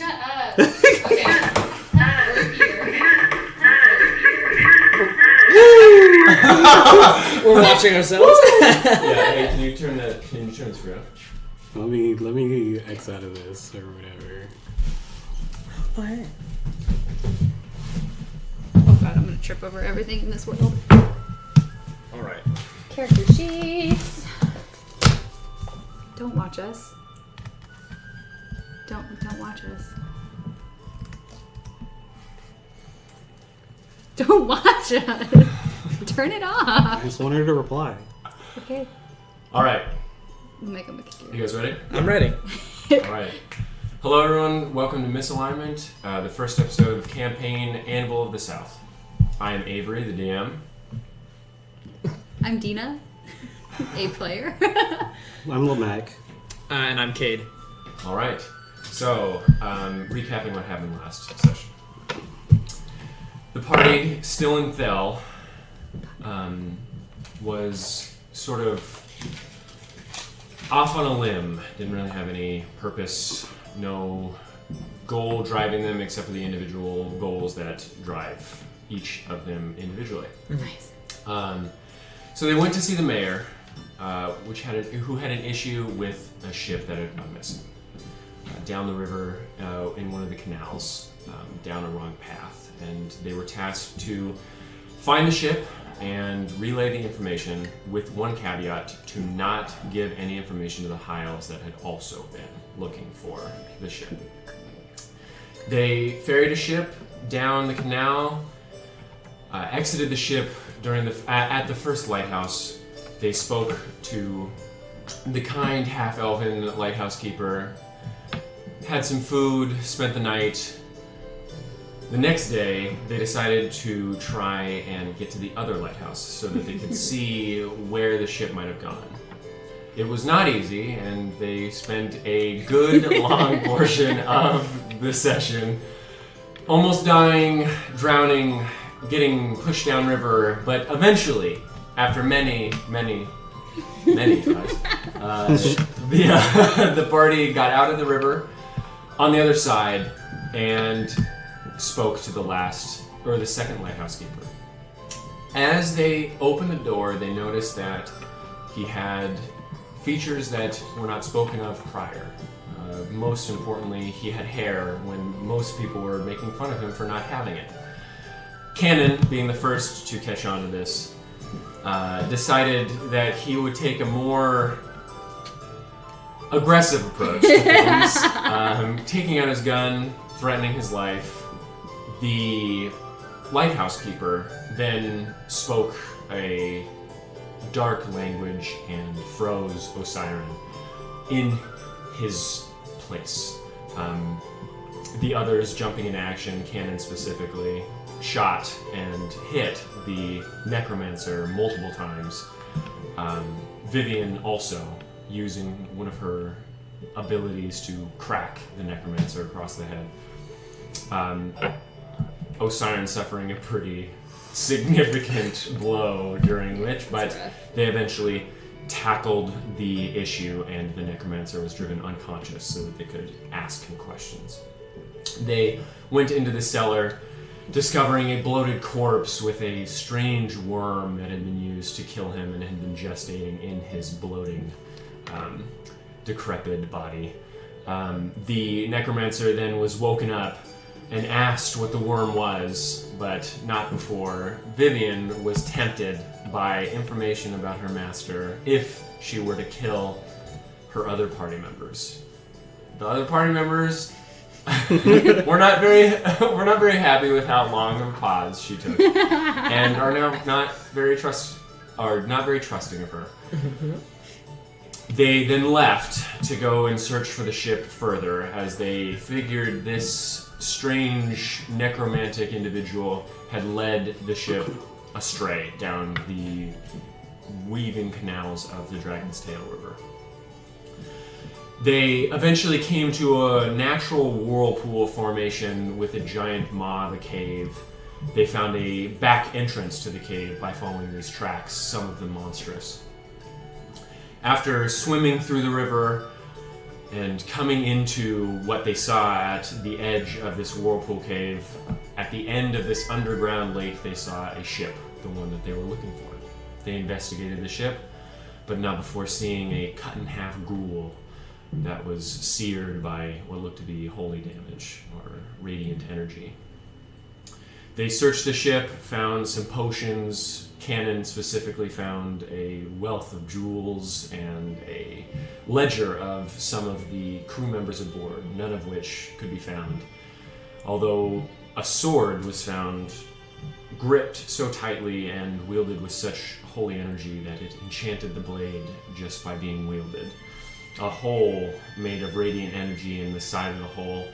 Shut up. Okay. We're watching ourselves. Yeah, hey, can you turn this around? Let me X out of this or whatever. Oh, hey. Oh god, I'm gonna trip over everything in this world. Alright. Character sheets. Don't watch us. Don't watch us. Don't watch us. Turn it I off. just want her to reply. Okay. Alright. Make him a computer. You guys ready? I'm ready. Alright. Hello everyone, welcome to Misalignment, the first episode of campaign Anvil of the South. I am Avery, the DM. I'm Dina, a player. I'm Lamek. And I'm Cade. Alright, so recapping what happened last session. The party, still in Thel, was sort of off on a limb. Didn't really have any purpose, no goal driving them except for the individual goals that drive each of them individually. Nice. So they went to see the mayor, who had an issue with a ship that had gone missing. Down the river, in one of the canals, down a wrong path. And they were tasked to find the ship and relay the information with one caveat to not give any information to the Hiles that had also been looking for the ship. They ferried a ship down the canal, exited the ship at the first lighthouse. They spoke to the kind half-elven lighthouse keeper, had some food, spent the night. The next day, they decided to try and get to the other lighthouse so that they could see where the ship might have gone. It was not easy, and they spent a good long portion of the session almost dying, drowning, getting pushed downriver, but eventually, after many tries, the party got out of the river on the other side and spoke to the second lighthouse keeper. As they opened the door, they noticed that he had features that were not spoken of prior. Most importantly, he had hair when most people were making fun of him for not having it. Cannon, being the first to catch on to this, decided that he would take a more aggressive approach to things, taking out his gun, threatening his life. The lighthouse keeper then spoke a dark language and froze Osiren in his place. The others jumping into action, Cannon specifically, shot and hit the necromancer multiple times. Vivian also using one of her abilities to crack the necromancer across the head. Osiren suffering a pretty significant blow during which, but they eventually tackled the issue and the necromancer was driven unconscious so that they could ask him questions. They went into the cellar, discovering a bloated corpse with a strange worm that had been used to kill him and had been gestating in his bloating, decrepit body. The necromancer then was woken up and asked what the worm was, but not before Vivian was tempted by information about her master if she were to kill her other party members. The other party members were not very happy with how long of a pause she took, and are now not very trusting of her. They then left to go and search for the ship further, as they figured this strange necromantic individual had led the ship astray down the weaving canals of the Dragon's Tail River. They eventually came to a natural whirlpool formation with a giant maw of a cave. They found a back entrance to the cave by following these tracks, some of them monstrous. After swimming through the river And coming into what they saw at the edge of this whirlpool cave, at the end of this underground lake, they saw a ship, the one that they were looking for. They investigated the ship, but not before seeing a cut-in-half ghoul that was seared by what looked to be holy damage or radiant energy. They searched the ship, found some potions. Cannon specifically found a wealth of jewels and a ledger of some of the crew members aboard, none of which could be found. Although a sword was found gripped so tightly and wielded with such holy energy that it enchanted the blade just by being wielded. A hole made of radiant energy in the side of the hole,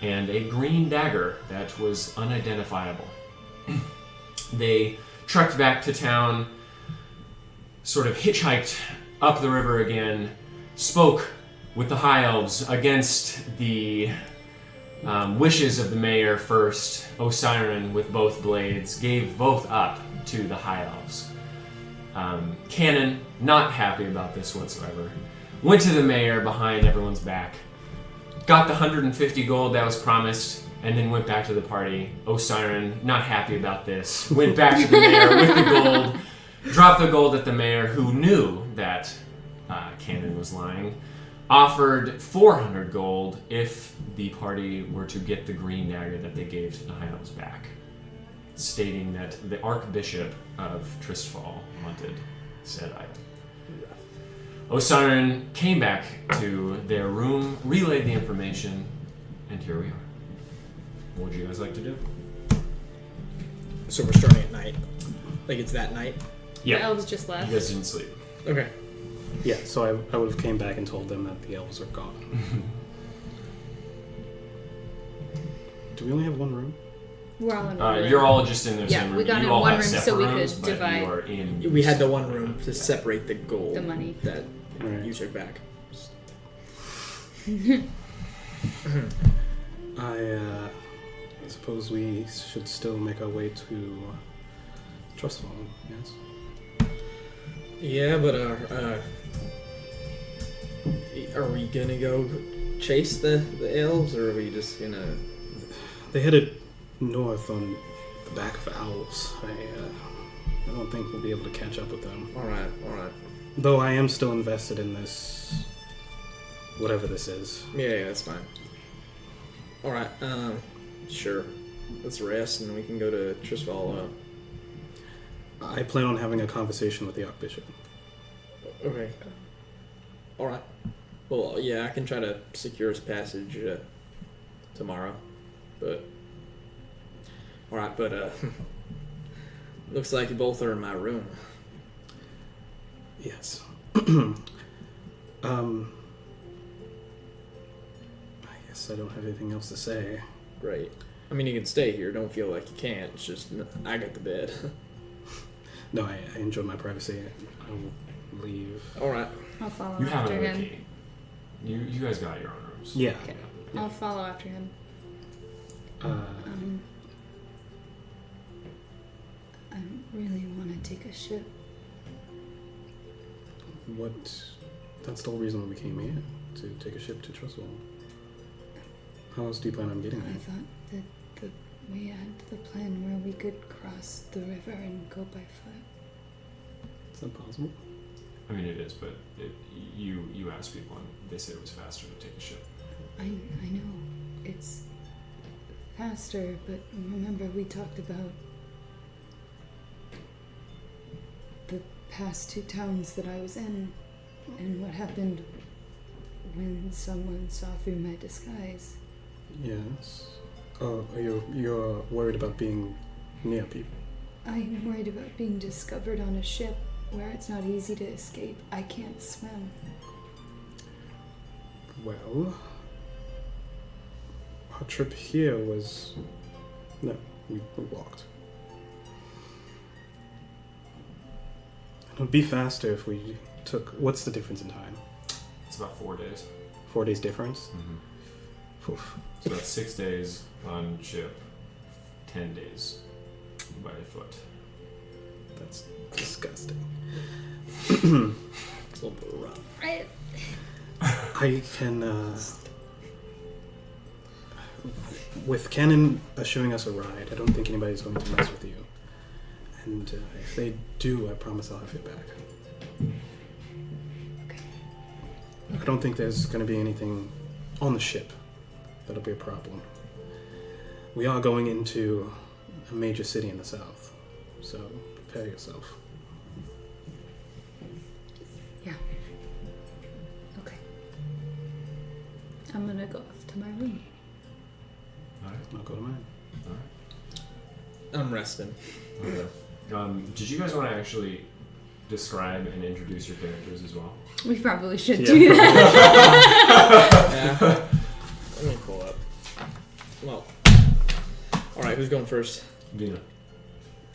and a green dagger that was unidentifiable. They trekked back to town, sort of hitchhiked up the river again, spoke with the High Elves against the wishes of the mayor first. Osiren, with both blades, gave both up to the High Elves. Cannon, not happy about this whatsoever, went to the mayor behind everyone's back, got the 150 gold that was promised, and then went back to the party. Osiren, not happy about this, went back to the mayor with the gold, dropped the gold at the mayor, who knew that Cannon was lying, offered 400 gold if the party were to get the green dagger that they gave to the High Elves back, stating that the Archbishop of Tristfal wanted said item. Osiren came back to their room, relayed the information, and here we are. What would you guys like to do? So we're starting at night. Like it's that night? The Yeah. elves just You left. guys didn't sleep. Okay. Yeah, so I would have came back and told them that the elves are gone. Do we only have one room? We're all in one room. You're all just in the Yeah, same room. we got you in all one have room so separate we could rooms, but divide. You are in We had the one room to separate the gold. The money. That Right. you took back. I suppose we should still make our way to Trustfall, yes? Yeah, but are we gonna go chase the elves, or are we just gonna? They headed north on the back of owls. I don't think we'll be able to catch up with them. All right. Though I am still invested in this, whatever this is. Yeah, that's fine. All right. Sure. Let's rest, and we can go to Tristfal. I plan on having a conversation with the Archbishop. Okay. All right. Well, yeah, I can try to secure his passage tomorrow, but all right. But looks like you both are in my room. Yes. I guess I don't have anything else to say. Great. I mean, you can stay here. Don't feel like you can't. It's just I got the bed. No, I enjoy my privacy. I will leave. All right. I'll follow You have after another him. key. You guys got your own rooms. Yeah. Okay. I'll follow after him. I really want to take a ship. That's the whole reason why we came here, to take a ship to Trustfall. How else do you plan on getting I there? thought that we had the plan where we could cross the river and go by foot. Is that possible? I mean, it is, but you asked people, and they said it was faster to take a ship. I know it's faster, but remember we talked about the past two towns that I was in and what happened when someone saw through my disguise. Yes. Oh, you're worried about being near people. I'm worried about being discovered on a ship where it's not easy to escape. I can't swim. Well, our trip here was... No, we walked. It would be faster if we took... What's the difference in time? It's about 4 days. 4 days difference? Mm-hmm. Oof. So that's 6 days on ship, 10 days by foot. That's disgusting. It's a little bit rough. Right. I I can. With Canon showing us a ride, I don't think anybody's going to mess with you. And if they do, I promise I'll have your back. Okay. I don't think there's going to be anything on the ship that'll be a problem. We are going into a major city in the south, so prepare yourself. Yeah. Okay. I'm gonna go off to my room. Alright. I'll go to mine. I'm resting. Okay. Did you guys want to actually describe and introduce your characters as well? We probably should Yeah. do that. Yeah. Let me pull up. Well. Alright, who's going first? Dina.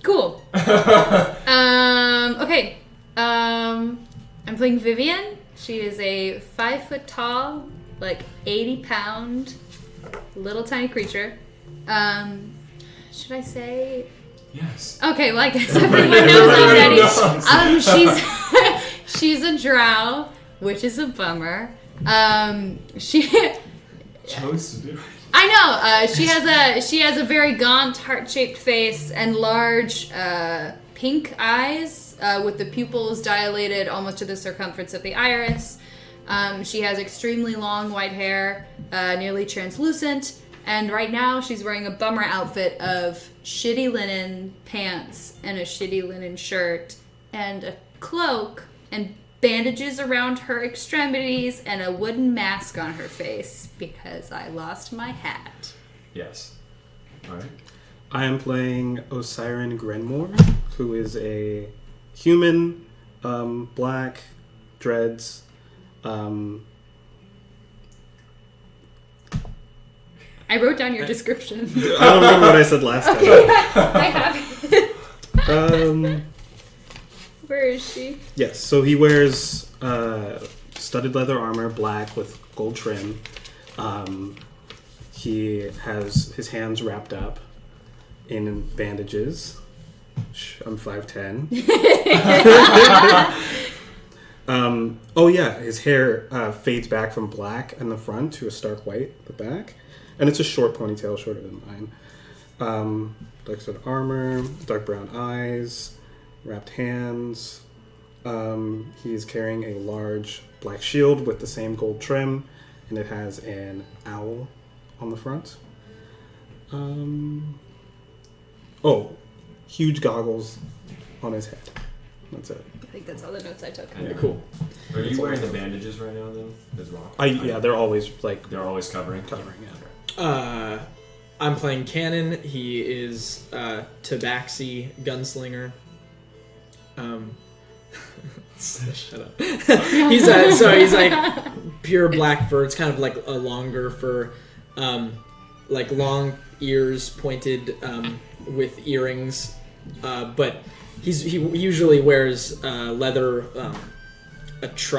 Cool. Okay. I'm playing Vivian. She is a 5 foot tall, like 80-pound, little tiny creature. Should I say? Yes. Okay, well I guess everyone knows already. She's a drow, which is a bummer. She Chose to do it. I know. She has a very gaunt, heart-shaped face and large pink eyes with the pupils dilated almost to the circumference of the iris. She has extremely long white hair, nearly translucent, and right now she's wearing a bummer outfit of shitty linen pants and a shitty linen shirt and a cloak and bandages around her extremities and a wooden mask on her face because I lost my hat. Yes. Alright. I am playing Osiren Grenmore, who is a human, black, dreads. I wrote down your description. I don't remember what I said last time. I have it. Where is she? Yes, so he wears studded leather armor, black with gold trim. He has his hands wrapped up in bandages. I'm 5'10". Oh yeah, his hair fades back from black in the front to a stark white at the back. And it's a short ponytail, shorter than mine. Dark studded armor, dark brown eyes, wrapped hands. He's carrying a large black shield with the same gold trim, and it has an owl on the front. Huge goggles on his head. That's it. I think that's all the notes I took. Yeah, cool. Are you wearing the bandages right now, then, as well? They're always They're always covering? covering. Yeah. I'm playing Cannon. He is Tabaxi gunslinger. Shut up. he's like pure black fur. It's kind of like a longer fur, like long ears pointed with earrings. But he usually wears leather. It's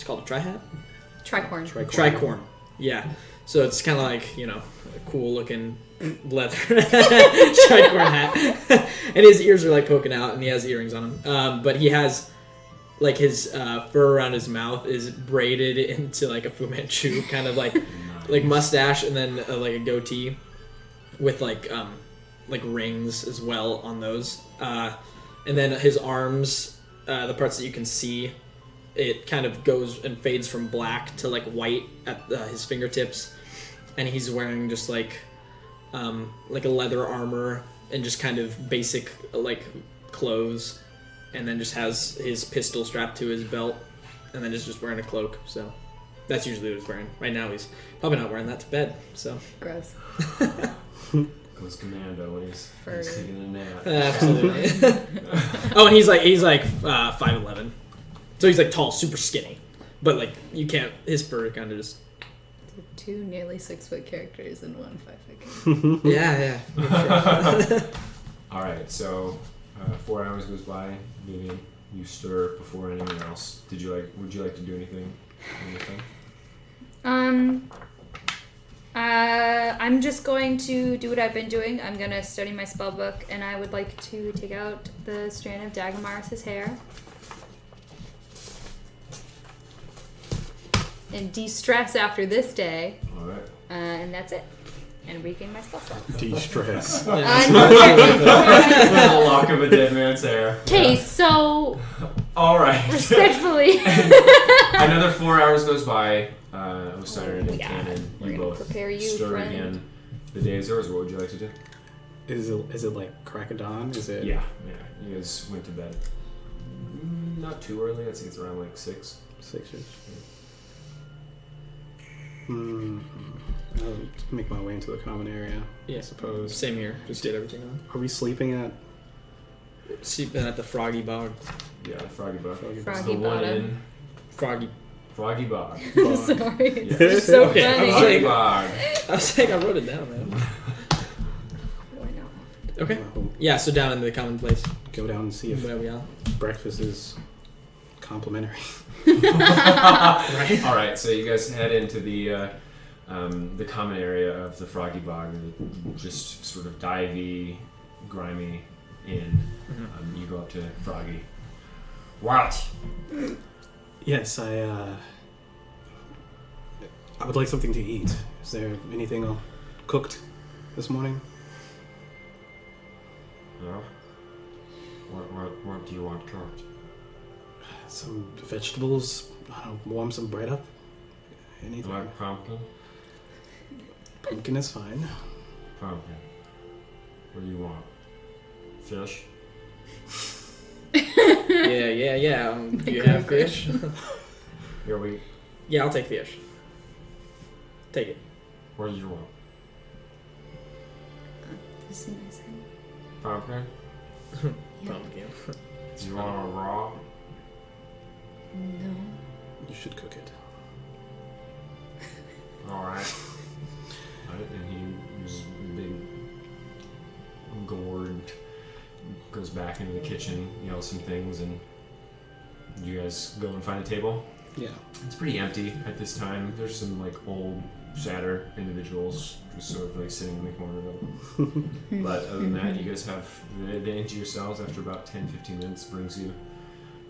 called a tri-hat? Tricorn. Tricorn. Yeah. So it's kind of like, a cool looking leather tricorn hat. And his ears are like poking out and he has earrings on him. But he has like his fur around his mouth is braided into like a Fu Manchu kind of like like mustache and then like a goatee with like rings as well on those. And then his arms, the parts that you can see, it kind of goes and fades from black to like white at his fingertips, and he's wearing just like a leather armor and just kind of basic like clothes, and then just has his pistol strapped to his belt, and then is just wearing a cloak. So that's usually what he's wearing. Right now he's probably not wearing that to bed. So Gross. Goes commando when he's taking a nap. Absolutely. Oh, and he's like 5'11". So he's like tall, super skinny, but like you can't. His fur kind of just. Two nearly 6 foot characters and one 5 foot character. Yeah. All right, so 4 hours goes by. Maybe you stir before anyone else. Would you like to do anything? I'm just going to do what I've been doing. I'm going to study my spell book, and I would like to take out the strand of Dagmaris's hair. and de-stress after this day. All right. And that's it. And regain my spell slots. De-stress. The lock of a dead man's hair. Okay, so All right. respectfully, Another 4 hours goes by. Osiris and yeah. Cannon, We're you gonna both prepare you, stir friend. again. The day is yours. What would you like to do? Is it like crack of dawn? Is it? Yeah. You guys went to bed. Not too early. I think it's around like 6. 6-ish. I'll make my way into the common area. Yeah, I suppose. Same here. Just get everything on. Are we sleeping at? Sleeping at the Froggy Bog. Yeah, Froggy Bog. It's Froggy the one Bottom. in Froggy. Froggy Bog. Sorry, Yeah. it's so Okay, funny. Froggy Bog. I was saying I wrote it down, man. Why not? Okay. Yeah, so down into the common place. Go down and see if Where we are. breakfast is complimentary. Right? All right, so you guys head into the common area of the Froggy Bog, just sort of divey, grimy inn. You go up to Froggy. What? Yes, I would like something to eat. Is there anything cooked this morning? No. What do you want cooked? Some vegetables. I don't know, warm some bread up. Anything. Like pumpkin? Pumpkin is fine. Pumpkin. What do you want? Fish? Yeah. Do you have fish? Here we. Yeah, I'll take fish. Take it. What do you want? This is nice. Pumpkin? Yeah. Pumpkin. Do you want a raw? No. You should cook it. Alright. And he was big, gourd, goes back into the kitchen, yells some things, and you guys go and find a table. Yeah. It's pretty empty at this time. There's some like old shatter individuals just sort of like sitting in the corner of it. But other than that, you guys have the inn to yourselves. After about 10-15 minutes, brings you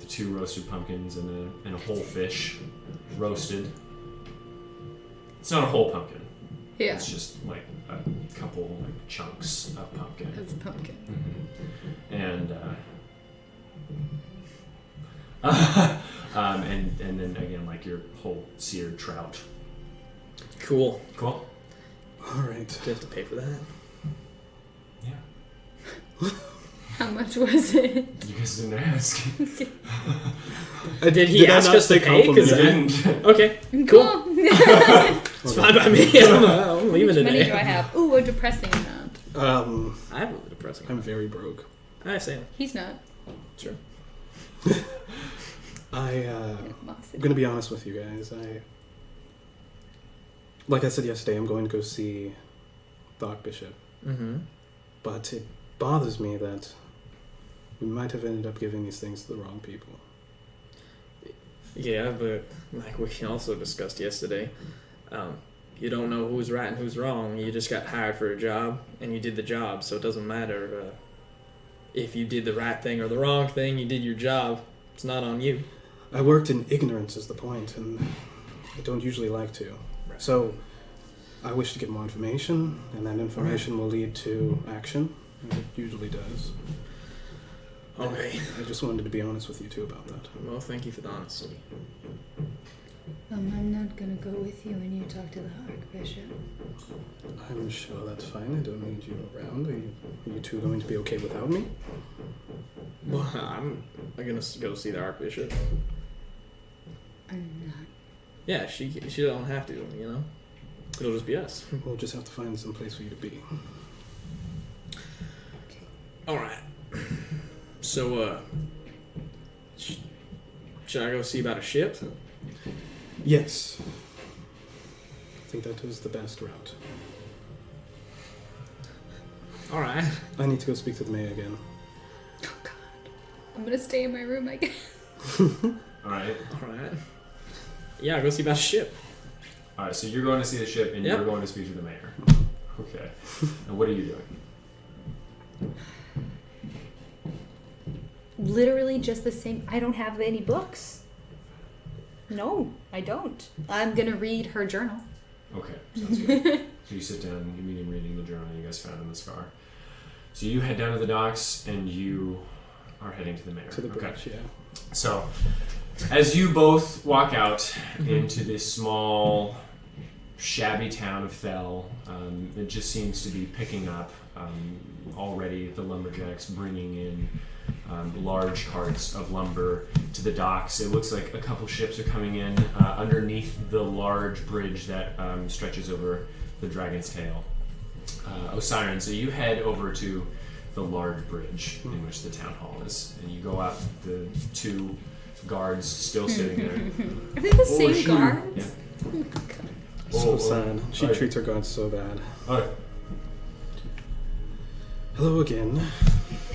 the 2 roasted pumpkins and a whole fish roasted. It's not a whole pumpkin. Yeah. It's just like a couple like chunks of pumpkin. Of pumpkin. And then again like your whole seared trout. Cool. Cool. All right. Do you have to pay for that? Yeah. How much was it? You guys didn't ask. Did he ask us to pay? You 'Cause I- didn't. Okay. Cool. It's fine by me. I'm leaving How many today. do I have? Ooh, a depressing amount. I have a depressing. I'm very broke. I say. He's not. Sure. I'm gonna be honest with you guys. Like I said yesterday, I'm going to go see the Archbishop. Mm-hmm. But it bothers me that we might have ended up giving these things to the wrong people. Yeah, but like we also discussed yesterday, you don't know who's right and who's wrong. You just got hired for a job, and you did the job, so it doesn't matter if you did the right thing or the wrong thing. You did your job. It's not on you. I worked in ignorance is the point, and I don't usually like to. So I wish to get more information, and that information will lead to action, as it usually does. Okay. I just wanted to be honest with you two about that. Well, thank you for the honesty. I'm not gonna go with you when you talk to the Archbishop. I'm sure that's fine. I don't need you around. Are you two going to be okay without me? Well, I'm gonna go see the Archbishop. I'm not. Yeah, she don't have to, you know. It'll just be us. We'll just have to find some place for you to be. All right. So, should I go see about a ship? Yes. I think that is the best route. All right. I need to go speak to the mayor again. Oh God. I'm gonna stay in my room, I guess. Alright. All right. Yeah, go see about a ship. Alright, so you're going to see the ship and Yep. you're going to speak to the mayor. Okay. And what are you doing? Literally just the same. I don't have any books. No, I don't. I'm gonna read her journal. Okay, sounds good. So you sit down, you begin reading the journal you guys found in the scar. So you head down to the docks, and you are heading to the mayor. To the bridge, yeah. So, as you both walk out into this small, shabby town of Thel, it just seems to be picking up. Already the lumberjacks bringing in large carts of lumber to the docks. It looks like a couple ships are coming in underneath the large bridge that stretches over the Dragon's Tail. Osiren, so you head over to the large bridge in which the town hall is, and you go out, the two guards still sitting there. Are they the same guards? Yeah. So sad. She treats her guards so bad. Alright. Hello again.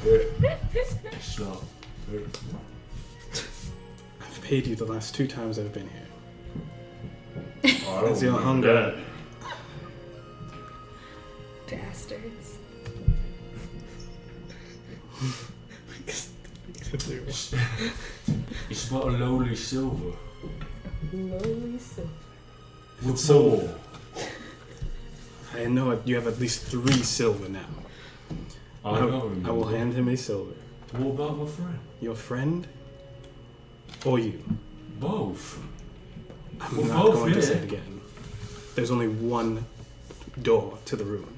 It's not. I've paid you the last 2 times I've been here. As your hunger. Bastards. It's but a lowly silver. Lowly silver. With so- I know you have at least 3 silver now. I I will hand him a silver. What about my friend? Your friend? Or you? Both. I'm Well, not both, going to say yeah. it again. There's only one door to the room.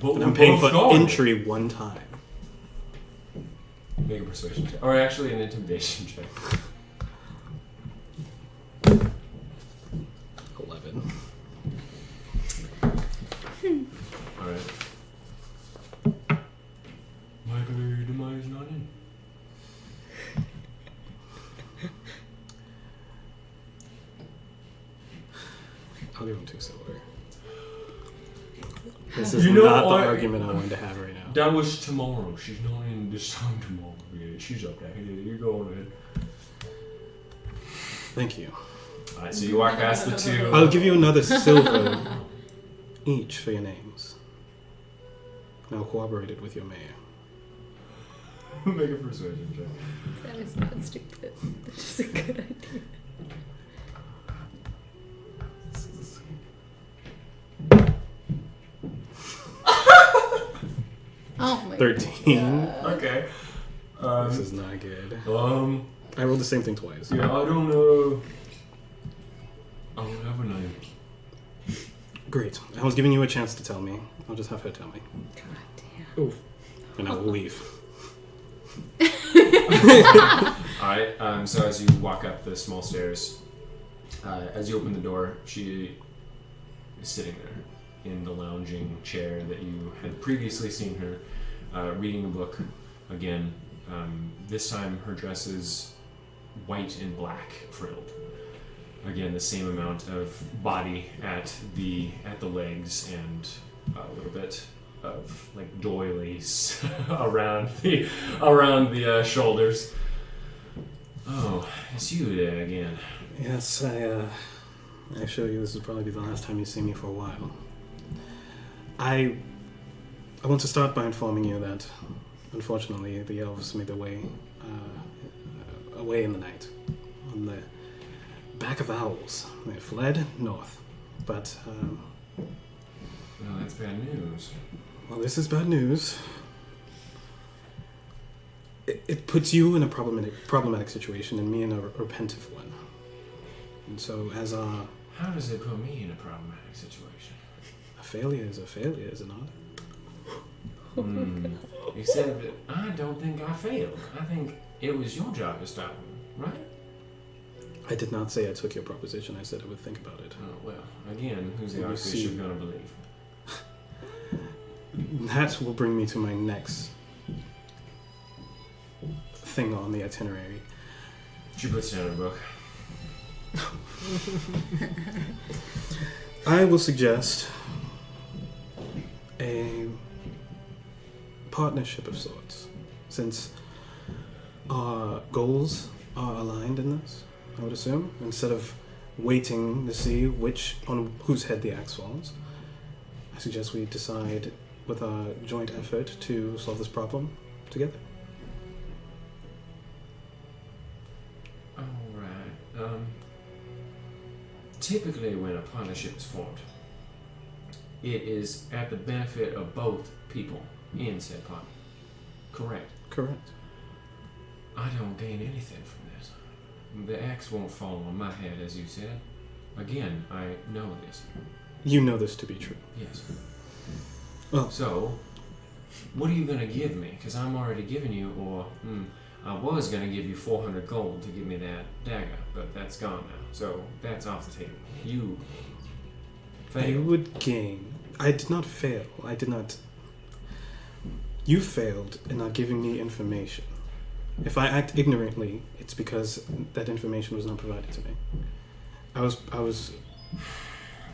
But And I'm paying for entry 1 time. Make a persuasion check. Or actually an intimidation check. 11. Alright. Michael demise not in. I'll give him 2 silver. This is You know not the what? argument I wanted to have right now. That was tomorrow. She's not in this time tomorrow. Yeah, she's up there. Yeah, you go on ahead. Thank you. Alright, so you walk past the 2. I'll give you another silver each for your names. Now cooperated with your mayor. Make a persuasion check. That is not stupid. That's just a good idea. Oh my 13. Okay. This is not good. I rolled the same thing twice. Yeah, I don't know. I don't have a name. Great. I was giving you a chance to tell me. I'll just have her tell me. God damn. Oof. And I will leave. Alright, so as you walk up the small stairs, as you open the door, she is sitting there in the lounging chair that you had previously seen her, reading a book again. This time her dress is white and black frilled. Again, the same amount of body at the legs and a little bit of like doilies around the shoulders. Oh, it's you there again. Yes, I assure you this will probably be the last time you see me for a while. I want to start by informing you that, unfortunately, the elves made their way away in the night on the back of owls. They fled north, but Well, that's bad news. well, this is bad news. It puts you in a problematic situation, and me in a repentive one. And so, as a How does it put me in a problematic situation? failure is a failure, is it not? Except I don't think I failed. I think it was your job to stop me, right? I did not say I took your proposition. I said I would think about it. Oh, well, again, who's the You Archbishop see- gonna believe? That will bring me to my next thing on the itinerary. She puts down her book. I will suggest a partnership of sorts, since our goals are aligned in this, I would assume. Instead of waiting to see on whose head the axe falls, I suggest we decide with our joint effort to solve this problem together. Alright. typically when a partnership is formed, it is at the benefit of both people in said partner. Correct? Correct. I don't gain anything from this. The axe won't fall on my head, as you said. Again, I know this. You know this to be true. Yes. Oh. So, what are you going to give me? Because I'm already giving you, I was going to give you 400 gold to give me that dagger, but that's gone now. So, that's off the table. You failed. You would gain. I did not fail. I did not. You failed in not giving me information. If I act ignorantly, it's because that information was not provided to me. I was.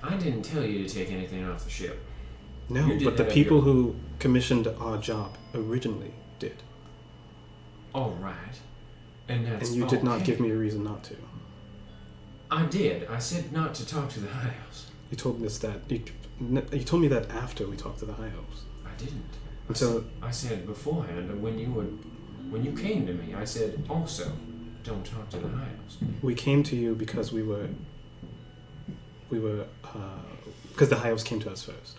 I didn't tell you to take anything off the ship. No, You did but the that at people your- who commissioned our job originally did. All right. And that's And you did not okay. give me a reason not to. I did. I said not to talk to the High House. You told us that. You told me that after we talked to the High Elves. I didn't. And so, I said beforehand, when you came to me, I said also, don't talk to the High House. we came to you because because the High Elves came to us first.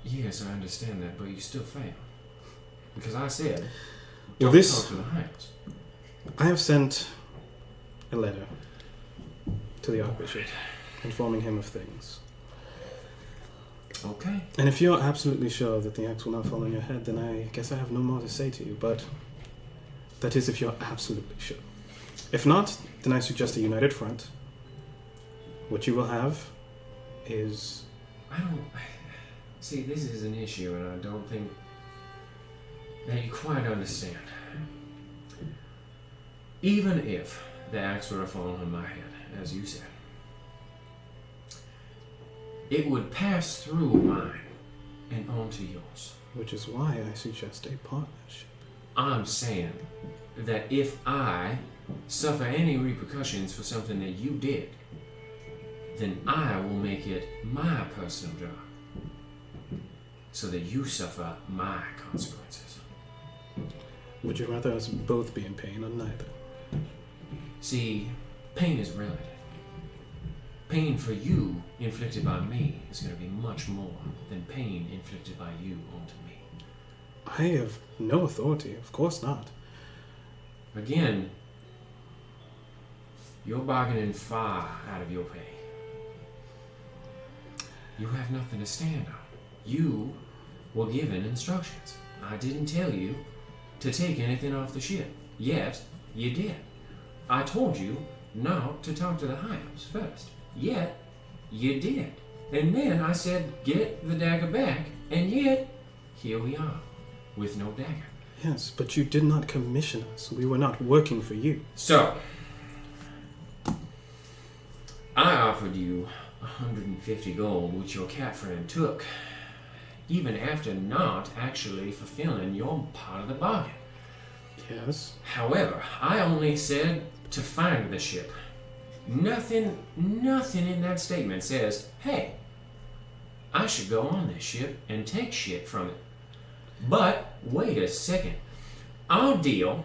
Yes, I understand that, but you still failed. Because I said, Well, don't this- talk to the High House. I have sent a letter to the Archbishop informing him of things. Okay. And if you're absolutely sure that the axe will not fall on your head, then I guess I have no more to say to you, but that is if you're absolutely sure. If not, then I suggest a united front. What you will have is... I don't... See, this is an issue, and I don't think that you quite understand. Even if the axe were to fall on my head, as you said, it would pass through mine and onto yours. Which is why I suggest a partnership. I'm saying that if I suffer any repercussions for something that you did, then I will make it my personal job so that you suffer my consequences. Would you rather us both be in pain or neither? See, pain is relative. Pain for you inflicted by me is going to be much more than pain inflicted by you onto me. I have no authority, of course not. Again, you're bargaining far out of your pay. You have nothing to stand on. You were given instructions. I didn't tell you to take anything off the ship, yet you did. I told you not to talk to the High House first, yet you did. And then I said, get the dagger back, and yet here we are, with no dagger. Yes, but you did not commission us. We were not working for you. So, I offered you 150 gold, which your cat friend took, even after not actually fulfilling your part of the bargain. Yes. However, I only said to find the ship. Nothing in that statement says, hey, I should go on this ship and take shit from it. But, wait a second. Our deal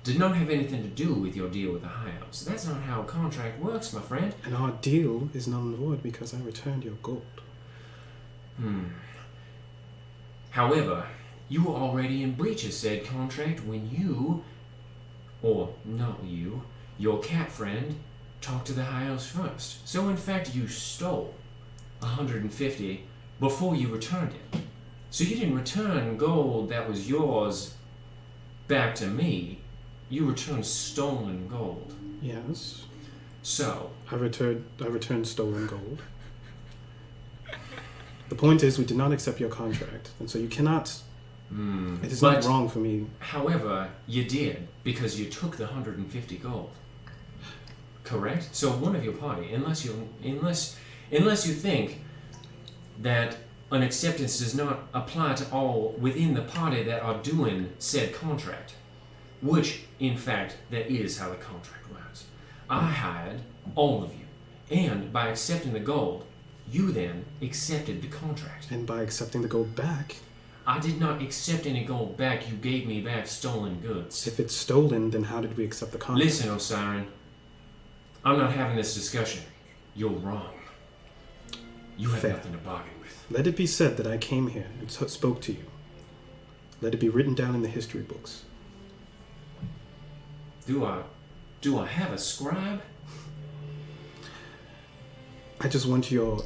did not have anything to do with your deal with the High House. That's not how a contract works, my friend. And our deal is null and void because I returned your gold. However, you were already in breach of said contract when you, or not you, your cat friend, talked to the High House first. So in fact, you stole 150 before you returned it. So you didn't return gold that was yours back to me. You returned stolen gold. Yes. So, I returned stolen gold. The point is, we did not accept your contract, and so you cannot... It is not wrong for me. However, you did, because you took the 150 gold. Correct? So one of your party, unless you think that an acceptance does not apply to all within the party that are doing said contract, which, in fact, that is how the contract works. I hired all of you, and by accepting the gold, you then accepted the contract. And by accepting the gold back... I did not accept any gold back. You gave me back stolen goods. If it's stolen, then how did we accept the contract? Listen, Osiren. I'm not having this discussion. you're wrong. You have Fair. nothing to bargain with. Let it be said that I came here and spoke to you. Let it be written down in the history books. Do I have a scribe? I just want your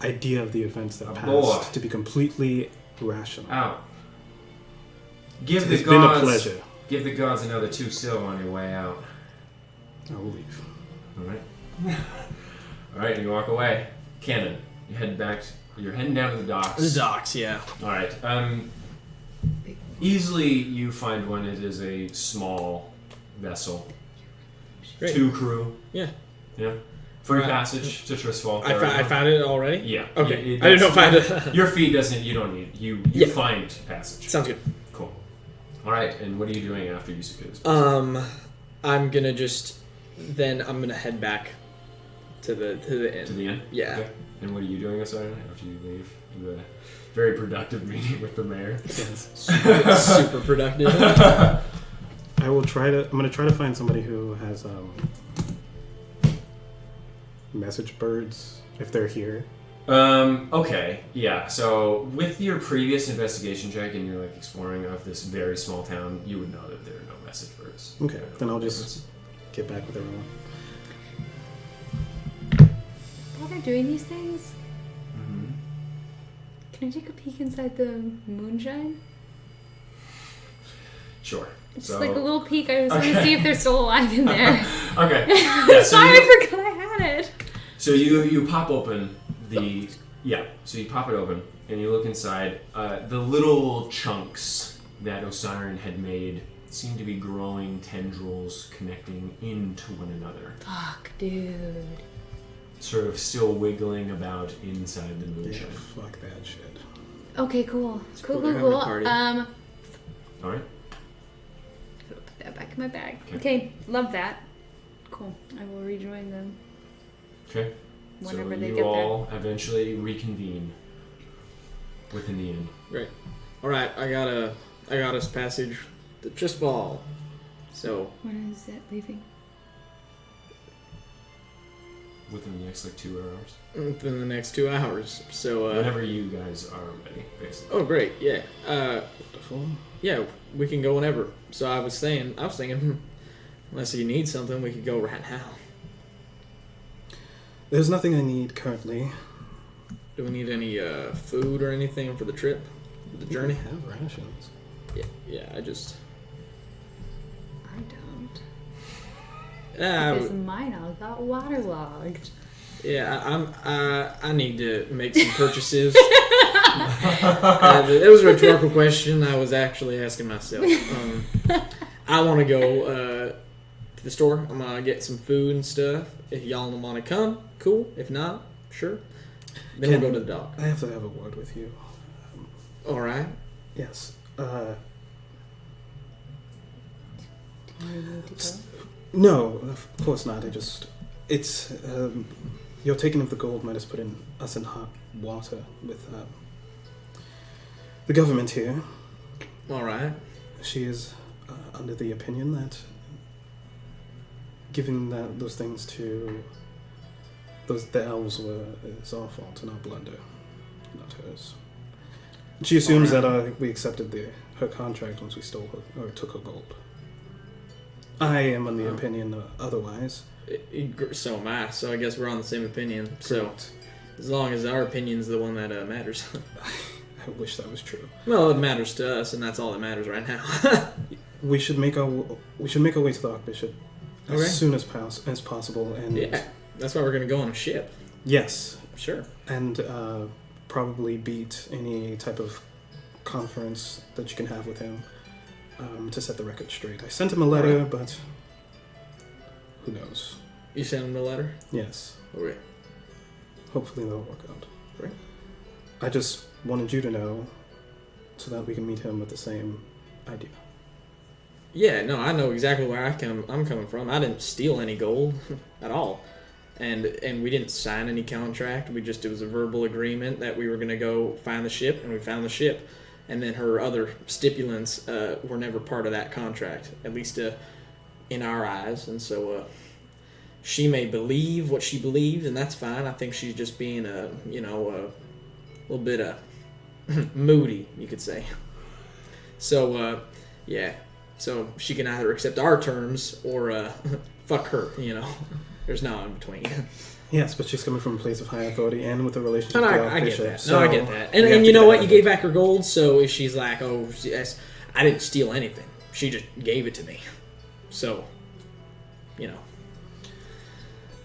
idea of the events that passed to be completely rational. Out. Give It's the been gods. a pleasure. Give the gods another 2 silver on your way out. I will leave. All right. All right, and you walk away. Cannon, you head back. You're heading down to the docks. The docks, yeah. All right. Easily, you find one. It is a small vessel. Great. 2 crew. Yeah. Yeah. Free Right. passage to Tristfal. I found it already? Yeah. Okay. You- I didn't know that's- if I had Your feet doesn't. You don't need. You Yeah. find passage. Sounds good. Cool. All right. And what are you doing after you secure this? I'm gonna just... Then I'm gonna head back to the inn. To the inn? Yeah. Okay. And what are you doing on Saturday after you leave the very productive meeting with the mayor? Yes. Super productive. I will try to. I'm going to try to find somebody who has message birds if they're here. Okay, yeah. So with your previous investigation check and you're like exploring of this very small town, you would know that there are no message birds. Okay, then I'll just get back with everyone. While they're doing these things, Mm-hmm. can I take a peek inside the moonshine? Sure. Just So- like a little peek. I just want Okay. to see if they're still alive in there. Okay. Yeah, so Sorry, you, I forgot I had it. so you pop open the So you pop it open and you look inside. The little chunks that Osiren had made seem to be growing tendrils connecting into one another. Fuck, dude. Sort of still wiggling about inside the Yeah, moonshine. fuck that shit. Okay, cool. cool, they're having a party. All right. Put that back in my bag. Okay. Okay, love that. Cool. I will rejoin them Okay. whenever so they you get all eventually reconvene within the inn. Great. All right, I got us passage to Tristfal. So there. When is it leaving? Within the next 2 hours. within the next 2 hours. So Whenever you guys are ready, basically. oh great, yeah. Wonderful. Yeah, we can go whenever. So I was thinking, unless you need something, we could go right now. There's nothing I need currently. Do we need any food or anything for the trip, the journey? We have rations. Yeah. I just I don't. yeah, Because mine all got waterlogged. I need to make some purchases. It was a rhetorical question. I was actually asking myself. I want to go to the store. I'm gonna get some food and stuff. If y'all want to come, cool. If not, sure. Then we'll go to the dock. I have to have a word with you. All right. Yes. Do you need to go? No, of course not. It's your taking of the gold might have put us in hot water with the government here. All right. She is under the opinion that giving those things to the elves is our fault and our blunder, not hers. She assumes that we accepted her contract once we stole her or took her gold. I am on the opinion otherwise. So am I. So I guess we're on the same opinion. So Correct. as long as our opinion's the one that matters. I wish that was true. Well, it matters to us, and that's all that matters right now. We should make our way to the Archbishop as Okay. soon as possible. And Yeah, that's why we're gonna go on a ship. yes, Sure. and probably beat any type of conference that you can have with him to set the record straight. I sent him a letter, but who knows? You sent him the letter. Yes, Okay. hopefully that'll work out. Right. I just wanted you to know so that we can meet him with the same idea. Yeah, no, I know exactly where I'm coming from. I didn't steal any gold at all, and we didn't sign any contract. It was a verbal agreement that we were gonna go find the ship, and we found the ship, and then her other stipulants were never part of that contract. At least in our eyes, and so she may believe what she believes, and that's fine. I think she's just being a little bit moody, you could say. So yeah, so she can either accept our terms or fuck her. There's no in between. Yes, but she's coming from a place of high authority and with a relationship And with the I get Archbishop. that. So I get that. we have And to you know get what? out You of gave it. back her gold, so if she's like, oh, yes, I didn't steal anything. She just gave it to me. So,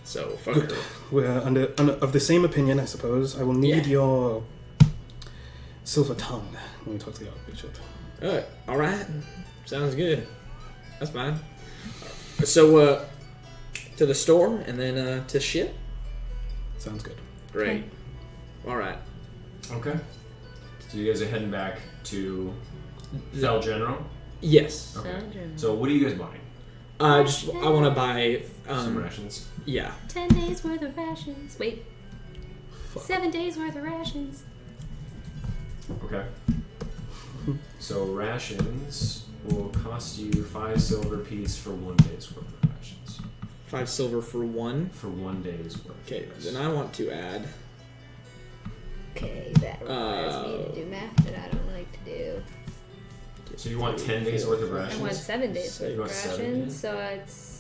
So, fuck her. We're of the same opinion, I suppose. I will need Yeah. your silver tongue when we talk to the Archbishop. All right. Sounds good. That's fine. So, to the store and then to ship? Sounds good. Great. Okay. All right. Okay. So you guys are heading back to Fel General? Yes. Okay. So what are you guys buying? I want to buy... Some rations? Yeah. 10 days worth of rations. Wait. 7 days worth of rations. Okay. So rations will cost you 5 silver apiece for 1 day's worth of rations. 5 silver for 1. For 1 day's worth. Okay, then I want to add... Okay, that requires me to do math that I don't like to do. So you want 10 days worth of I rations? want 7 days So worth you of want 7, rations, so it's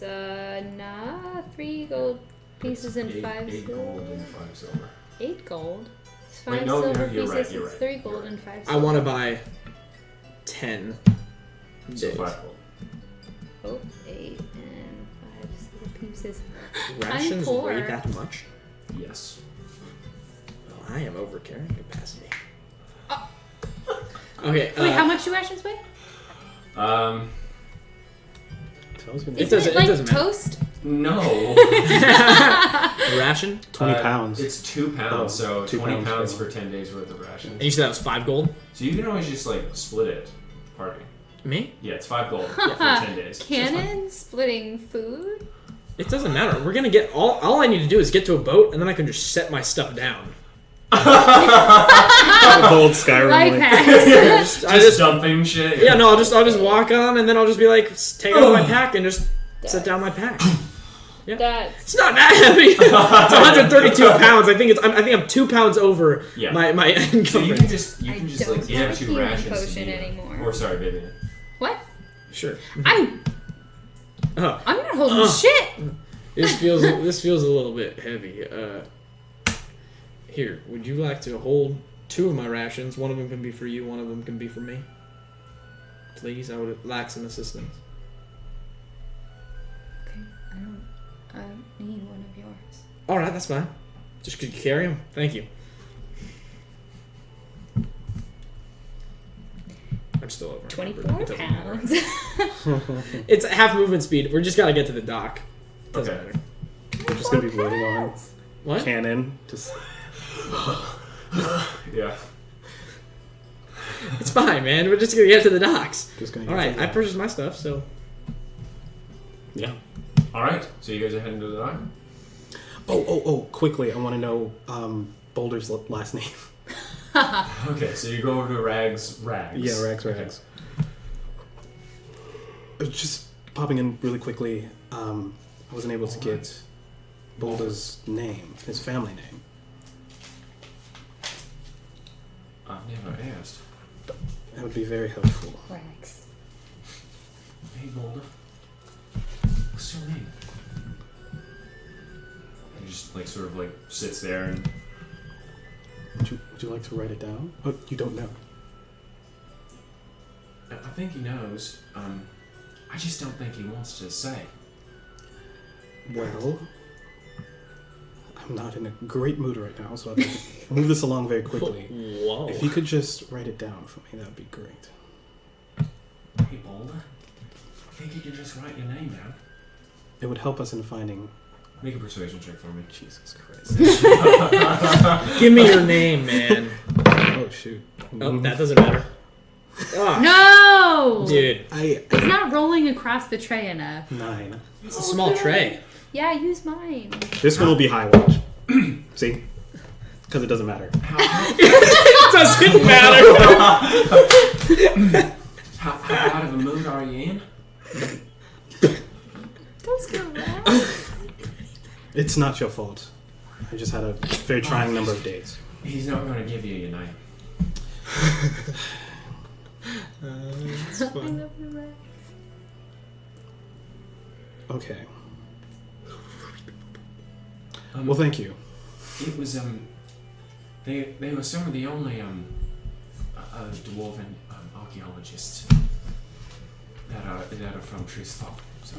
3 gold pieces and 5 8 silver. gold and 5 silver. 8 gold. It's 5 Wait, no, silver you're right, pieces. you're It's right. 3 gold and 5 I silver. want to buy 10 So days. 5 gold. Oh, 8 and 5 silver pieces. Rations poor. weigh that much? Yes. Well, I am over carrying capacity. Okay. Wait, how much do rations weigh? Tells me It Is doesn't- it like doesn't matter. toast? No. ration? 20 pounds. It's 2 pounds, Oh, so 2 20 pounds pounds for for 10 days worth of rations. And you said that was 5 gold? So you can always just split it, party. Me? Yeah, it's 5 gold for 10 days. Cannon splitting food? It doesn't matter. We're gonna get all I need to do is get to a boat, and then I can just set my stuff down. Bold Skyrim. Life like- hacks. I just dumping shit. yeah, no, I'll just walk on, and then I'll just be like, take out my pack and just set down my pack. That's It's not that heavy. It's 132 pounds. I think I'm 2 pounds over Yeah. my So you can encumbrance. just I give don't have a 2 healing rations to potion Nina. anymore. Or sorry, Vivian. what? Sure. I'm Oh, not holding shit. this feels a little bit heavy. Here, would you like to hold 2 of my rations? One of them can be for you. One of them can be for me. Please, I would like some assistance. Okay, I don't need one of yours. All right, that's fine. Just could you carry them? Thank you. I'm still over. 24 pounds. It's half movement speed. We're just gotta get to the dock. Doesn't Okay. matter. We're just going to be waiting on What? cannon. Just Yeah. It's fine, man. We're just gonna get to the docks. going All right, I purchased my stuff, so Yeah. Alright, so you guys are heading to the dock? Oh, quickly. I want to know Boulder's last name. Okay, so you go over to Rags. Yeah, Rags. Just popping in really quickly. I wasn't able to get Boulder's name, his family name. I've never asked. That would be very helpful. Rags. Hey, Boulder. What's your name? He just sort of sits there and Would you like to write it down? Oh, you don't know. I think he knows. I just don't think he wants to say. Well, I'm not in a great mood right now, so I'd like to move this along very quickly. Whoa. If you could just write it down for me, that would be great. Hey, Boulder. I think you can just write your name down. It would help us in finding... Make a persuasion check for me. Jesus Christ. Give me your name, man. Oh, shoot. Oh, that doesn't matter. Ah, No! dude, It's not rolling across the tray enough. 9. it's a small tray. Yeah, use mine. This one will be high watch. See? Because it doesn't matter. It doesn't matter. How out of a mood are you in? correct. It's not your fault. I just had a very trying number of days. He's not going to give you your knife. It's I fun. love you, Rex. Okay. Well, thank you. It was they were some of the only dwarven archaeologists that are from Tristfal. So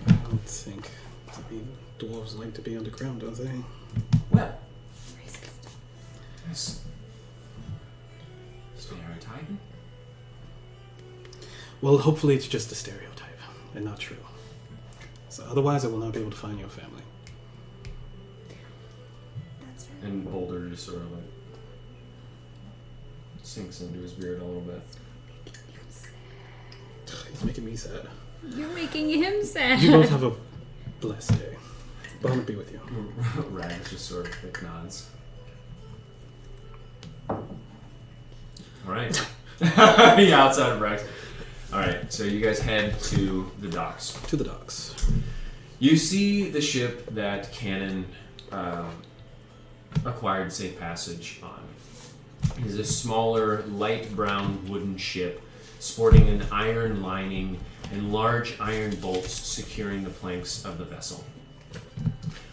I don't think. I mean, dwarves like to be underground, don't they? well, yes. Stereotyping. Well, hopefully it's just a stereotype and not true. So otherwise, I will not be able to find your family. That's right. And Boulder just sort of like sinks into his beard a little bit. He's making me sad. You're making him sad. You both have a blessed day. Bond be with you. Rags just sort of like nods. Alright. Yeah, outside of Rags. Alright, so you guys head to the docks. To the docks. You see the ship that Cannon acquired safe passage on. It is a smaller, light brown wooden ship sporting an iron lining and large iron bolts securing the planks of the vessel.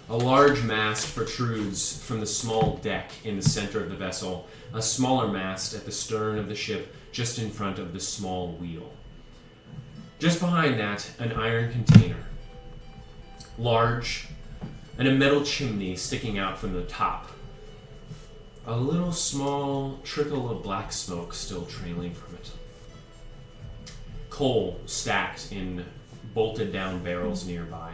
A large mast protrudes from the small deck in the center of the vessel, a smaller mast at the stern of the ship just in front of the small wheel. Just behind that, an iron container, large, and a metal chimney sticking out from the top. A little small trickle of black smoke still trailing from it. Coal stacked in bolted down barrels nearby.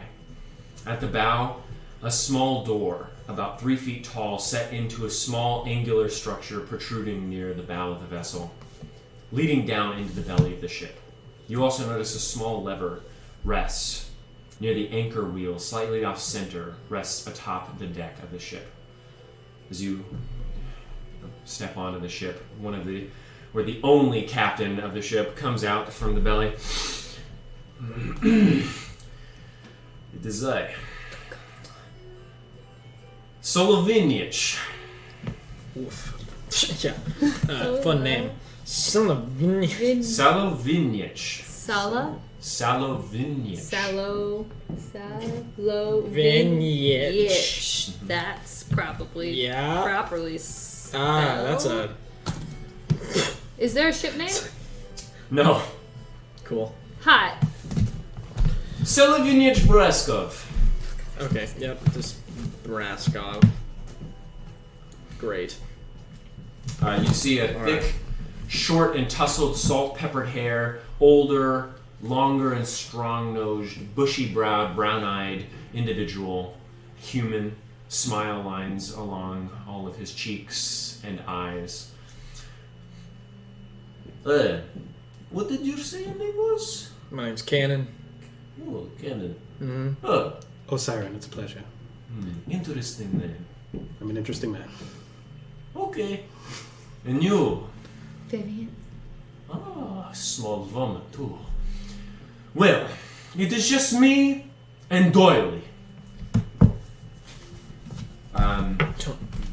At the bow, a small door, about 3 feet tall, set into a small angular structure protruding near the bow of the vessel, leading down into the belly of the ship. You also notice a small lever rests near the anchor wheel, slightly off center, rests atop the deck of the ship. As you step onto the ship, where the only captain of the ship comes out from the belly. It is I. Solovinic. Oof. Yeah. Fun name. Salovinic. Salovinic. Sala? Salovinic. Salovinic. That's probably Yeah. properly That's spelled. Is there a ship name? No. cool. Hot. Solovinic Breskov. Okay. Yep. This Braskov. Great. You see a All thick, right. short and tousled salt-peppered hair, older, longer and strong-nosed, bushy-browed, brown-eyed individual, human, smile lines along all of his cheeks and eyes. What did you say your name was? My name's Cannon. Oh, Cannon. Mm-hmm. Oh, Oh, Siren, it's a pleasure. interesting name. I'm an interesting man. Okay. And you? Vivian. Ah, small woman too. Well, it is just me and Doily.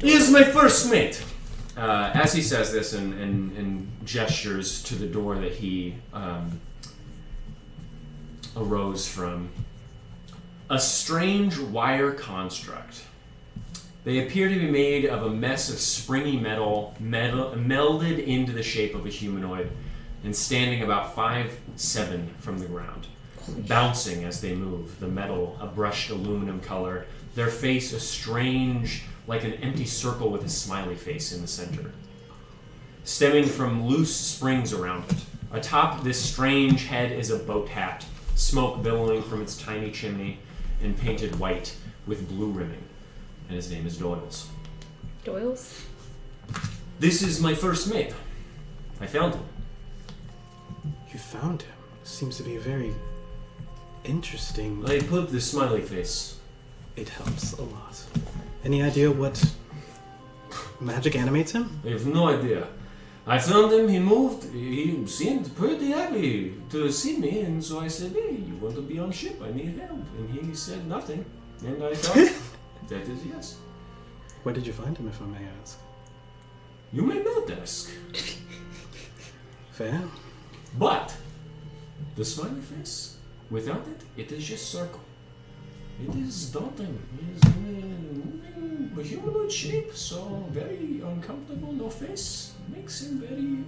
He is my first mate. As he says this and gestures to the door that he arose from, a strange wire construct. They appear to be made of a mess of springy metal melded into the shape of a humanoid and standing about 5'7" from the ground, bouncing as they move, the metal a brushed aluminum color, their face a strange, like an empty circle with a smiley face in the center. Stemming from loose springs around it. Atop this strange head is a boat hat, smoke billowing from its tiny chimney and painted white with blue rimming. And his name is Doyles. Doyles? This is my first mate. I found him. You found him. Seems to be a very interesting. I put the smiley face. It helps a lot. Any idea what magic animates him? I have no idea. I found him, he moved, he seemed pretty happy to see me, and so I said, hey, you want to be on ship? I need help. And he said nothing. And I thought, that is yes. Where did you find him, if I may ask? You may not ask. Fair. But, the smiley face, without it, it is just circle. It is daunting. It is a humanoid shape, so very uncomfortable, no face. Makes him very...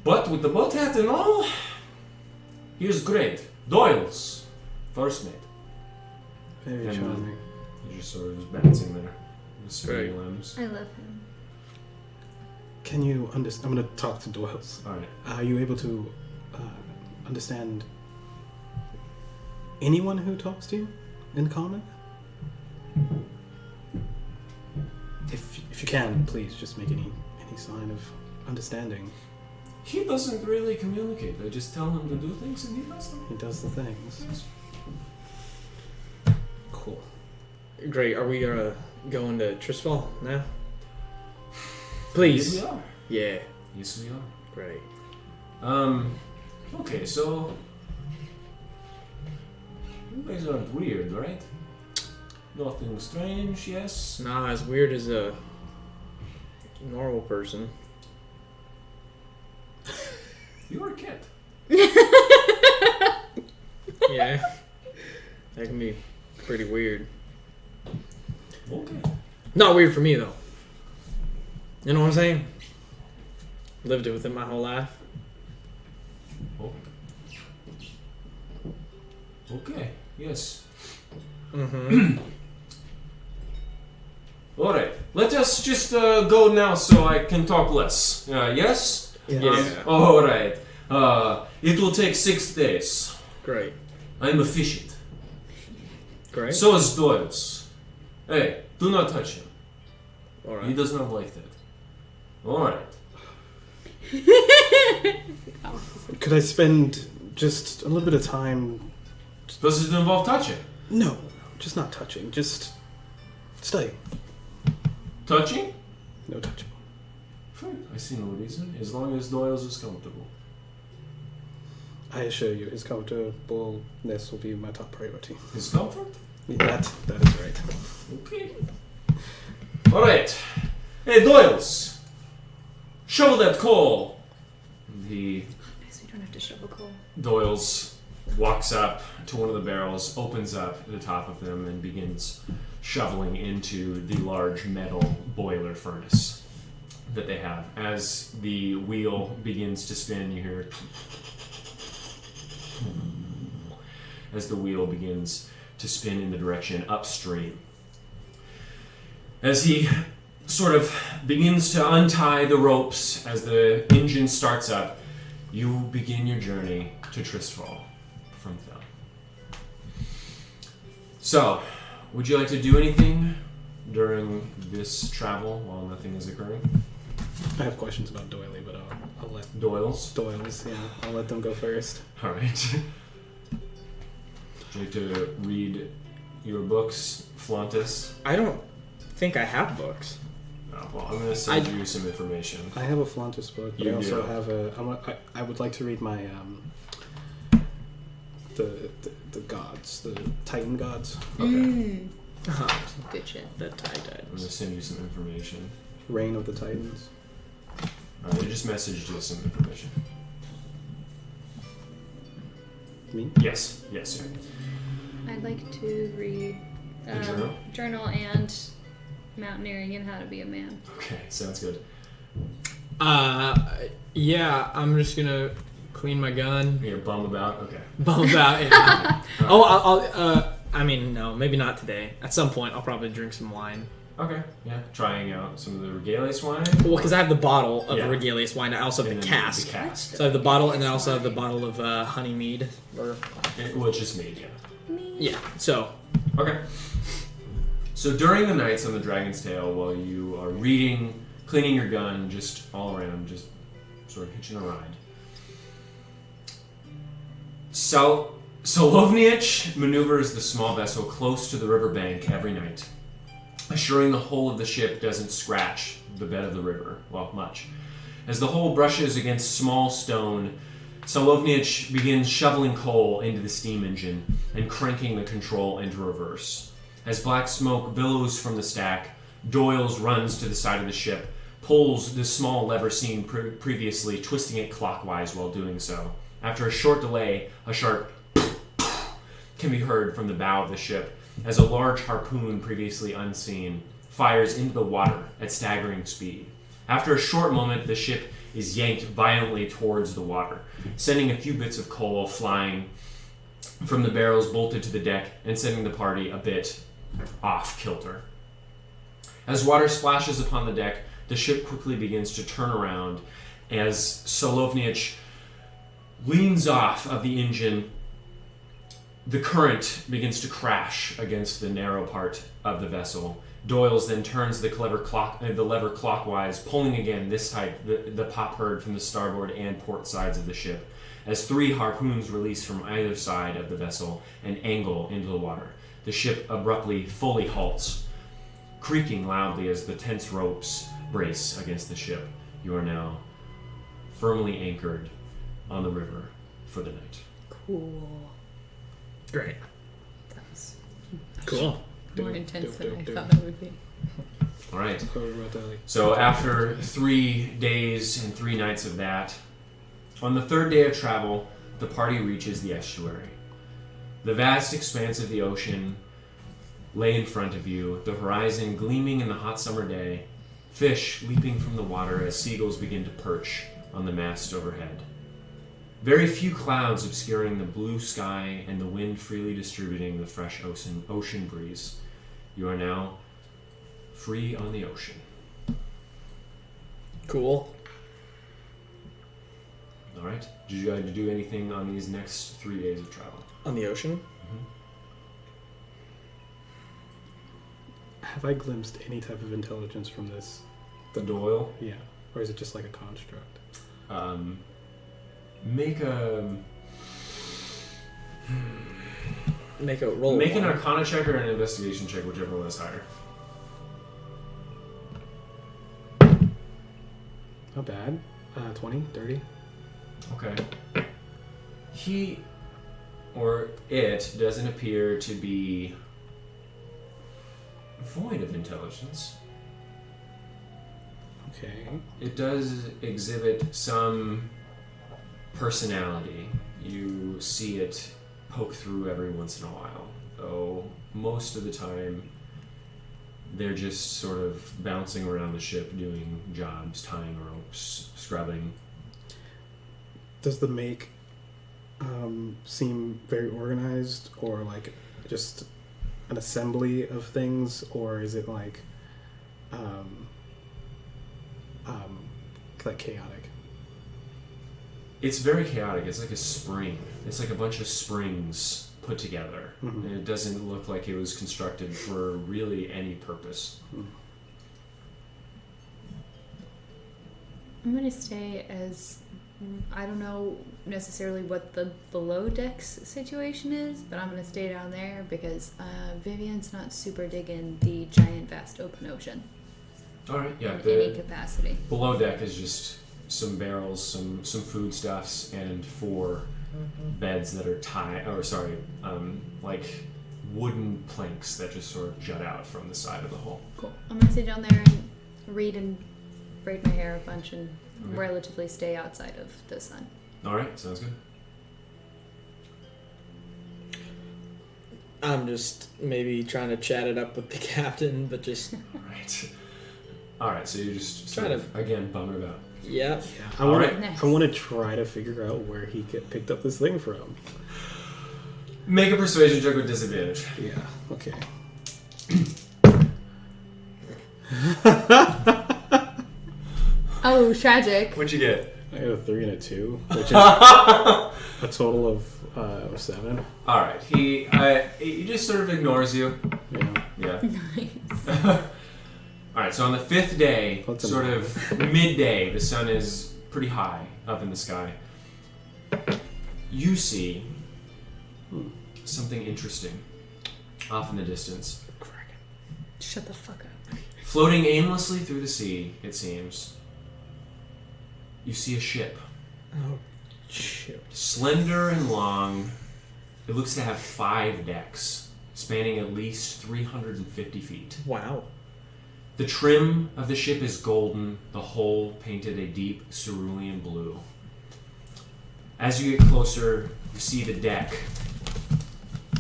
But with the butt hat and all, he is great. Doyle's first mate. Very And, charming. He's just sort of just bouncing there. With swinging limbs. I love him. Can you understand? I'm going to talk to Doyle's. Alright. Are you able to understand anyone who talks to you in common? If you can, please just make any sign of understanding. He doesn't really communicate. I just tell him to do things and he does them. He does the things. Yes. Cool. Great. Are we going to Tristfal now? Please. Yes, we are. Yeah. Yes, we are. Great. Okay, so you guys aren't weird, right? Nothing strange, yes? Not as weird as a normal person. You're a cat. Yeah. That can be pretty weird. Okay. Not weird for me though. You know what I'm saying? Lived it with it my whole life. Oh. Okay, yes. Mm-hmm. Alright, let us just go now so I can talk less. Yes? Yeah. Alright. It will take 6 days. Great. I'm efficient. Great. So is Doyle's. Hey, do not touch him. He Alright. does not like that. Alright. Could I spend just a little bit of time? Does it involve touching? No, just not touching. Just studying. Touching? No touching. Fine. I see no reason, as long as Doyle's is comfortable. I assure you, his comfortableness will be my top priority. His comfort? That is right. Okay. Alright. Hey, Doyle's! Shovel that coal! And he, Nice, we don't have to shovel coal. Doyle's, walks up to one of the barrels, opens up the top of them, and begins shoveling into the large metal boiler furnace that they have. As the wheel begins to spin, you hear... as the wheel begins to spin in the direction upstream. As he sort of begins to untie the ropes as the engine starts up, you begin your journey to Tristfal from them. So, would you like to do anything during this travel while nothing is occurring? I have questions about Doily, but I'll let Doyle's? Doyle's. Yeah, I'll let them go first. All right. Would you like to read your books, Flauntus? I don't think I have books. Oh, well, I'm going to send you some information. I have a Flauntus book, but You I also do. have I would like to read my the gods, the Titan gods. Okay. Good shit. The tie I'm going to send you some information. Reign of the Titans. I just messaged you some information. Me? Yes, sir. I'd like to read The journal? and mountaineering and how to be a man. Okay, sounds good. Yeah, I'm just gonna clean my gun. You're bummed about? Okay. Bum about it. Oh, I mean, no, maybe not today. At some point, I'll probably drink some wine. Okay, yeah. Trying out some of the Regalius wine. Well, because I have the bottle of Yeah. Regalius wine. I also have And the then cask. The cask. So I have the bottle, and then I also have the bottle of honey mead. Or, Well, it's just made, yeah. yeah, so Okay. So during the nights on the Dragon's Tail, while you are reading, cleaning your gun, just all around, just sort of hitching a ride, Solovniich maneuvers the small vessel close to the riverbank every night. assuring the hull of the ship doesn't scratch the bed of the river, well, much. As the hull brushes against small stone, Solovnich begins shoveling coal into the steam engine and cranking the control into reverse. As black smoke billows from the stack, Doyles runs to the side of the ship, pulls the small lever seen previously, twisting it clockwise while doing so. After a short delay, a sharp can be heard from the bow of the ship as a large harpoon, previously unseen, fires into the water at staggering speed. After a short moment, the ship is yanked violently towards the water, sending a few bits of coal flying from the barrels bolted to the deck and sending the party a bit off kilter. As water splashes upon the deck, the ship quickly begins to turn around as Solovnich leans off of the engine. The current begins to crash against the narrow part of the vessel. Doyles then turns the lever clockwise, pulling again, this time the pop heard from the starboard and port sides of the ship, as 3 harpoons release from either side of the vessel and angle into the water. The ship abruptly fully halts, creaking loudly as the tense ropes brace against the ship. You are now firmly anchored on the river for the night. Cool. Great. That was Cool. more intense than I thought it would be. All right. So after 3 days and 3 nights of that, on the 3rd day of travel, the party reaches the estuary. The vast expanse of the ocean lay in front of you, the horizon gleaming in the hot summer day, fish leaping from the water as seagulls begin to perch on the mast overhead. Very few clouds obscuring the blue sky and the wind freely distributing the fresh ocean breeze. You are now free on the ocean. Cool. All right. Did you guys do anything on these next 3 days of travel? On the ocean? Have I glimpsed any type of intelligence from this? The Doyle? Yeah. Or is it just like a construct? Make a roll. Make an Arcana check or an investigation check, whichever one is higher. Not bad. 20, 30. Okay. He or it doesn't appear to be void of intelligence. Okay. It does exhibit some personality. You see it poke through every once in a while, though most of the time they're just sort of bouncing around the ship doing jobs, tying ropes, scrubbing. Does the make seem very organized, or like just an assembly of things, or is it like chaotic? It's very chaotic. It's like a spring. It's like a bunch of springs put together. Mm-hmm. And it doesn't look like it was constructed for really any purpose. I'm gonna stay as I don't know necessarily what the below decks situation is, but I'm gonna stay down there because Vivian's not super digging the giant vast open ocean. All right, yeah. In any capacity. Below deck is just some barrels, some foodstuffs, and 4 beds that are like wooden planks that just sort of jut out from the side of the hull. Cool. I'm gonna sit down there and read and braid my hair a bunch and relatively stay outside of the sun. All right, sounds good. I'm just maybe trying to chat it up with the captain, but just All right. So you're just sort of, again bumming about. Yeah. I want to try to figure out where he picked up this thing from. Make a persuasion check with disadvantage. Yeah. Okay. Oh, tragic. What'd you get? I got a 3 and a 2, which is a total of 7. All right. He just sort of ignores you. Yeah. Nice. All right. So on the 5th day, What's sort of midday, the sun is pretty high up in the sky. You see something interesting off in the distance. Shut the fuck up. Floating aimlessly through the sea, it seems, you see a ship. Oh, shit. Slender and long, it looks to have 5 decks, spanning at least 350 feet. Wow. The trim of the ship is golden, the hull painted a deep cerulean blue. As you get closer, you see the deck.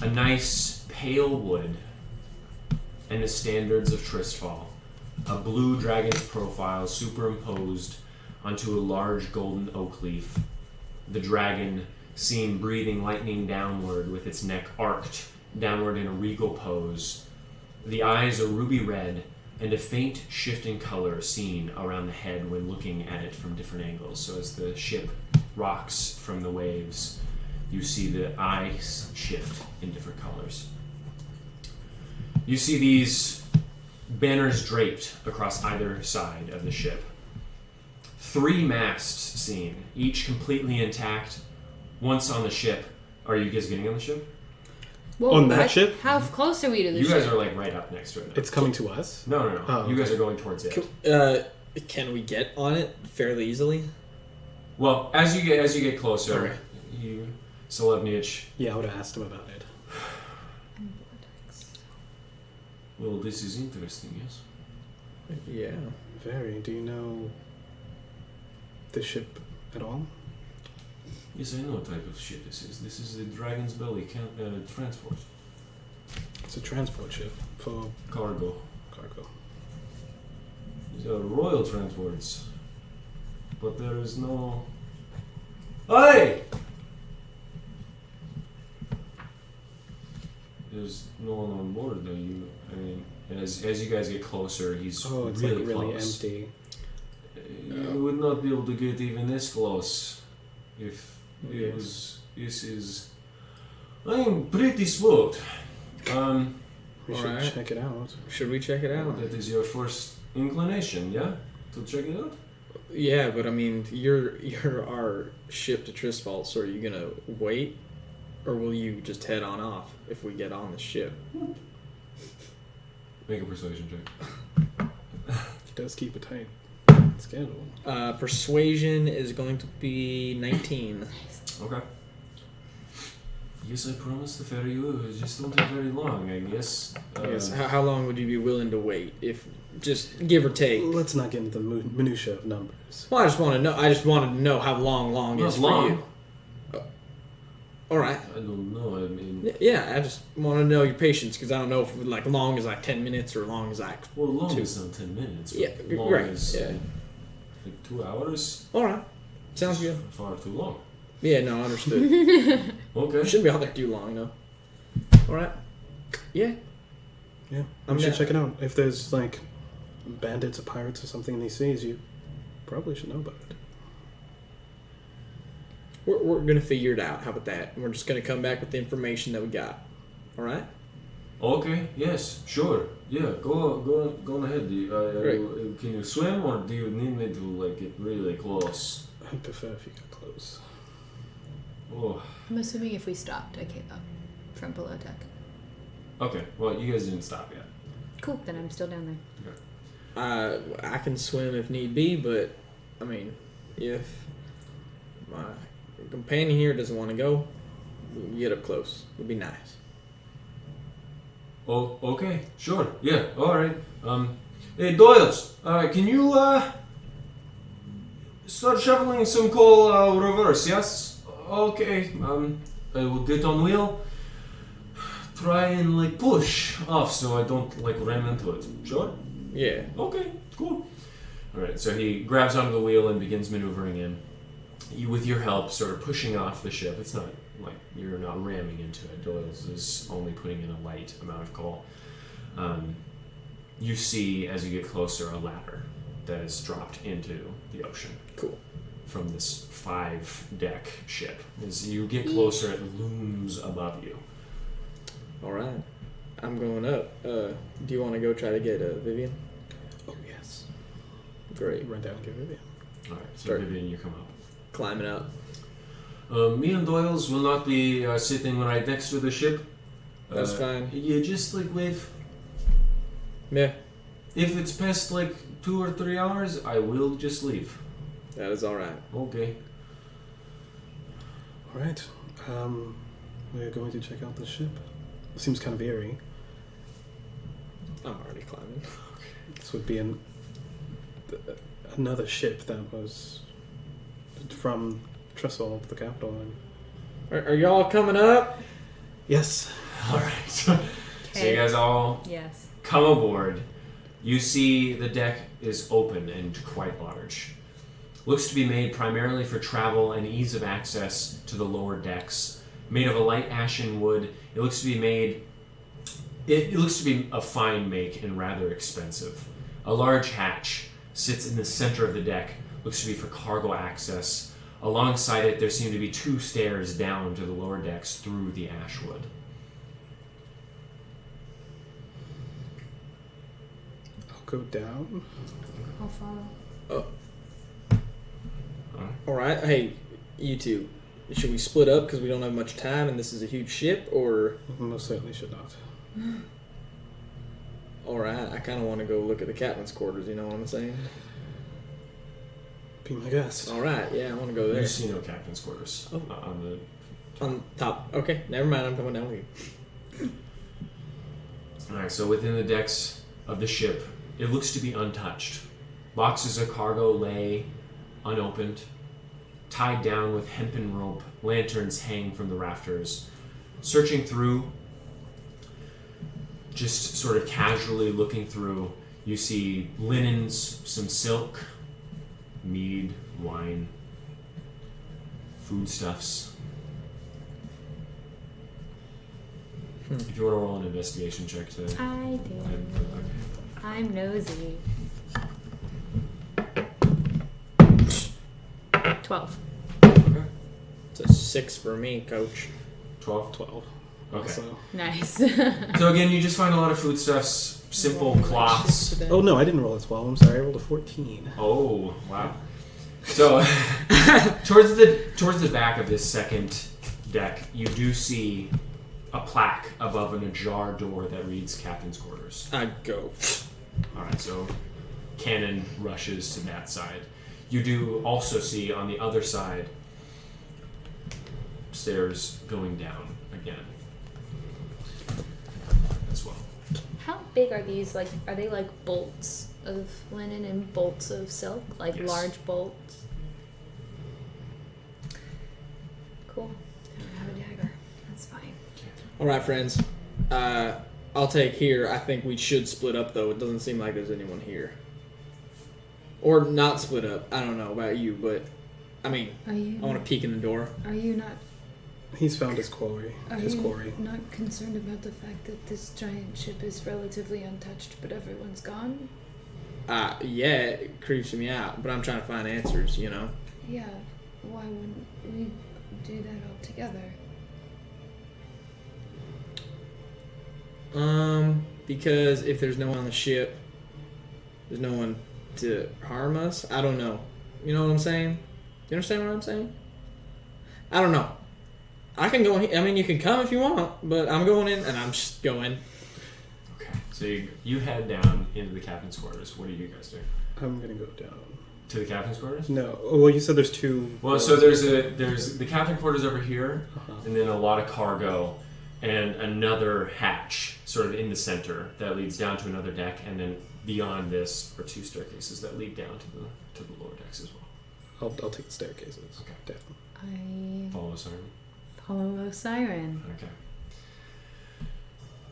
A nice pale wood and the standards of Tristfal. A blue dragon's profile superimposed onto a large golden oak leaf. The dragon seen breathing lightning downward with its neck arched downward in a regal pose. The eyes are ruby red and a faint shifting color seen around the head when looking at it from different angles. So as the ship rocks from the waves, you see the eyes shift in different colors. You see these banners draped across either side of the ship. 3 masts seen, each completely intact. Once on the ship. Are you guys getting on the ship? Whoa, On that ship? How close are we to the You ship? guys are like right up next to it now. It's coming to us? No. Oh, You guys are going towards it. Can we get on it fairly easily? Well, as you get closer, Alright. you Solevnich. Yeah, I would have asked him about it. Well, this is interesting, yes. Yeah. Very. Do you know the ship at all? Yes, I know what type of ship this is. This is the Dragon's Belly transport. It's a transport ship for Cargo. cargo. These are royal transports. But there is no... Hey! There's no one on board, though. I mean, as you guys get closer, he's Oh, it's really like really close. empty. You would not be able to get even this close if it Yes. was. This is. I'm pretty spooked. We should Alright. check it out. Should we check it out? That is your first inclination, yeah? To check it out? Yeah, but I mean, you're our ship to Tristfal, so are you gonna wait, or will you just head on off if we get on the ship? Make a persuasion check. He does keep a tight schedule. Persuasion is going to be 19. Okay. Yes, I promise to ferry you. I just don't take very long, I guess. Yes. How long would you be willing to wait, if just give or take? Let's not get into the minutia of numbers. Well, I just want to know. I just wanted to know how long Not is long. for you. All right. I don't know. I mean, Yeah, I just want to know your patience because I don't know if like long as like 10 minutes or long as like. well, long Two. is not 10 minutes. But Yeah, long right, is yeah. like 2 hours. All right. Sounds good. Far too long. Yeah, no, understood. Okay. Shouldn't be out there too long, though. All right. Yeah. Yeah, I'm we should down. check it out. If there's like bandits or pirates or something in these seas, you probably should know about it. We're gonna figure it out. How about that? We're just gonna come back with the information that we got. All right. Okay. Yes. Sure. Yeah. Go on ahead. Great. Can you swim, or do you need me to like get really close? I'd prefer if you got close. Oh. I'm assuming if we stopped, I came up from below deck. Okay. Well, you guys didn't stop yet. Cool, then I'm still down there. I can swim if need be, but I mean, if my companion here doesn't want to go, we'll get up close. It'd be nice. Oh. Okay. Sure. Yeah. All right. Hey, Doyles. Can you start shoveling some coal reverse? Yes. Okay. I will get on wheel. Try and like push off so I don't like ram into it. Sure. Yeah. Okay. Cool. All right. So he grabs onto the wheel and begins maneuvering in. You, with your help, sort of pushing off the ship. It's not like you're not ramming into it. Doyle's is only putting in a light amount of coal. You see, as you get closer, a ladder that is dropped into the ocean. Cool. From this 5-deck ship. As you get closer, it looms above you. All right. I'm going up. Do you want to go try to get Vivian? Oh yes. Great. Run down and get Vivian. All right, so Start. Vivian, you come up. Climbing up. Me and Doyle's will not be sitting right next to the ship. That's fine. You just like wave. Yeah, If it's past like 2 or 3 hours, I will just leave. that is all right. Okay. All right. We're going to check out the ship. It seems kind of eerie. I'm already climbing. This would be another ship that was from Tristfal, the capital. Are y'all coming up? Yes. All right. So you guys all Yes. come aboard. You see the deck is open and quite large. Looks to be made primarily for travel and ease of access to the lower decks. Made of a light ashen wood. It looks to be a fine make and rather expensive. A large hatch sits in the center of the deck. Looks to be for cargo access. Alongside it, there seem to be 2 stairs down to the lower decks through the ash wood. I'll go down. I'll follow. All right. Hey, you two. Should we split up because we don't have much time and this is a huge ship, or? Most certainly should not. All right. I kind of want to go look at the captain's quarters. You know what I'm saying? Be my guest. All right. Yeah, I want to go there. You see no captain's quarters on the. On top. Okay. Never mind. I'm coming down with you. Alright, so within the decks of the ship, it looks to be untouched. Boxes of cargo lay unopened, tied down with hempen rope. Lanterns hang from the rafters. Searching through, just sort of casually looking through, you see linens, some silk, mead, wine, foodstuffs. If you want to roll an investigation check to... I do. I'm nosy. 12. Okay. It's a 6 for me, Coach. 12? Okay. So. Nice. So again, you just find a lot of foodstuffs, simple cloths. Oh no, I didn't roll a 12. I'm sorry, I rolled a 14. Oh, wow. So, towards the back of this second deck, you do see a plaque above an ajar door that reads Captain's Quarters. I go. Alright, so Cannon rushes to that side. You do also see on the other side stairs going down again as well. How big are these? Like, are they like bolts of linen and bolts of silk? Like Yes. large bolts? Cool. I don't have a dagger. That's fine. All right, friends. I'll take here. I think we should split up, though. It doesn't seem like there's anyone here. Or not split up. I don't know about you, but I mean, Are you? I want to peek in the door. Are you not? He's found his quarry. Are His you quarry. not concerned about the fact that this giant ship is relatively untouched, but everyone's gone? Yeah, it creeps me out, but I'm trying to find answers, you know? Yeah. Why wouldn't we do that all together? Because if there's no one on the ship, there's no one to harm us. I don't know. You know what I'm saying? You understand what I'm saying? I don't know. I can go in. I mean, you can come if you want, but I'm going in, and I'm just going. Okay, so you head down into the captain's quarters. What do you guys do? I'm gonna go down. To the captain's quarters? No. Oh, well, you said there's 2. Well, so there's the captain quarters over here, Uh-huh. and then a lot of cargo, and another hatch sort of in the center that leads down to another deck, and then beyond this are 2 staircases that lead down to the lower decks as well. I'll take the staircases. Okay. Down. I Follow us, Simon. follow a siren. Okay.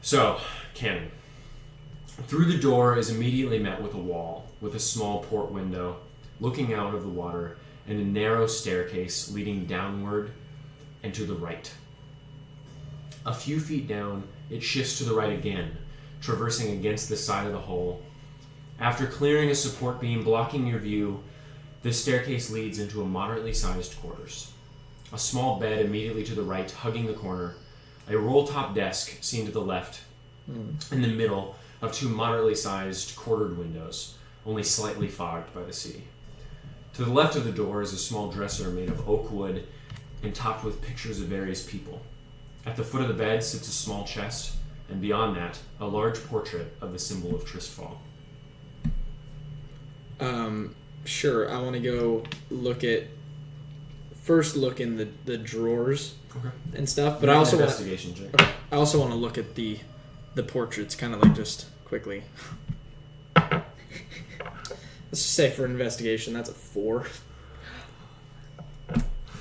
So, Cannon. Through the door is immediately met with a wall with a small port window looking out of the water and a narrow staircase leading downward and to the right. A few feet down, it shifts to the right again, traversing against the side of the hull. After clearing a support beam blocking your view, the staircase leads into a moderately sized quarters. A small bed immediately to the right, hugging the corner. A roll-top desk seen to the left, in the middle of 2 moderately sized quartered windows, only slightly fogged by the sea. To the left of the door is a small dresser made of oak wood and topped with pictures of various people. At the foot of the bed sits a small chest and beyond that, a large portrait of the symbol of Tristfal. Sure. I want to go look in the drawers and stuff, but I also want investigation check. Okay. I also want to look at the portraits, kind of like just quickly. Let's just say for investigation, that's a 4.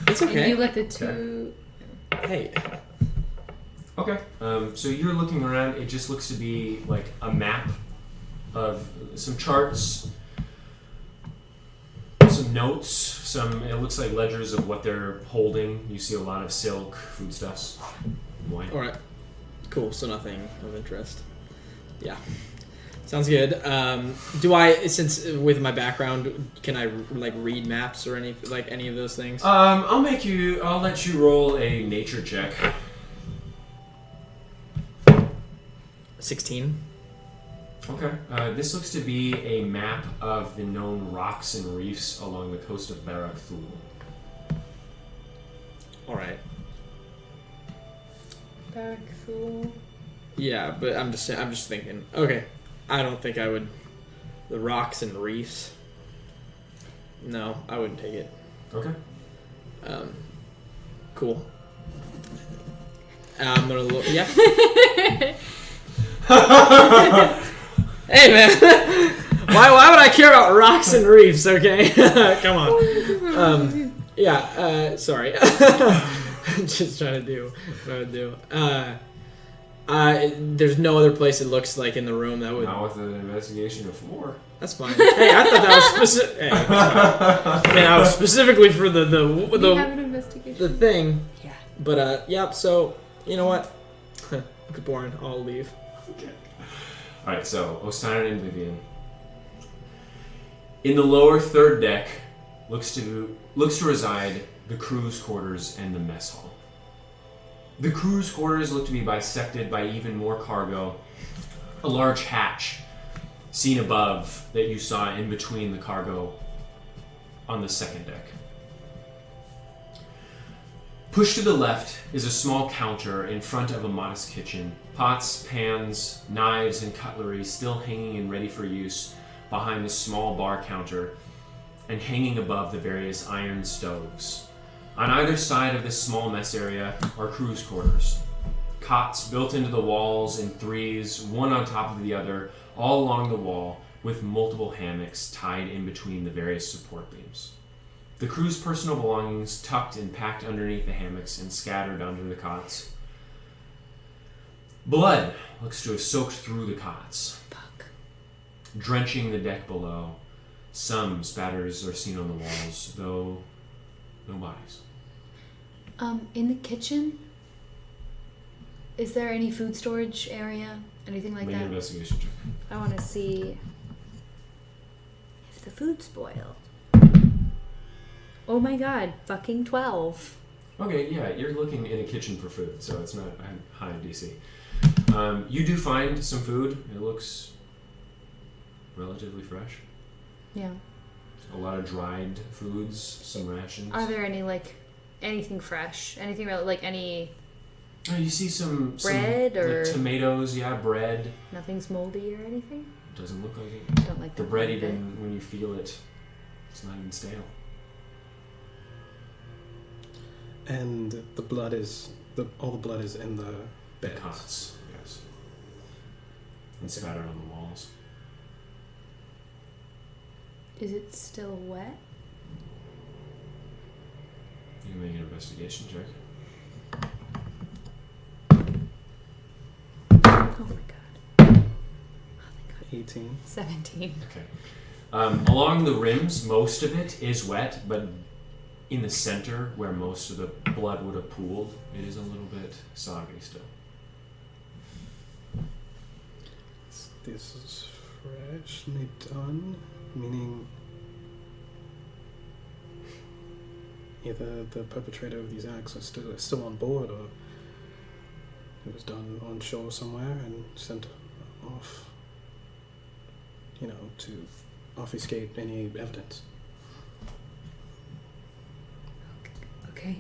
It's okay. And you looked at 2. Hey. Okay. So you're looking around. It just looks to be like a map of some charts, some notes, it looks like ledgers of what they're holding. You see a lot of silk, foodstuffs, wine. All right. Cool. So nothing of interest. Yeah. Sounds good. Do I, since with my background, can I like read maps or any of those things? I'll let you roll a nature check. 16. Okay. This looks to be a map of the known rocks and reefs along the coast of Barak Thul. All right. Barak Thul. Yeah, but I'm just thinking. Okay, I don't think I would. The rocks and reefs. No, I wouldn't take it. Okay. Cool. I'm gonna look. Yeah. Hey man, why would I care about rocks and reefs? Okay, come on. Sorry. Just trying to do what I would do. There's no other place it looks like in the room that would. Not with an investigation of 4. That's fine. Hey, I thought that was specific. Hey, I was specifically for We have an investigation. the thing. Yeah. But yep. So you know what? Look at boring. I'll leave. Okay. Alright, so Ostein and Vivian. In the lower third deck looks to reside the crew's quarters and the mess hall. The crew's quarters look to be bisected by even more cargo. A large hatch seen above that you saw in between the cargo on the second deck. Pushed to the left is a small counter in front of a modest kitchen. Pots, pans, knives, and cutlery still hanging and ready for use behind the small bar counter and hanging above the various iron stoves. On either side of this small mess area are crew's quarters. Cots built into the walls in threes, one on top of the other, all along the wall, with multiple hammocks tied in between the various support beams. The crew's personal belongings tucked and packed underneath the hammocks and scattered under the cots. Blood looks to have soaked through the cots, drenching the deck below. Some spatters are seen on the walls, though no bodies. In the kitchen, is there any food storage area? Anything like Make an that? investigation check. I want to see if the food spoiled. Oh my god, fucking 12. Okay, yeah, you're looking in a kitchen for food, so it's not high in DC. You do find some food. It looks relatively fresh. Yeah. A lot of dried foods, some rations. Are there any, anything fresh? Anything like any... Oh, you see some bread or... like tomatoes, yeah, bread. Nothing's moldy or anything? Doesn't look like it. Don't like The that bread, part of it. even when you feel it, it's not even stale. And the blood is all the blood is in the beds. Cots, yes. And spattered on the walls. Is it still wet? You can make an investigation check. Oh my god. Oh my god. 18. 17. Okay. Along the rims, most of it is wet, but in the center, where most of the blood would have pooled, it is a little bit soggy still. This is freshly done, meaning either the perpetrator of these acts is still on board, or it was done on shore somewhere and sent off, to obfuscate any evidence. Okay.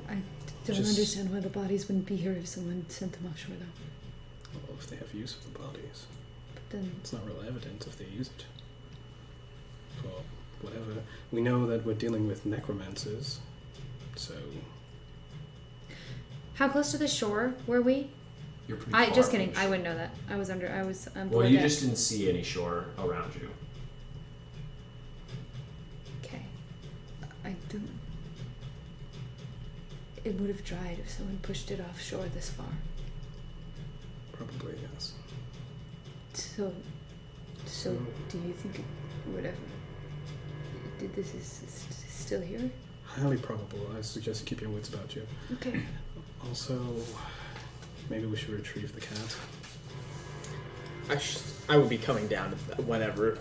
I don't understand why the bodies wouldn't be here if someone sent them offshore, though. if they have use of the bodies. But then, It's not real evidence if they use it. Well, whatever. We know that we're dealing with necromancers, so how close to the shore were we? You're pretty far Just from kidding. the I shore. wouldn't know that. I was Well, below you deck. just didn't see any shore around you. Okay. I don't. It would have dried if someone pushed it offshore this far. probably yes. So do you think it would ever? Did this is still here? Highly probable. I suggest you keep your wits about you. Okay. Also, maybe we should retrieve the cat. I would be coming down to that whenever.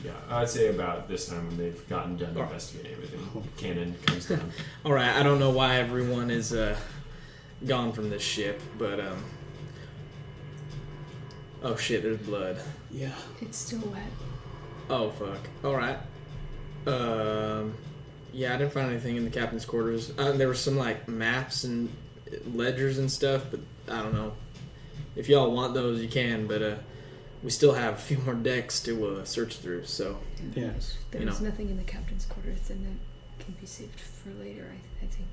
Yeah, I'd say about this time when they've gotten done Oh. investigating everything. Cannon comes down. All right, I don't know why everyone is gone from this ship, but oh shit, there's blood. Yeah. It's still wet. Oh fuck. All right. Yeah, I didn't find anything in the captain's quarters. There were some like maps and ledgers and stuff, but I don't know. If y'all want those, you can. But we still have a few more decks to search through. So Yes. There's nothing in the captain's quarters, and that can be saved for later. I think.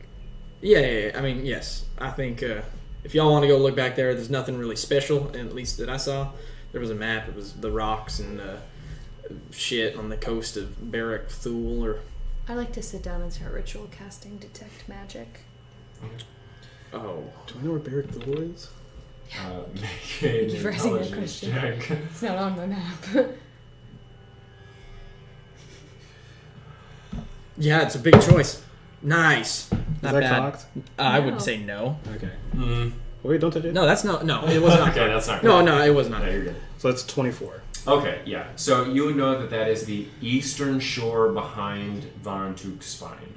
yeah. I mean, yes. I think if y'all want to go look back there, there's nothing really special, at least that I saw. There was a map. It was the rocks and shit on the coast of Barak Thule or. I like to sit down and start ritual casting detect magic. Oh. Do I know where Barrack Thule is? Make Thank you for asking that question. check. It's not on my map. Yeah, it's a big choice. Nice. Is Not that bad. cocked? I No. would say no. Okay. Mm. Wait, don't touch it. No, that's not. No, it was not. Okay, that's not No, good. no, it was not. No, you're good. So that's 24. Okay, yeah. So you would know that that is the eastern shore behind Varantuk Spine.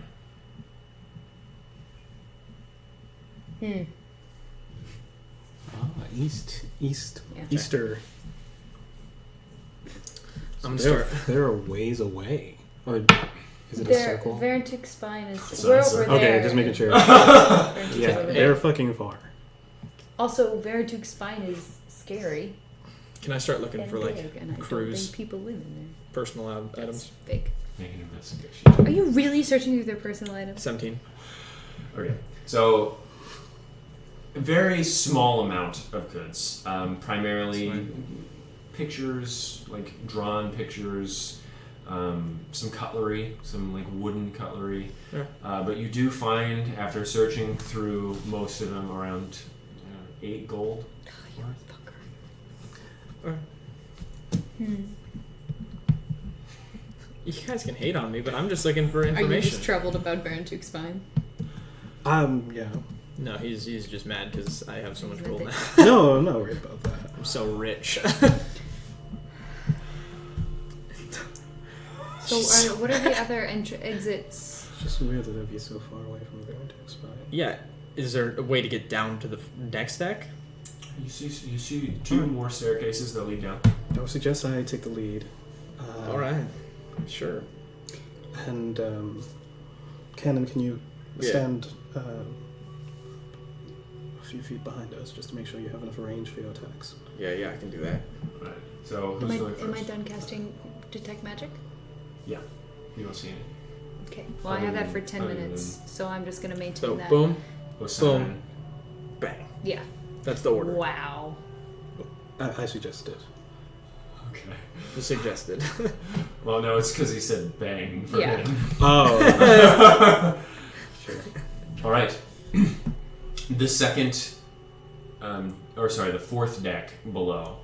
East. Yeah. Easter. I'm gonna They're, start. they're a ways away. Or is it a Their circle? Varantuk Spine is. So We're it's over a- there. Okay, just making sure. Varantuk's Yeah, over there. they're fucking far. Also, Varantuk Spine is scary. Can I start looking and for like big, and I don't cruise think people live in there. personal That's items? big. Make an investigation. Are you really searching through their personal items? 17. Okay, so a very small amount of goods, primarily That's fine. pictures, like drawn pictures, some cutlery, some like wooden cutlery. Yeah. But you do find, after searching through most of them, around 8 gold. You fucker. Alright. You guys can hate on me, but I'm just looking for Are you information. just troubled about Varantuk Spine? Yeah. No, he's just mad because I have so much gold now. No, I'm not worried about that. I'm so rich. So, what are the other exits? It's just weird that they'd be so far away from the Varantuk Spine. Yeah. Is there a way to get down to the next deck? You see 2 more staircases that lead down. I would suggest I take the lead. All right. Sure. And, Cannon, can you Yeah. stand a few feet behind us just to make sure you have enough range for your attacks? Yeah, I can do that. Right. So Am who's going I first? done casting detect magic? You don't see any. Okay. Well, I have that for 10 minutes, so I'm just gonna maintain So that. boom, Osan. bang. Yeah. That's the order. Wow. I suggested. Okay. The suggested. Well, no, it's because he said bang for Yeah. him. Oh. Sure. All right. The second, the fourth deck below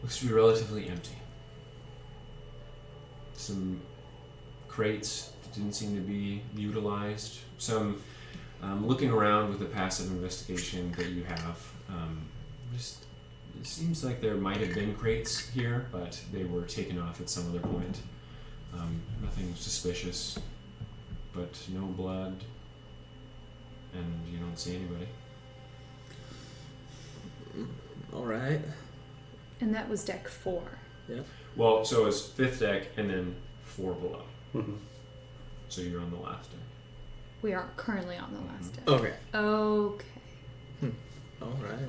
looks to be relatively empty. Some crates that didn't seem to be utilized. Some looking around with the passive investigation that you have. Just it seems like there might have been crates here, but they were taken off at some other point. Nothing suspicious, but no blood, and you don't see anybody. All right. And that was deck 4. Well, so it's fifth deck and then 4 below. Mhm. So you're on the last deck. We are currently on the last deck. Okay. Okay. All right.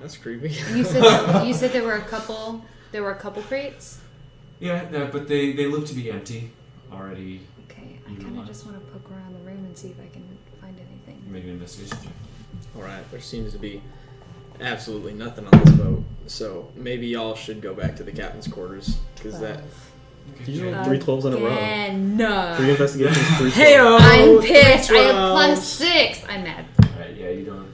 That's creepy. And you said there were a couple crates. Yeah, but they look to be empty already. Okay, I kind of just want to poke around the room and see if I can find anything. Make an investigation check. Alright, there seems to be absolutely nothing on this boat. So maybe y'all should go back to the captain's quarters. Because that... Okay. You rolled 3 12s in a row. No. 3 investigations, 3 12s. Hey-o! I'm pissed. I have Tristfal. +6. I'm mad. Alright, yeah, you don't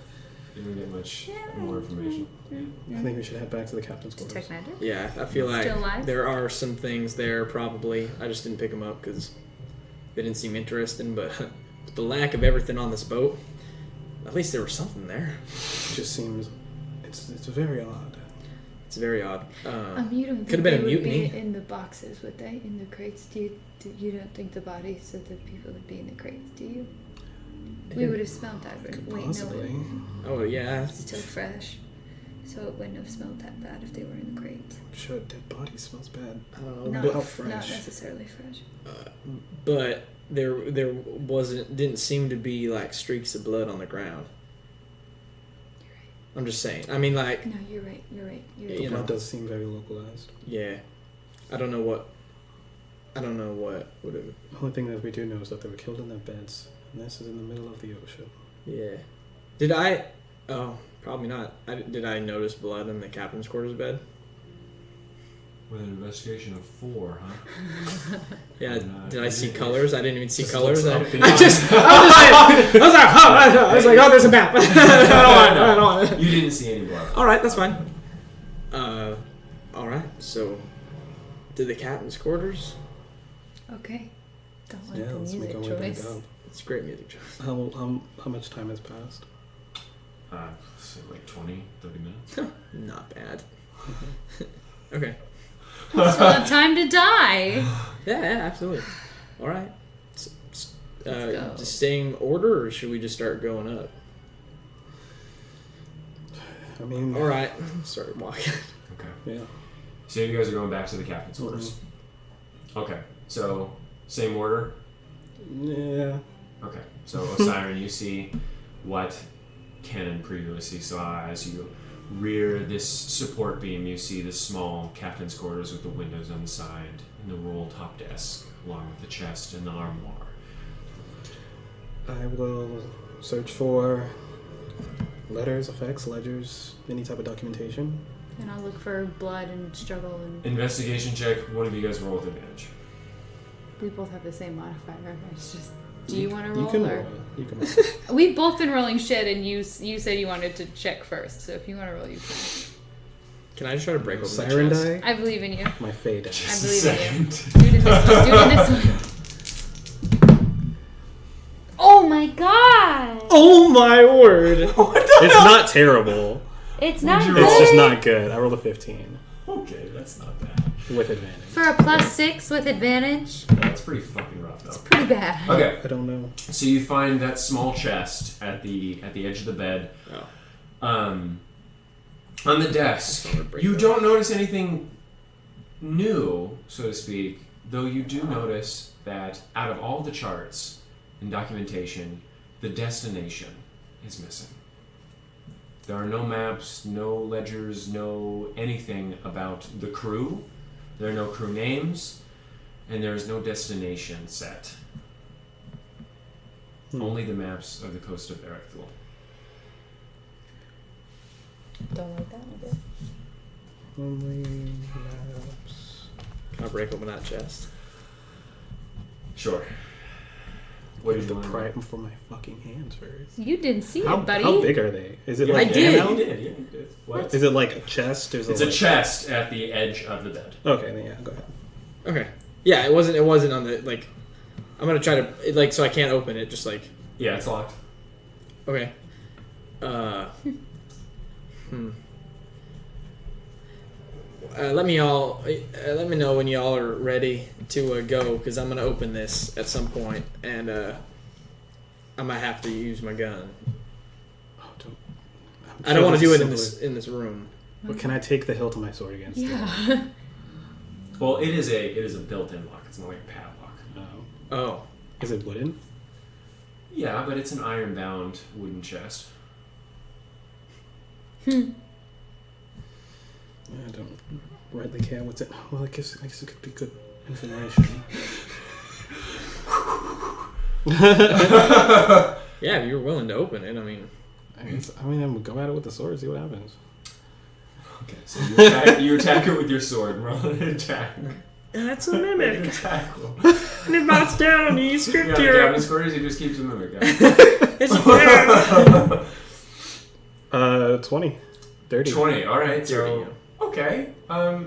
get much more information. I think we should head back to the captain's quarters. Detect magic? Yeah, I feel like Still alive? there are some things there probably. I just didn't pick them up because they didn't seem interesting. But with the lack of everything on this boat, at least there was something there. It just seems... It's very odd. It's very odd. You don't think Could have been a they would mutiny. be in the boxes, would they? In the crates? You don't think the bodies of the people would be in the crates, do you? We would have smelled that. Wait, Possibly. no. Oh yeah. It's still fresh. So it wouldn't have smelled that bad if they were in the crates. I'm sure a dead body smells bad. I don't know. Not, But, how not fresh. necessarily fresh. but there didn't seem to be like streaks of blood on the ground. I'm just saying. I mean, like, No, you're right. You're right. You're You right. The know. blood does seem very localized. yeah. I don't know what would have. The only thing that we do know is that they were killed in their beds. And this is in the middle of the ocean. Yeah. Did I? Oh, probably not. Did I notice blood in the captain's quarters bed? With an investigation of 4, huh? Yeah. No, Did I see it- colors? I didn't even see Just colors. looks I up was beyond. like, oh, there's a map. I don't want it. You didn't see any blood. All right, that's fine. All right. So, to the captain's quarters. Okay. Don't like Yeah, the let's make music our way back choice. up. It's great music, Joe. How much time has passed? So like 20, 30 minutes. Not bad. Okay. Still have time to die. Yeah, absolutely. All right. go. Just staying order, or should we just start going up? I mean... All right. Start walking. Okay. Yeah. So you guys are going back to the captain's quarters. Okay. So same order. Yeah. Okay. So Osiren, you see what Cannon previously saw as you rear this support beam. You see the small captain's quarters with the windows on the side and the roll top desk, along with the chest and the armoire. I will search for letters, effects, ledgers, any type of documentation. And I'll look for blood and struggle, and Investigation check. One of you guys roll with advantage. we both have the same modifier. It's just, do you want to You roll? can or? roll. You can roll. We've both been rolling shit, and you said you wanted to check first. So if you want to roll, you can. Can I just try to break open Siren the chest? die? I believe in you. My fey die. I believe in you. Second. Do it in this one. Do it in this one. Oh my god! Oh my word! It's not terrible. It's not you good. It's just not good. I rolled a 15 Okay, that's not bad. with advantage. For a +6 with advantage, That's pretty fucking rough, though. pretty bad. Okay. I don't know. So you find that small chest at the edge of the bed. Oh. On the desk. That's not a break You up. don't notice anything new, so to speak, though you do notice that out of all the charts and documentation, the destination is missing. There are no maps, no ledgers, no anything about the crew. There are no crew names, and there is no destination set. Only the maps of the coast of Erechthul. Don't like that one. Only maps. Can I break open that chest? Sure. What What do is you the want? pry them from my fucking hands first? You didn't see How, it, buddy. how big are they? Is it Yeah, I like did. You did. Yeah, you did. What? Is it like a chest? Or is It's it a like... chest at the edge of the bed. Okay, then yeah, go ahead. Okay. Yeah, it wasn't on the like. I'm gonna try to like so I can't open it. Just like Yeah, it's locked. okay. Let me know when y'all are ready to go, because I'm gonna open this at some point, and I might have to use my gun. Oh, don't. I don't want to do it in simpler. this room. But can I take the hilt of my sword against it? Yeah. Well, it is a built-in lock. It's not like a padlock. Oh. Oh, Is it wooden? Yeah, but it's an iron-bound wooden chest. I don't rightly care what's it. Well, I guess it could be good information. Yeah, if you were willing to open it, I mean... I'm gonna go at it with the sword, see what happens. Okay, so you attack it with your sword. Roll an attack. That's a mimic. Attack. And it bites down on you, script Yeah, the here. Japanese squares, he just keeps a mimic. It's a 20. Dirty. 20, alright, so... Dirty, Okay,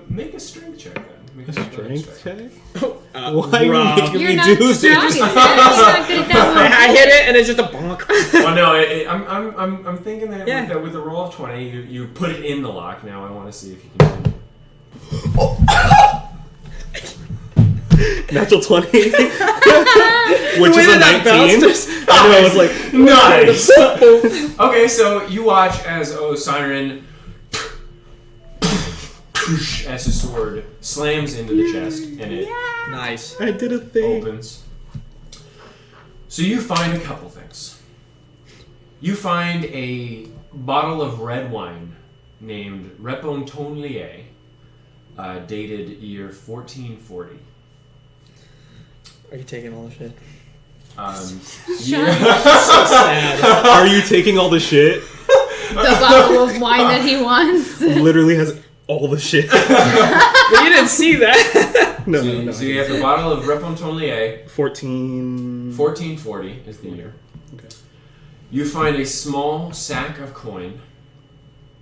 make a strength check then. Make a Strength check? Why Why are you making You're me not do strong. this? You're not good at that one. I hit it and it's just a bonk. Well, no, I'm thinking that Yeah. with the roll of 20, you put it in the lock. Now I want to see if you can do it. Natural 20. Which is way a that 19. bounced I know, I was like, Nice! Okay, so you watch as Osiren, as his sword slams into the chest and it Nice. I did a thing. opens. So you find a couple things. You find a bottle of red wine named Repontonlier, dated year 1440. Are you taking all the shit? Yeah. So sad. Are you taking all the shit? The bottle of wine that he wants. Literally has all the shit. But you didn't see that. No, So, no, no. so you have the bottle of Repontonlier, 14. 1440 is the year. Okay. You find a small sack of coin.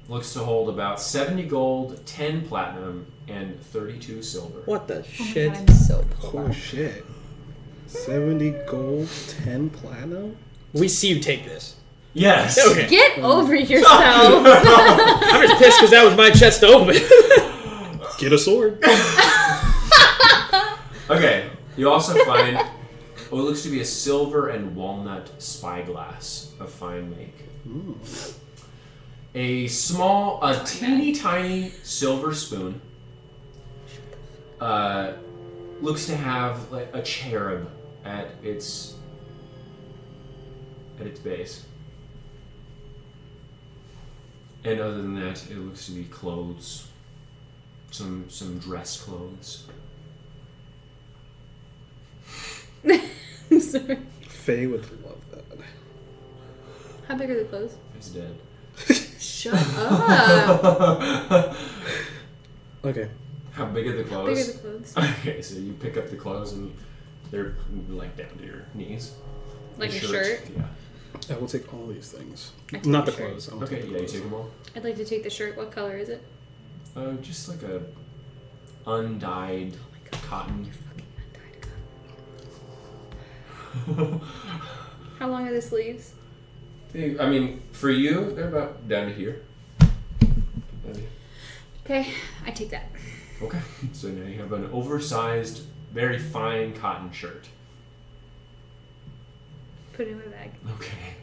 Looks to hold about 70 gold, 10 platinum, and 32 silver. What the Oh my shit? God, I'm so poor. Oh shit. 70 gold, 10 platinum? We see you take this. Yes. Okay. Get over yourself. I'm just pissed because that was my chest open. Get a sword. Okay. You also find what looks to be a silver and walnut spyglass of fine make. Ooh. A teeny tiny silver spoon. Looks to have like a cherub at its base. And other than that, it looks to be clothes. Some dress clothes. I'm sorry. Faye would love that. How big are the clothes? It's dead. Shut up. Okay. How big are the How big are clothes? the clothes? Okay, so you pick up the clothes and they're like down to your knees. Like The a shirt? Yeah. I will take all these things. I take Not the the shirt. clothes. I will Okay, take the yeah, you clothes. take them all. I'd like to take the shirt. What color is it? Just like a undyed cotton. How long are the sleeves? I mean, for you, they're about down to here. Down to here. Okay, I take that. Okay, so now you have an oversized, very fine cotton shirt. Put it in my bag. Okay.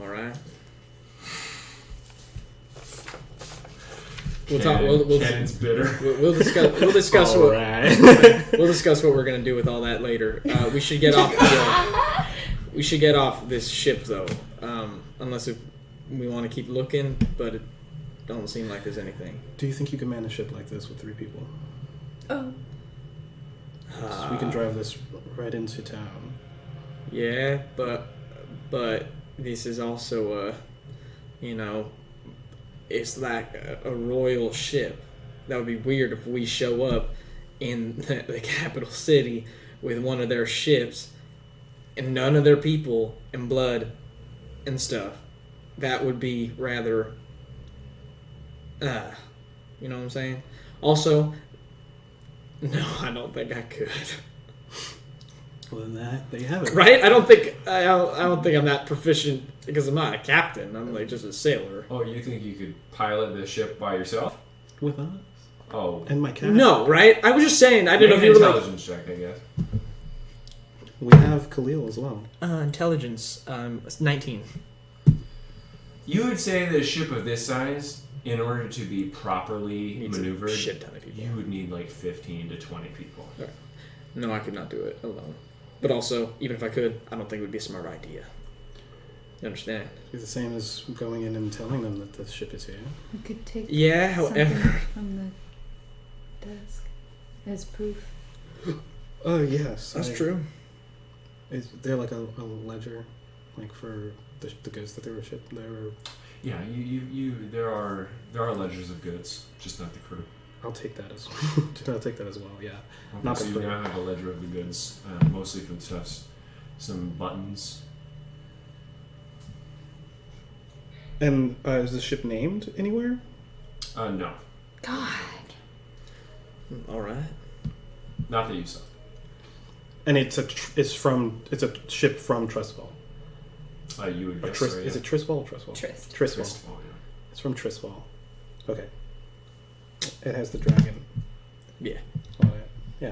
Alright. We'll talk. We'll bitter. We'll discuss. We'll discuss what. Alright. We'll discuss what we're gonna do with all that later. We should get off. We should get off this ship though, unless if we want to keep looking. But it don't seem like there's anything. Do you think you can man a ship like this with 3 people? Oh. So we can drive this right into town. Yeah, but this is also it's like a royal ship. That would be weird if we show up in the capital city with one of their ships and none of their people and blood and stuff. That would be rather, you know what I'm saying? Also, no, I don't think I could. Well, then there you have it. Right? I don't think I'm that proficient because I'm not a captain. I'm like just a sailor. Oh, you think you could pilot the ship by yourself? With us Oh, and my cat. No, right? I was just saying. I make didn't know an if you were like intelligence check, I guess. We have Khalil as well. intelligence. 19. You would say that a ship of this size, in order to be properly Needs maneuvered, a shit ton of people. you would need like 15 to 20 people. No, I could not do it alone. But also, even if I could, I don't think it would be a smart idea. You understand? It's the same as going in and telling them that the ship is here. You could take Yeah, something however... from the desk as proof. Oh, yes. That's true. Is there like a ledger, like for the goods that they were shipped? Yeah, there are ledgers of goods, just not the crew. I'll take that as I'll take that as well. Yeah. Okay, Not so the you crew. now have a ledger of the goods, mostly for the stuffs, some buttons. And is the ship named anywhere? No, God. All right. not that you saw. And it's a ship from Tristfal. You would Or guess, Tris- right, Is yeah. it Tristfal or Tristfal? Trist. Tristfal. Tristfal, yeah. It's from Tristfal. Okay. It has the dragon Yeah. on it. Yeah.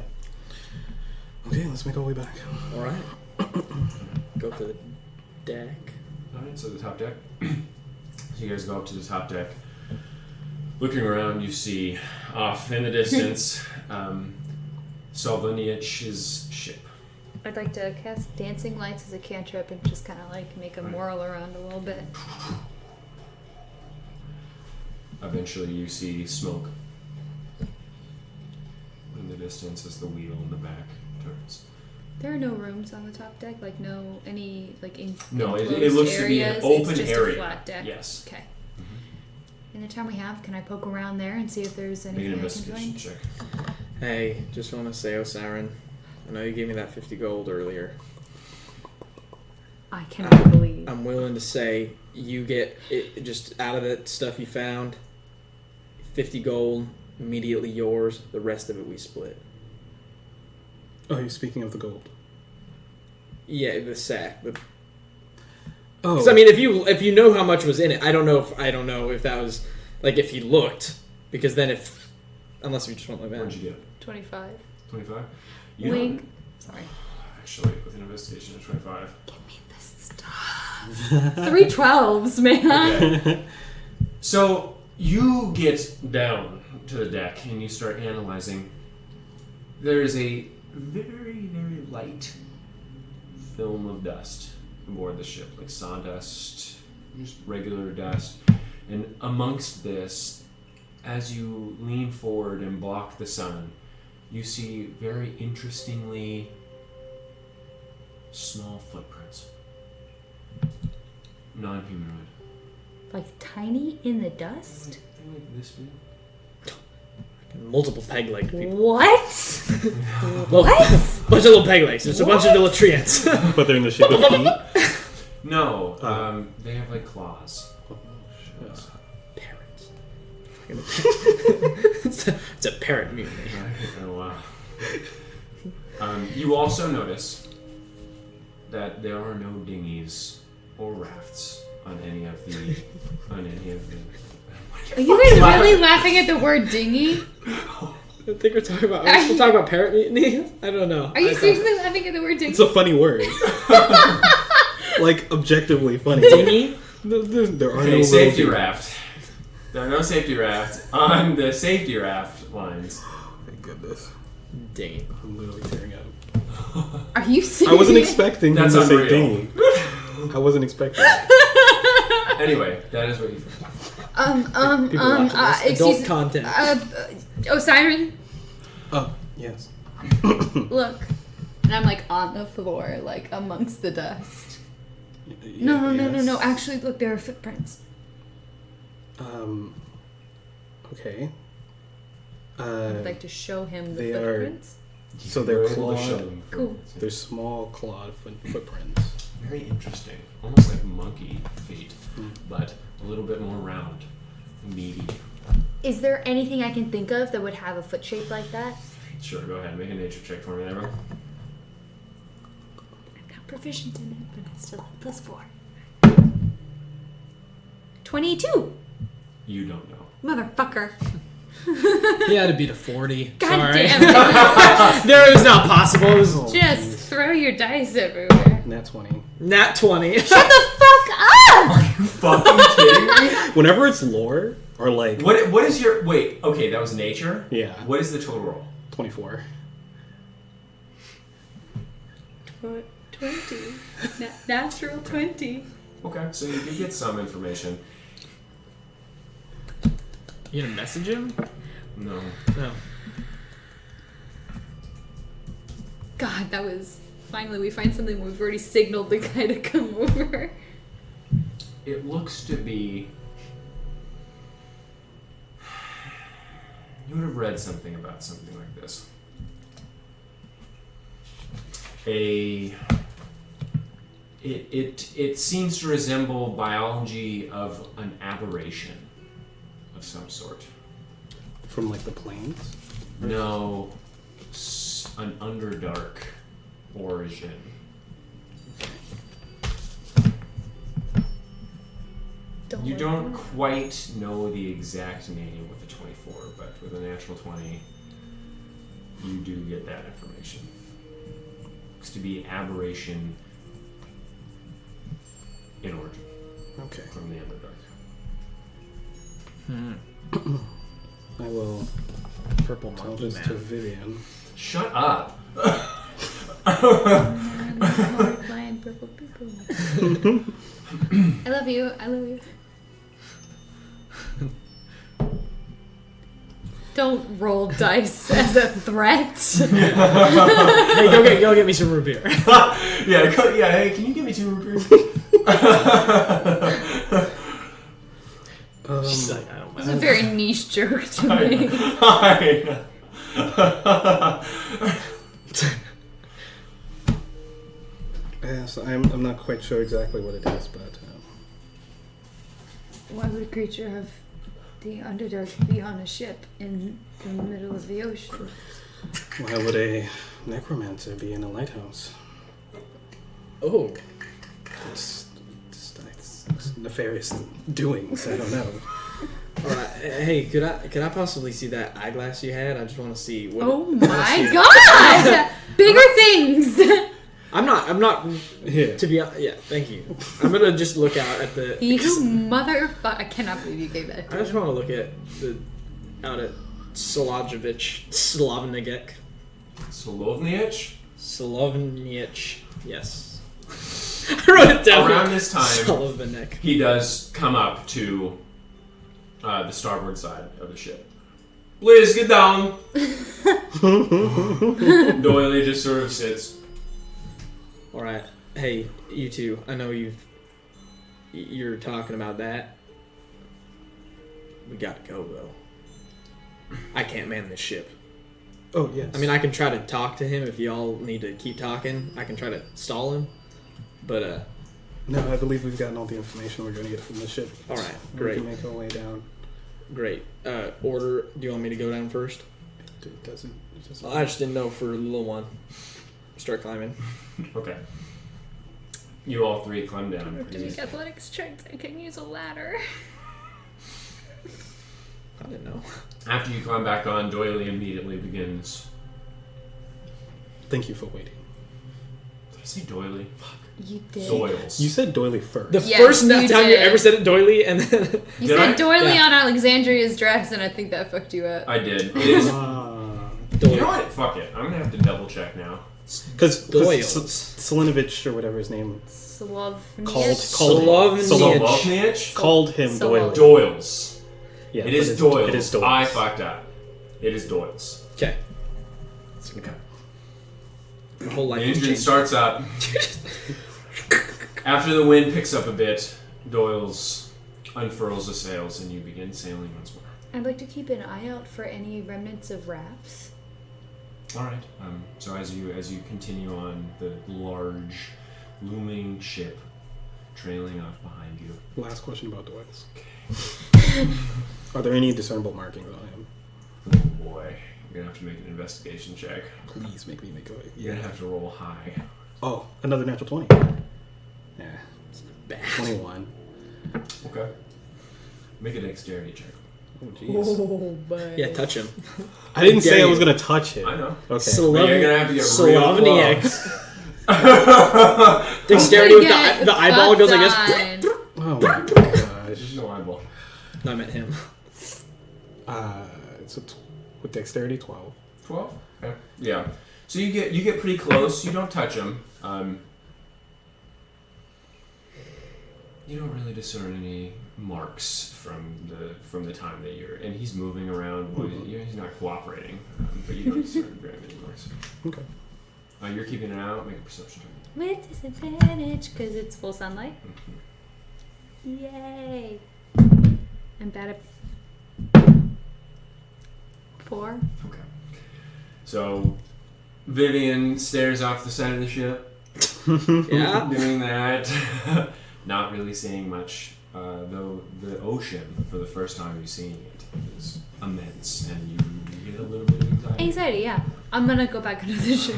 Okay, let's make our way back. All right. Go to the deck. Alright, so the top deck. So you guys go up to the top deck. Looking around, you see off in the distance Solvenich's ship. I'd like to cast Dancing Lights as a cantrip and just kind of like make a whirl around a little bit. Eventually, you see smoke in the distance as the wheel in the back turns. There are no rooms on the top deck, like no any like in No, it enclosed looks to be an areas. open it's just area. A flat deck. Yes. Okay. In the time we have, can I poke around there and see if there's Make an anything I can investigation find? check. Hey, just want to say, Osiren, I know you gave me that 50 gold earlier. I cannot believe. I'm willing to say you get it just out of that stuff you found. 50 gold, immediately yours. The rest of it we split. Oh, you're speaking of the gold. Yeah, the sack. Oh. 'Cause, I mean, if you know how much was in it, I don't know if that was like if you looked, because then unless you just went like What'd that. you get? 25. 25? You Wink. don't- Sorry. Actually, with an investigation of 25. Give me this stuff. 3 12s, man. Okay. So you get down to the deck and you start analyzing. There is a very, very light film of dust aboard the ship, like sawdust, just regular dust. And amongst this, as you lean forward and block the sun, you see very interestingly small footprints. Non-humanoid. Like tiny in the dust? They're like this big. Multiple peg legged people. What? What? Bunch of little peg legs. There's a bunch of little treants. But they're in the shape of feet? No, they have like claws. Parrots. It's a parrot mutiny. Oh wow. You also notice that there are no dinghies or rafts on any of the. Are you guys really laughing at the word dinghy? I think we're talking about parrot mutiny. I don't know. Are you seriously laughing at the word dinghy? It's a funny word. Like, objectively funny. Dinghy? There are Okay, no safety little- raft. There are no safety rafts on the safety raft lines. Thank goodness. Dinghy. I'm literally tearing up. Are you serious? I wasn't expecting him That's to say unreal. dinghy. I wasn't expecting it. Anyway, that is what you found. People watching this. Adult excuse content. Siren, Oh, yes. look. And I'm like on the floor, like amongst the dust. No. Actually, look, there are footprints. Okay. I'd like to show him the they are- footprints. So they're We're able to show clawed. them. Cool. They're small clawed footprints. Very interesting. Almost like monkey feet, but a little bit more round, meaty. Is there anything I can think of that would have a foot shape like that? Sure, go ahead. Make a nature check for me, everyone. I'm not proficient in it, but I still have +4. 22! You don't know. Motherfucker. He had to beat a 40. God Sorry. damn it. There, it was not possible. It was Just throw your dice everywhere. Nat 20. nat 20. Shut the fuck up! Fucking kidding me? Whenever it's lore, or like... What is your... Wait, okay, that was nature? Yeah. What is the total roll? 24. 20. Natural 20. Okay, so you can get some information. You gonna message him? No. No. God, that was... Finally, we find something we've already signaled the guy to come over. It looks to be... You would have read something about something like this. It seems to resemble biology of an aberration of some sort. From like the plains? No, an underdark origin. You don't quite know the exact name with the 24, but with a natural 20, you do get that information. Looks to be aberration in origin. Okay. From the Underdark. I will Purple tell monkey this to man. Vivian. Shut up! Blind purple people. I love you. I love you. Don't roll dice as a threat. Hey, go get me some root beer. Hey, can you give me 2 root beers? She's like, I don't It's a very niche joke to me. Yes, I'm not quite sure exactly what it is, but Why would a creature of the Underdark be on a ship in the middle of the ocean? why would a necromancer be in a lighthouse? Oh. It's nefarious doings. I don't know. All right. Hey, could I possibly see that eyeglass you had? I just want to see what. Oh my god! Bigger things! I'm not. Here. To be yeah. Thank you. I'm gonna just look out at the. You motherfucker. I cannot believe you gave that I to just him. want to look at Slavnigek. Solovnich? Yes. I wrote it down. Around this time, Slavnik. he does come up to the starboard side of the ship. Please get down. Doily just sort of sits. All right. Hey, you two. I know you're talking about that. We gotta go though. I can't man this ship. Oh yes. I mean, I can try to talk to him if y'all need to keep talking. I can try to stall him, but no, I believe we've gotten all the information we're going to get from the ship. all right, We great, can make our way down. great. Order. Do you want me to go down first? It doesn't. I just didn't know for a little one. Start climbing. Okay. You all 3 climb down. To make athletics checks, I can use a ladder. I didn't know. After you climb back on, Doily immediately begins. Thank you for waiting. Did I say Doily? You did. Doyles. You said doily first. The Yes, first you time you did. ever said it, doily, and then You Did said I? doily Yeah. on Alexandria's dress, and I think that fucked you up. I did. It is. You doily. know what? Fuck it. I'm gonna have to double check now. Because Doyles. Selinovich or whatever his name Slovnius? Solovnich? called him Solov- Doyle. Doyles. Yeah, It but is Doyles. It is Doyles. I fucked up. It is Doyles. Okay. Okay. My whole life The has engine changed. starts up. After the wind picks up a bit, Doyles unfurls the sails and you begin sailing once more. I'd like to keep an eye out for any remnants of rafts. All right. So as you continue on, the large, looming ship trailing off behind you. Last question about Doyles. Are there any discernible markings on him? Oh boy, you're gonna have to make an investigation check. Please make me make a way. You're gonna have to roll high. Oh, another natural 20. Yeah. Bad. 21. Okay. Make a dexterity check. Oh, jeez. but... Yeah, touch him. I didn't say I Dare was you. going to touch it. I know. Okay. But you're gonna have to get real Slavniak. close. Dexterity with the eyeball goes like this. Oh my gosh. There's no eyeball. No, I meant him. It's with dexterity 12. 12? Okay. Yeah. So you get pretty close. You don't touch him. You don't really discern any marks from the time that you're. And he's moving around. He's not cooperating, but you don't discern very many marks. Okay. You're keeping an eye out. Make a perception check. With disadvantage, because it's full sunlight. Mm-hmm. Yay! I'm bad at 4. Okay. So Vivian stares off the side of the ship. Yeah. Doing that. Not really seeing much. Though the ocean, for the first time you're seeing it, is immense, and you get a little bit of anxiety. Anxiety, yeah. I'm gonna go back under the ship.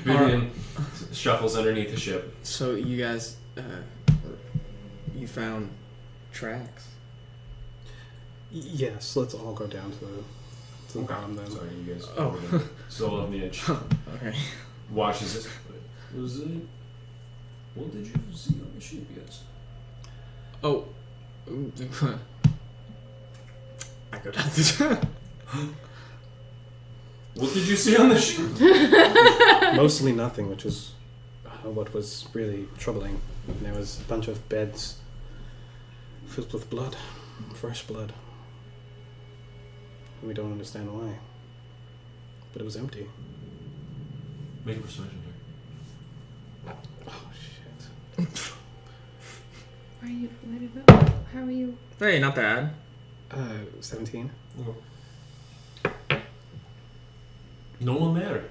Vivian shuffles underneath the ship. So you guys, you found tracks. Yes, let's all go down to the bottom then. Sorry, you guys. Oh. Still on the edge. Okay. Watches this. Was it? What did you see on the ship, yes? Oh. I go down this. What did you see on the ship? Mostly nothing, which is what was really troubling. There was a bunch of beds filled with blood, fresh blood. We don't understand why. But it was empty. Make a persuasion check. Oh, shit. Are you? How are you? Hey, not bad. 17. No one there.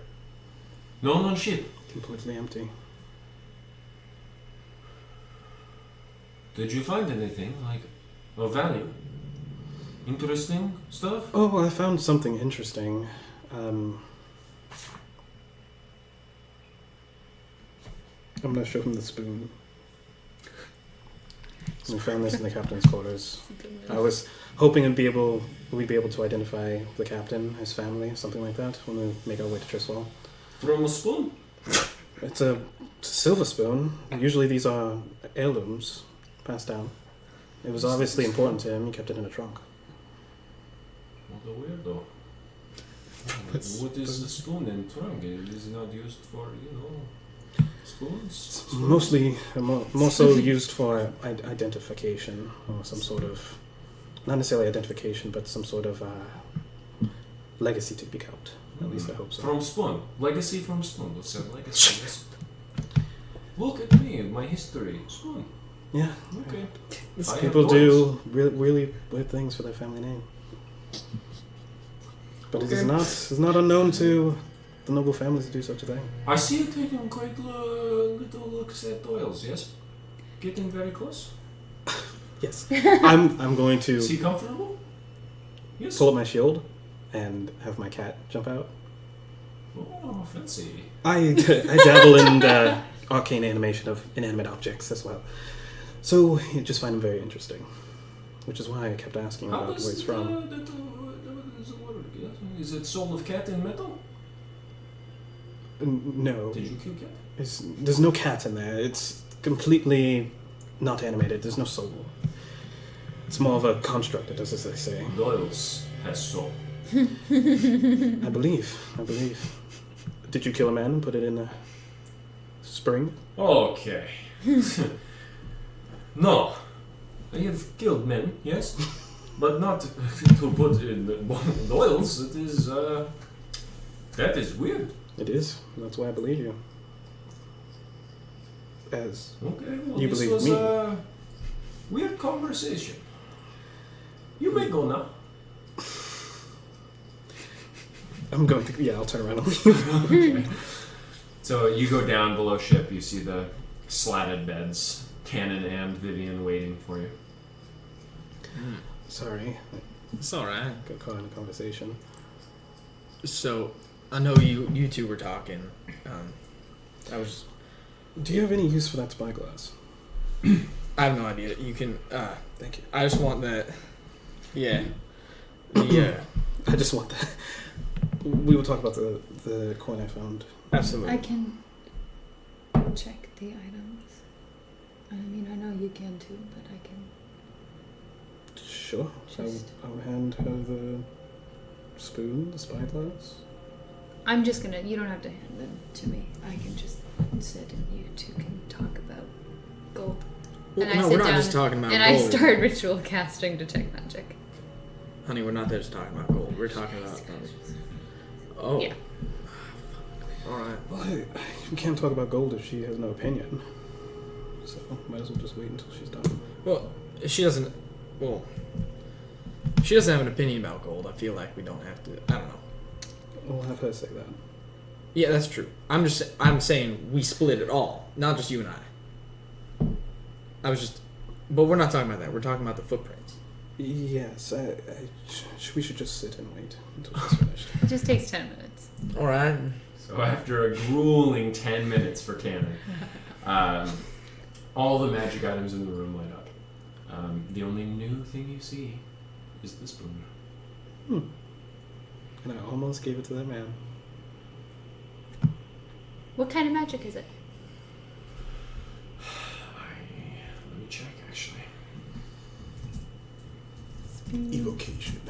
No one on ship. Completely empty. Did you find anything like of value? Interesting stuff? Oh, I found something interesting. I'm gonna show him the spoon. We found this in the captain's quarters. I was hoping we'd be able to identify the captain, his family, something like that, when we make our way to Tristfal. From a spoon? It's a silver spoon. Usually these are heirlooms passed down. It was obviously important to him. He kept it in a trunk. What a weirdo. What is the spoon in trunk? Is it not used for, spoons? Mostly, more so used for identification, or some sort of, not necessarily identification, but some sort of legacy to be kept. At least I hope so. From spoon. Legacy from spoon. What's that legacy? Yes. Look at me, my history. Spoon. Yeah. Okay. People do really weird things for their family name. But Okay. it's not unknown to the noble families to do such a thing. I see you taking quite little looks at oils, yes? Getting very close? Yes. I'm going to Is he comfortable? Yes. pull up my shield and have my cat jump out. Oh, fancy. I dabble in the arcane animation of inanimate objects as well. So you just find them very interesting. Which is why I kept asking How about does where it's from. Is it soul of cat in metal? No. Did you kill cat? There's no cat in there. It's completely not animated. There's no soul. It's more of a construct, as they say. Doyle's has soul. I believe. Did you kill a man and put it in a spring? Okay. No. I have killed men, yes? But not to put in Doyle's. It is, that is weird. It is. That's why I believe you. As Okay, well, you this believe was me. a weird conversation. You may go now. I'm going to. Yeah, I'll turn around and leave. Okay. So you go down below ship. You see the slatted beds. Cannon and Vivian waiting for you. Sorry, It's all right. got caught in a conversation. So, I know you two were talking. I was. Do you have any use for that spyglass? I have no idea. You can. Thank you. I just want that. Yeah. The. I just want that. We will talk about the coin I found. Absolutely. I can check the items. I mean, I know you can too, but I can. Sure. Just- I'll hand her the spoon, the spyglass. I'm just gonna. You don't have to hand them to me. I can just sit and you two can talk about gold. Well, And I no, sit we're not down just talking about and gold. I start ritual casting detect magic. Honey, we're not just talking about gold. We're talking about... Oh. Yeah. Alright. Well, we can't talk about gold if she has no opinion. So might as well just wait until she's done. Well, if she doesn't... Well... If she doesn't have an opinion about gold, I feel like we don't have to... I don't know. We'll have her say that. Yeah, that's true. I'm saying we split it all. Not just you and I. But we're not talking about that. We're talking about the footprints. Yes, we should just sit and wait until she's finished. It just takes 10 minutes. Alright. So after a grueling 10 minutes for Cannon, all the magic items in the room light up. The only new thing you see is the spoon. And I almost gave it to that man. What kind of magic is it? Let me check, actually. Evocation.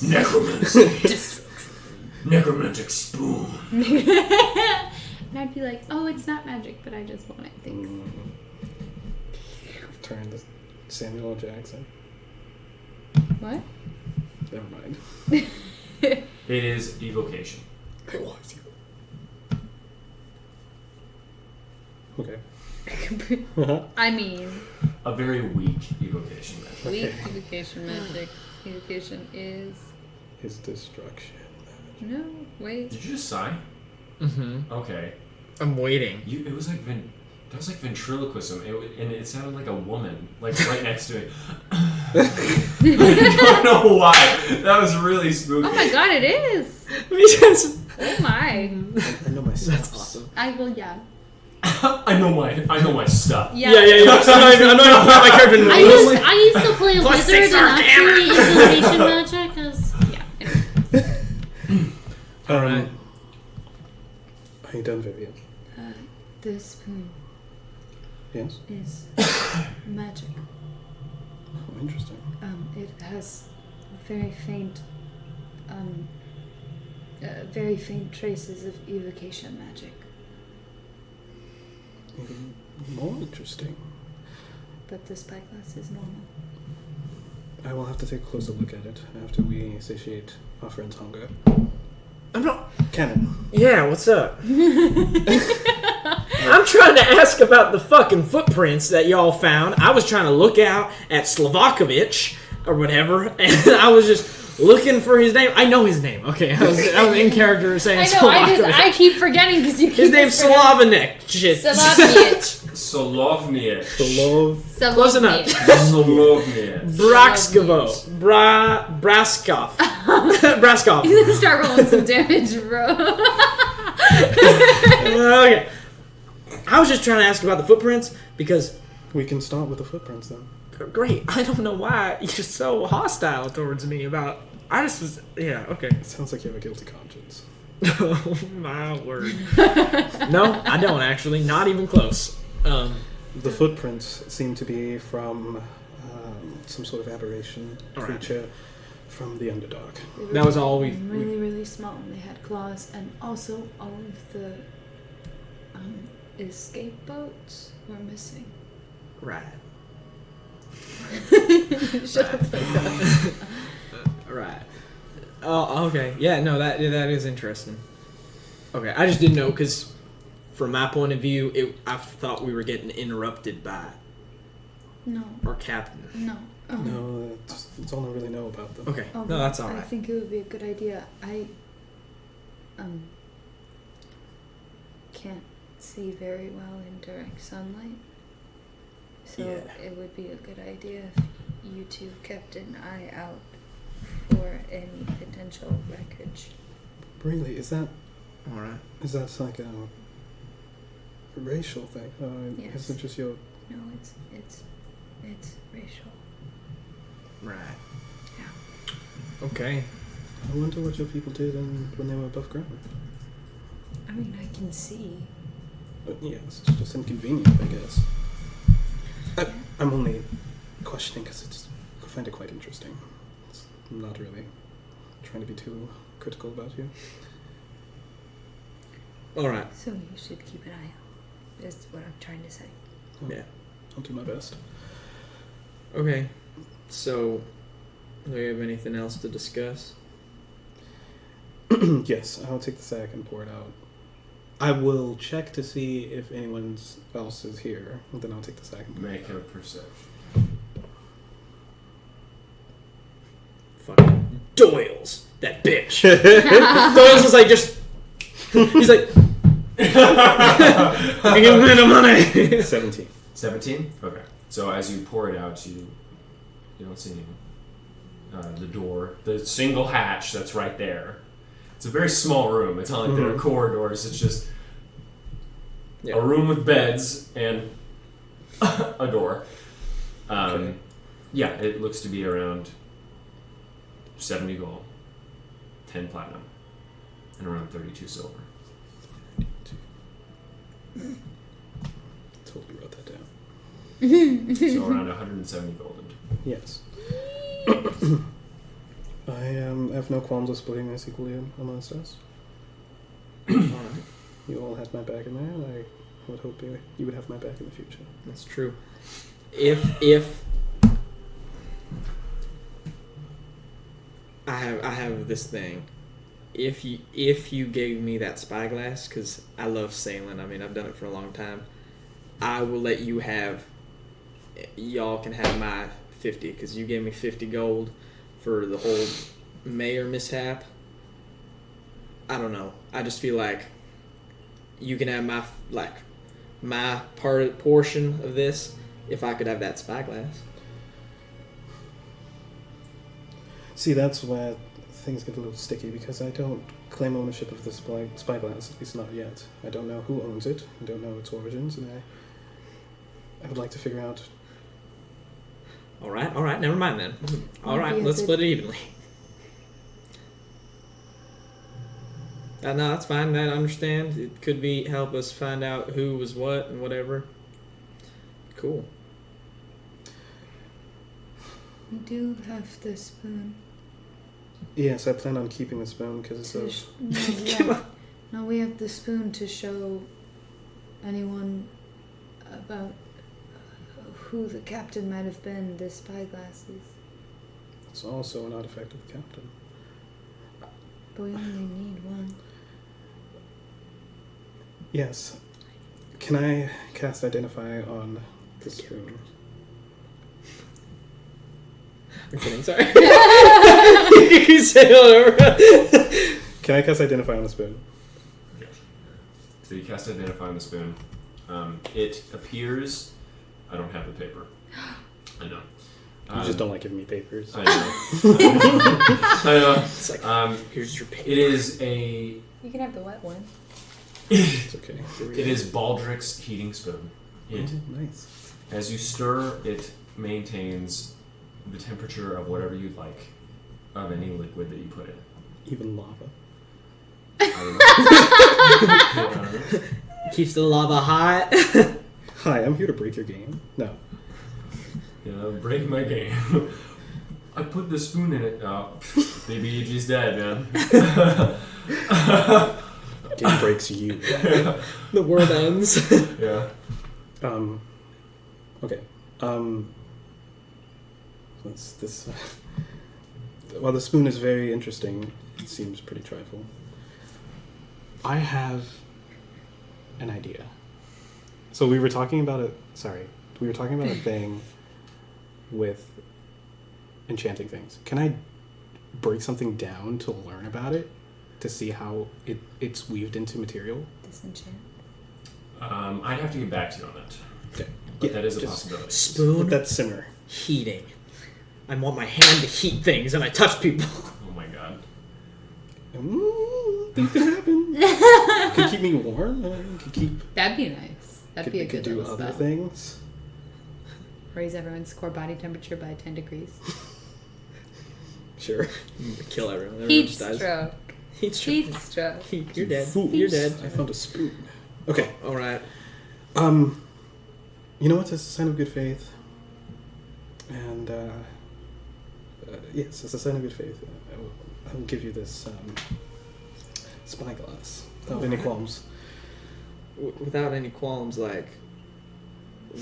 Necromancy. Necromantic spoon. And I'd be like, oh, it's not magic, but I just want it. Thanks. Turn to Samuel L. Jackson. What? Never mind. It is evocation. It was you. Okay. I mean, A very weak evocation magic. weak evocation magic. Evocation is... His destruction. No, wait. Did you just sigh? Mm-hmm. Okay. I'm waiting. It was like that was like ventriloquism, and it sounded like a woman, like right next to me. I don't know why. That was really spooky. Oh my god, it is! Because... Oh my. I know my stuff. That's awesome. I will, yeah. I know my stuff. Yeah. Yeah. I'm not even putting my character in the I used to play a Plus wizard 6 and arcana. actually isolation magic. 'Cause Yeah. Anyway. Alright. Are you done, Vivian? The spoon Yes? is magic. Oh, interesting. It has very faint traces of evocation magic. Even more interesting. But the spyglass is normal. I will have to take a closer look at it after we satiate our friend's hunger. I'm not... Cannon. Yeah, what's up? I'm trying to ask about the fucking footprints that y'all found. I was trying to look out at Slavakovich or whatever, and I was just looking for his name. I know his name. Okay, I was in character saying I know, Slavakovich. I keep forgetting because you keep... His name's Slavanik. Shit. Slavniet. Solovniet. Love. Close enough. Solovniet. Braskovo. Braskov. Braskov. You gonna start rolling some damage, bro. Okay. I was just trying to ask about the footprints because... We can start with the footprints then. Great. I don't know why you're so hostile towards me about... I just was... Yeah, okay. It sounds like you have a guilty conscience. Oh, my word. No, I don't actually. Not even close. The footprints seem to be from some sort of aberration Alright. creature from the Underdark. That was all we... Really, really small, and they had claws, and also all of the escape boats were missing. Right. Shut up. Right. Oh, okay. Yeah, no, that is interesting. Okay, I just didn't know, because from my point of view, I thought we were getting interrupted by No, our captain. no. No, that's all I really know about them. Okay, no, that's all I right. think it would be a good idea. I can't see very well in direct sunlight, so Yeah. it would be a good idea if you two kept an eye out for any potential wreckage. Really, is that All right. like a racial thing? Yes. Is it just your... No, it's racial. Right. Yeah. Okay. I wonder what your people did when they were above ground. I mean, I can see. But yes, it's just inconvenient, I guess. I'm only questioning because I find it quite interesting. I'm not really trying to be too critical about you. All right. So you should keep an eye out, is what I'm trying to say. Yeah. I'll do my best. Okay. So, do we have anything else to discuss? Yes, I'll take the sack and pour it out. I will check to see if anyone else is here. And then I'll take the sack and pour Make it a out. perception. Fucking Doyle's that bitch. Doyle's is like just. He's like. Give me the money. 17. 17? Okay. So as you pour it out, you don't see anyone. The door, the single hatch that's right there. It's a very small room. It's not like there are corridors. It's just a room with beds and a door. Okay. Yeah, it looks to be around 70 gold, 10 platinum, and around 32 silver. Totally wrote that down. So around 170 golden. Yes. I have no qualms of splitting this equally amongst us. Alright. You all had my back in there, and I would hope you would have my back in the future. That's true. If I have this thing. If you gave me that spyglass, because I love sailing, I mean I've done it for a long time, I will let you have. Y'all can have my 50, because you gave me 50 gold for the whole mayor mishap. I don't know. I just feel like you can have my portion of this if I could have that spyglass. See, that's where things get a little sticky, because I don't claim ownership of the spyglass, at least not yet. I don't know who owns it. I don't know its origins, and I would like to figure out. All right, never mind then. All right, Maybe let's it's split it evenly. No, that's fine. I understand. It could be help us find out who was what and whatever. Cool. We do have the spoon. Yes, I plan on keeping the spoon because it's No, we have the spoon to show anyone about who the captain might have been. The spyglass is. It's also an artifact of the captain. But we only need one. Yes. Can I cast Identify on the spoon? I'm kidding, sorry. You can say whatever. Can I cast Identify on the spoon? Yes. So you cast Identify on the spoon. It appears... I don't have the paper. I know. You just don't like giving me papers. I know. I know. It's like, here's your paper. It is a... You can have the wet one. It's okay. It is Baldric's heating spoon. It, Nice. as you stir, it maintains the temperature of whatever you'd like of any liquid that you put in. Even lava. I don't know. Keeps the lava hot. Hi, I'm here to break your game. No. Break my game. I put the spoon in it. Oh, baby EG's dead, man. Game breaks you. The world ends. Yeah. Okay. What's this? While the spoon is very interesting, it seems pretty trifle. I have an idea. So we were talking about a thing with enchanting things. Can I break something down to learn about it? To see how it's weaved into material? Disenchant. I'd have to get back to you on that. Okay. But that is a just possibility. Spoon Let that simmer. heating. I want my hand to heat things and I touch people. Oh my god. Things could happen. Could keep me warm. Could keep. That'd be nice. That'd be a good could do little other spell. things. Raise everyone's core body temperature by 10 degrees. Sure. Kill everyone. Everyone Heat just dies. stroke. Heat stroke. Heat stroke. You're dead. Fools. You're dead. I found a spoon. Okay. All right. You know what? It's a sign of good faith. And yes, it's a sign of good faith. I will give you this spyglass without any qualms. without any qualms, like,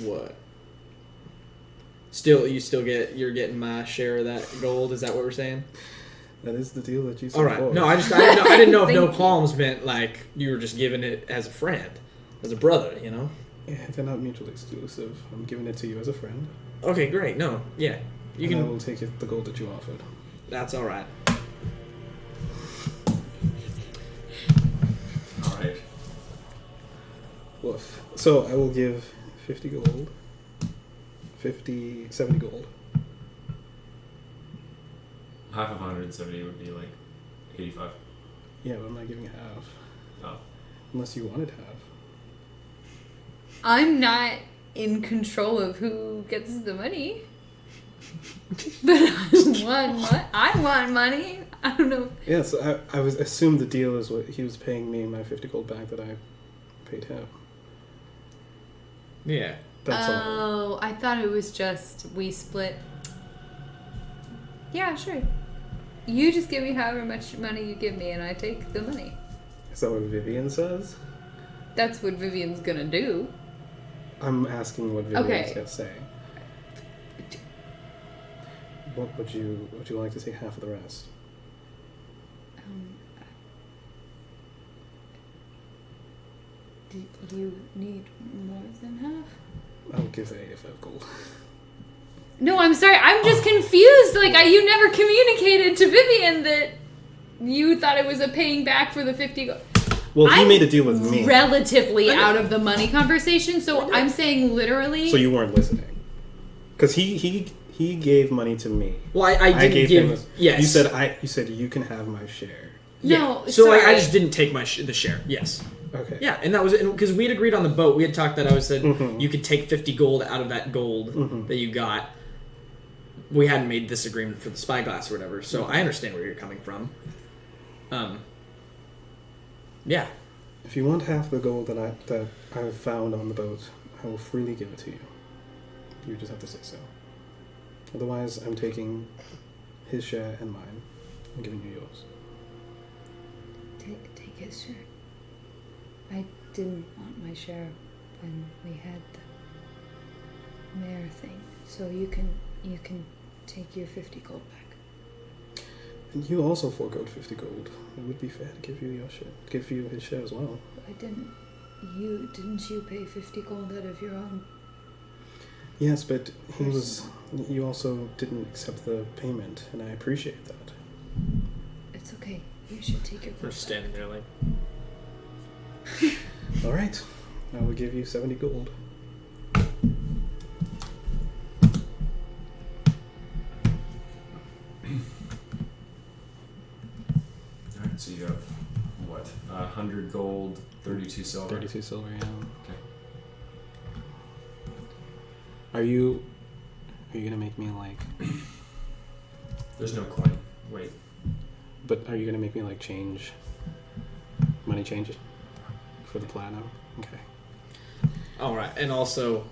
what? You're getting my share of that gold. Is that what we're saying? That is the deal that you said. All right. forward. No, I didn't know if no Thank you. qualms meant like you were just giving it as a friend, as a brother. You know. Yeah, they're not mutually exclusive. I'm giving it to you as a friend. Okay, great. No, yeah, you and I can. will take the gold that you offered. That's all right. All right. Woof. So I will give 50 gold. 70 gold. Half of 170 would be like 85. Yeah, but I'm not giving half. Oh. Unless you wanted half. I'm not in control of who gets the money. But I want money. I don't know. Yeah, so I was assumed the deal is what he was paying me my 50 gold back that I paid him. Yeah. That's all. Oh, I thought it was just we split. Yeah, sure. You just give me however much money you give me, and I take the money. Is that what Vivian says? That's what Vivian's gonna do. I'm asking what Vivian's Okay. going to say. What would you like to take half of the rest? Do you need more than half? I'll give 85 gold. No, I'm sorry. I'm just confused. Like, you never communicated to Vivian that you thought it was a paying back for the 50 gold. Well, he I'm made a deal with me. Relatively out of the money conversation, so I'm saying literally. So you weren't listening. Because he gave money to me. Well, I didn't gave give. him Yes. You said you can have my share. No, So like, I sorry. just didn't take the share. Yes. Okay. Yeah, and that was because we had agreed on the boat. We had talked that I said Mhm. you could take 50 gold out of that gold Mhm. that you got. We hadn't made this agreement for the spyglass or whatever, so I understand where you're coming from. Yeah. If you want half the gold that I've found on the boat, I will freely give it to you. You just have to say so. Otherwise, I'm taking his share and mine. I'm giving you yours. Take his share. I didn't want my share when we had the mayor thing, so you can take your 50 gold back. And you also forgoed 50 gold. It would be fair to give you your share. Give you his share as well. I didn't. Didn't you pay 50 gold out of your own? Yes, but you also didn't accept the payment, and I appreciate that. It's okay. You should take your We're gold standing there like. All right. I will give you 70 gold. Alright, so you have what? 100 gold, 32 silver. 32 silver, yeah. Okay. Are you gonna make me like? There's no coin. Wait. But are you gonna make me like change? Money change for the platinum? Okay. All right, and also,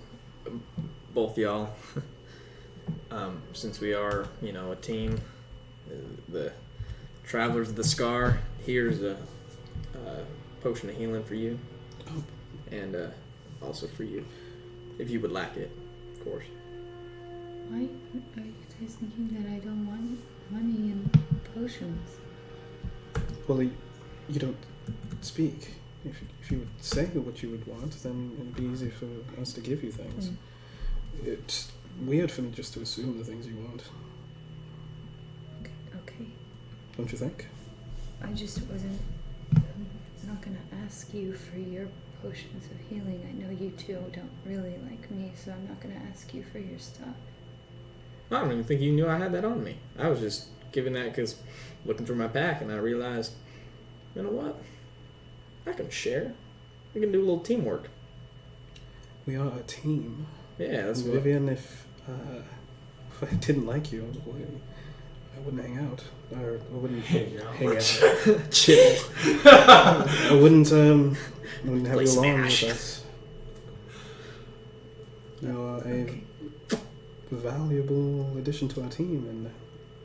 both y'all, since we are, a team, the Travelers of the Scar, here's a potion of healing for you, and also for you, if you would lack it, of course. Why are you guys thinking that I don't want money and potions? Well, you don't speak. If you would say what you would want, then it'd be easy for us to give you things. It's weird for me just to assume the things you want. Okay. Don't you think? I just wasn't. I'm not gonna ask you for your potions of healing. I know you two don't really like me, so I'm not gonna ask you for your stuff. I don't even think you knew I had that on me. I was just giving that because looking through my pack and I realized, you know what? I can share. We can do a little teamwork. We are a team. Yeah, that's what. Vivian, if I didn't like you, I wouldn't hang out. Or I wouldn't hang out. Chill. I wouldn't have Play you along Smash. with us. You're a valuable addition to our team, and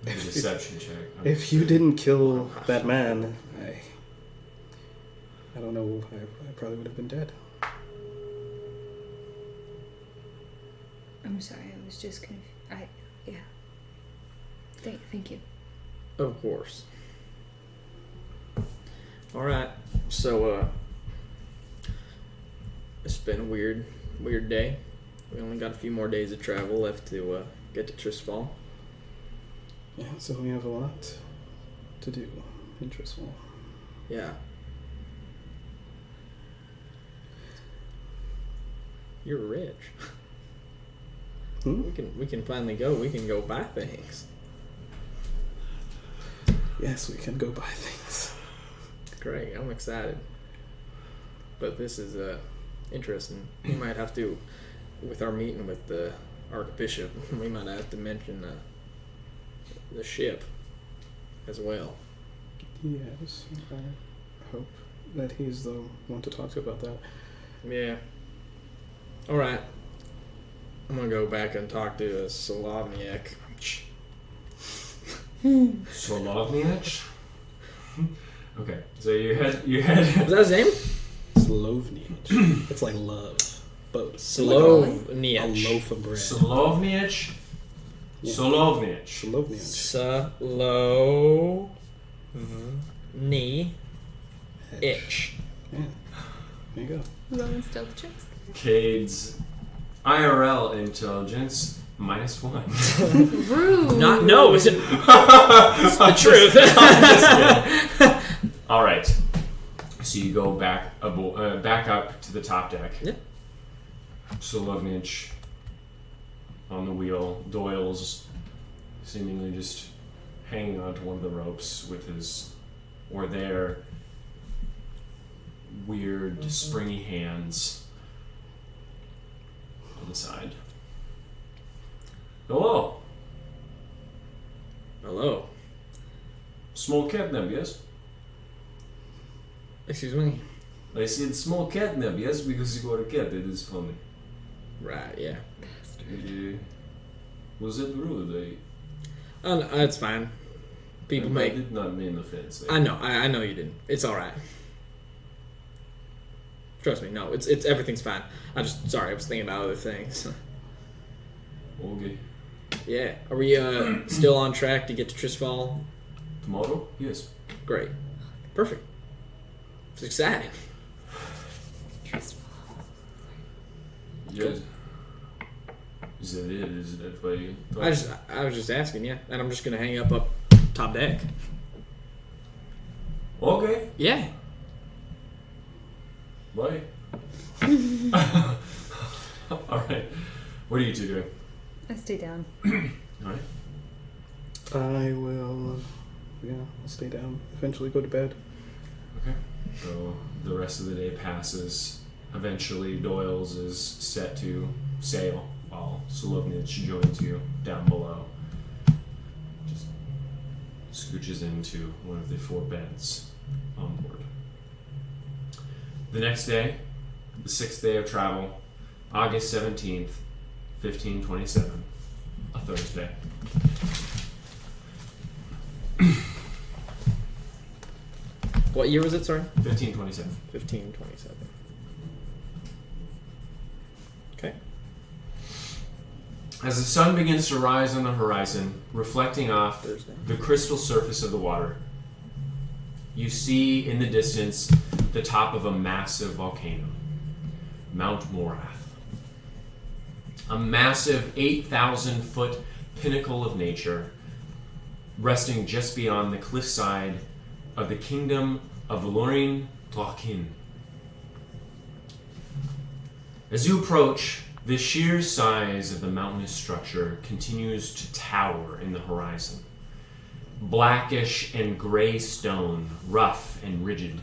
Deception check. if you didn't kill that man, I don't know. I probably would have been dead. I'm sorry, I was just yeah. Thank you. Of course. All right. So, it's been a weird day. We only got a few more days of travel left to get to Tristfal. Yeah, so we have a lot to do in Tristfal. Yeah. You're rich. Hmm? We can finally go. We can go buy things. Yes, we can go buy things. Great. I'm excited. But this is interesting. We might have to, with our meeting with the Archbishop, we might have to mention the ship as well. Yes, I hope that he's the one to talk to about that. Yeah. All right. I'm gonna go back and talk to Solovniak. Solovniach? Okay, so you had Was that his name? Slovniach. It's like love, but a Solovniak. loaf of bread. Solovniach? Yeah. Solovniach. Slovniach. Solovniach. Yeah. There you go. Rolling stealth checks. Cade's IRL intelligence -1. Rude. No, it's the truth. All right. So you go back up to the top deck. Yep. Solovniach on the wheel. Doyle's seemingly just hanging onto one of the ropes with their weird springy hands on the side. Hello. Hello. Small catnip, yes? Excuse me. I said small catnip, yes, because you got a cat. It is funny. Right. Yeah. Was it rude? Oh, no, it's fine. People I make. did not mean offense. I know. I know you didn't. It's all right. Trust me. No, it's everything's fine. I was thinking about other things. Okay. Yeah. Are we still on track to get to Tristfal? Tomorrow? Yes. Great. Perfect. It's exciting. Yes. Is that it? Is that why you thought? I was just asking, yeah. And I'm just gonna hang up top deck. Okay. Yeah. Bye. Alright. What are you two doing? I stay down. Alright. I will, I'll stay down. Eventually go to bed. Okay. So the rest of the day passes. Eventually Doyle's is set to sail while Solovniach joins you down below. Just scooches into one of the 4 beds on board. The next day, the 6th day of travel, August 17th, 1527, a Thursday. What year was it, sorry? 1527. 1527. Okay. As the sun begins to rise on the horizon, reflecting off Thursday. the crystal surface of the water, you see in the distance the top of a massive volcano, Mount Morath. A massive 8,000-foot pinnacle of nature, resting just beyond the cliffside of the kingdom of Lorin Tlachin. As you approach, the sheer size of the mountainous structure continues to tower in the horizon. Blackish and gray stone, rough and rigid.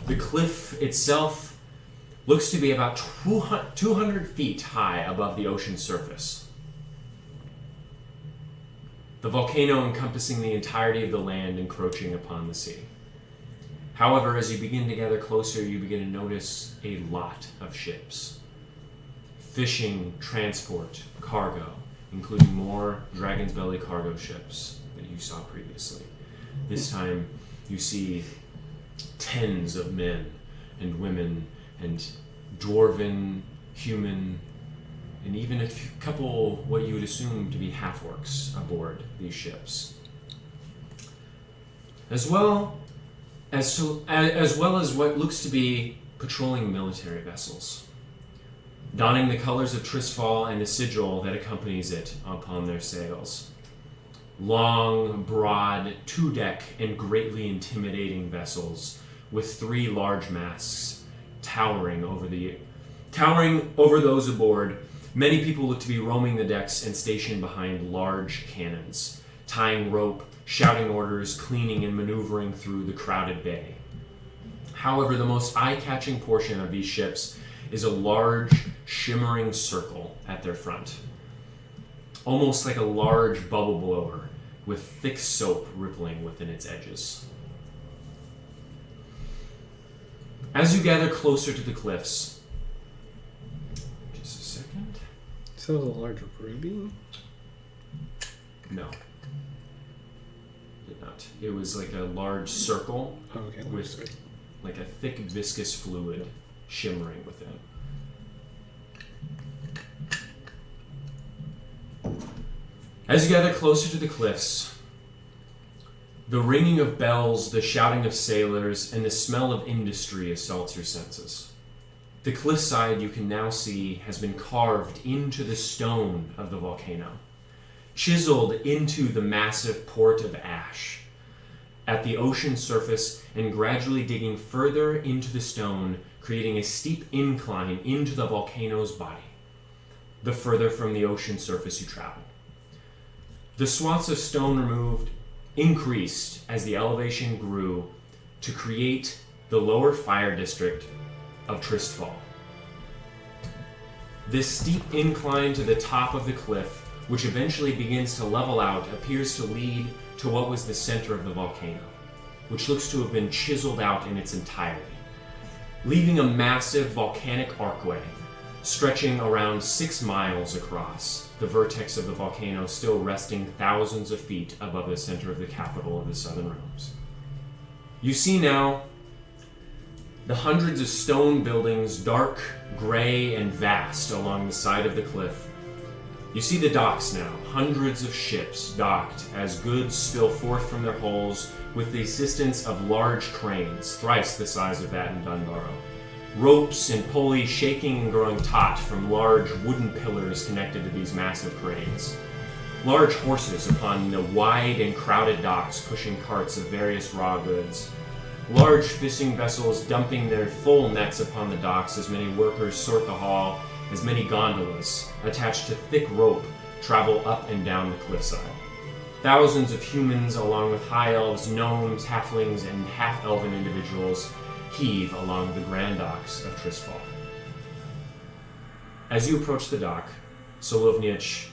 The cliff itself looks to be about 200 feet high above the ocean surface. The volcano encompassing the entirety of the land encroaching upon the sea. However, as you begin to gather closer, you begin to notice a lot of ships. Fishing, transport, cargo, including more Dragon's Belly cargo ships that you saw previously. This time, you see tens of men and women and dwarven, human, and even a couple what you would assume to be half-orcs aboard these ships. As well as what looks to be patrolling military vessels, donning the colors of Tristfal and the sigil that accompanies it upon their sails. Long, broad, two-deck, and greatly intimidating vessels with 3 large masts towering over those aboard. Many people look to be roaming the decks and stationed behind large cannons, tying rope, shouting orders, cleaning and maneuvering through the crowded bay. However, the most eye-catching portion of these ships is a large, shimmering circle at their front, almost like a large bubble blower with thick soap rippling within its edges. As you gather closer to the cliffs, just a second. So it was a large ruby? No. Did not. It was like a large circle Oh, okay. with like a thick viscous fluid shimmering within. As you gather closer to the cliffs, the ringing of bells, the shouting of sailors, and the smell of industry assaults your senses. The cliffside you can now see has been carved into the stone of the volcano, chiseled into the massive port of ash at the ocean surface, and gradually digging further into the stone, creating a steep incline into the volcano's body, the further from the ocean surface you travel. The swaths of stone removed increased as the elevation grew to create the lower fire district of Tristfal. This steep incline to the top of the cliff, which eventually begins to level out, appears to lead to what was the center of the volcano, which looks to have been chiseled out in its entirety, leaving a massive volcanic archway stretching around 6 miles across, the vertex of the volcano still resting thousands of feet above the center of the capital of the Southern Realms. You see now the hundreds of stone buildings, dark, gray, and vast along the side of the cliff. You see the docks now, hundreds of ships docked as goods spill forth from their holes with the assistance of large cranes, thrice the size of that in Dunbarrow. Ropes and pulleys shaking and growing taut from large wooden pillars connected to these massive cranes. Large horses upon the wide and crowded docks pushing carts of various raw goods. Large fishing vessels dumping their full nets upon the docks as many workers sort the haul, as many gondolas attached to thick rope travel up and down the cliffside. Thousands of humans along with high elves, gnomes, halflings, and half-elven individuals heave along the grand docks of Tristfal. As you approach the dock, Solovnich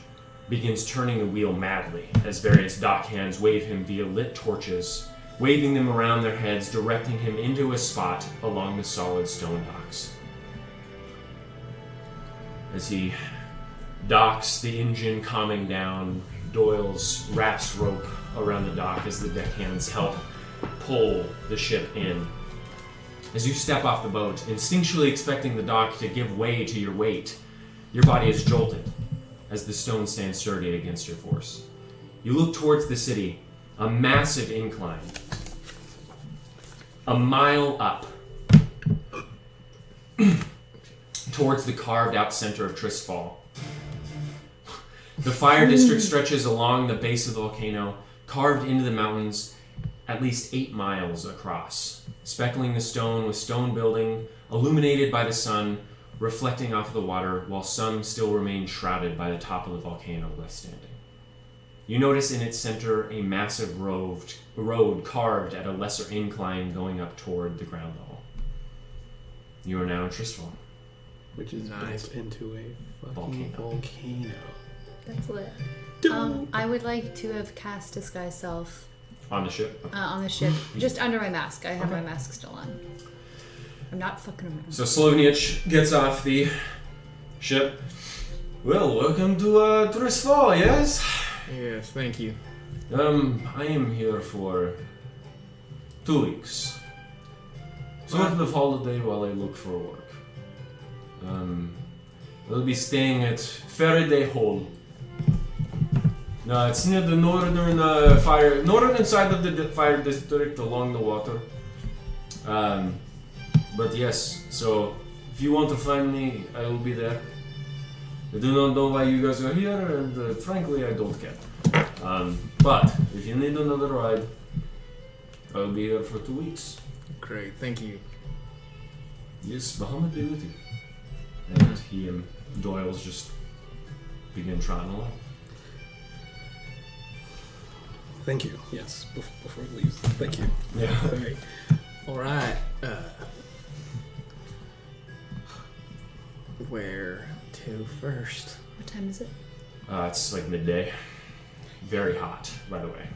begins turning the wheel madly as various dock hands wave him via lit torches, waving them around their heads, directing him into a spot along the solid stone docks. As he docks, the engine calming down, Doyle's wraps rope around the dock as the deckhands help pull the ship in. As you step off the boat, instinctually expecting the dock to give way to your weight, your body is jolted as the stone stands sturdy against your force. You look towards the city, a massive incline, a mile up, towards the carved-out center of Tristfal. The fire district stretches along the base of the volcano, carved into the mountains, at least 8 miles across, speckling the stone with stone building, illuminated by the sun, reflecting off the water, while some still remain shrouded by the top of the volcano left standing. You notice in its center a massive road carved at a lesser incline going up toward the ground level. You are now in Tristfal. Which is Nice. built into a fucking Volcano. volcano. That's lit. I would like to have cast Disguise Self On the ship? on the ship, just under my mask. I have my mask still on. I'm not fucking around. So Slovnich gets off the ship. Well, welcome to Tristfal, yes? Yes, thank you. I am here for 2 weeks. Sort of holiday while I look for work. We'll be staying at Faraday Hall. No, it's near the northern side of the fire district along the water. But yes, so if you want to find me, I will be there. I do not know why you guys are here, and frankly, I don't care. But if you need another ride, I will be here for 2 weeks. Great, thank you. Yes, Muhammad be with you. And he and Doyle's just begin trying along. Thank you. Yes, before he leaves. Thank you. Yeah. Alright. Alright, where to first? What time is it? It's like midday. Very hot, by the way.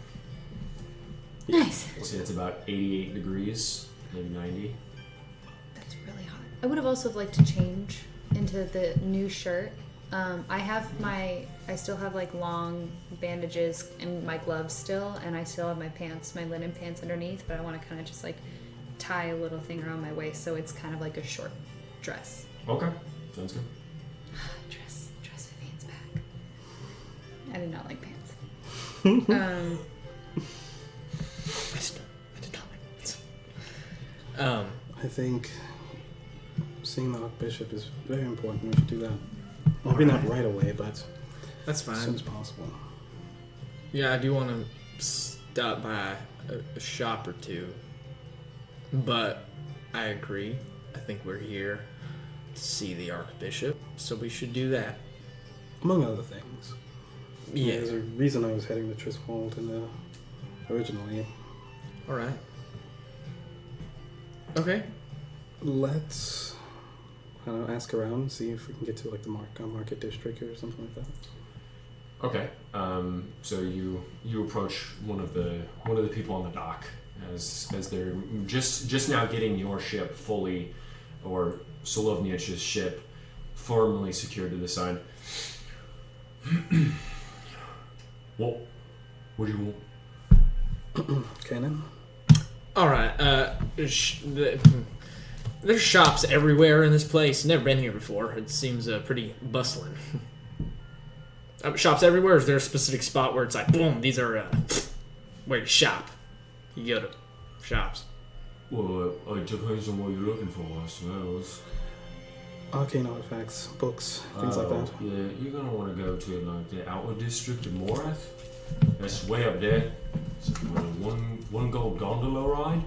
Nice. I'll say it's about 88 degrees, maybe 90. That's really hot. I would have also liked to change into the new shirt. I still have like long bandages and my gloves still, and I still have my pants, my linen pants underneath, but I want to kind of just like tie a little thing around my waist so it's kind of like a short dress. Okay, sounds good. Dress Vivian's back. I did not like pants. I did not like pants. I think seeing the Archbishop is very important. We should do that. Maybe not right away, but That's as fine. soon as possible. Yeah, I do want to stop by a shop or two. But I agree. I think we're here to see the Archbishop, so we should do that. Among other things. Yeah. There's a reason I was heading to Tristfal originally. Alright. Okay. Let's, I don't know, ask around, see if we can get to like the market district or something like that. Okay, so you approach one of the people on the dock as they're just now getting your ship fully, or Solovnich's ship firmly secured to the side. What do you want? Okay then. Alright, there's shops everywhere in this place. Never been here before. It seems pretty bustling. Shops everywhere? Or is there a specific spot where it's like, boom, these are where you shop? You go to shops. Well, it depends on what you're looking for, I suppose. Arcane artifacts, books, things like that. Yeah, you're gonna want to go to like the outer district of Morath. That's way up there. It's one gold gondola ride.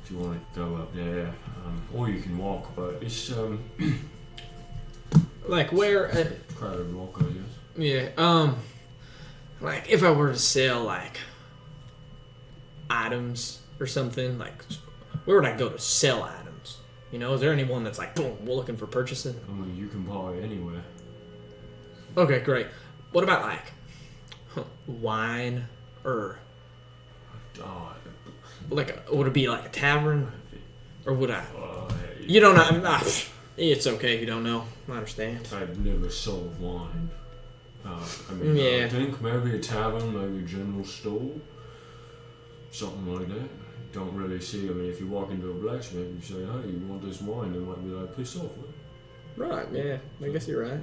If you want to go up there, or you can walk, but it's Like where? crowded walk, I guess. Yeah. Like if I were to sell like items or something, like where would I go to sell items? You know, is there anyone that's like, boom, we're looking for purchasing? I mean, you can buy anywhere. Okay, great. What about like wine or like would it be like a tavern or would I? You don't know. It's okay if you don't know. I understand. I've never sold wine. I mean, Yeah. I think maybe a tavern, maybe a general store, something like that. Don't really see. I mean, if you walk into a blacksmith and you say, "Hey, you want this wine?" They might be like, "Piss off." Right. Yeah. I guess you're right.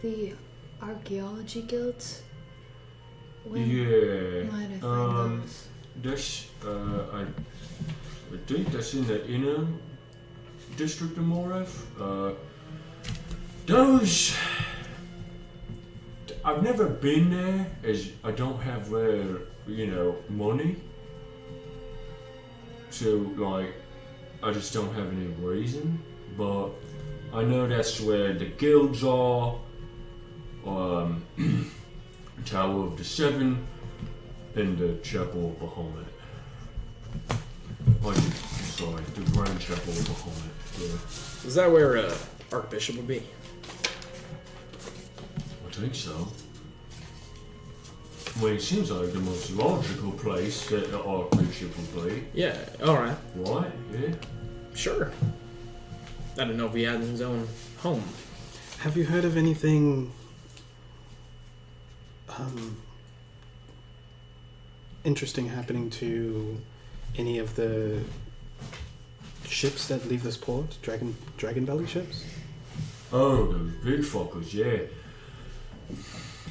The archaeology guilds. Yeah. Might I find those? That's I think that's in the inner district of Morath. Those I've never been there, as I don't have money. So like, I just don't have any reason. But I know that's where the guilds are. Tower of the Seven, and the Chapel of Bahamut. Sorry, the Grand Chapel of Bahamut. Yeah. Is that where Archbishop would be? I think so. I mean, it seems like the most logical place that the Archbishop would be. Yeah. All right. Right? Yeah. Sure. I don't know if he had his own home. Have you heard of anything interesting happening to any of the ships that leave this port? Dragon belly ships? Oh, those big fuckers, yeah.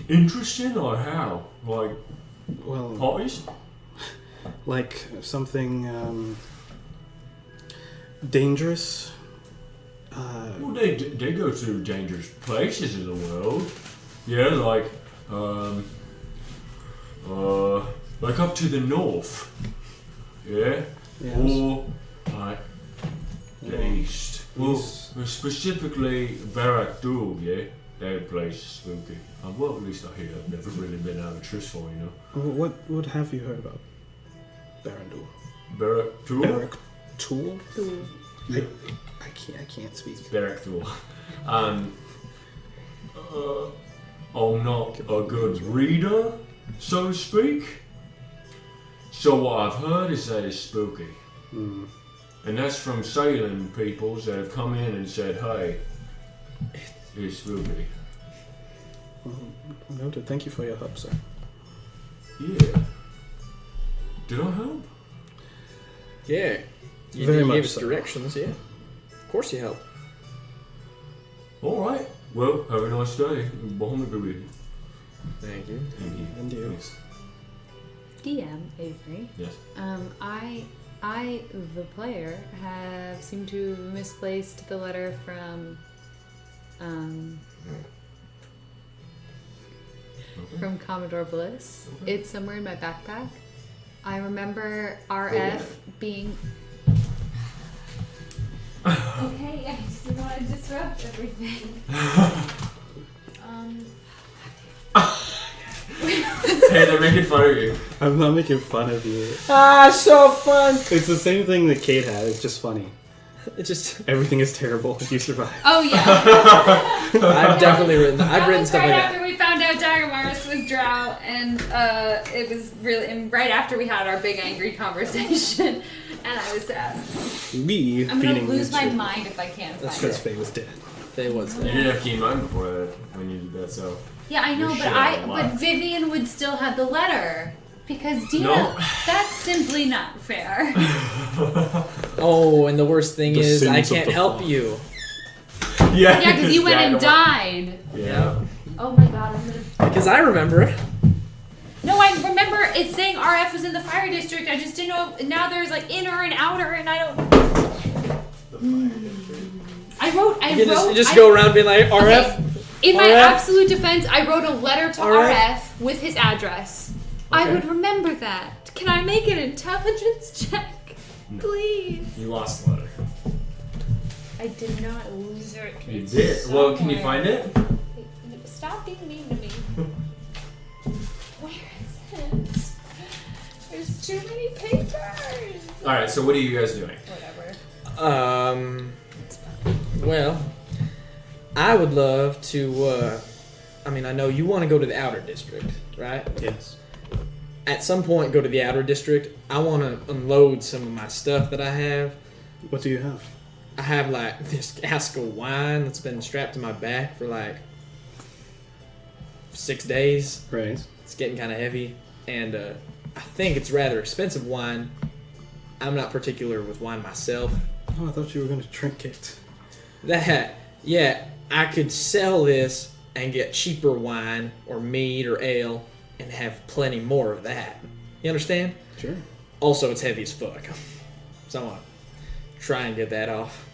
Interesting or how? Like, Well, parties? like something dangerous. Well, they go through dangerous places in the world. Yeah, like up to the north. Yeah? Yes. Or, like, the east. Well, specifically Barak Dul, yeah? That place is spooky. Well, at least I hear. I've never really been out of Tristfal, you know. What have you heard about Barandul? Barak Dul? Barak Tool? I can't speak. Barak Dul. I'm not a good reader, so to speak. So what I've heard is that it's spooky. Hmm. And that's from sailing peoples that have come in and said, hey, it's spooky. Well, noted. Thank you for your help, sir. Yeah. Did I help? Yeah. You Very gave much us so. directions, yeah. Of course you help. Alright. Well, have a nice day. Bond with you. Thank you. Thank you. And you. Thanks. DM Avery. Yes. I, the player, have seemed to have misplaced the letter from, from Commodore Bliss. Okay. It's somewhere in my backpack. I remember RF being. Okay, I just didn't want to disrupt everything. Hey, they're making fun of you. I'm not making fun of you. Ah, so fun! It's the same thing that Kate had. It's just funny. It just... Everything is terrible. You survive. Oh yeah. I've definitely written... I've written stuff right like after that. we found out Daggermars was drought, and it was really, and right after we had our big angry conversation, and I was sad. Me I'm gonna beating lose my Mitchell. mind if I can't That's find because it. Faye was dead. They was You there. didn't have key mind before that when you did that, so. Yeah, I know, You're but shit out of luck. but Vivian would still have the letter because Dina. No. That's simply not fair. Oh, and the worst thing The is, I sins of can't the help fall. you. Yeah, because you went and died. Yeah. Oh my god, I'm gonna. Because I remember. No, I remember it saying RF was in the fire district. I just didn't know. Now there's like inner and outer, and I don't. I wrote. You just go around being like, RF? Okay. In my RF? absolute defense, I wrote a letter to RF? RF with his address. I Okay. would remember that. Can I make an intelligence check? No. Please. You lost the letter. I did not lose it. You It's did. Well, can you somewhere. find it? Stop being mean to me. Where is it? There's too many papers. Alright, so what are you guys doing? Whatever. Well, I would love to, I mean, I know you want to go to the outer district, right? Yes. At some point, go to the outer district. I want to unload some of my stuff that I have. What do you have? I have, like, this cask of wine that's been strapped to my back for, like, 6 days. Right. It's getting kind of heavy, and I think it's rather expensive wine. I'm not particular with wine myself. Oh, I thought you were going to drink it. Yeah, I could sell this and get cheaper wine or mead or ale and have plenty more of that. You understand? Sure. Also, it's heavy as fuck. So I want to try and get that off.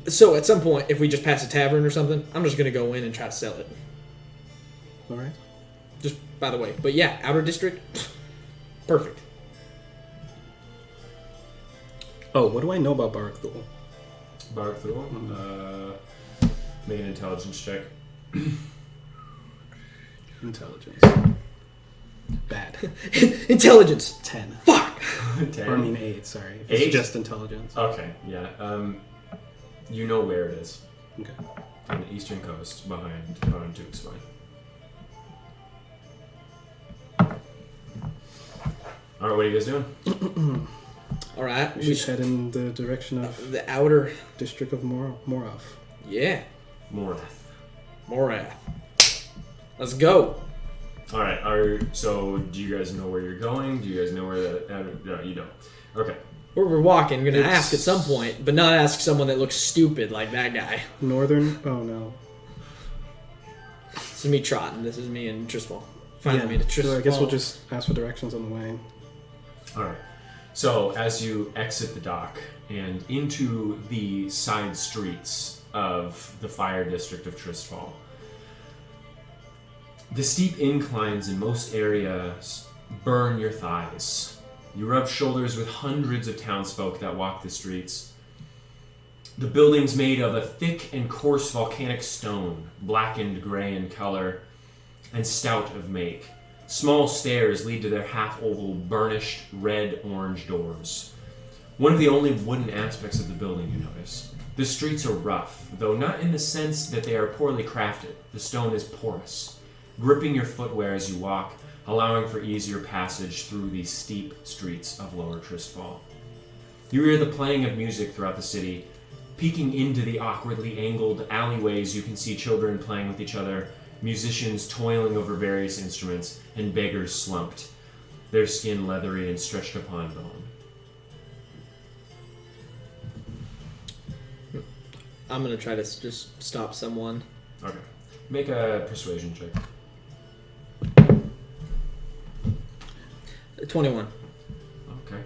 So at some point, if we just pass a tavern or something, I'm just going to go in and try to sell it. All right. Just by the way. But yeah, outer district, perfect. Oh, what do I know about Barak Thul? Bark through. Make an intelligence check. Intelligence. Bad. Intelligence. 10. Fuck. 10. Or I mean 8, sorry. If it's 8? just intelligence. Okay, yeah. You know where it is. Okay. On the eastern coast, behind Duke's Spine. Alright, what are you guys doing? All right. We should head in the direction of The outer. District of Morav. Yeah. More. Morath. Let's go. Alright, so do you guys know where you're going? Do you guys know where no, you don't. Okay. we're walking. We're gonna It's- ask at some point, but not ask someone that looks stupid like that guy. Northern. Oh no. This is me trotting. This is me and Tristfal. Finally made it. So I guess we'll just ask for directions on the way. All right. So as you exit the dock and into the side streets of the fire district of Tristfal, the steep inclines in most areas burn your thighs. You rub shoulders with hundreds of townsfolk that walk the streets. The building's made of a thick and coarse volcanic stone, blackened gray in color, and stout of make. Small stairs lead to their half-oval, burnished red-orange doors. One of the only wooden aspects of the building you notice. The streets are rough, though not in the sense that they are poorly crafted. The stone is porous, gripping your footwear as you walk, allowing for easier passage through the steep streets of Lower Tristfal. You hear the playing of music throughout the city. Peeking into the awkwardly angled alleyways, you can see children playing with each other, musicians toiling over various instruments, and beggars slumped, their skin leathery and stretched upon bone. I'm gonna try to just stop someone. Okay. Make a persuasion check. 21. Okay.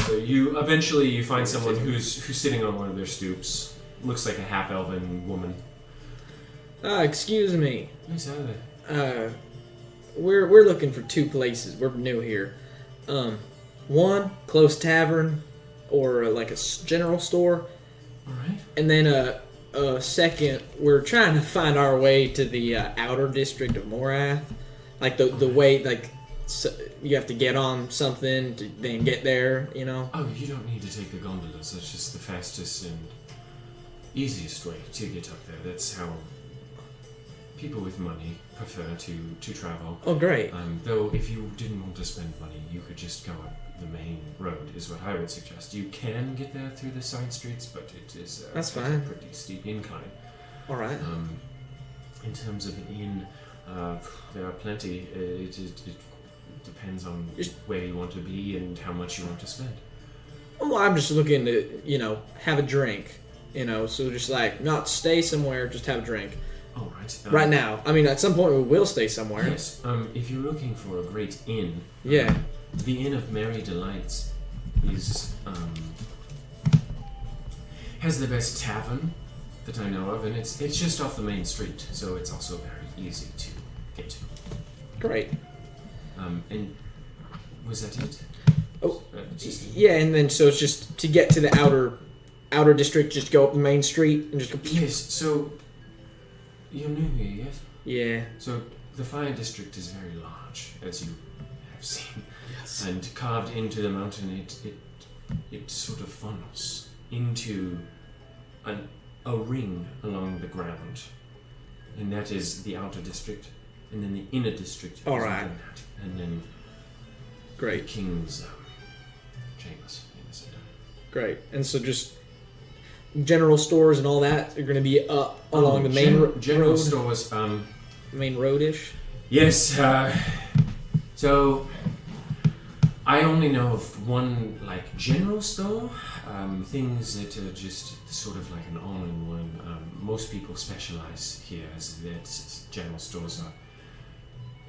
So you eventually find someone who's sitting on one of their stoops. Looks like a half-elven woman. Excuse me. Who's out there? We're looking for two places. We're new here. One, close tavern, or like a general store. Alright. And then a second, we're trying to find our way to the outer district of Morath. Like the way, like, so you have to get on something to then get there, you know? Oh, you don't need to take the gondolas. That's just the fastest and easiest way to get up there. That's how people with money prefer to travel. Oh, great. Though, if you didn't want to spend money, you could just go up the main road, is what I would suggest. You can get there through the side streets, but it is That's a fine. pretty steep incline. All right. In terms of an inn, there are plenty. It depends on where you want to be and how much you want to spend. Well, I'm just looking to, you know, have a drink. You know, so just like not stay somewhere, just have a drink. All right. Right now. I mean, at some point we will stay somewhere. Yes. If you're looking for a great inn, Yeah. the Inn of Merry Delights is has the best tavern that I know of, and it's just off the main street, so it's also very easy to get to. Great. And was that it? Oh, just yeah, and then so it's just to get to the outer district, just go up the main street and just go. yes. So you're new here, yes? Yeah. So the fire district is very large, as you have seen. Yes. And carved into the mountain, it sort of funnels into a ring along the ground, and that is the outer district, and then the inner district. All is right. within that, and then the Great. king's chambers in the center. Great. And so just general stores and all that are going to be up along the main general road. stores. Main road-ish. Yes. So I only know of one like general store. Things that are just sort of like an all-in-one. Most people specialize here, as that general stores are.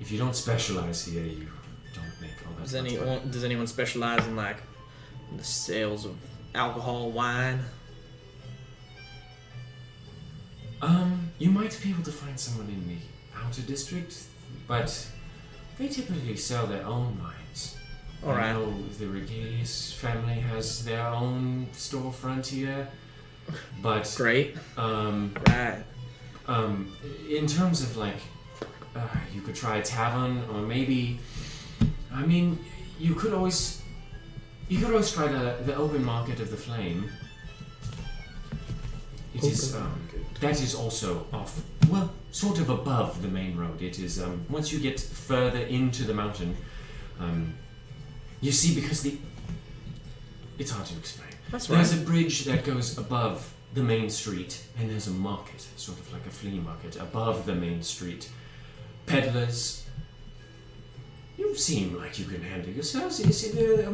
If you don't specialize here, you don't make all that much money. Does anyone specialize in like the sales of alcohol, wine? You might be able to find someone in the outer district, but they typically sell their own wines. All right. I know the Regalius family has their own storefront here, but Great. Right. in terms of like, you could try a tavern, or maybe, I mean, you could always try the open market of the Flame. It is that is also off, well, sort of above the main road. It is once you get further into the mountain, you see, because it's hard to explain. That's There's right. a bridge that goes above the main street, and there's a market, sort of like a flea market, above the main street. Peddlers. You seem like you can handle yourselves. Is it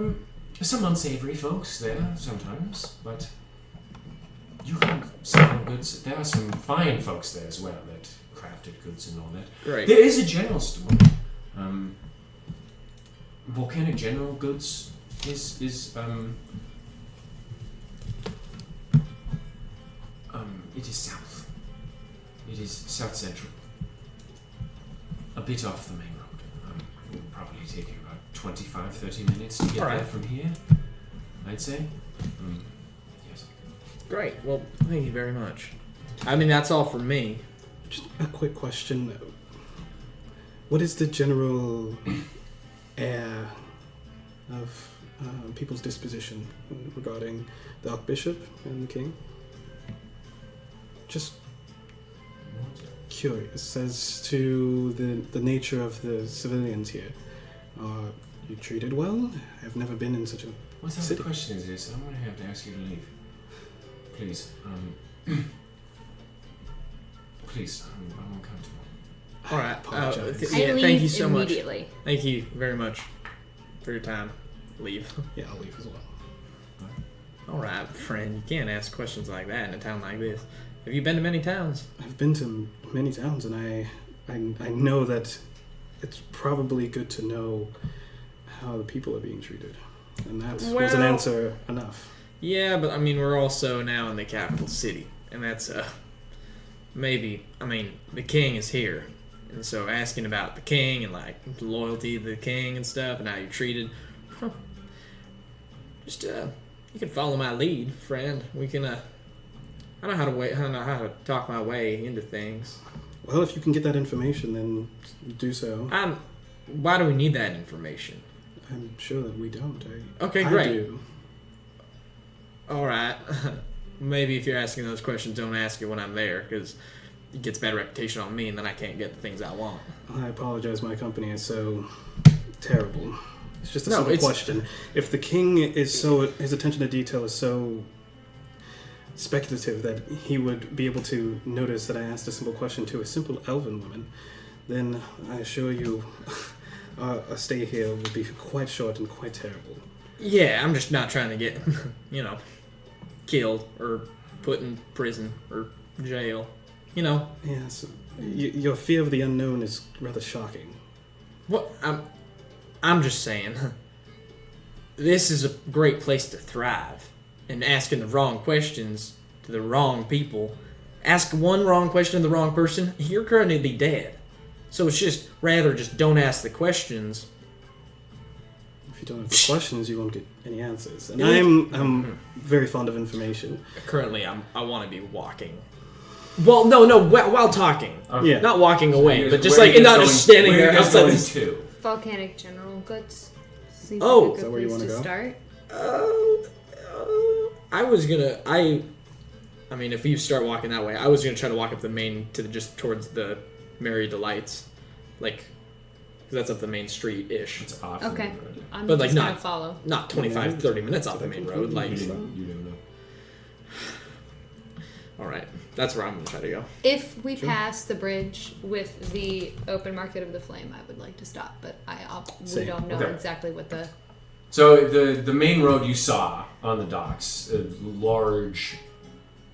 some unsavory folks there sometimes, but you can sell goods. There are some fine folks there as well that crafted goods and all that. Great. There is a general store. Volcanic General Goods is it is south. It is south central. A bit off the main road. It will probably take you about 25-30 minutes to get All right. there from here, I'd say. Yes. Great. Well, thank you very much. I mean, that's all from me. Just a quick question. What is the general air of people's disposition regarding the Archbishop and the King? Just curious as to the nature of the civilians here. Are you treated well? I've never been in such a What type of city. question is this? I'm going to have to ask you to leave. Please. Please, I'm uncomfortable. All right. Apologize. I Yeah, leave thank you so much. immediately. Thank you very much for your time. Leave. Yeah, I'll leave as well. All right, friend. You can't ask questions like that in a town like this. Have you been to many towns? I've been to many towns, and I know that it's probably good to know how the people are being treated, and that was an Well- answer enough. Yeah, but I mean, we're also now in the capital city, and that's maybe. I mean, the king is here, and so asking about the king and like loyalty to the king and stuff, and how you're treated. Just you can follow my lead, friend. We can. I don't know how to talk my way into things. Well, if you can get that information, then do so. Why do we need that information? I'm sure that we don't. Okay, I great. do. All right. Maybe if you're asking those questions, don't ask it when I'm there, because it gets bad reputation on me, and then I can't get the things I want. I apologize. My company is so terrible. It's just a No, simple it's- question. If the king is his attention to detail is so speculative that he would be able to notice that I asked a simple question to a simple elven woman, then I assure you, a stay here would be quite short and quite terrible. Yeah, I'm just not trying to get, killed or put in prison or jail. Yes, your fear of the unknown is rather shocking. What? I'm just saying, this is a great place to thrive. And asking the wrong questions to the wrong people, ask one wrong question to the wrong person, you're going to be dead. So it's just don't ask the questions. If you don't have the questions, you won't get any answers. And Yeah. I'm very fond of information. Currently, I want to be walking. Well, no, while talking. Yeah. Not walking away, You but guys- just where like, are you not guys just going- standing where are there you guys outside going this. to? Volcanic General Goods. Seems Oh. like a Is that good where you place wanna to go? start. I was gonna. I mean, if you start walking that way, I was gonna try to walk up the main just towards the Merry Delights, like, 'cause that's up the main street ish. It's off Okay. the road. I'm But, like, just gonna not- follow. Not 25, 30 minutes off the main road. You Like, don't know. all right, that's where I'm gonna try to go. If we pass the bridge with the open market of the flame, I would like to stop, but we Same. don't know Okay. exactly what the. So the main road you saw on the docks, a large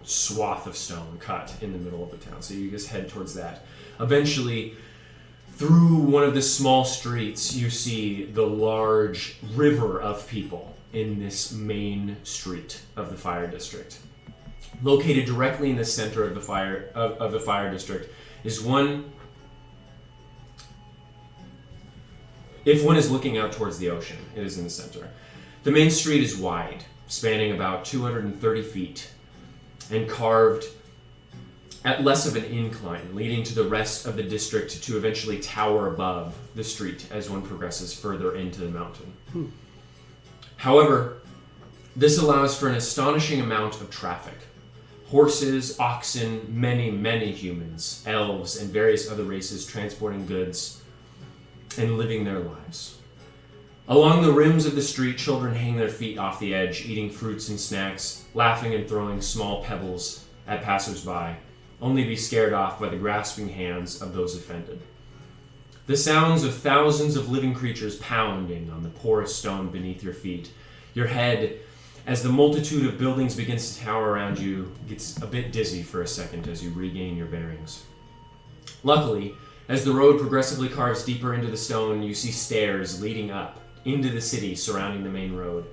swath of stone cut in the middle of the town. So you just head towards that. Eventually, through one of the small streets, you see the large river of people in this main street of the fire district. Located directly in the center of the fire district is one. If one is looking out towards the ocean, it is in the center. The main street is wide, spanning about 230 feet, and carved at less of an incline, leading to the rest of the district to eventually tower above the street as one progresses further into the mountain. However, this allows for an astonishing amount of traffic. Horses, oxen, many humans, elves, and various other races transporting goods and living their lives. Along the rims of the street, children hang their feet off the edge, eating fruits and snacks, laughing and throwing small pebbles at passersby, only to be scared off by the grasping hands of those offended. The sounds of thousands of living creatures pounding on the porous stone beneath your feet Your head, as the multitude of buildings begins to tower around you, gets a bit dizzy for a second as you regain your bearings. Luckily, as the road progressively carves deeper into the stone, you see stairs leading up into the city surrounding the main road.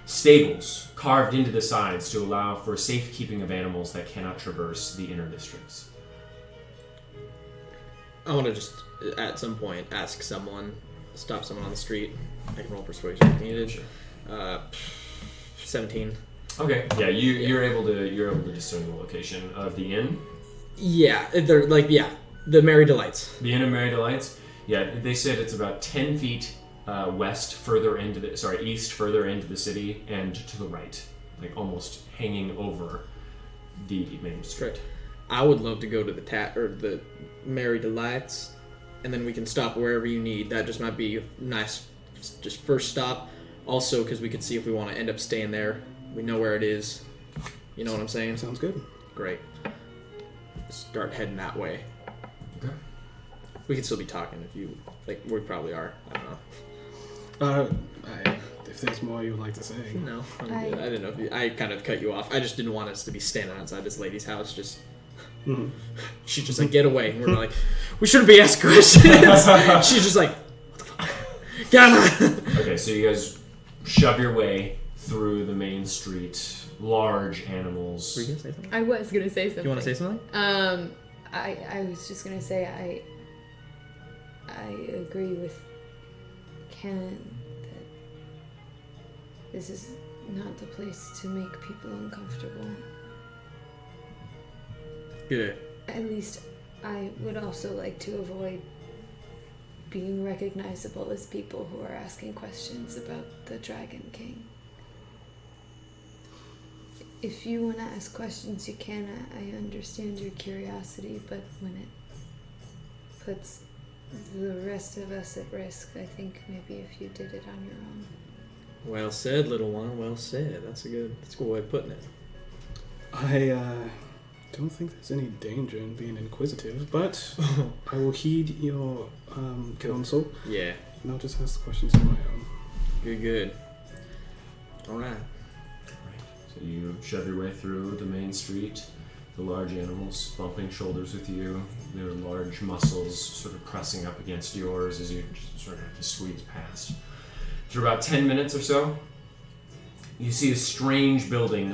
Stables carved into the sides to allow for safekeeping of animals that cannot traverse the inner districts. I want to just, at some point, ask someone, stop someone on the street. I can roll persuasion if needed. Sure. 17. Okay. Yeah, you're able to discern the location of the inn. Yeah, they're the Merry Delights. The Inn of Merry Delights. Yeah, they said it's about 10 feet east, further into the city, and to the right, like almost hanging over the main street. I would love to go to the Merry Delights, and then we can stop wherever you need. That just might be a nice, just first stop. Also, because we could see if we want to end up staying there. We know where it is. You know what I'm saying? Sounds good. Great. Start heading that way. Okay. We could still be talking if you like. We probably are. I don't know. If there's more you would like to say. No, I'm good. I didn't know if I kind of cut you off. I just didn't want us to be standing outside this lady's house. Just she's just like, get away, and we're like, we shouldn't be asking questions. She's just like, what the fuck? Get out. Okay, so you guys shove your way through the main street. Large animals. Were you gonna say something? I was gonna say something. You want to say something? I was just gonna say I agree with Canon that this is not the place to make people uncomfortable. Good. At least I would also like to avoid being recognizable as people who are asking questions about the Dragon King. If you want to ask questions, you can. I understand your curiosity, but when it puts the rest of us at risk, I think maybe if you did it on your own. Well said, little one. Well said. That's a good way of putting it. I don't think there's any danger in being inquisitive, but I will heed your counsel. Yeah. And I'll just ask the questions on my own. Good. All right. So you shove your way through the main street, the large animals bumping shoulders with you, their large muscles sort of pressing up against yours as you just sort of have to squeeze past. After about 10 minutes or so, you see a strange building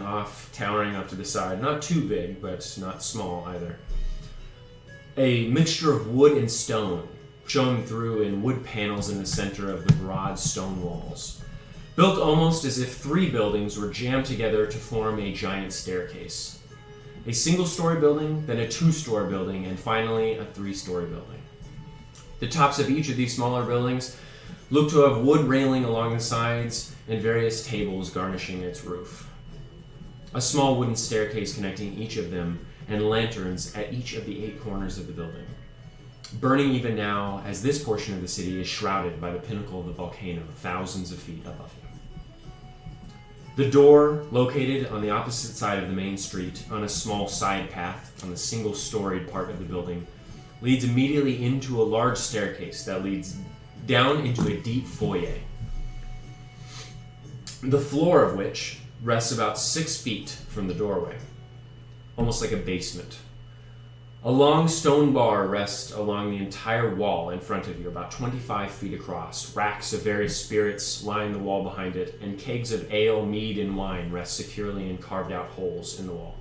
towering off to the side. Not too big, but not small either. A mixture of wood and stone, shown through in wood panels in the center of the broad stone walls. Built almost as if 3 buildings were jammed together to form a giant staircase. A single-story building, then a 2-story building, and finally a 3-story building. The tops of each of these smaller buildings look to have wood railing along the sides and various tables garnishing its roof. A small wooden staircase connecting each of them, and lanterns at each of the 8 corners of the building. Burning even now, as this portion of the city is shrouded by the pinnacle of the volcano thousands of feet above you. The door, located on the opposite side of the main street, on a small side path on the single-storied part of the building, leads immediately into a large staircase that leads down into a deep foyer. The floor of which rests about 6 feet from the doorway, almost like a basement. A long stone bar rests along the entire wall in front of you, about 25 feet across. Racks of various spirits line the wall behind it, and kegs of ale, mead, and wine rest securely in carved-out holes in the wall.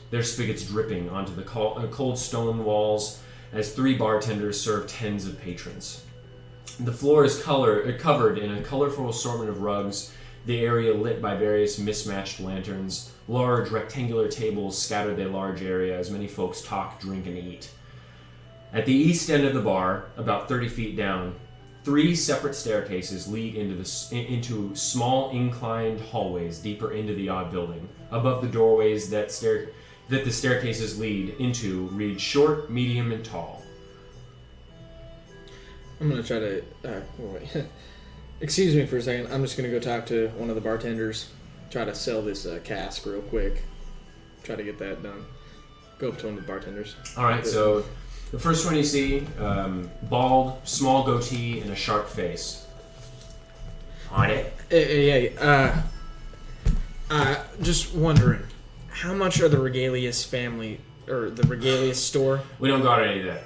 Their spigots dripping onto the cold stone walls as 3 bartenders serve tens of patrons. The floor is covered in a colorful assortment of rugs, the area lit by various mismatched lanterns. Large rectangular tables scattered a large area as many folks talk, drink, and eat. At the east end of the bar, about 30 feet down, 3 separate staircases lead into small inclined hallways deeper into the odd building. Above the doorways that the staircases lead into read short, medium, and tall. I'm gonna try to. Wait. Excuse me for a second. I'm just gonna go talk to one of the bartenders. Try to sell this cask real quick. Try to get that done. Go up to one of the bartenders. All right. So the first one you see, bald, small goatee, and a sharp face. On it. Just wondering, how much are the Regalius family, or the Regalius store? We don't got any of that.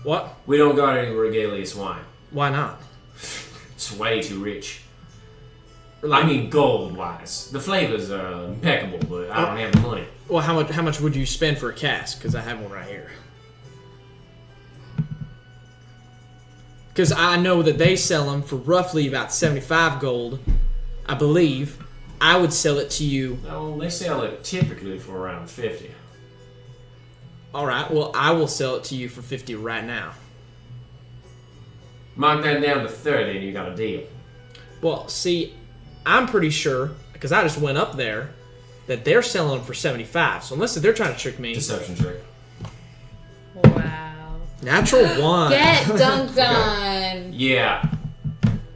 What? We don't got any Regalius wine. Why not? It's way too rich. I mean, gold-wise. The flavors are impeccable, but I don't have the money. Well, how much would you spend for a cask? Because I have one right here. Because I know that they sell them for roughly about 75 gold, I believe. I would sell it to you. No, they sell it typically for around 50. All right. Well, I will sell it to you for 50 right now. Mark that down to 30 and you got a deal. Well, see, I'm pretty sure, because I just went up there, that they're selling them for 75. So unless they're trying to trick me. Deception check. Wow. Natural one. Get dunked on. Yeah.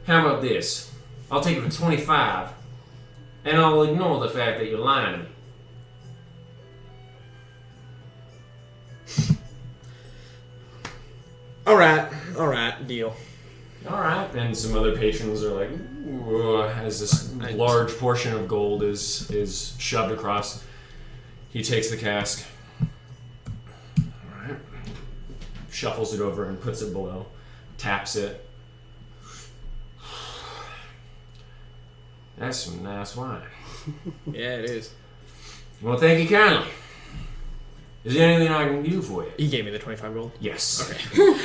How about this? I'll take it for 25, and I'll ignore the fact that you're lying to me. All right, deal. Alright, and some other patrons are like, ooh, as this large portion of gold is shoved across. He takes the cask. Alright. Shuffles it over and puts it below. Taps it. That's some nice wine. Yeah, it is. Well, thank you kindly. Is there anything I can do for you? He gave me the 25 gold. Yes. Okay.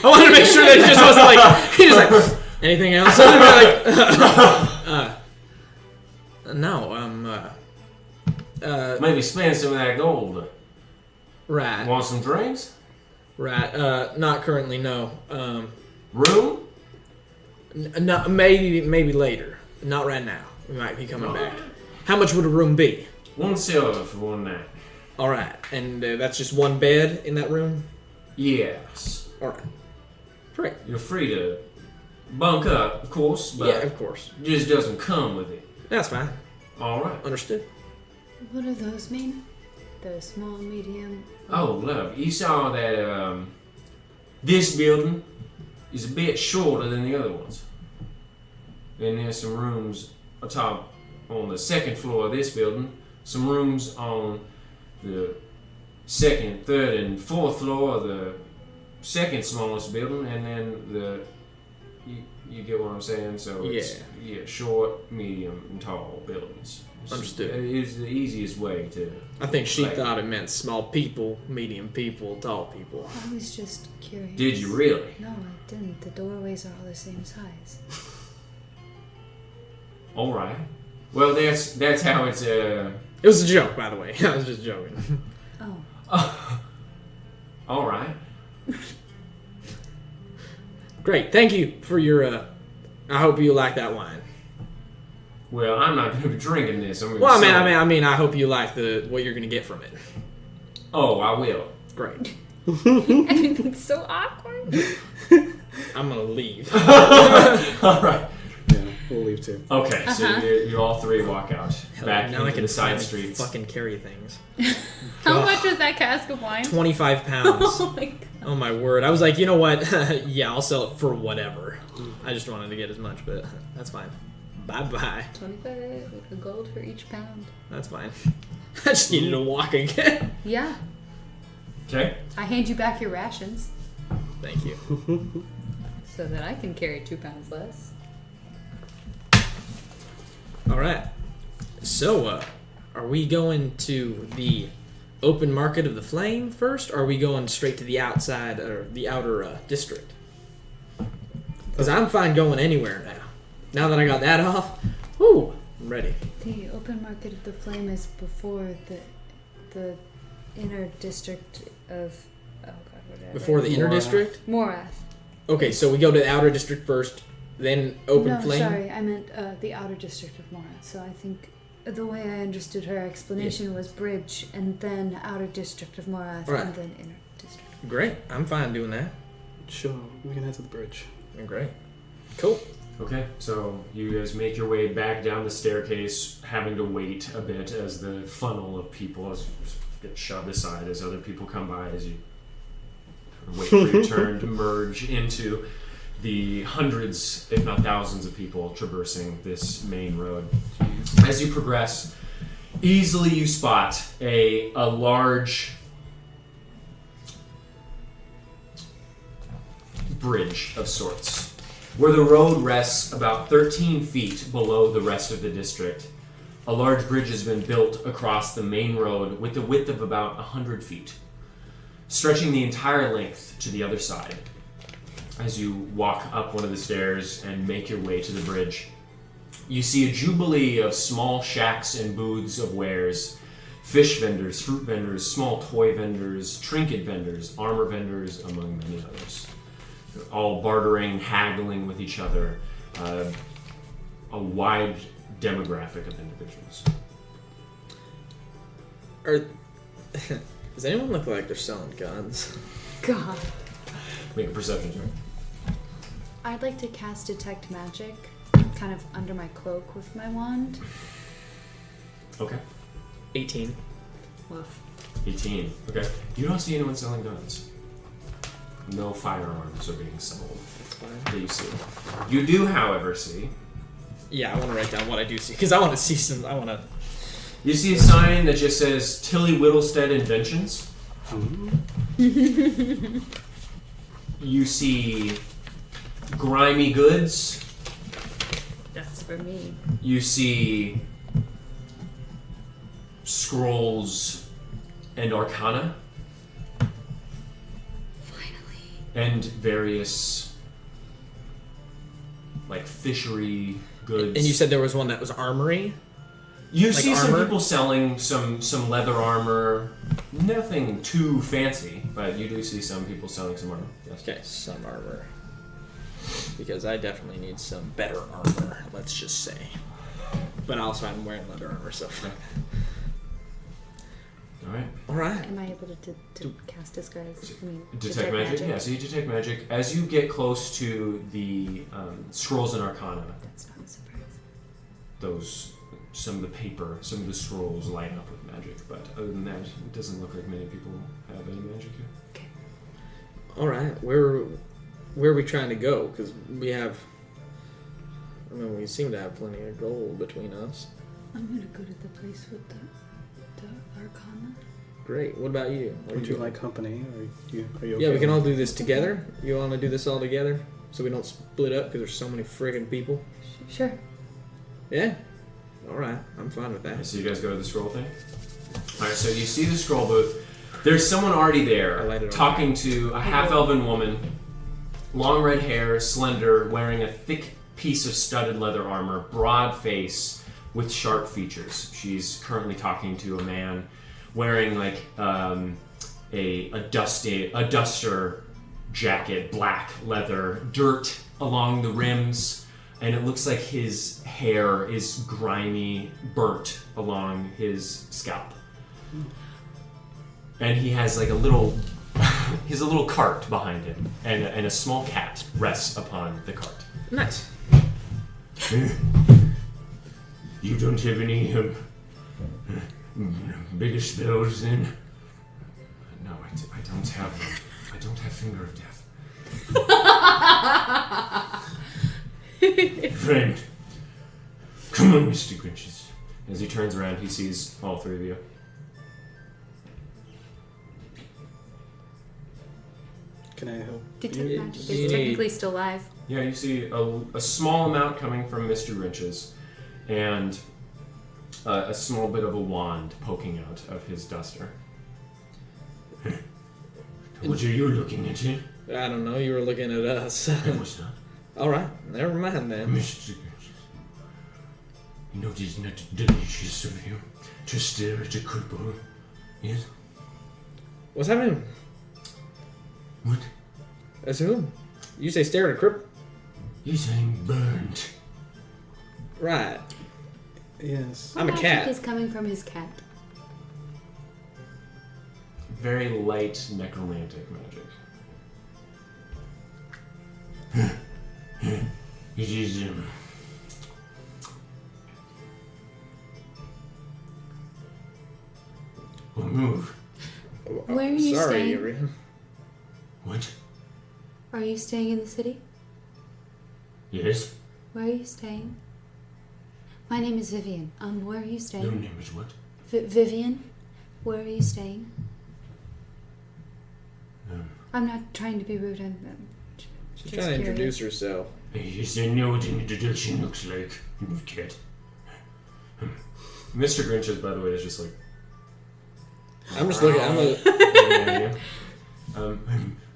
I wanted to make sure that he just wasn't like, he just like, anything else? No, Maybe spend some of that gold. right. Want some drinks? Right. Not currently, no. Room? No, maybe later. Not right now. We might be coming back. How much would a room be? 1 silver for one night. All right, and that's just one bed in that room. Yes. All right. Great. You're free to bunk up, of course, but Yeah, of course. it just doesn't come with it. That's fine. All right. Understood. What do those mean? The small, medium. Oh, love, you saw that this building is a bit shorter than the other ones. And there's some rooms atop on the second floor of this building, some rooms on the second, third, and fourth floor of the second smallest building, and then you get what I'm saying? So it's short, medium, and tall buildings. Understood. It is the easiest way to. I think she Like- thought it meant small people, medium people, tall people. I was just curious. Did you really? No, I didn't. The doorways are all the same size. All right. Well, that's how it's. It was a joke, by the way. I was just joking. Oh. All right. Great. Thank you for your. I hope you like that wine. Well, I'm not going to be drinking this. I'm gonna Well, sell it. I mean, I hope you like what you're gonna get from it. Oh, I will. Great. It's so awkward. I'm gonna leave. All right. Yeah, we'll leave too. Okay, so you all three walk out back now I into can the side finally streets. fucking carry things. How much was that cask of wine? 25 pounds. Oh my god. Oh my word. I was like, you know what? Yeah, I'll sell it for whatever. I just wanted to get as much, but that's fine. Bye-bye. 25 gold for each pound. That's fine. I just needed to walk again. Yeah. Okay. I hand you back your rations Thank you. so that I can carry 2 pounds less. All right. So, are we going to the open market of the flame first, or are we going straight to the outside or the outer district? Because I'm fine going anywhere now. Now that I got that off, whoo, I'm ready. The open market of the flame is before the inner district of whatever. Before the inner Morath. district? Morath. Okay, so we go to the outer district first, then open no, flame? sorry, I meant the outer district of Morath. So I think the way I understood her explanation was bridge and then outer district of Morath Right. and then inner district. Great, I'm fine doing that. Sure, we can head to the bridge. Great. Cool. Okay, so you guys make your way back down the staircase, having to wait a bit as the funnel of people get shoved aside as other people come by as you wait for your turn to merge into the hundreds, if not thousands, of people traversing this main road. As you progress, easily you spot a large bridge of sorts, where the road rests about 13 feet below the rest of the district. A large bridge has been built across the main road with a width of about 100 feet, stretching the entire length to the other side. As you walk up one of the stairs and make your way to the bridge, you see a jubilee of small shacks and booths of wares, fish vendors, fruit vendors, small toy vendors, trinket vendors, armor vendors, among many others. All bartering, haggling with each other, a wide demographic of individuals. Does anyone look like they're selling guns? God. Make a perception check. I'd like to cast Detect Magic, kind of under my cloak with my wand. Okay. 18. Woof. 18. Okay. You don't see anyone selling guns. No firearms are being sold That's fine. that you see. You do, however, see... Yeah, I want to write down what I do see, because I want to see some. I want to. You see a sign that just says Tilly Whittlestead Inventions. You see grimy goods. That's for me. You see scrolls and arcana. Finally. And various, like, fishery goods. And you said there was one that was armory. You like see some armor? people selling some leather armor. Nothing too fancy, but you do see some people selling some armor. Yes. Okay, some armor. Because I definitely need some better armor. Let's just say. But also, I'm wearing leather armor, so. All right. All right. Am I able to cast disguise? I mean, Detect magic? Yeah, so you detect magic. As you get close to the scrolls and arcana, That's not a surprise. some of the paper, some of the scrolls light up with magic, but other than that, it doesn't look like many people have any magic here. Okay. All right. Where are we trying to go? Because we have. I mean, we seem to have plenty of gold between us. I'm gonna go to the place with the Arcana. Great. What about you? What Would are you doing? like company? Are you okay? Yeah, we can all do this together. You want to do this all together, so we don't split up because there's so many friggin' people. Sure. Yeah. All right. I'm fine with that. So you guys go to the scroll thing? Alright, so you see the scroll booth. There's someone already I there light it on talking to a half-elven woman, long red hair, slender, wearing a thick piece of studded leather armor, broad face with sharp features. She's currently talking to a man wearing like a duster jacket, black leather, dirt along the rims, and it looks like his hair is grimy, burnt along his scalp. And he has like a little cart behind him, and a small cat rests upon the cart. Nice. You don't have any bigger spells then? No, I don't have them. I don't have Finger of Death. Friend, come on, Mr. Grinches. As he turns around, he sees all three of you. Can I help? Detect you? magic you is need- technically still live. Yeah, you see a small amount coming from Mr. Grinches, and a small bit of a wand poking out of his duster. What are you looking at here? I don't know. You were looking at us. I was not. All right. Never mind then. Mr. Grinches. You know it is not delicious of you to stare at a cripple. Yes? What's happening? What? That's who? You say stare at a cripple? Yes, I'm burnt. Right. Yes. I'm a Magic cat. is coming from his cat. Very light necromantic magic. It is, Well, move. Where are you Sorry, staying? Avery. What? Are you staying in the city? Yes? Where are you staying? My name is Vivian. Where are you Your staying? name is what? Vivian? Where are you staying? Um, I'm not trying to be rude. I'm She's just trying to curious. introduce herself. yes, I know what an introduction looks like. You kid. Mr. Grinches, by the way, is just like... I'm just looking. Yeah.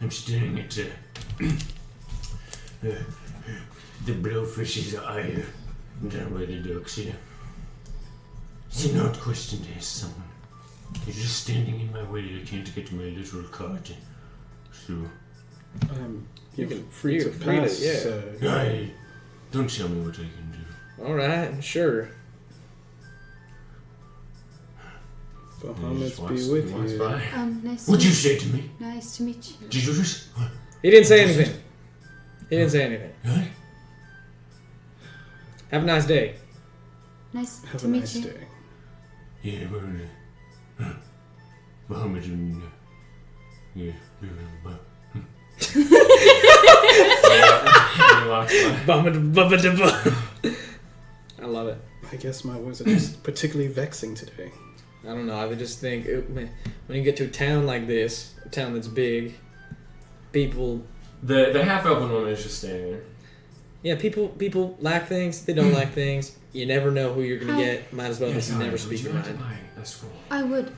I'm staring at the blowfish's eye down by the docks here. Is it not question to ask someone? You're just standing in my way. I can't get my little cart. So, You're free to free to- pass. I don't tell me what I can do. All right, sure. Bahamut be Walks with you. by. Nice. What'd to you meet say to me? Nice to meet you. Did you just... He didn't say anything. He didn't say anything. What? Have a nice day. Nice Have to a meet nice you. day. Yeah, Muhammad and yeah, he walks by. I love it. I guess my wizard is particularly vexing today. I don't know. I just think when you get to a town like this, a town that's big, people, The half elven woman is just standing there. yeah, people like things. They don't like things. You never know who you're gonna get. Might as well just never speak your mind. I would.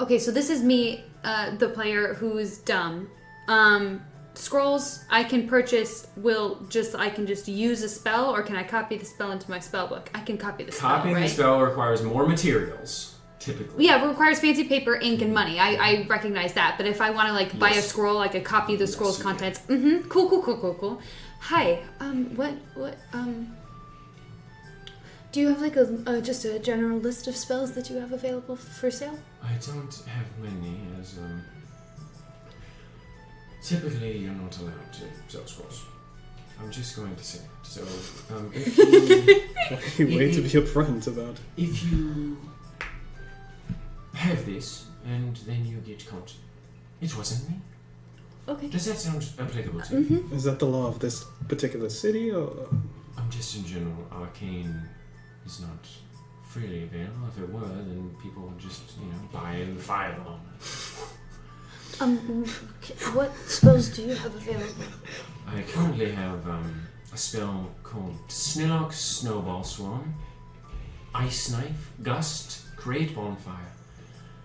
Okay, so this is me, the player who's dumb. Scrolls I can purchase I can just use a spell, or can I copy the spell into my spell book? I can copy the spell, Copying right? the spell requires more materials, typically. Yeah, it requires fancy paper, ink, and money. I recognize that. But if I want to buy a Yes. scroll, I could copy the scroll's you contents. Mm-hmm. Cool. Hi. Do you have just a general list of spells that you have available for sale? I don't have many, as typically you're not allowed to sell scrolls. I'm just going to say it. So, if you Way to be upfront about. if you have this and then you get caught, it wasn't me. Okay. Does that sound applicable to you? Mm-hmm. Is that the law of this particular city, or I'm just in general, arcane is not freely available. If it were, then people would just, buy in the firebomb. What spells do you have available? I currently have a spell called Snillock's Snowball Swarm, Ice Knife, Gust, Create Bonfire,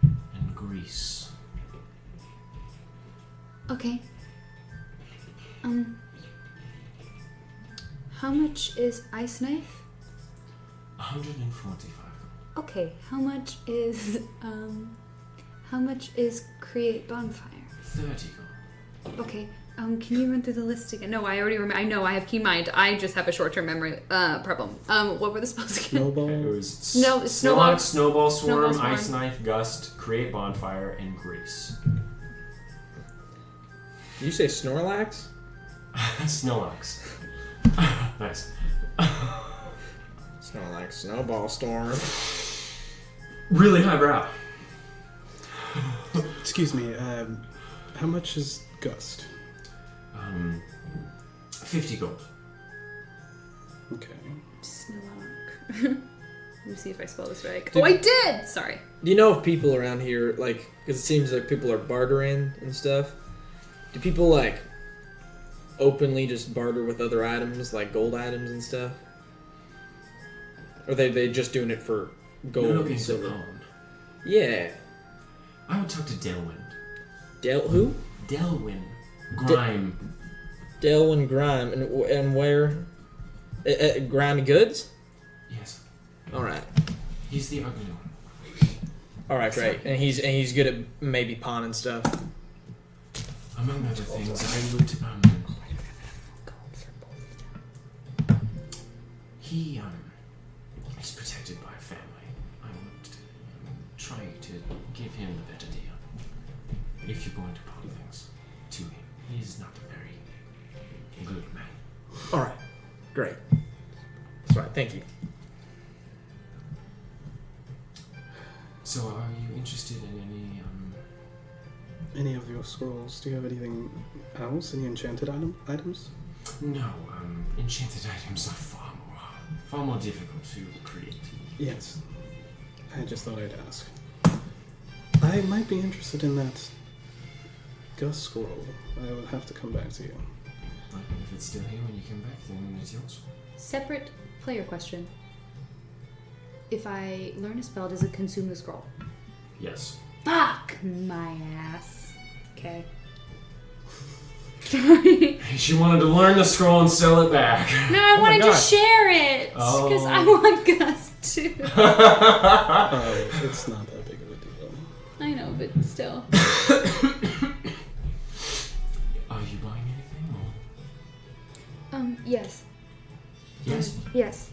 and Grease. Okay. How much is Ice Knife? 145. Okay. How much is Create Bonfire? 30 gold. Okay. Can you run through the list again? No, I already remember. I know I have key mind. I just have a short-term memory problem. What were the spells again? snowball? It was Snowball- Snillock, Snowball Snowball Swarm, Swarm. Ice Knife, Gust, Create Bonfire, and Grease. Did you say Snorlax? Snowlocks. Nice. Snorlax, Snowball Storm. Really highbrow. Excuse me. How much is Gust? 50 gold. Okay. Snowlock. Let me see if I spell this right. Oh, I did! Sorry. Do you know if people around here, because it seems like people are bartering and stuff, do people, openly just barter with other items, like gold items and stuff? Or are they just doing it for gold You're and looking for silver? gold. Yeah. I would talk to Delwyn. Who? Delwyn. Grime. Delwyn Grime. And where? Grime Goods? Yes. Alright. He's the ugly one. Alright, great. And he's good at maybe pawning stuff. Among other things, I would, he, is protected by a family. I would try to give him the better deal. If you're going to pawn things to him. He is not a very good man. Alright. Great. That's right. Thank you. So, are you interested in Any of your scrolls? Do you have anything else? Any enchanted items? No, enchanted items are far more difficult to create. Yes. I just thought I'd ask. I might be interested in that Gust scroll. I will have to come back to you. Well, if it's still here when you come back, then it's yours. Separate player question. If I learn a spell, does it consume the scroll? Yes. Fuck my ass. Okay. Sorry. She wanted to learn the scroll and sell it back. No, I my wanted to God. share it because I want Gus too. Oh, it's not that big of a deal. I know, but still. Are you buying anything? Or? Yes. Yes. Yes.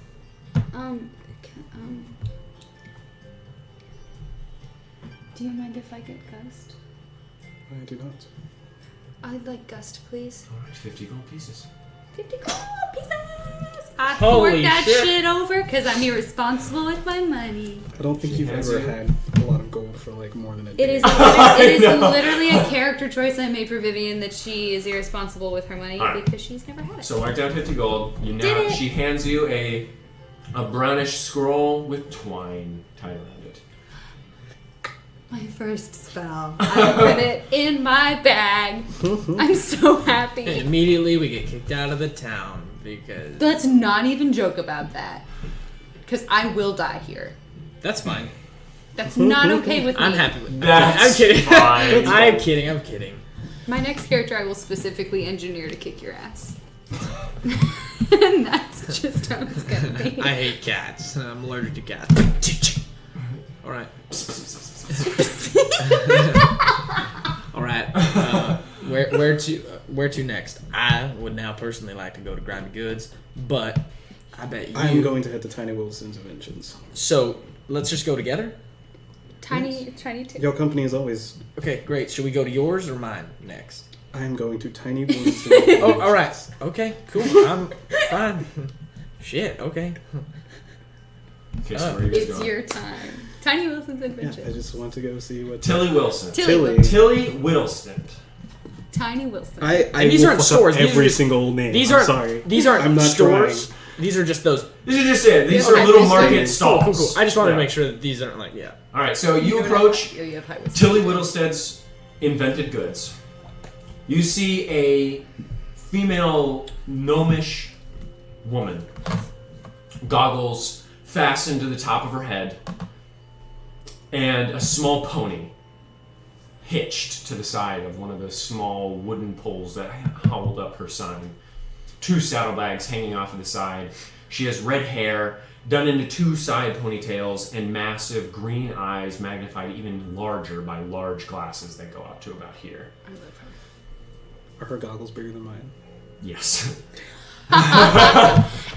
Do you mind if I get Gust? I do not. I'd like Gust, please. All right, 50 gold pieces. 50 gold pieces! I Holy forked that shit. shit over because I'm irresponsible with my money. I don't think She you've has ever you. had a lot of gold for like more than a day. It is literally a character choice I made for Vivian that she is irresponsible with her money Alright. because she's never had it. So mark down 50 gold. You Did now it. she hands you a brownish scroll with twine tied around it. My first spell. I put it in my bag. I'm so And happy. immediately we get kicked out of the town because Let's not even joke about that. Because I will die here. that's fine. That's not okay with me. I'm happy with That's I'm kidding. fine. I'm kidding. I'm kidding. My next character I will specifically engineer to kick your ass. And that's just how it's gonna be. I hate cats. I'm allergic to cats. All right. All right. Where to next? I would now personally like to go to Grimy Goods, but I bet you. I'm going to head to Tiny Wilson's Inventions. So let's just go together. Tiny too. Your company is always. Okay, great. Should we go to yours or mine next? I'm going to Tiny Wilson's Inventions. Oh, all right. Okay, cool. I'm fine. Shit. Okay. Okay, so where are you guys It's going? your time. Tiny Wilson's Yeah, Adventures. I just want to go see what. Tilly Wilson. Tilly. Tilly Whittleston. Tiny Wilson. I And these will aren't fuck up stores, these Every are just- single name. These I'm aren't. sorry. These aren't I'm not stores. These are just those. This is just it. These Okay, are little these market things. stalls. Cool. I just wanted to Yeah. make sure that these aren't like All right, so you have approach you have high wisdom. Tilly Whittlestead's invented goods. You see a female gnomish woman, goggles fastened to the top of her head, and a small pony hitched to the side of one of the small wooden poles that hold up her sign. 2 saddlebags hanging off of the side. She has red hair done into 2 side ponytails and massive green eyes magnified even larger by large glasses that go up to about here. I love her. Are her goggles bigger than mine? Yes.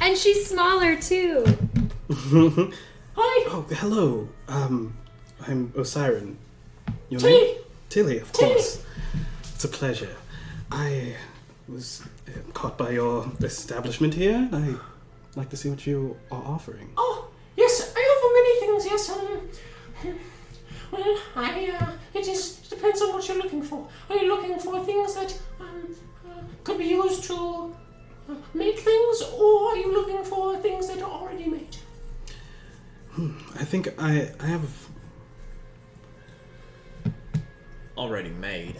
And she's smaller too. Hi. Oh, hello. I'm Osiren. Your Tilly. name? Tilly, of Tilly. course. It's a pleasure. I was caught by your establishment here. I'd like to see what you are offering. Oh, yes, I offer many things, yes. Well, it depends on what you're looking for. Are you looking for things that could be used to make things, or are you looking for things that are already made? I think I have. already made.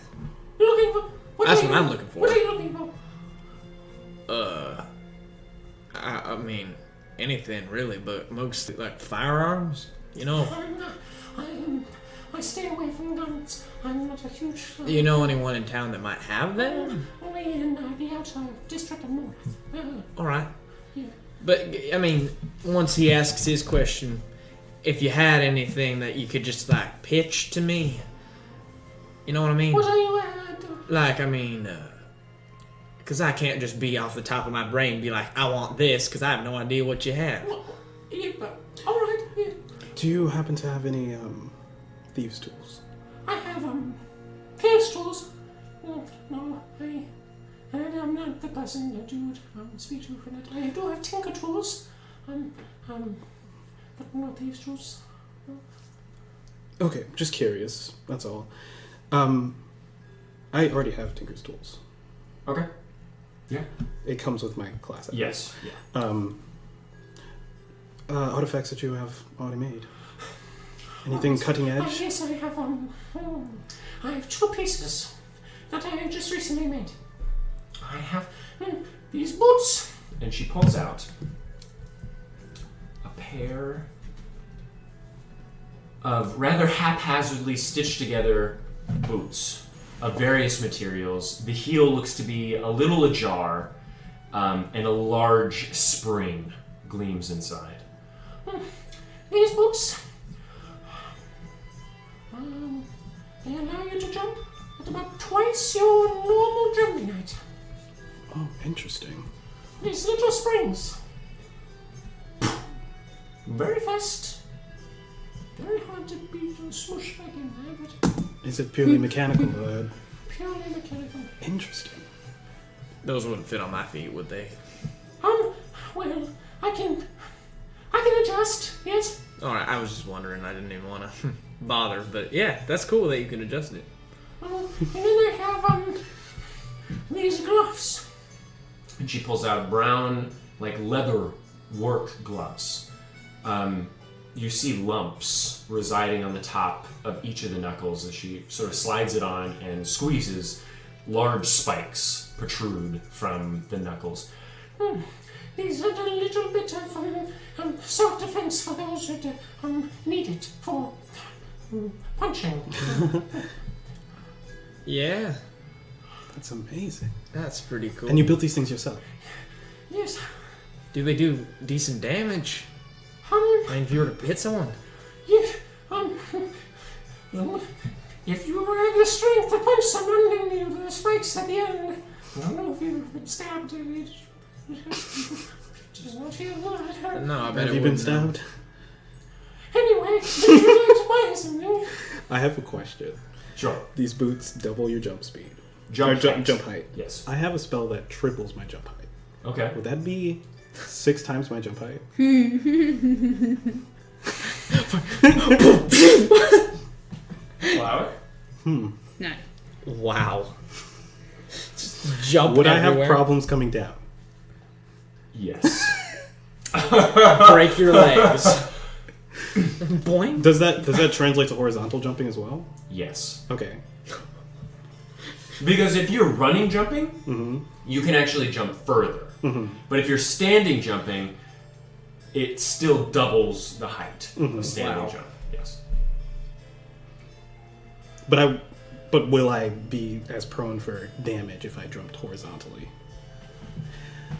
You're looking for... That's what I'm looking for. What are you looking for? I mean, anything really, but mostly like firearms. You know. I stay away from guns. I'm not a huge... You know anyone in town that might have them? Only in the outer district of North. All right. Yeah. But I mean, once he asks his question, if you had anything that you could just like pitch to me, you know what I mean? What are you Like, I mean, because I can't just be off the top of my brain be like, I want this, because I have no idea what you have. Well, yeah, all right. Yeah. Do you happen to have any thieves' tools? I have thieves' tools. No, I'm not the person that you would speak to for that. I do have tinker tools. But no thieves' tools. Okay, just curious. That's all. I already have Tinker's tools. Okay. Yeah. It comes with my class. Yes. Yeah. Artifacts that you have already made. Anything cutting edge? Yes, I have I have 2 pieces that I just recently made. I have these boots. And she pulls out a pair of rather haphazardly stitched together boots of various materials. The heel looks to be a little ajar, and a large spring gleams inside. These boots, they allow you to jump at about twice your normal jumping height. Oh, interesting. These little springs. Very fast. Very hard to beat and smush back in there, but Is it purely mechanical? purely mechanical. Interesting. Those wouldn't fit on my feet, would they? Well, I can adjust, yes. Alright, I was just wondering. I didn't even want to bother. But yeah, that's cool that you can adjust it. And then I have, these gloves. And she pulls out brown, like leather work gloves. You see lumps residing on the top of each of the knuckles as she sort of slides it on and squeezes. Large spikes protrude from the knuckles. These are a little bit of self-defense for those that need it for punching. Yeah, That's amazing. that's pretty cool. And you built these things yourself? Yes. Do they do decent damage? I mean, if you were to hit someone. Yeah, if you have the strength to punch someone, then the spikes at the end. I don't know if you've been stabbed. It does not feel good. No, I bet Have it you been wouldn't. stabbed? Anyway, would you like to buy something? I have a question. Sure. These boots double your jump speed. Jump height. Jump height. Yes. I have a spell that triples my jump height. Okay. Would that be 6 times my jump height? Allow it? No. Wow. Just jump Would everywhere. I have problems coming down? Yes. Break your legs. Boing. Does that translate to horizontal jumping as well? Yes. Okay. Because if you're running jumping, you can actually jump further. But if you're standing jumping, it still doubles the height of standing Wow. jump. Yes. But will I be as prone for damage if I jumped horizontally?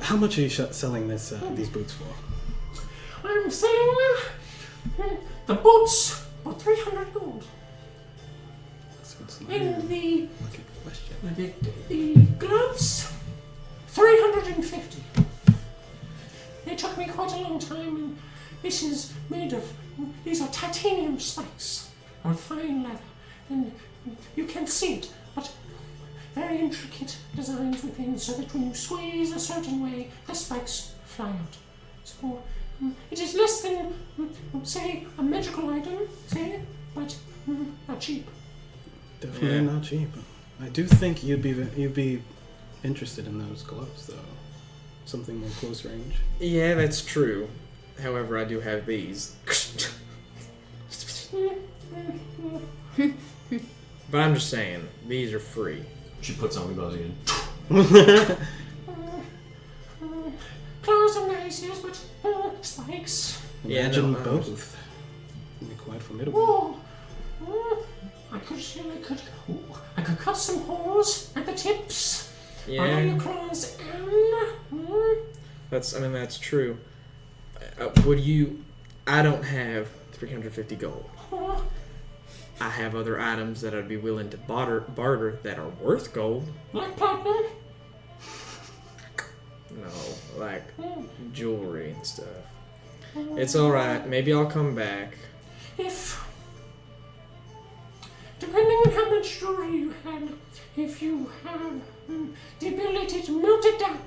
How much are you selling these boots for? I'm selling the boots for 300 gold. So it's not And the a question. The gloves, 350. They took me quite a long time, and this is made of, these are titanium spikes on fine leather. And you can't see it, but very intricate designs within, so that when you squeeze a certain way, the spikes fly out. So it is less than, say, a magical item, say, but not cheap. Definitely not cheap. I do think you'd be interested in those gloves, though. Something more close range. Yeah, that's true. However, I do have these. But I'm just saying, these are free. She puts on the gloves again. Claws are nice, yes, but spikes. Yeah, Imagine no, both. It'd be quite formidable. I could cut some holes at the tips. Allow Yeah, your claws in. that's true. Would you? I don't have 350 gold. I have other items that I'd be willing to barter that are worth gold. Like platinum. No, like jewelry and stuff. It's alright. Maybe I'll come back. Depending on how much jewelry you had, if you have the ability to melt it down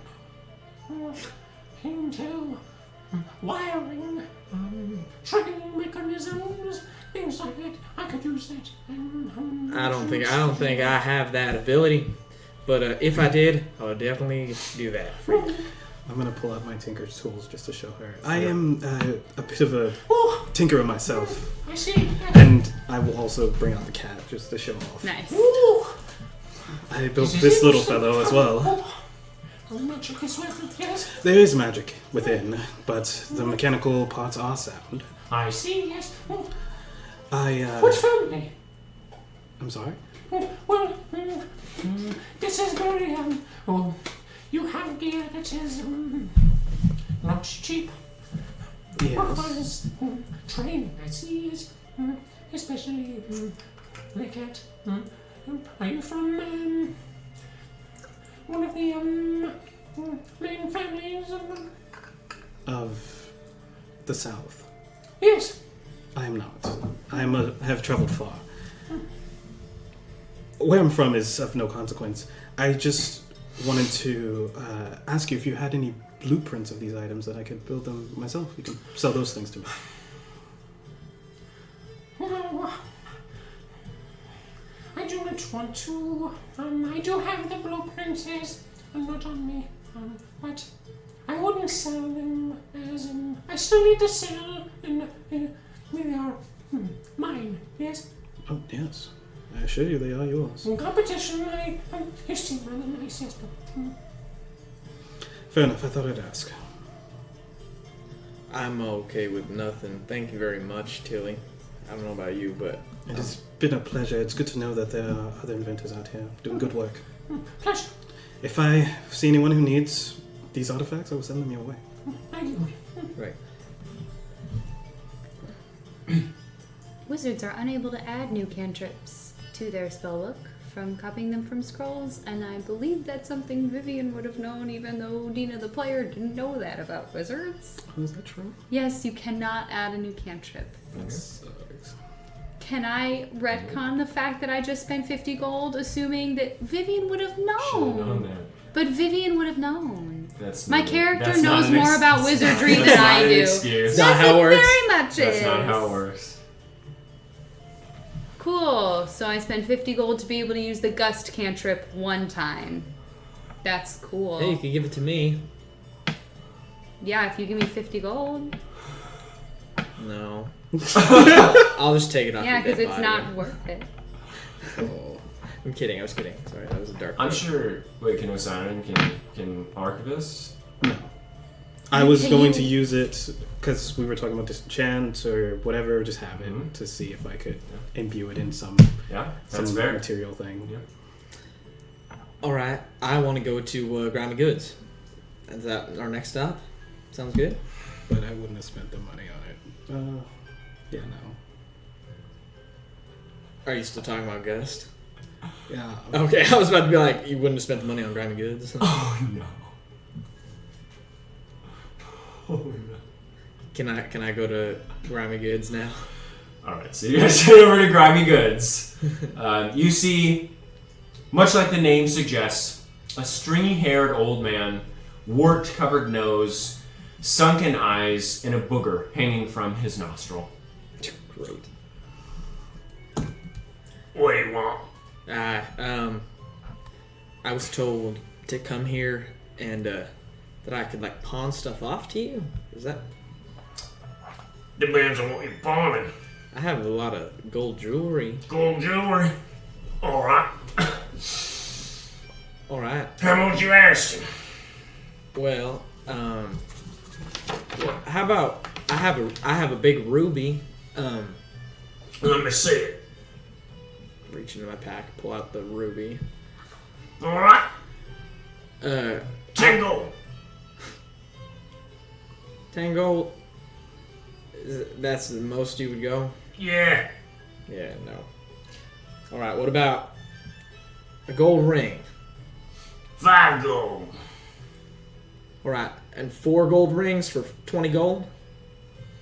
into wiring, tracking mechanisms, things like that, I could use that. I don't think I have that ability. But if I did, I would definitely do that for you. I'm gonna pull out my tinker's tools just to show her. I am a bit of a tinkerer myself, I see. and I will also bring out the cat just to show off. Nice. Ooh. I built this little fellow as well. Oh, magic is with it, yes. There is magic within, but the mechanical parts are sound. I see, yes. Which family? I'm sorry? Well, this is very, well, you have gear that is, not cheap. Yes. Requires training, I see, yes. Especially, the cat. Are you from, one of the, main families Of the south. Yes. I am not. I have traveled far. Where I'm from is of no consequence. I just wanted to ask you if you had any blueprints of these items that I could build them myself. You can sell those things to me. Well, I do not want to, I do have the blueprints, yes, not on me, but I wouldn't sell them as, I still need to sell, and they are mine, yes. Oh, yes. I assure you they are yours. In competition, you seem rather nice, yes, but, Fair enough, I thought I'd ask. I'm okay with nothing. Thank you very much, Tilly. I don't know about you, but It has been a pleasure. It's good to know that there are other inventors out here doing good work. pleasure, If I see anyone who needs these artifacts, I will send them your way. thank you. right. Wizards are unable to add new cantrips to their spellbook from copying them from scrolls, and I believe that's something Vivian would have known, even though Dina the player didn't know that about wizards. Oh, is that true? Yes, you cannot add a new cantrip. That sucks. Can I retcon the fact that I just spent 50 gold, assuming that Vivian would have Should have known known? that. But Vivian would have known. That's My not- character that's not knows an more about wizardry that's than not I an do. excuse. It's not how it It works. very much That's is. not how it works. Cool. So I spent 50 gold to be able to use the gust cantrip one time. That's cool. Hey, you can give it to me. Yeah, if you give me 50 gold. No. I'll just take it off Yeah, your dead because it's body. not worth it. Oh. I'm kidding. I was kidding. Sorry, that was a dark. I'm joke. sure. Wait, can Osiris can archivist? No. I was Can going you- to use it because we were talking about disenchant or whatever, just have it Mhm. to see if I could imbue it in some Yeah, that's some fair. material thing. Yeah. All right. I want to go to Grimy Goods. Is that our next stop? Sounds good. But I wouldn't have spent the money on it. Yeah, no. Are you still talking about Gust? Yeah. Okay, I was about to be like, you wouldn't have spent the money on Grimy Goods. Oh no. Oh no. Can I go to Grimy Goods now? All right, so you guys head over to Grimy Goods. You see, much like the name suggests, a stringy-haired old man, wart-covered nose, sunken eyes, and a booger hanging from his nostril. Great. What do you want? I was told to come here and that I could like pawn stuff off to you. Is that? Depends on what you're pawning. I have a lot of gold jewelry. Gold jewelry. Alright. All right. How much you asking? Well, how about I have a big ruby. Let me see it. Reach into my pack, pull out the ruby. Alright. 10 10 gold. gold. That's the most you would go? Yeah. Yeah, no. All right. What about a gold ring? 5 gold. All right, and 4 gold rings for 20 gold.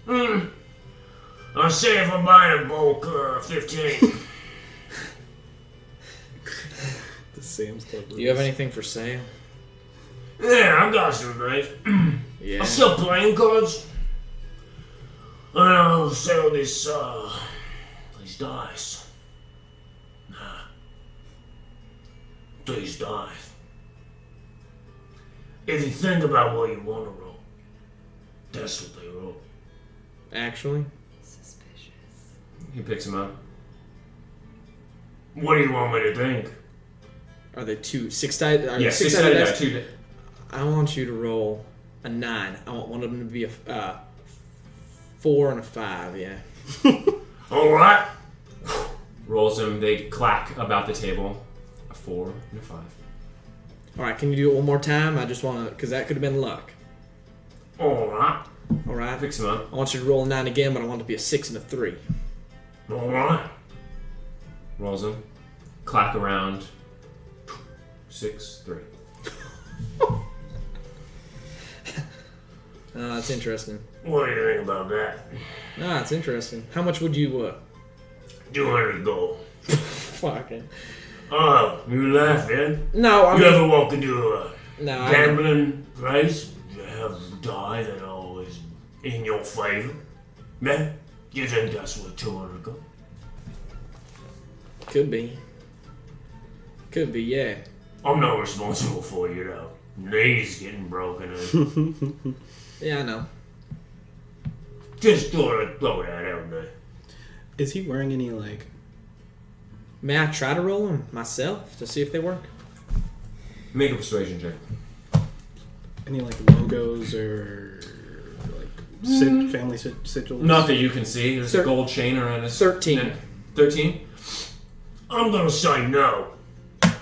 I'll say if I'm buying a bulk, 15. The Sam's Club. Do you have anything for sale? Yeah, I got some things. Yeah. I sell playing cards. And I'll sell these dice. these dice. If you think about what you want to roll, that's what they roll. Actually, Suspicious. He picks him up. What do you want me to think? are they two six-sided? Yeah, six-sided die. Two. I want you to roll a 9. I want one of them to be a 4 and a 5. Yeah. All right. Rolls them. They clack about the table. A 4 and a 5. All right. Can you do it one more time? I just want to, because that could have been luck. All right. All right. Picks him up. I want you to roll a 9 again, but I want it to be a 6 and a 3. All right. Rolls them. Clack around. 6, 3. That's interesting. What do you think about that? It's interesting. How much would you 200 gold. fucking? Oh, you laughing? No, I You mean, ever walk into a no. gambling place? You have a die that always in your favor. Man, you think that's what 200 gold? Could be. Could be, yeah. I'm not responsible for you though. Knees getting broken in. Yeah, I know. Just thought I'd throw that out there. Is he wearing any like? May I try to roll them myself to see if they work? Make a persuasion check. Any like logos or like family sigils? Not that you can see. There's a gold chain around his 13. neck. 13? I'm gonna say no.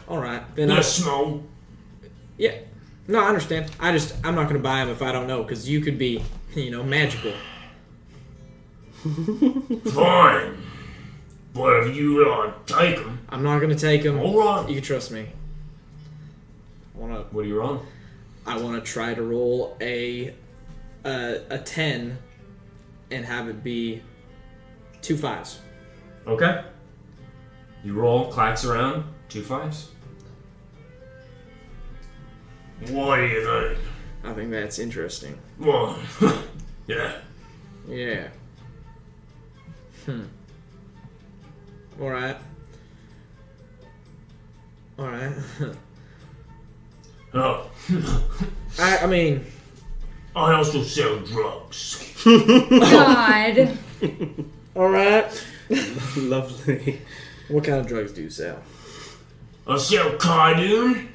All right, then Not small. yeah. No, I understand. I'm not gonna buy them if I don't know, because you could be, magical. Fine. But if you take them, I'm not gonna take them. all right. You can trust me. What are you on? I want to try to roll a 10 and have it be 2 5s. Okay. You roll, clacks around, 2 5s. What do you think? I think that's interesting. Well, yeah. Yeah. All right. All right. Oh, I mean, I also sell drugs. God. all right. Lovely. What kind of drugs do you sell? I sell Kaidoon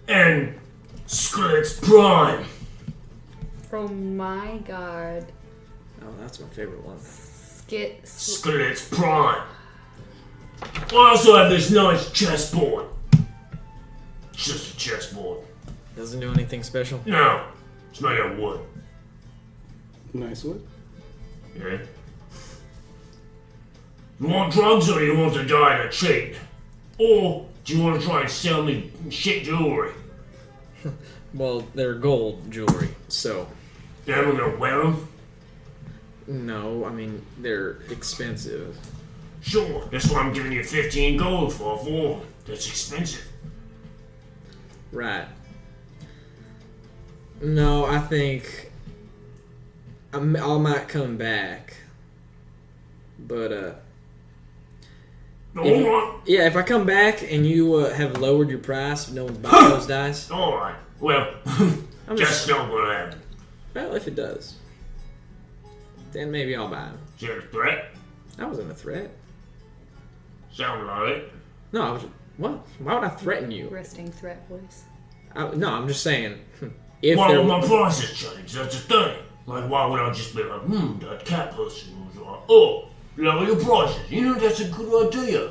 and Sklitz Prime. Oh my god. Oh, that's my favorite one. Sklitz Prime. I also have this nice chessboard. It's just a chessboard. Doesn't do anything special. No, it's made of wood. Nice wood. Yeah. You want drugs or do you want to die in a cheat? Or do you want to try and sell me shit jewelry? Well, they're gold jewelry, so Then I'm gonna wear them? no. I mean, they're expensive. Sure, that's what I'm giving you 15 gold for. That's expensive. Right. No, I think I might come back, but Alright. yeah, if I come back and you have lowered your price, no one's buying those dice. Alright. Well, I'm just not gonna happen. Well, if it does, then maybe I'll buy them. Is that a threat? That wasn't a threat. Sound like it. No, I was. What? Why would I threaten you? Resting threat voice. No, I'm just saying. If Why there, would my prices change? That's the thing. Like, why would I just be like, that cat person was like, oh, lower your prices. You know, that's a good idea.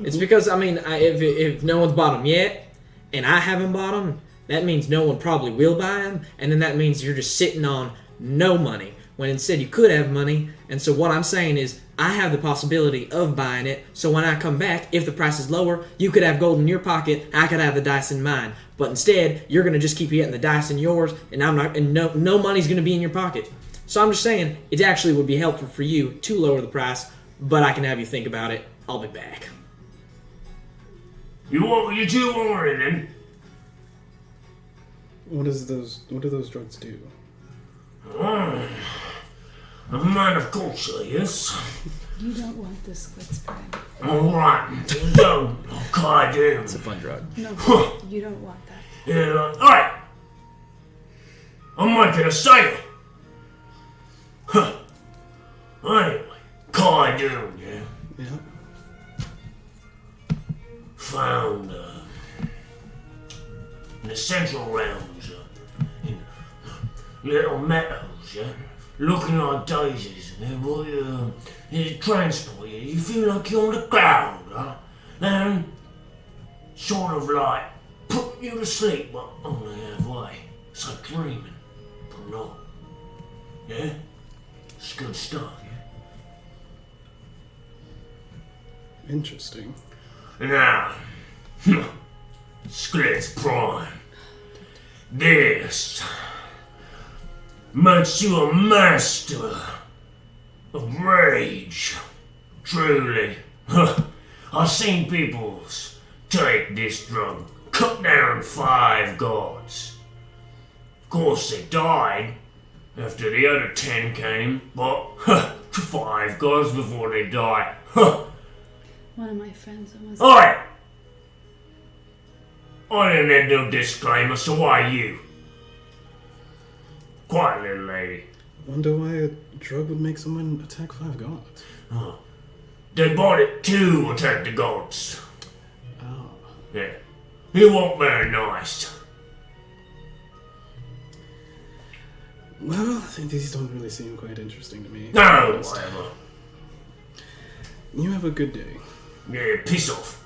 it's because if no one's bought them yet, and I haven't bought them, that means no one probably will buy them, and then that means you're just sitting on no money. When instead you could have money, and so what I'm saying is I have the possibility of buying it, so when I come back, if the price is lower, you could have gold in your pocket, I could have the dice in mine. But instead, you're gonna just keep getting the dice in yours, and no money's gonna be in your pocket. So I'm just saying, it actually would be helpful for you to lower the price, but I can have you think about it. I'll be back. You two want it then? What do those drugs do? A man of culture, yes. You don't want the squid spread. Alright, go. God damn. It's a fun drug. No, you don't want that. Yeah, alright. I'm making a sale. Huh. Anyway, Cardoon, yeah? Yeah. Found in the central realms, in little meadows, yeah? Looking like daisies, yeah? Boy, you transport you. You feel like you're on the cloud, huh? And sort of like put you to sleep, but only halfway. It's like dreaming, but not. Yeah? It's good stuff, yeah? Interesting. Now, Sklitz Prime. This makes you a master of rage. Truly. I've seen peoples take this drug, cut down 5 gods. Of course they died after the other 10 came, but 5 gods before they died. One of my friends was. Alright! I didn't have no disclaimer, so why you? Quiet, little lady. Wonder why a drug would make someone attack 5 gods. They bought it to attack the gods. Oh. Yeah. It won't very nice. Well, I think these don't really seem quite interesting to me. No, whatever. You have a good day. Yeah, piss off.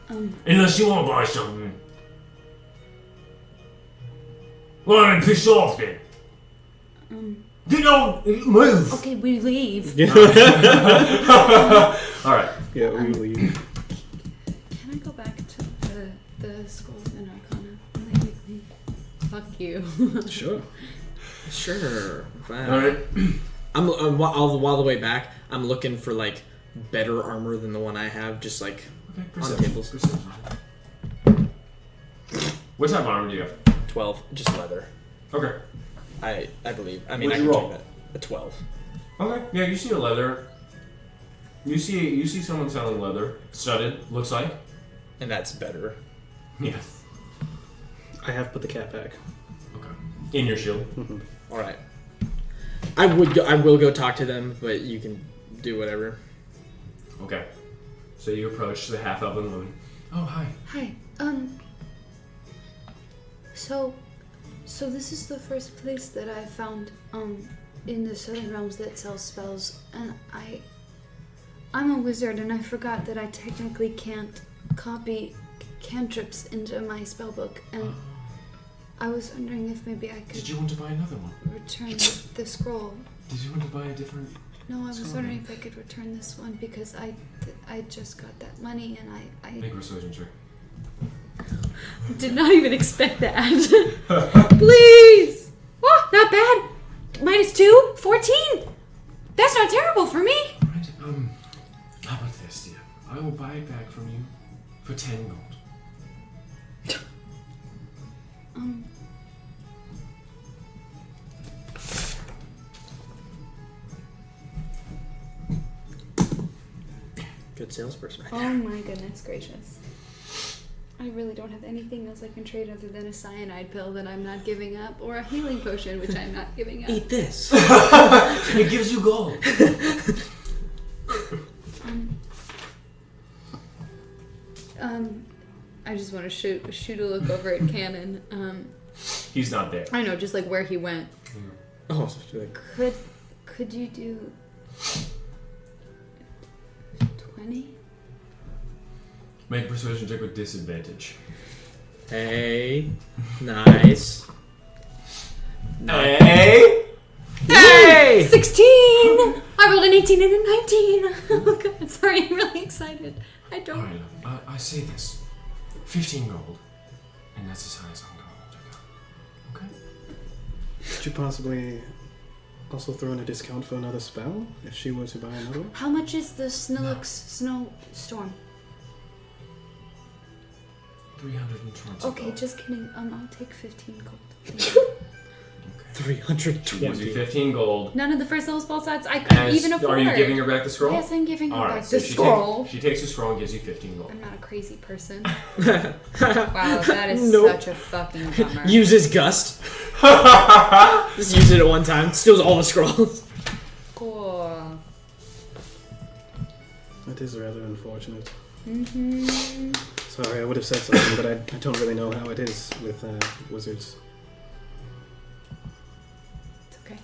Unless you want to buy something. Well, then piss off then. Get on, move. Okay, we leave. Alright. Yeah, we leave. Can I go back to the scrolls and Arcana really quickly? Fuck you. Sure. Sure. Fine. Alright. I'm all the way back. I'm looking for like better armor than the one I have, just like on tables. What type of armor do you have? 12, just leather. Okay. I believe. I mean, What'd I you can roll? check that. A 12. Okay. Yeah, you see a leather. You see someone selling leather. Studded, looks like. And that's better. Yeah. I have put the cat back. Okay. In your shield. All right. I will go talk to them, but you can do whatever. Okay. So you approach the half-elven woman. Oh, hi. Hi. So this is the first place that I found in the Southern Realms that sells spells, and I'm a wizard, and I forgot that I technically can't copy cantrips into my spellbook, and I was wondering if maybe I could Did you want to buy another one? return the scroll. Did you want to buy a different... No, I was Sorry. wondering if I could return this one because I just got that money and I Make a persuasion check. did not even expect that. Please! Oh, not bad. -2, 14. That's not terrible for me. Alright, how about this, dear? I will buy it back from you for 10 gold. Good salesperson. Oh my goodness gracious. I really don't have anything else I can trade other than a cyanide pill that I'm not giving up, or a healing potion, which I'm not giving up. Eat this. It gives you gold. I just want to shoot a look over at Cannon. He's not there. I know, just like where he went. Oh, so like, Could you do 20? Make a persuasion check with disadvantage. hey, nice. Hey! Hey! 16! I rolled an 18 and a 19. Oh god, sorry, I'm really excited. I don't. Alright, I say this. 15 gold. And that's as high as I'm going to go. Okay? Could you possibly also throw in a discount for another spell if she were to buy another one? How much is the Snillux snowstorm? 320 Okay, gold. just kidding. I'll take 15 gold. Okay. 320. Gives you 15 gold. None of the first level spell slots I couldn't even afford. Are you giving her back the scroll? Yes, I'm giving her All back right, the so scroll. she takes the scroll and gives you 15 gold. I'm not a crazy person. Wow, that is Nope. such a fucking bummer. Uses Gust. Just use it at one time. Steals all the scrolls. Cool. That is rather unfortunate. Mm-hmm. Sorry, I would have said something, but I don't really know how it is with wizards. It's okay.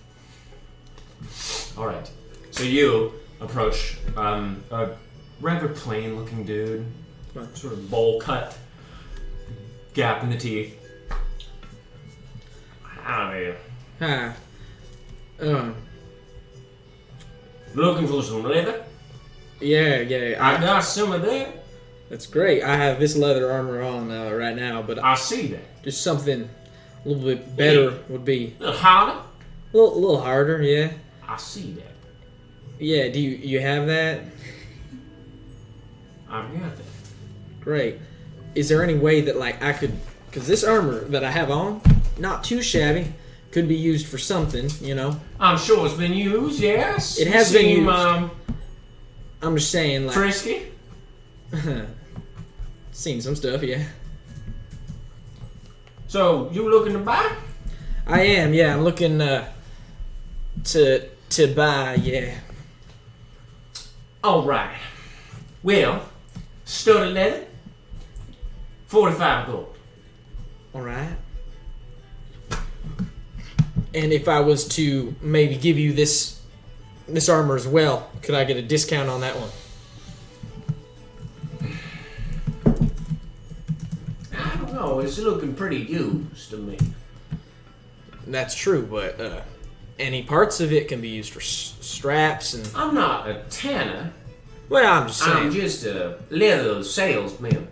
All right. So you approach a rather plain-looking dude, sort of bowl cut, gap in the teeth. How are you? Hi. Looking for some leather? Yeah. I got some of that. That's great. I have this leather armor on right now, but I see that. just something a little bit better would be A little harder? a little harder. Yeah. I see that. Yeah. Do you have that? I've got that. Great. Is there any way that like I could? Because this armor that I have on, not too shabby, could be used for something. You know. I'm sure it's been used, yes. It has You been seem, used. I'm just saying, like, frisky. seen some stuff. Yeah. So, you looking to buy? I am. Yeah. I'm looking to buy. Yeah. All right. Well, studded leather, 45 gold. All right. And if I was to maybe give you this armor as well, could I get a discount on that one? I don't know. It's looking pretty used to me. That's true, but any parts of it can be used for straps and. I'm not a tanner. Well, I'm just saying. I'm just a leather salesman.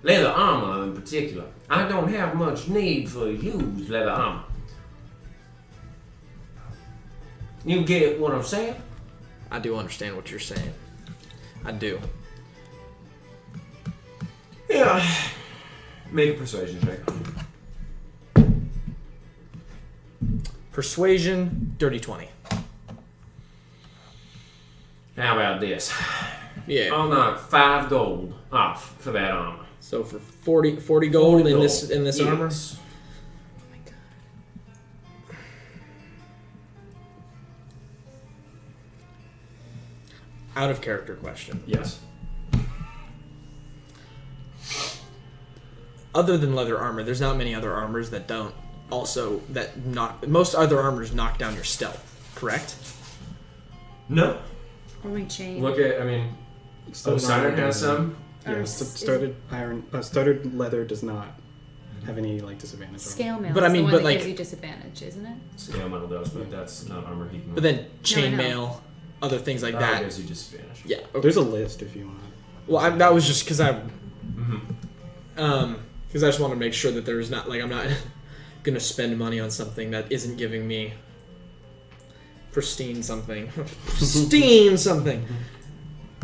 Leather armor in particular. I don't have much need for used leather armor. You get what I'm saying? I do understand what you're saying. I do. Yeah. Make a persuasion check. Persuasion, dirty 20. How about this? Yeah. I'll knock 5 gold off for that armor. So for 40 gold 40 in gold. this armor. Yes. Out of character question. Yes. Other than leather armor, there's not many other armors that don't most other armors knock down your stealth, correct? No. Only chain. Look at, Siren has some. Yeah, started leather does not have any like disadvantage. Scale mail. But I is mean, the one but, that like- gives you disadvantage, isn't it? Scale metal does, but that's not armor he can. But then chainmail, know. other things like that that. gives you disadvantage. Yeah. Okay. There's a list if you want. Well, that was just because I Mm-hmm. because I just want to make sure that there's not like I'm not gonna spend money on something that isn't giving me pristine something. Pristine something.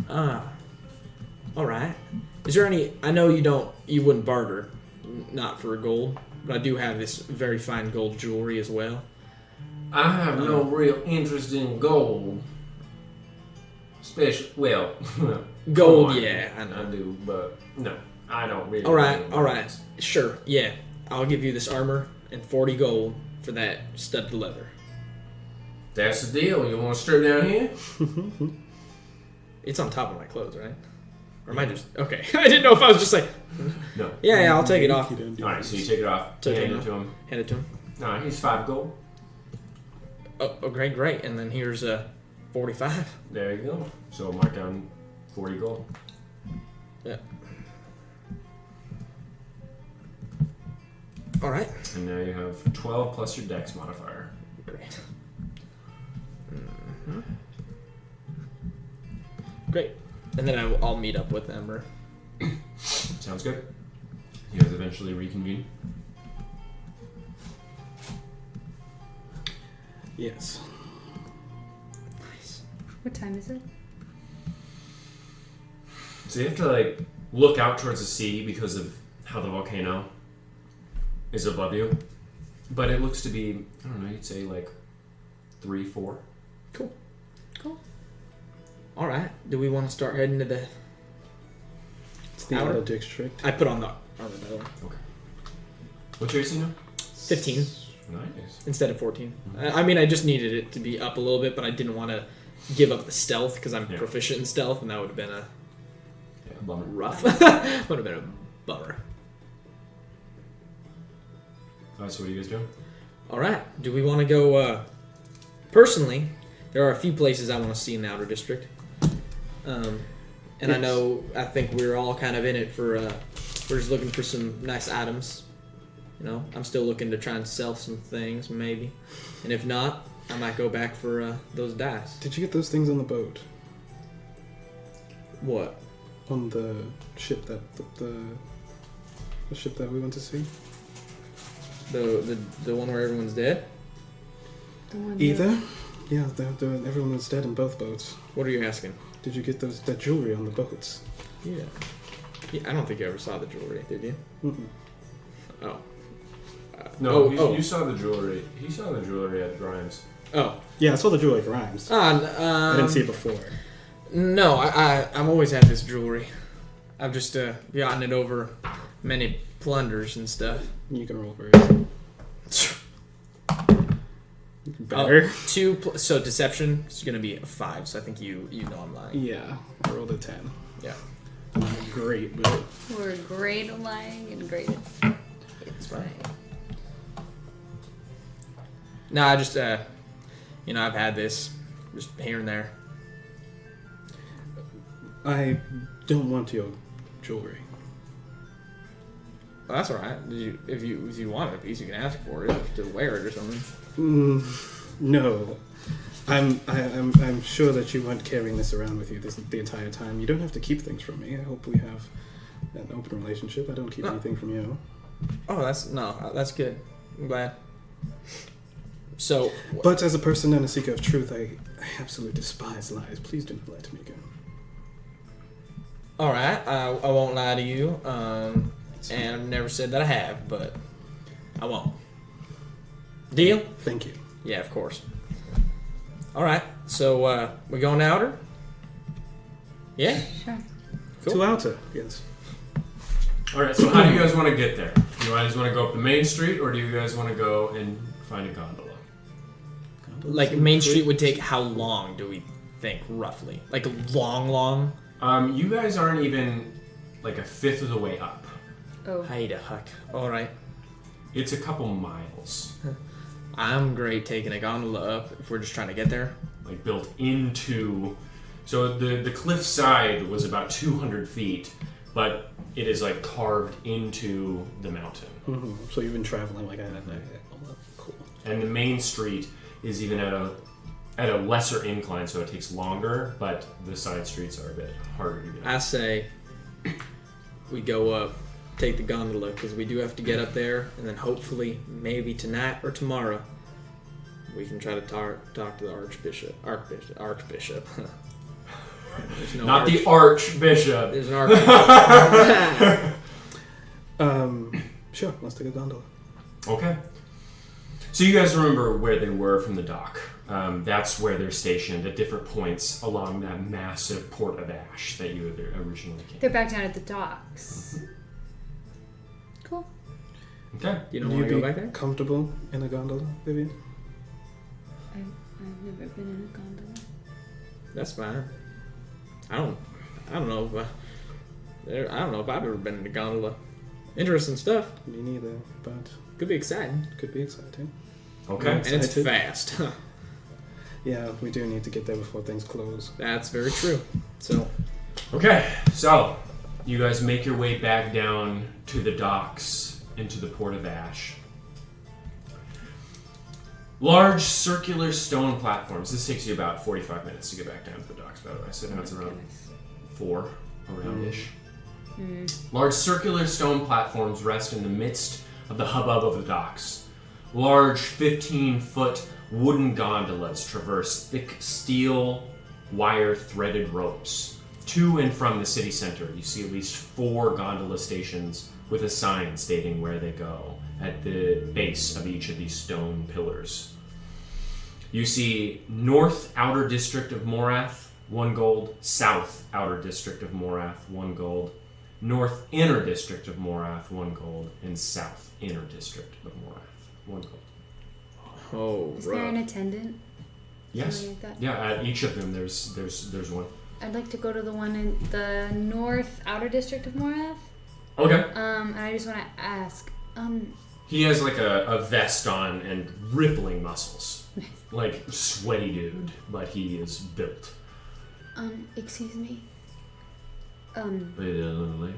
All right. Is there any? I know you wouldn't barter, not for gold, but I do have this very fine gold jewelry as well. I have no real interest in gold. Especially, well, Gold, coin, yeah, I know. I do, but no, I don't really. All right, need all right, those. sure, yeah. I'll give you this armor and 40 gold for that studded leather. That's the deal. You want to strip down here? It's on top of my clothes, right? Or am I just okay? I didn't know if I was just like, No. yeah, I'll take it off. You don't do All right, so you take it off. Take it Hand it off. to him. Hand it to him. All right, here's 5 gold. Oh, great. And then here's 45. There you go. So mark down 40 gold. Yeah. All right. And now you have 12 plus your dex modifier. Great. Great. And then I'll meet up with Ember. Sounds good. You guys eventually reconvene. Yes. Nice. What time is it? So you have to look out towards the sea because of how the volcano is above you. but it looks to be, I don't know, you'd say like 3, 4. Cool. Cool. All right. Do we want to start heading to the? It's the Outer? outer district. I put on the armor metal. What's your AC now? 15 Nice. instead of 14. I mean, I just needed it to be up a little bit, but I didn't want to give up the stealth because I'm Yeah. proficient in stealth, and that would have been a Yeah, bummer. rough. Would have been a bummer. Alright, so what are you guys doing? All right. Do we want to go? Personally, there are a few places I want to see in the outer district. And I think we're all kind of in it for. We're just looking for some nice items. You know, I'm still looking to try and sell some things, maybe. And if not, I might go back for those dice. Did you get those things on the boat? What? On the ship that the ship that we went to see? The one where everyone's dead? The one Either. Yeah, everyone was dead in both boats. What are you asking? Did you get that jewelry on the boats? Yeah. I don't think you ever saw the jewelry, did you? Mm-mm. Oh. No, you saw the jewelry. He saw the jewelry at Grimes. Oh. Yeah, I saw the jewelry at Rhymes. I didn't see it before. No, I've always had this jewelry. I've just gotten it over many plunders and stuff. You can roll for it. Better. So deception is going to be a 5, so I think you know I'm lying. Yeah, I rolled a 10. Yeah. Great, but We're great at lying and great at it's fine. right. No, I just, I've had this just here and there. I don't want your jewelry. Well, that's all right. If you want it a piece, you can ask for it to wear it or something. No, I'm sure that you weren't carrying this around with you the entire time. You don't have to keep things from me. I hope we have an open relationship. I don't keep anything from you. Oh, that's good. I'm glad. So, But as a person and a seeker of truth, I absolutely despise lies. Please do not lie to me again. all right, I won't lie to you. And I've never said that I have, but I won't. Deal? Thank you. Yeah, of course. All right, so we going outer? Yeah. Sure. Cool. To outer, yes. Alright, so how do you guys want to get there? Do you guys want to go up the main street, or do you guys want to go and find a gondola? Like Main Street would take how long do we think roughly? Like long? You guys aren't even like a fifth of the way up. Oh. Hey the heck. All right. It's a couple miles. I'm great taking a gondola up if we're just trying to get there. Like built into. So the cliff side was about 200 feet, but it is like carved into the mountain. Mm-hmm. So you've been traveling like cool. And the main street is even at a lesser incline, so it takes longer, but the side streets are a bit harder to get I up. say we go up, take the gondola, because we do have to get up there, and then hopefully, maybe tonight or tomorrow, we can try to talk to the Archbishop. There's no Not the Archbishop. There's an Archbishop. Sure, let's take a gondola. Okay. So you guys remember where they were from the dock. That's where they're stationed at different points along that massive port of ash that you had originally came. They're back down at the docks. Cool. Okay. You don't Would want to you go be back there? comfortable in a gondola, Vivian? I've never been in a gondola. That's fine. I don't know if I've ever been in a gondola. Interesting stuff. Me neither, but Could be exciting. could be exciting. Okay. And it's Excited. fast. Yeah, we do need to get there before things close. That's very true. So, Okay. So you guys make your way back down to the docks into the port of ash. Large circular stone platforms. This takes you about 45 minutes to get back down to the docks, by the way. So now it's around 4 around-ish. Large circular stone platforms rest in the midst of the hubbub of the docks. Large 15-foot wooden gondolas traverse thick steel wire threaded ropes To and from the city center, you see at least 4 gondola stations with a sign stating where they go at the base of each of these stone pillars. You see North Outer District of Morath, 1 gold. South Outer District of Morath, 1 gold. North Inner District of Morath, 1 gold. And South Inner District of Morath, 1 gold. Oh, Is there an attendant? Yes. Something like that? Yeah, at each of them there's one. I'd like to go to the one in the North Outer District of Morath. Okay. And I just want to ask, He has like a vest on and rippling muscles. Like sweaty dude, but he is built. excuse me. Hey there, little lady.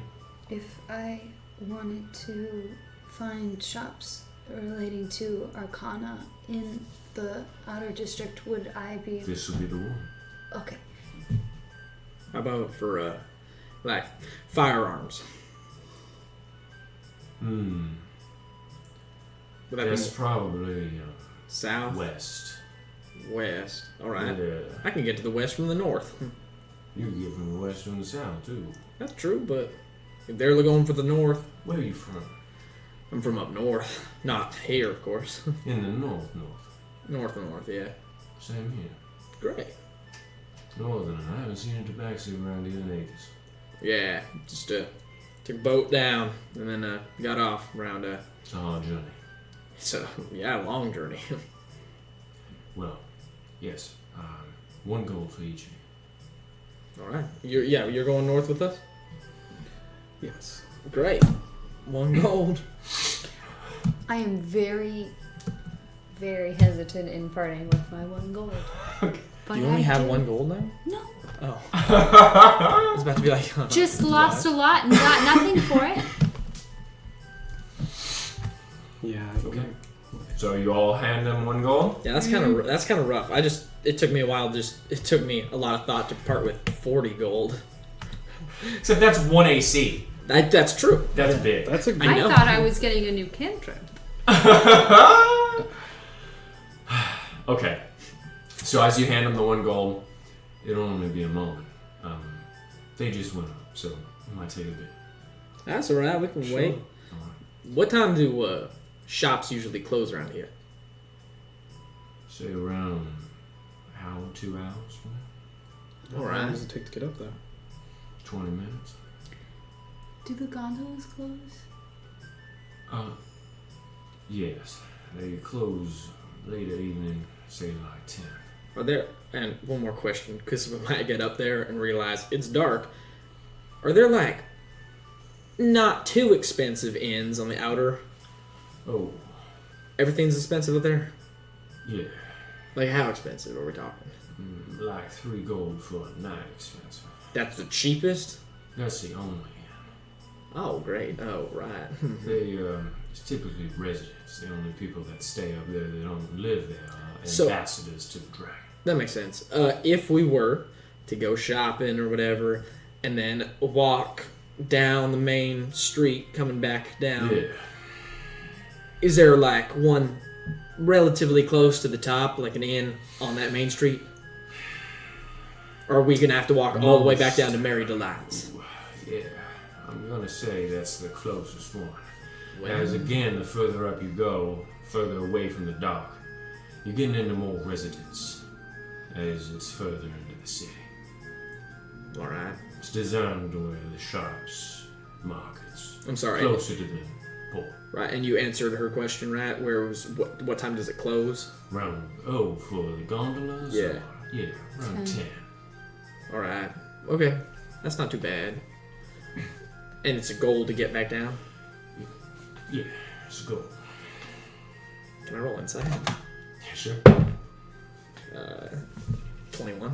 If I wanted to find shops relating to Arcana in the Outer District, would I be... This will be the one. Okay. How about for, like, firearms? Would that That's be probably south? west. West. Alright. Yeah. I can get to the west from the north. You can get from the west and the south too. That's true, but if they're going for the north, Where are you from? I'm from up north. Not here, of course. In the north. North, yeah. Same here. Great. Northern. I haven't seen a tabaxi around here in ages. Yeah, just took a boat down and then got off around It's a hard journey. so yeah, long journey. Well, yes. 1 gold for each of you. All right, you're going north with us. Yes. Great, 1 gold. I am very, very hesitant in parting with my 1 gold. But Do you only I have do. 1 gold now? No. Oh, I was about to be like, Just lost a lot and got nothing for it. Yeah. Okay. So you all hand them 1 gold? yeah, that's kind of rough. It took me a while. It took me a lot of thought to part with 40 gold. Except that's 1 AC. That's true. That's big. That's a I good. I know. thought I was getting a new cantrip. Okay. So as you hand them the 1 gold, it'll only be a moment. They just went up, so it might take a bit. That's all right. We can wait. All right. What time do shops usually close around here? Say around an hour, 2 hours, All How right. long does it take to get up there? 20 minutes. Do the gondolas close? Yes. They close later evening, say like 10. Are there? And one more question, because we might get up there and realize it's dark. Are there like not too expensive inns on the outer? Oh, Everything's expensive up there. yeah. Like how expensive are we talking? Like 3 gold for a night expensive. That's the cheapest. That's the only. Oh, great. Oh, right. They, it's typically residents. The only people that stay up there that don't live there are So- ambassadors to the dragon. That makes sense. If we were to go shopping or whatever, and then walk down the main street coming back down, Yeah. is there like one relatively close to the top, like an inn on that main street? Or are we going to have to walk all the way back down to Merry Delights? Yeah. I'm gonna say that's the closest one. Well, As again, the further up you go, further away from the dock, you're getting into more residents as it's further into the city. alright. It's designed where the shops, markets, I'm sorry. closer to the port. Right, and you answered her question, right? Where it was what time does it close? Round, for the gondolas? Yeah. Or- yeah, around 10. Alright. Okay. That's not too bad. And it's a goal to get back down. Yeah, it's good. Can I roll inside? Yeah, sure. 21.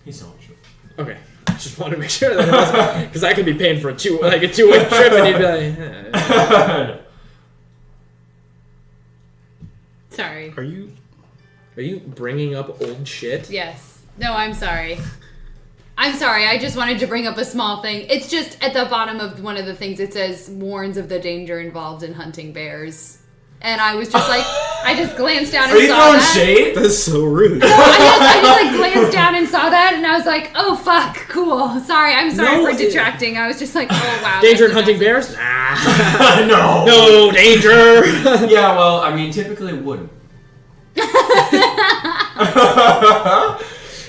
He's all sure. Okay. I just wanted to make sure that it wasn't because I could be paying for a two-way trip and he'd be like, eh. Sorry. Are you? Are you bringing up old shit? Yes. No, I'm sorry. I'm sorry. I just wanted to bring up a small thing. It's just at the bottom of one of the things it says warns of the danger involved in hunting bears. And I was just like, I just glanced down Are and you saw throwing that. shade? That's so rude. I just like glanced down and saw that, and I was like, "Oh fuck, cool." Sorry, I'm sorry No, for detracting. I was just like, "Oh wow." Danger in that's hunting impressive. bears? Nah. No. No, danger. Yeah, well, I mean, typically it wouldn't.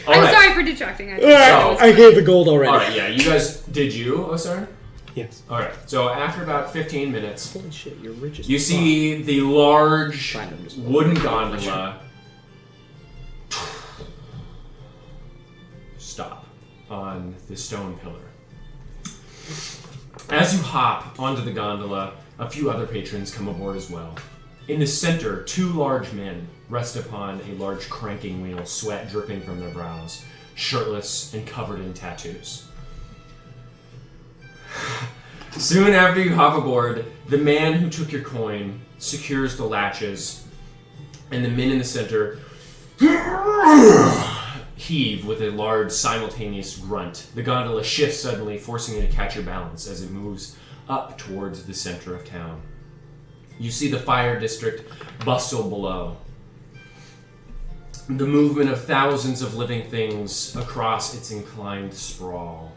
I'm sorry for detracting. I gave the gold already. Alright, yeah, you guys, did you, Osar? Yes. Alright, so after about 15 minutes, Holy shit, you're rich as you see the large Platinum just- wooden gondola stop on the stone pillar. As you hop onto the gondola, a few other patrons come aboard as well. In the center, two large men rest upon a large cranking wheel, sweat dripping from their brows, shirtless and covered in tattoos. Soon after you hop aboard, the man who took your coin secures the latches, and the men in the center heave with a large simultaneous grunt. The gondola shifts suddenly, forcing you to catch your balance as it moves up towards the center of town. You see the fire district bustle below. The movement of thousands of living things across its inclined sprawl.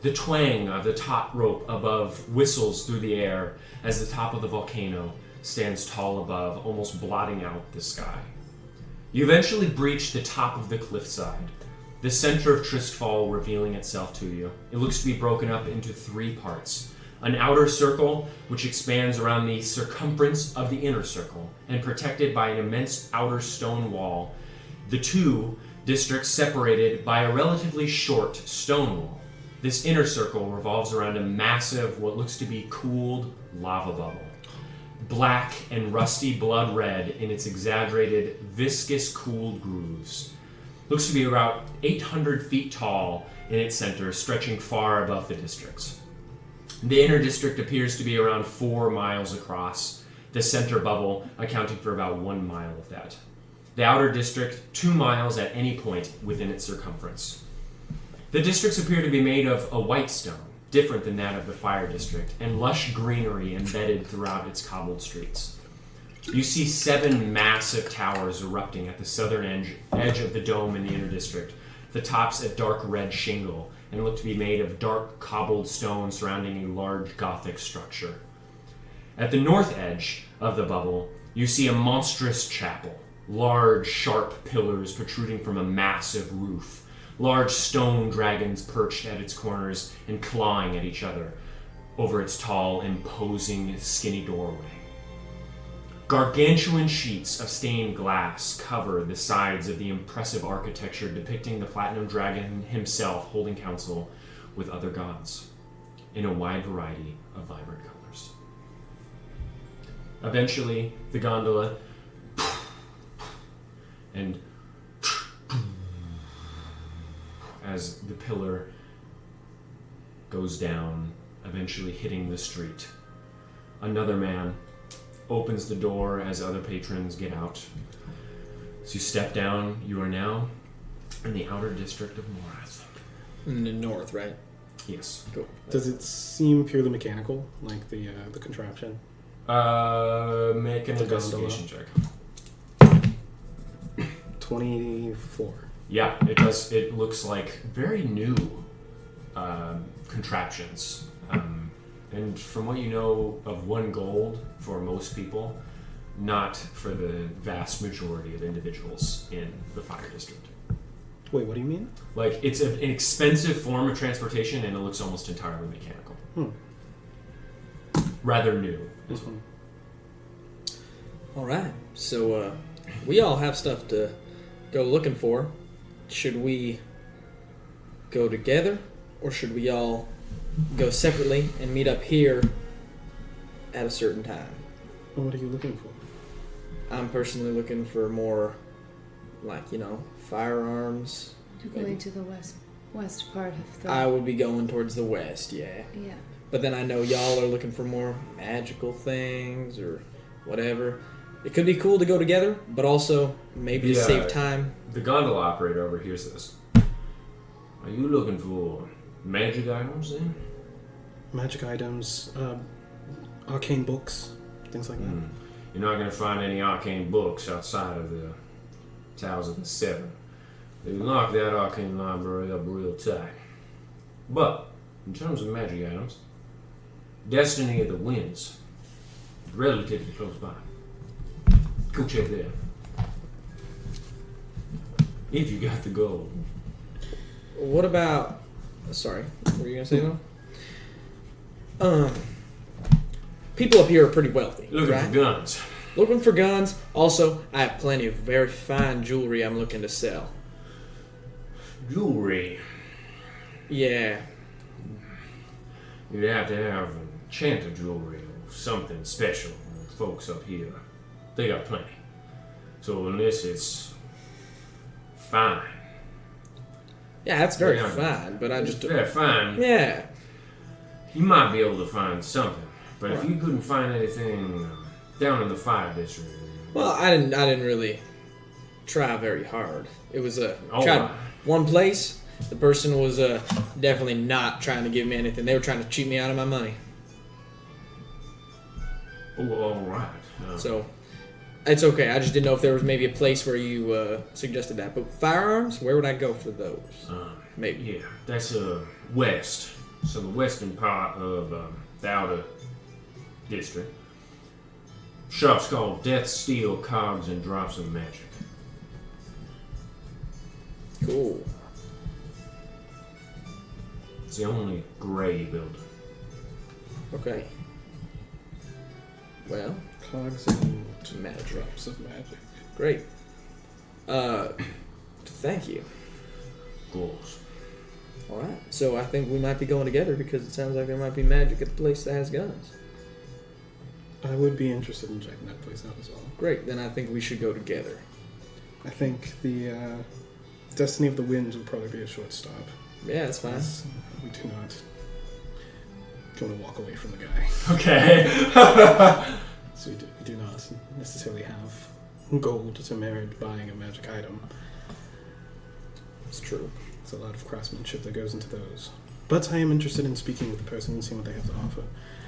The twang of the top rope above whistles through the air as the top of the volcano stands tall above, almost blotting out the sky. You eventually breach the top of the cliffside, the center of Tristfal revealing itself to you. It looks to be broken up into three parts. An outer circle, which expands around the circumference of the inner circle, and protected by an immense outer stone wall. The two districts separated by a relatively short stone wall. This inner circle revolves around a massive, what looks to be cooled lava bubble. Black and rusty blood red in its exaggerated, viscous cooled grooves. Looks to be about 800 feet tall in its center, stretching far above the districts. The inner district appears to be around 4 miles across, the center bubble accounting for about 1 mile of that. The outer district, 2 miles at any point within its circumference. The districts appear to be made of a white stone, different than that of the fire district, and lush greenery embedded throughout its cobbled streets. You see 7 massive towers erupting at the southern edge of the dome in the inner district, the tops a dark red shingle, and look to be made of dark cobbled stone surrounding a large Gothic structure. At the north edge of the bubble, you see a monstrous chapel, large sharp pillars protruding from a massive roof, large stone dragons perched at its corners and clawing at each other over its tall, imposing, skinny doorway. Gargantuan sheets of stained glass cover the sides of the impressive architecture depicting the Platinum Dragon himself holding council with other gods in a wide variety of vibrant colors. Eventually, the gondola and as the pillar goes down, eventually hitting the street. Another man opens the door as other patrons get out. As you step down, you are now in the outer district of Morath. In the north, right? Yes. Cool. Does it seem purely mechanical, like the contraption? Make an The investigation check. 24. Yeah, it does. It looks like very new contraptions. And from what you know of 1 gold for most people, not for the vast majority of individuals in the fire district. Wait, what do you mean? Like, it's an expensive form of transportation, and it looks almost entirely mechanical. Rather new. This one. All right. So we all have stuff to go looking for. Should we go together, or should we all go separately and meet up here at a certain time? Well, what are you looking for? I'm personally looking for more, like, firearms. You're going to the west part of the. I would be going towards the west, yeah. Yeah. But then I know y'all are looking for more magical things or whatever. It could be cool to go together, but also maybe to save time. The gondola operator overhears this. Are you looking for magic items then? Magic items, arcane books, things like that. You're not going to find any arcane books outside of the Towers of the Seven. They lock that arcane library up real tight. But, in terms of magic items, Destiny of the Winds, relatively close by. Go check there. If you got the gold. What about... Sorry, were you going to say something? People up here are pretty wealthy. Looking right? for guns. Looking for guns. Also, I have plenty of very fine jewelry I'm looking to sell. Jewelry. Yeah. You'd have to have enchanted jewelry or something special. Folks up here, they got plenty. So unless it's fine. Yeah, that's very Yeah. fine, but I just... Very fine. Yeah. You might be able to find something. But if Right. you couldn't find anything down in the fire district... Well, I didn't really try very hard. It was Oh, tried right. one place. The person was definitely not trying to give me anything. They were trying to cheat me out of my money. Oh, all right. So it's okay. I just didn't know if there was maybe a place where you suggested that. But firearms, where would I go for those? Maybe. Yeah, that's west. So the western part of the outer district. Shop's called Death, Steel, Cogs, and Drops of Magic. Cool. It's the only gray building. Okay. Well, Cogs and Magic. drops of magic. great. Thank you. Of course. All right. So I think we might be going together because it sounds like there might be magic at the place that has guns. I would be interested in checking that place out as well. Great. Then I think we should go together. I think the Destiny of the Winds will probably be a short stop. Yeah, that's fine. As we do not want to walk away from the guy. Okay. So we do not necessarily have gold to merit buying a magic item. It's true. There's a lot of craftsmanship that goes into those. But I am interested in speaking with the person and seeing what they have to offer.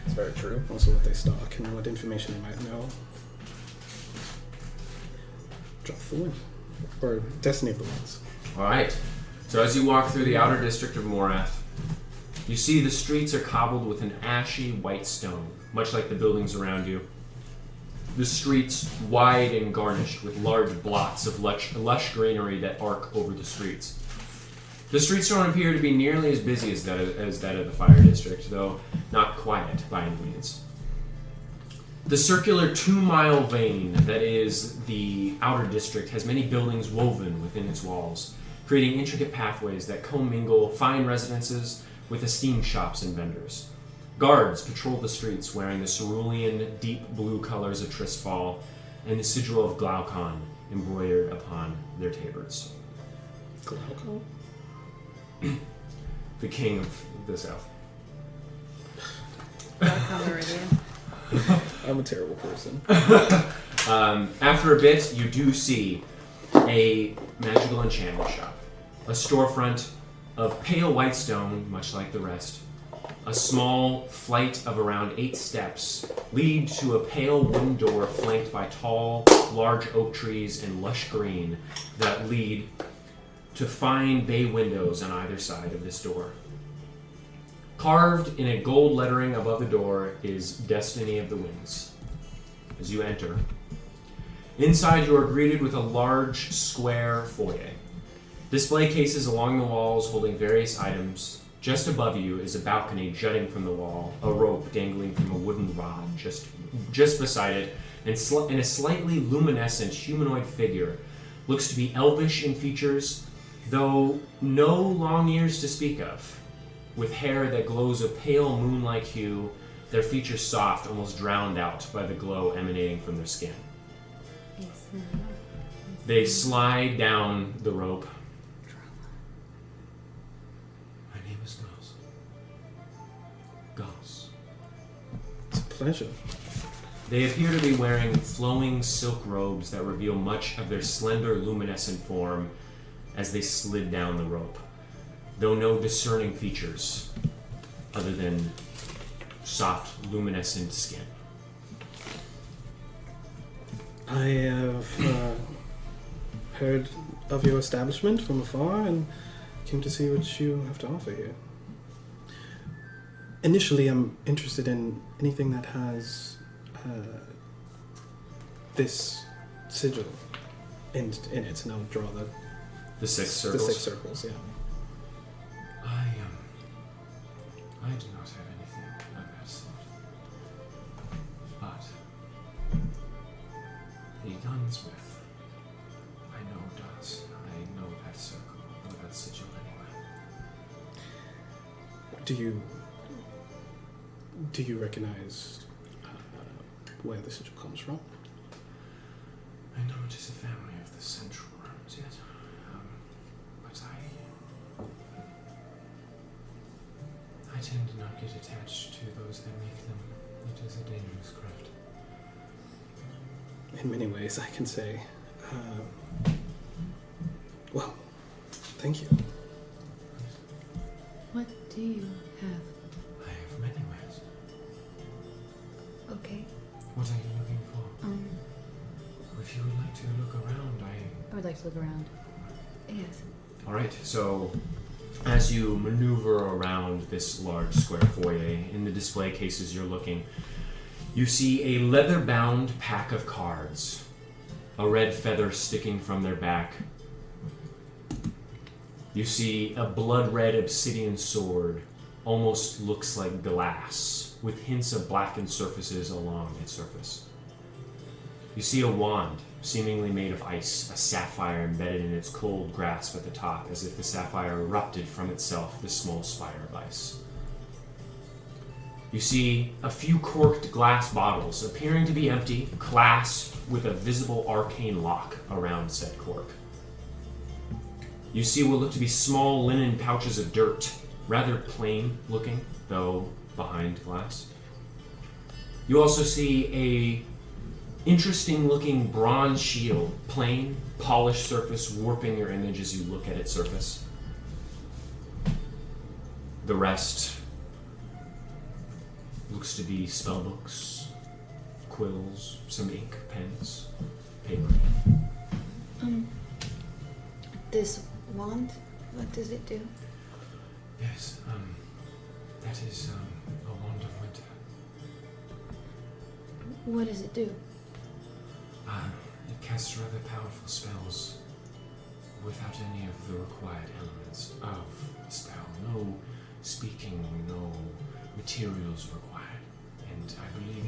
It's very true. Also what they stock and what information they might know. Drop the Wind. Or Destiny of the Winds. Alright. So as you walk through the outer district of Morath, you see the streets are cobbled with an ashy white stone, much like the buildings around you. The streets wide and garnished with large blots of lush greenery that arc over the streets. The streets don't appear to be nearly as busy as that of the fire district, though not quiet by any means. The circular 2-mile vein that is the outer district has many buildings woven within its walls, creating intricate pathways that commingle fine residences with esteemed shops and vendors. Guards patrol the streets wearing the cerulean, deep blue colors of Tristfal and the sigil of Glaucon embroidered upon their tabards. Glaucon? The king of the south. I'm a terrible person. After a bit, you do see a magical enchantment shop. A storefront of pale white stone, much like the rest. A small flight of around 8 steps lead to a pale wooden door flanked by tall, large oak trees and lush green that lead to fine bay windows on either side of this door. Carved in a gold lettering above the door is Destiny of the Winds. As you enter, inside you are greeted with a large square foyer. Display cases along the walls holding various items. Just above you is a balcony jutting from the wall, a rope dangling from a wooden rod just beside it, and a slightly luminescent humanoid figure. Looks to be elvish in features, though no long ears to speak of. With hair that glows a pale moon-like hue, their features soft, almost drowned out by the glow emanating from their skin. They slide down the rope. My name is Goss. Goss. It's a pleasure. They appear to be wearing flowing silk robes that reveal much of their slender, luminescent form as they slid down the rope, though no discerning features other than soft, luminescent skin. I have heard of your establishment from afar and came to see what you have to offer here. Initially, I'm interested in anything that has this sigil in it, and I'll draw The 6 circles. the 6 circles, yeah. I do not have anything of that sort. But the gunsmith, I know does. I know that circle, or that sigil anyway. Do you recognize where the sigil comes from? I know it is a family of the central realms, yet. But I tend to not get attached to those that make them. It is a dangerous craft. In many ways, I can say. Well, thank you. What do you have? I have many ways. Okay. What are you looking for? If you would like to look around, I would like to look around. Yes. Alright, so as you maneuver around this large square foyer, in the display cases you're looking, you see a leather-bound pack of cards, a red feather sticking from their back. You see a blood-red obsidian sword, almost looks like glass, with hints of blackened surfaces along its surface. You see a wand, seemingly made of ice, a sapphire embedded in its cold grasp at the top, as if the sapphire erupted from itself, this small spire of ice. You see a few corked glass bottles, appearing to be empty, clasped with a visible arcane lock around said cork. You see what look to be small linen pouches of dirt, rather plain looking, though behind glass. You also see a interesting looking bronze shield, plain, polished surface, warping your image as you look at its surface. The rest looks to be spellbooks, quills, some ink, pens, paper. This wand, what does it do? Yes, that is a wand of winter. What does it do? It casts rather powerful spells without any of the required elements of the spell. No speaking, no materials required. And I believe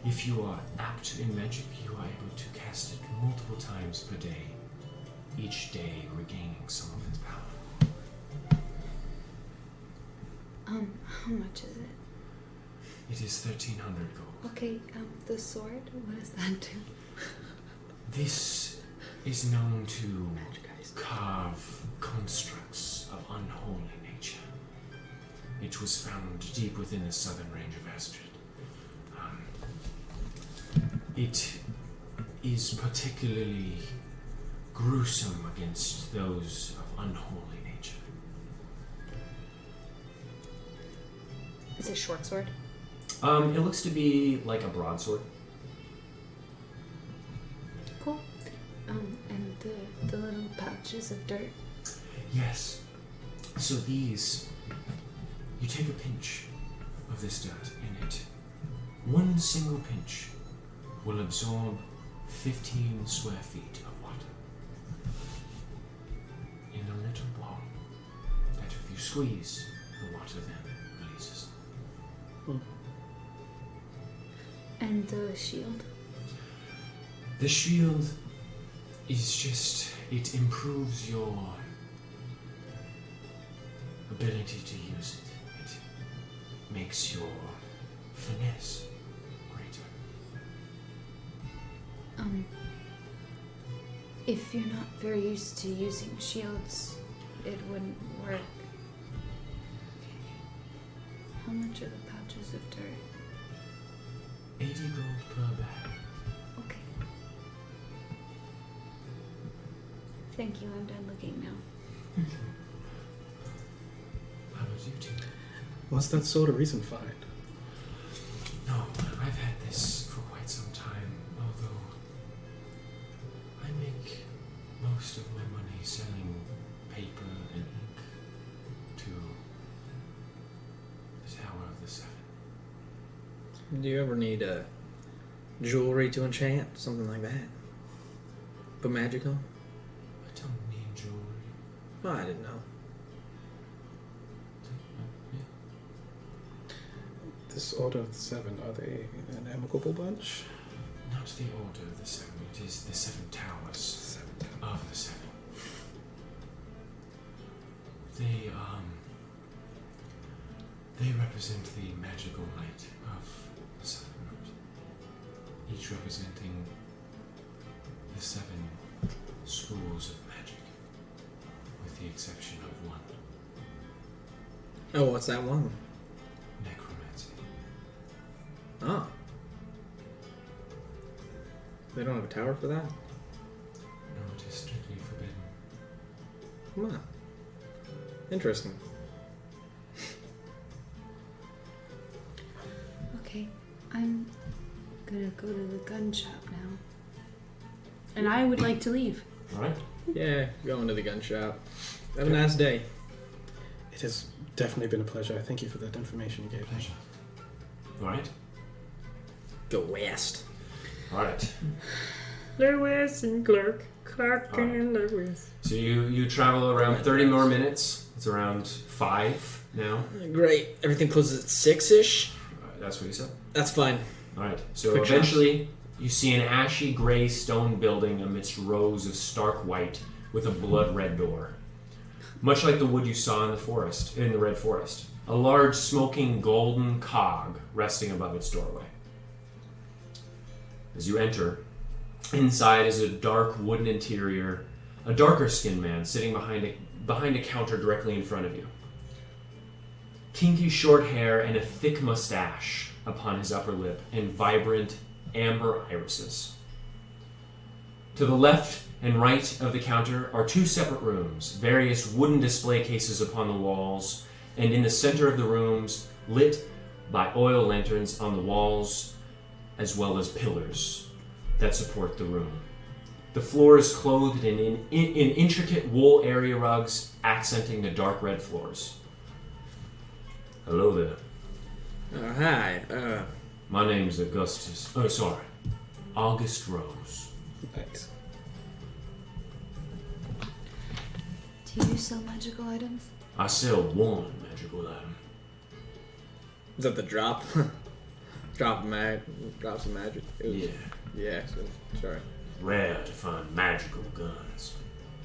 if you are apt in magic, you are able to cast it multiple times per day, each day regaining some of its power. How much is it? It is 1,300 gold. Okay, the sword, what does that do? This is known to carve constructs of unholy nature. It was found deep within the southern range of Astrid. It is particularly gruesome against those of unholy nature. Is it a short sword? It looks to be like a broadsword. Cool. And the little pouches of dirt. Yes. So these, you take a pinch of this dirt in it. One single pinch will absorb 15 square feet of water in a little ball that if you squeeze, the water then releases. And the shield? The shield is just, it improves your ability to use it. It makes your finesse greater. If you're not very used to using shields, it wouldn't work. How much are the pouches of dirt? 80 gold per bag. Okay. Thank you, I'm done looking now. How about you two? Was that sword a recent find? No, I've had this for quite some time, although Do you ever need jewelry to enchant? Something like that? Put magic on? I don't need jewelry. Oh, I didn't know. This Order of the Seven, are they an amicable bunch? Not the Order of the Seven, it is the Seven Towers of the Seven. They represent the magical light of the Seven, each representing the 7 schools of magic, with the exception of one, Oh, what's that one? necromancy. Oh. They don't have a tower for that? No, it is strictly forbidden. Come on. Interesting. Okay, I'm gonna go to the gun shop now. And I would like to leave. Alright? Yeah, going to the gun shop. Have a nice day. It has definitely been a pleasure. Thank you for that information you gave me. Pleasure. Alright? Go west. Alright. Lewis and Clark. Clark Alright. and Lewis. So you travel around 30 more minutes. It's around 5 now. Great. Everything closes at 6-ish? That's what you said? That's fine. Alright, so Quick eventually you see an ashy gray stone building amidst rows of stark white with a blood red door. Much like the wood you saw in the red forest. A large smoking golden cog resting above its doorway. As you enter, inside is a dark wooden interior, a darker skinned man sitting behind a counter directly in front of you. Kinky short hair and a thick mustache upon his upper lip, and vibrant amber irises. To the left and right of the counter are 2 separate rooms, various wooden display cases upon the walls, and in the center of the rooms, lit by oil lanterns on the walls, as well as pillars that support the room. The floor is clothed in intricate wool area rugs, accenting the dark red floors. Hello there. Hi. My name's August Rose. Thanks. Do you sell magical items? I sell one magical item. Is that the drop? Drops of magic. It was- Yeah, Yeah. Sorry. rare to find magical guns,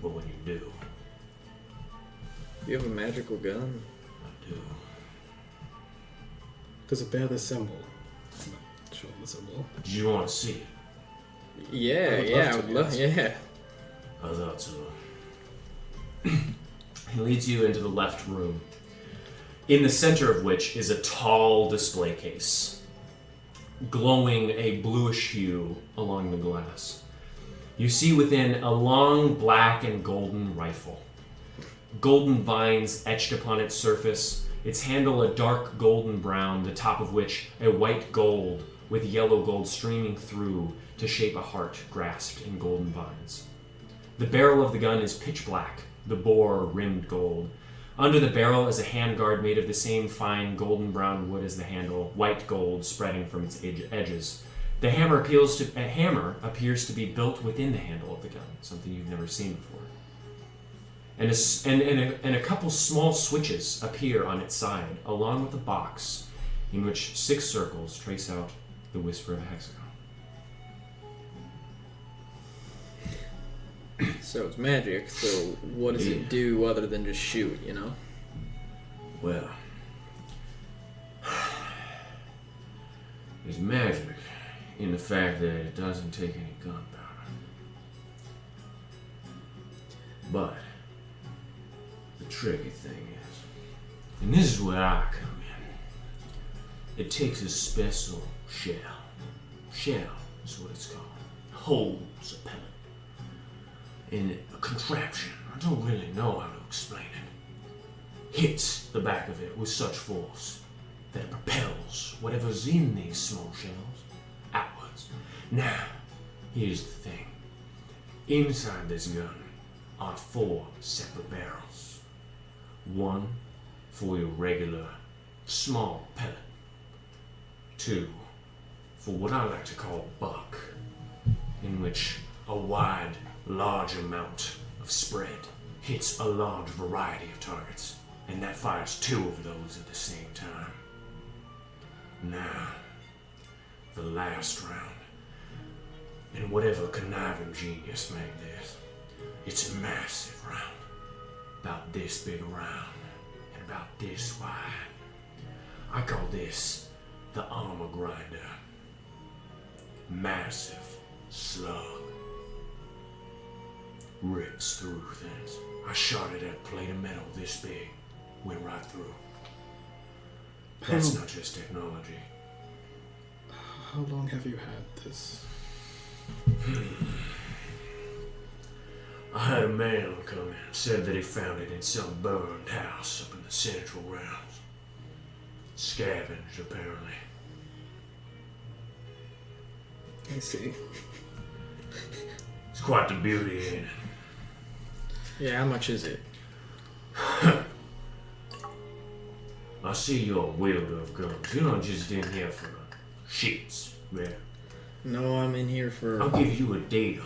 but when you do, You have a magical gun? I do. Does it bear the symbol? I'm not sure the symbol. Did you want to see it? Yeah. I would Yeah. love I to, would love. yes. Yeah. I thought so. He leads you into the left room, in the center of which is a tall display case, glowing a bluish hue along the glass. You see within a long black and golden rifle. Golden vines etched upon its surface, its handle a dark golden brown, the top of which a white gold with yellow gold streaming through to shape a heart grasped in golden vines. The barrel of the gun is pitch black, the bore rimmed gold. Under the barrel is a handguard made of the same fine golden brown wood as the handle, white gold spreading from its edges. The hammer appears to be built within the handle of the gun, something you've never seen before. And a couple small switches appear on its side, along with a box in which 6 circles trace out the whisper of a hexagon. So it's magic. So what does it do other than just shoot? You know? Well, it's magic in the fact that it doesn't take any gunpowder. But the tricky thing is, and this is where I come in, it takes a special shell. Shell is what it's called. Holds a pellet. In a contraption, I don't really know how to explain it, hits the back of it with such force that it propels whatever's in these small shells outwards. Now, here's the thing. Inside this gun are 4 separate barrels. One for your regular small pellet. 2 for what I like to call buck, in which a wide, large amount of spread hits a large variety of targets, and that fires 2 of those at the same time. Now, the last round, and whatever conniving genius made this, it's a massive round, about this big around, and about this wide. I call this the armor grinder. Massive slug. Rips through things. I shot it at a plate of metal this big. Went right through. That's not just technology. How long have you had this? I had a man come in and said that he found it in some burned house up in the central realms. Scavenged, apparently. I see. It's quite the beauty, ain't it? Yeah, how much is it? I see you're a wielder of guns. You're not just in here for shits, man. No, I'm in here for... I'll give you a deal.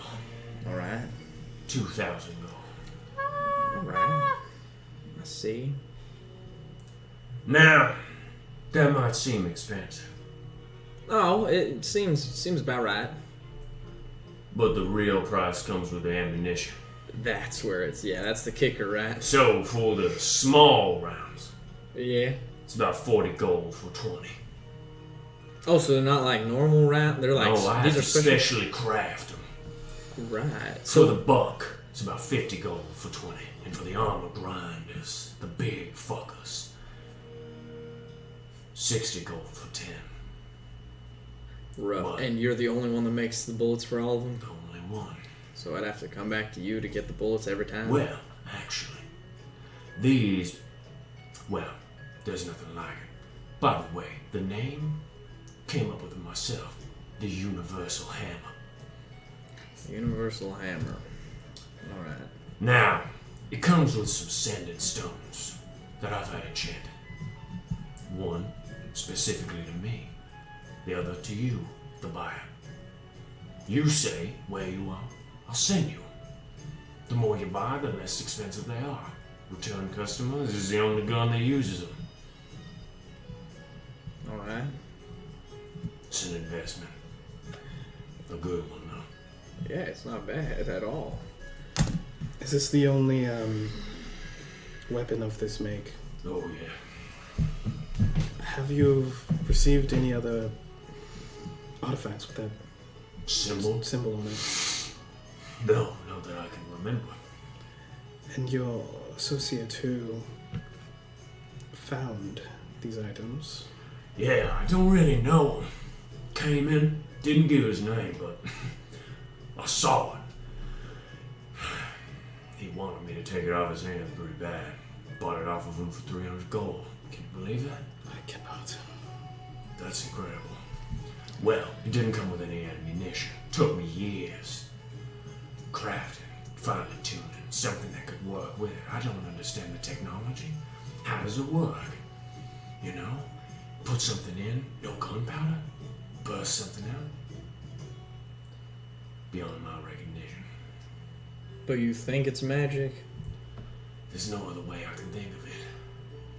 Alright. 2,000 gold. Alright. I see. Now, that might seem expensive, Oh, it seems about right. but the real price comes with the ammunition. That's where it's... Yeah, that's the kicker, right? So, for the small rounds, Yeah. it's about 40 gold for 20. Oh, so they're not like normal round? They're like... Oh, I have these to are special... specially craft them. Right. So the buck, it's about 50 gold for 20. And for the armor grinders, the big fuckers, 60 gold for 10. Rough. What? And you're the only one that makes the bullets for all of them? The only one. So I'd have to come back to you to get the bullets every time? Well, actually, these, well, there's nothing like it. By the way, the name came up with it myself. The Universal Hammer. Universal Hammer. Alright. Now, it comes with some sanded stones that I've had enchanted. One specifically to me, the other to you, the buyer. You say where you are, I'll send you. The more you buy, the less expensive they are. Return customers is the only gun that uses them. Alright. It's an investment. A good one, though. Yeah, it's not bad at all. Is this the only weapon of this make? Oh, yeah. Have you received any other artifacts with that Symbol? symbol on it? No, not that I can remember. And your associate who found these items? Yeah, I don't really know him. Came in, didn't give his name, but I saw it. He wanted me to take it off his hands pretty bad. Bought it off of him for 300 gold. Can you believe that? I cannot. That's incredible. Well, it didn't come with any ammunition. Took me years. Crafting, finally tuning, something that could work with it. I don't understand the technology. How does it work? You know? Put something in, no gunpowder, burst something out. Beyond my recognition. But you think it's magic? There's no other way I can think of it.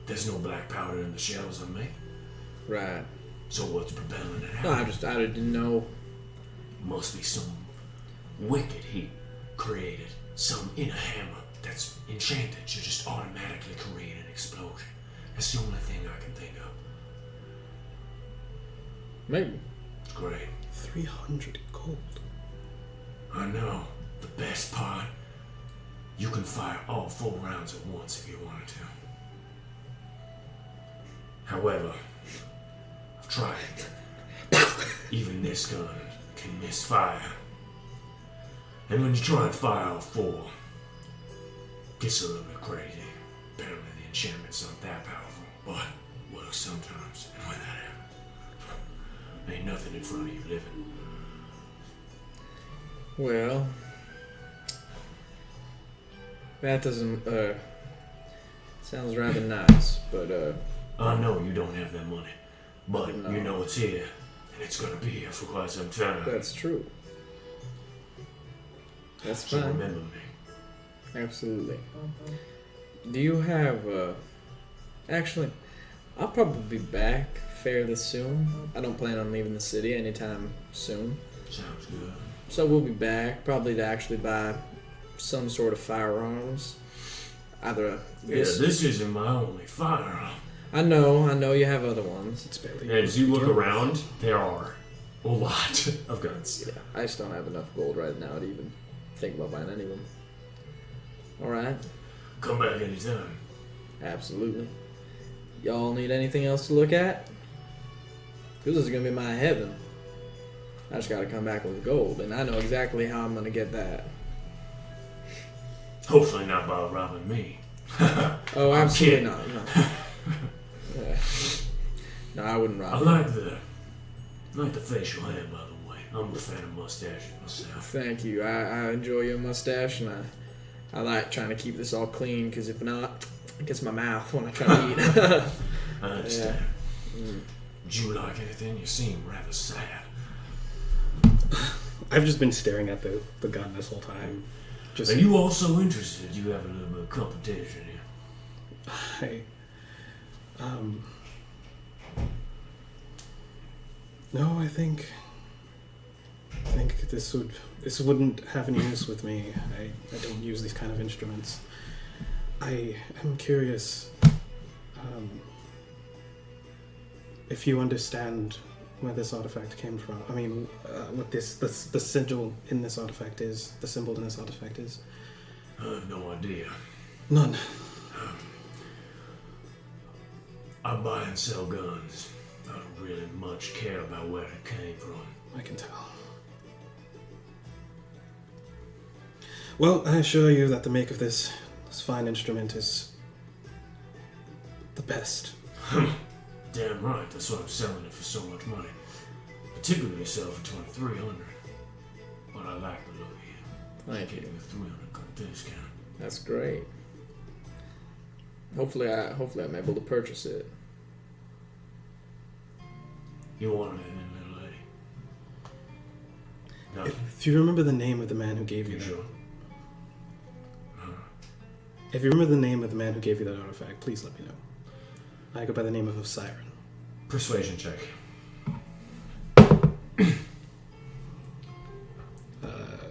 There's no black powder in the shells I make. Right. So what's propelling it No, out? I didn't know. Must be some wicked heat created. Some inner hammer that's enchanted to just automatically create an explosion. That's the only thing I can think of. Maybe. It's great. 300 gold. I know. The best part, you can fire all 4 rounds at once if you wanted to. However, I've tried it. Even this gun can misfire. And when you try and fire all 4, it gets a little bit crazy. Apparently the enchantment's not that powerful, but works sometimes. And when that happens, ain't nothing in front of you living. Well, that doesn't, sounds rather nice, but, I know you don't have that money, but No. you know it's here, And it's gonna be here for quite some time. That's true. That's So fine. remember me. Absolutely. Do you have, actually, I'll probably be back fairly soon. I don't plan on leaving the city anytime soon. Sounds good. So we'll be back, probably to actually buy some sort of firearms. Either a... This isn't my only firearm. I know you have other ones. It's barely. As you look around, there are a lot of guns. Yeah, I just don't have enough gold right now to even think about buying any of them. Alright, Come back anytime. absolutely. Y'all need anything else to look at? This is gonna be my heaven. I just gotta come back with gold, and I know exactly how I'm gonna get that. Hopefully not by robbing me. Oh, absolutely kidding. not. No. Yeah. No, I wouldn't rob I you. like the facial hair, by the way. I'm a fan of mustaches myself. Thank you. I enjoy your mustache, and I like trying to keep this all clean, because if not, it gets my mouth when I try to eat. I understand. Mm. Do you like anything? You seem rather sad. I've just been staring at the gun this whole time. Just Are you also interested? You have a little bit of competition here. No, I think this wouldn't have any use with me. I don't use these kind of instruments. I am curious if you understand where this artifact came from. I mean, what the sigil in this artifact is, the symbol in this artifact is. I have no idea. None. I buy and sell guns. I don't really much care about where it came from. I can tell. Well, I assure you that the make of this fine instrument is the best. Damn right, that's why I'm selling it for so much money. Particularly sell for $2,300. But I like the look of it. Thank Give you. you a $300 discount. That's great. Hopefully I'm able to purchase it. You wanted it in, little lady? No. If you remember the name of the man who gave you You that, sure? if you remember the name of the man who gave you that artifact, please let me know. I go by the name of Siren. Persuasion check.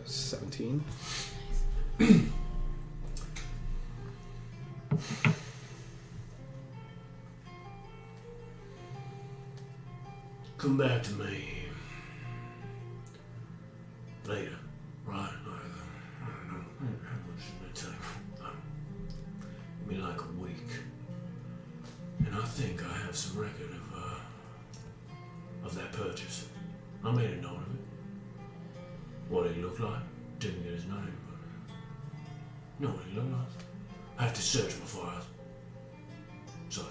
17. Come back to me. Later. Right? I don't know. How much did it take? Maybe like a week. And I think I have some record of that purchase. I made a note of it. What he looked like. Didn't get his name, but know what he looked like. I have to search my files. Such.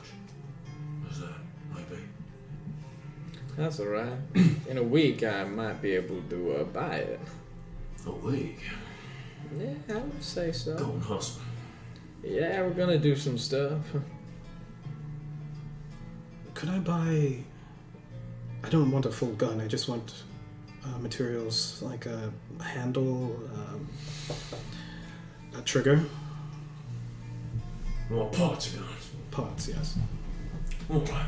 As that might be. That's alright. In a week, I might be able to buy it. A week. Yeah, I would say so. Go and hustle. Yeah, we're gonna do some stuff. Could I buy... I don't want a full gun, I just want materials like a handle, a trigger, More parts of guns. parts, yes. Alright.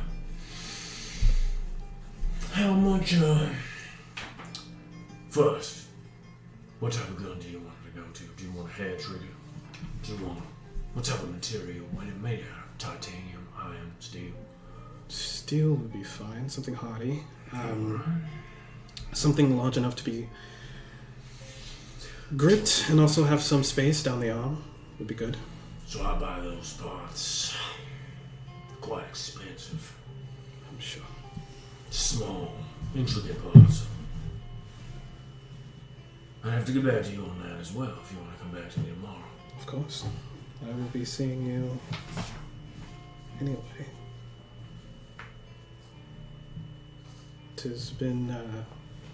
How much, first, what type of gun do you want it to go to? Do you want a hair trigger? Do you want, what type of material? When it made out of titanium, iron, steel? Steel would be fine, something hardy. Something large enough to be gripped and also have some space down the arm would be good. So I buy those parts. Quite expensive. I'm sure. Small, intricate parts. I have to get back to you on that as well if you want to come back to me tomorrow. Of course. I will be seeing you anyway. Tis been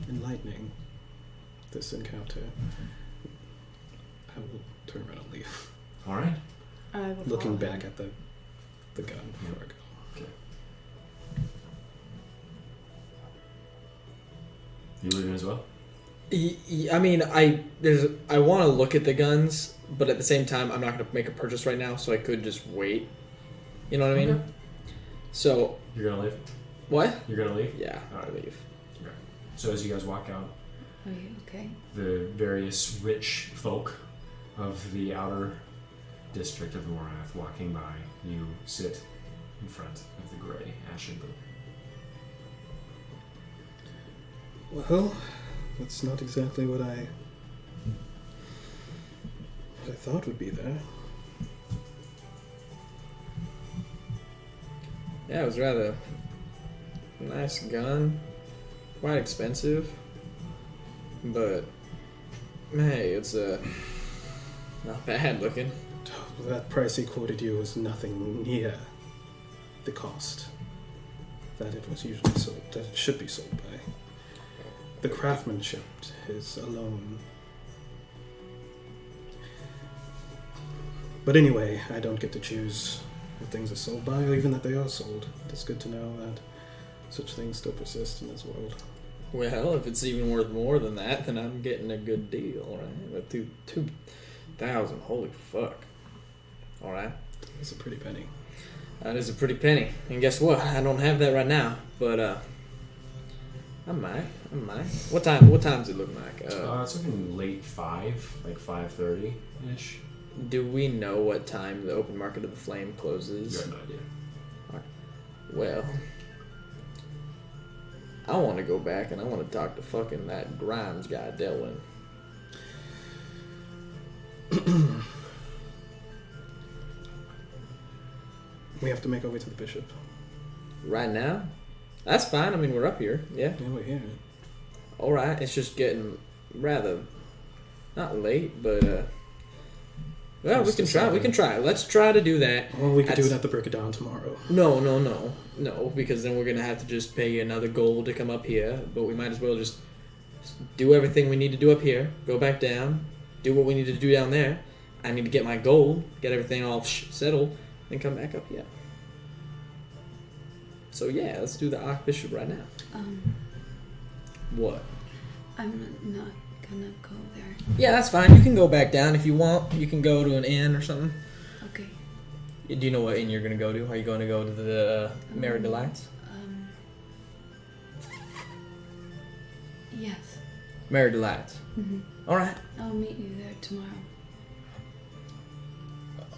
enlightening, this encounter. I will turn around and leave. Alright? I will Looking follow back him. at the gun before I go. as well? I mean, I want to look at the guns, but at the same time, I'm not going to make a purchase right now, so I could just wait. You know what I mean? Okay. So You're gonna leave? what? You're gonna leave? Yeah, I'll leave. Okay. So as you guys walk out, Are you okay? the various rich folk of the outer district of Morath walking by, you sit in front of the gray ashen booth. Well, that's not exactly what I thought would be there. Yeah, it was rather nice gun. Quite expensive. But, hey, it's not bad looking. That price he quoted you was nothing near the cost that it was usually sold, that it should be sold by. The craftsmanship is alone. But anyway, I don't get to choose what things are sold by, or even that they are sold. It's good to know that such things still persist in this world. Well, if it's even worth more than that, then I'm getting a good deal, right? But 2,000, holy fuck. Alright. It's a pretty penny. That is a pretty penny. And guess what? I don't have that right now, but I might. What time's it looking like? It's looking late 5, like 5:30-ish. Do we know what time the open market of the flame You closes? have no idea. Well, I want to go back and I want to talk to fucking that Grimes guy, Delwyn. We have to make our way to the bishop. Right now? That's fine. I mean, we're up here. Yeah. Yeah, we're here. All right. It's just getting rather not late, but well, we can try. We can try. Let's try to do that. Well, we could do it at the break of dawn tomorrow. No, because then we're gonna have to just pay another gold to come up here. But we might as well just do everything we need to do up here. Go back down. Do what we need to do down there. I need to get my gold. Get everything all settled. Then come back up here. So yeah, let's do the Archbishop right now. What? I'm not gonna go there. Yeah, that's fine. You can go back down if you want. You can go to an inn or something. Okay. Do you know what inn you're gonna go to? Are you going to go to the Mary Delights? Yes. Mary Delights. Mm-hmm. All right. I'll meet you there tomorrow.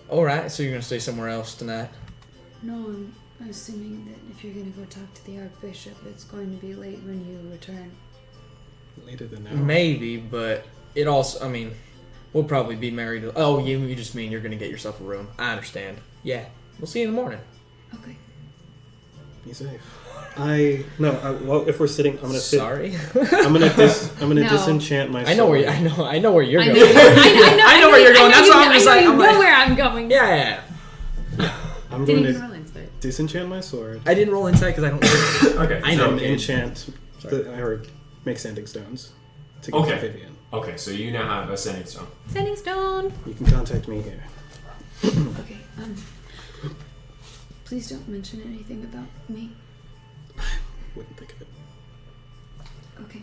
All right. So you're gonna stay somewhere else tonight? No, I'm assuming that if you're gonna go talk to the Archbishop, it's going to be late when you return. Later than now. Maybe, but it also. I mean, we'll probably be married. Oh, you just mean you're gonna get yourself a room? I understand. Yeah. We'll see you in the morning. Okay. Be safe. Well, if we're sitting, I'm gonna sit. Sorry. I'm gonna No. disenchant my sword. I know where you're I going. know, I know where you're going. That's why I'm just like. you I'm know like, where I'm going. yeah. I'm Didn't going even to roll insight. disenchant my sword. I didn't roll inside because I don't. Okay. I know. And enchant or make sanding stones to get Okay. to Vivian. Okay, so you now have a sending stone. Sending stone. You can contact me here. Okay. Please don't mention anything about me. Wouldn't think of it. Okay.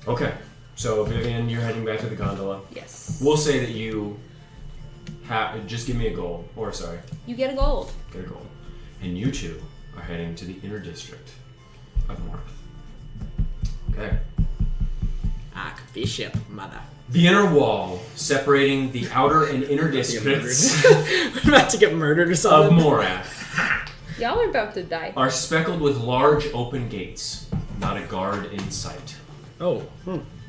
Okay, so Vivian, you're heading back to the gondola. Yes. We'll say that you just give me a gold, or sorry, You get a gold. get a gold. And you two are heading to the inner district of North. Okay. Archbishop, mother. The inner wall separating the outer and inner districts We're about to get murdered or of something. Morath Y'all are about to die. are speckled with large open gates, not a guard in sight. Oh,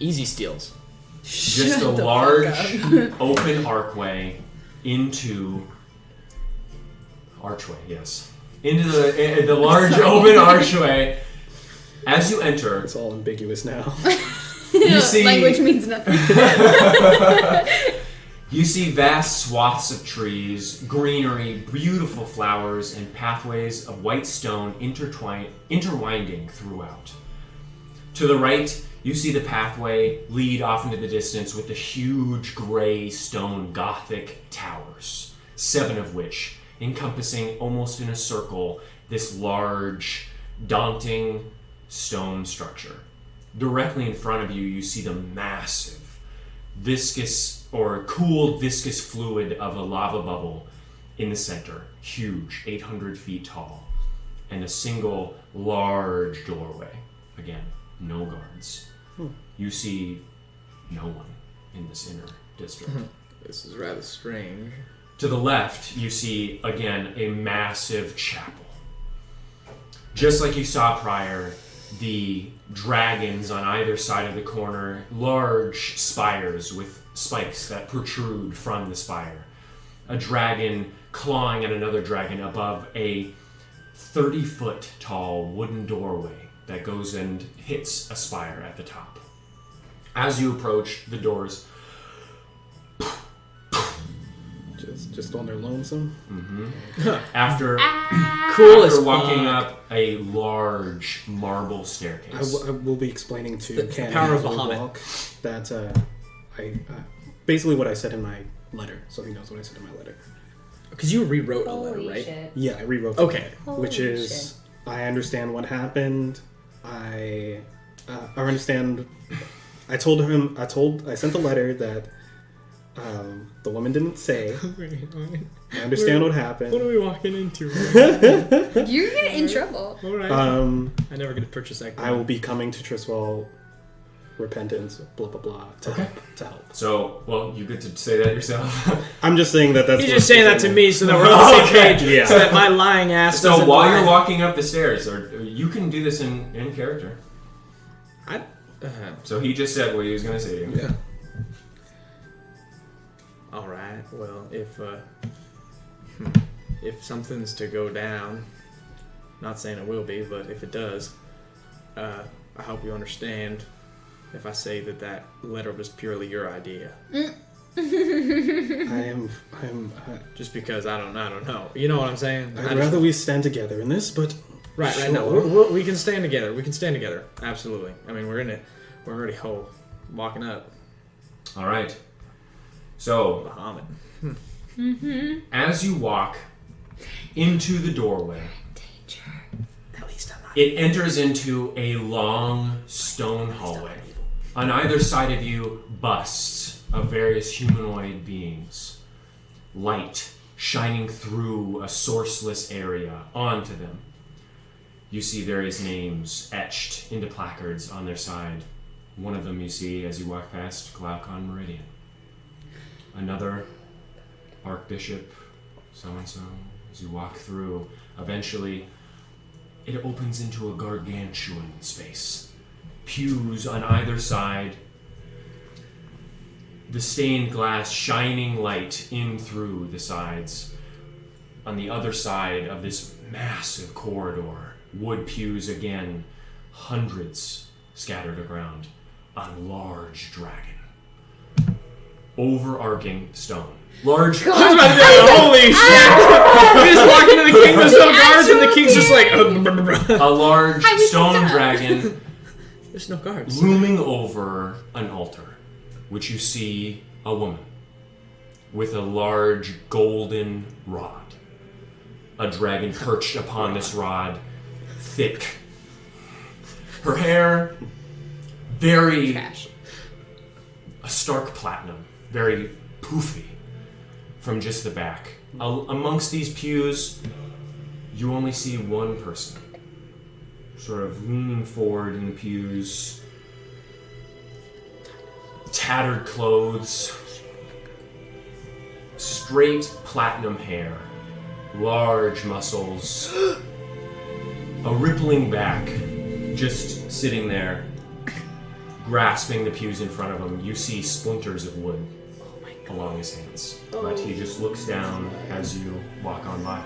easy steals. Just a large open archway into into the large open archway. As you enter, It's all ambiguous now. you see Language means nothing. You see vast swaths of trees, greenery, beautiful flowers, and pathways of white stone interwinding throughout. To the right, you see the pathway lead off into the distance with the huge gray stone Gothic towers, 7 of which encompassing almost in a circle this large, daunting stone structure. directly in front of you, you see the massive viscous or cooled viscous fluid of a lava bubble in the center, huge, 800 feet tall, and a single large doorway. Again, no guards. You see no one in this inner district. This is rather strange. To the left, you see, again, a massive chapel. Just like you saw prior, the dragons on either side of the corner, large spires with spikes that protrude from the spire. A dragon clawing at another dragon above a 30-foot tall wooden doorway that goes and hits a spire at the top. As you approach the doors, Just on their lonesome. after Cool as walking fuck. up a large marble staircase. I will be explaining to The Ken power as of we Bahamut. walk that basically what I said in my letter, so he knows what I said in my letter. Because you rewrote a letter, Holy right? shit. Yeah, I rewrote the Okay. letter, which is I understand what happened. I understand. I sent the letter that the woman didn't say. I understand what happened. What are we walking into? You're gonna in trouble. All right. I never get to purchase that. I will be coming to Tristfal, repentance, blah blah blah, to help. So, well, you get to say that yourself. I'm just saying that's. He's just saying that to me so that we're on the same page. Yeah. So that my lying ass. So doesn't while lie. you're walking up the stairs, or you can do this in character. So he just said what he was going to say to you. Yeah. All right. Well, if something's to go down, not saying it will be, but if it does, I hope you understand if I say that letter was purely your idea. I am. Just because I don't know. You know what I'm saying? I'd rather we stand together in this, but Right. sure. No, we can stand together. We can stand together. Absolutely. I mean, we're in it. We're already walking up. All right. So, Bahamut. as you walk into the doorway, At least I'm not. it enters into a long stone hallway. On either side of you, busts of various humanoid beings. Light shining through a sourceless area onto them. You see various names etched into placards on their side. One of them you see as you walk past Glaucon Meridian. Another, Archbishop so-and-so. As you walk through, eventually it opens into a gargantuan space. Pews on either side. The stained glass shining light in through the sides. On the other side of this massive corridor, wood pews again, hundreds scattered around. A large dragon. Overarching stone. Large. Holy shit! We just walk into the king, there's no guards, and the king's just like. A large Hi, we stone fucked up. dragon There's no guards. looming over an altar, which you see a woman with a large golden rod. A dragon perched upon this rod, thick. Her hair, very Trash. a stark platinum, very poofy from just the back. Amongst these pews, you only see one person, sort of leaning forward in the pews, tattered clothes, straight platinum hair, large muscles, a rippling back, just sitting there, grasping the pews in front of him. You see splinters of wood along his hands, but he just looks down as you walk on by.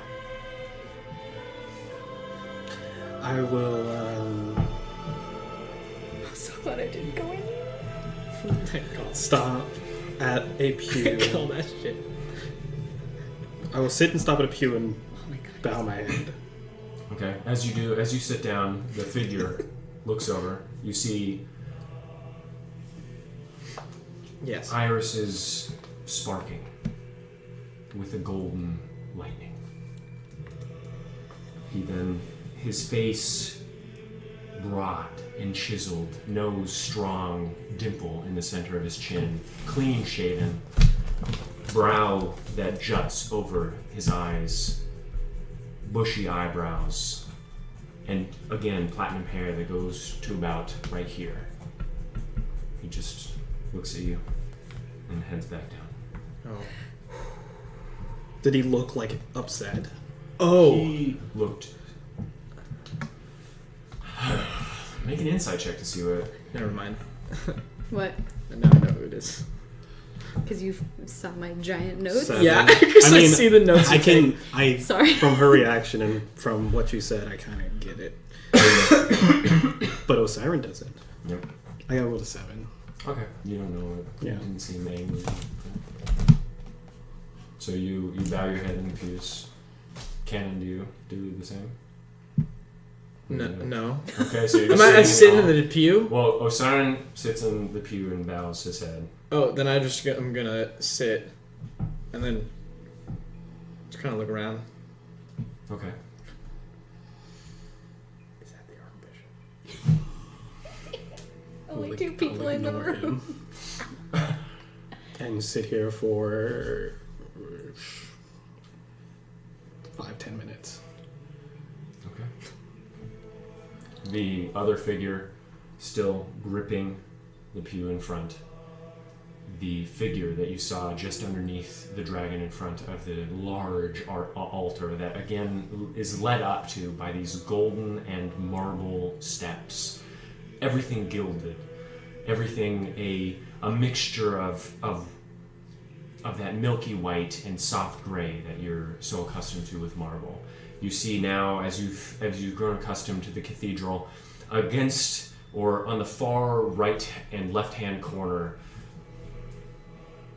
I will. I'm so glad I didn't go in. Stop at a pew. Call that shit. I will sit and stop at a pew and bow my head. Okay, as you sit down, the figure looks over. You see Yes. irises sparking with a golden lightning. His face broad and chiseled, nose strong, dimple in the center of his chin, clean shaven, brow that juts over his eyes, bushy eyebrows, and again, platinum hair that goes to about right here. He just looks at you and heads back down. Oh. Did he look like upset? Oh. He looked... Make an insight check to see what... Never mind. What? Now I know who it is. Because you saw my giant notes? Seven. Yeah, because I mean, see the notes. I can. I Sorry. From her reaction and from what you said, I kind of get it. But Osiren doesn't. Yep. I got rolled a 7. Okay. You don't know it. Yeah. You didn't see him angry. So you bow your head in the pews. Cannon, do you do the same? No. Okay, so you're Am just I sitting all- in the pew? Well, Osiren sits in the pew and bows his head. Oh, then I'm gonna sit, and then just kind of look around. Okay. Is that the Archbishop? Only 2 people in the ignore room. him. And sit here for 5-10 minutes. Okay. The other figure still gripping the pew in front. The figure that you saw just underneath the dragon in front of the large altar that again is led up to by these golden and marble steps. Everything gilded. Everything a mixture of that milky white and soft gray that you're so accustomed to with marble. You see now, as you've grown accustomed to the cathedral, against or on the far right and left hand corner,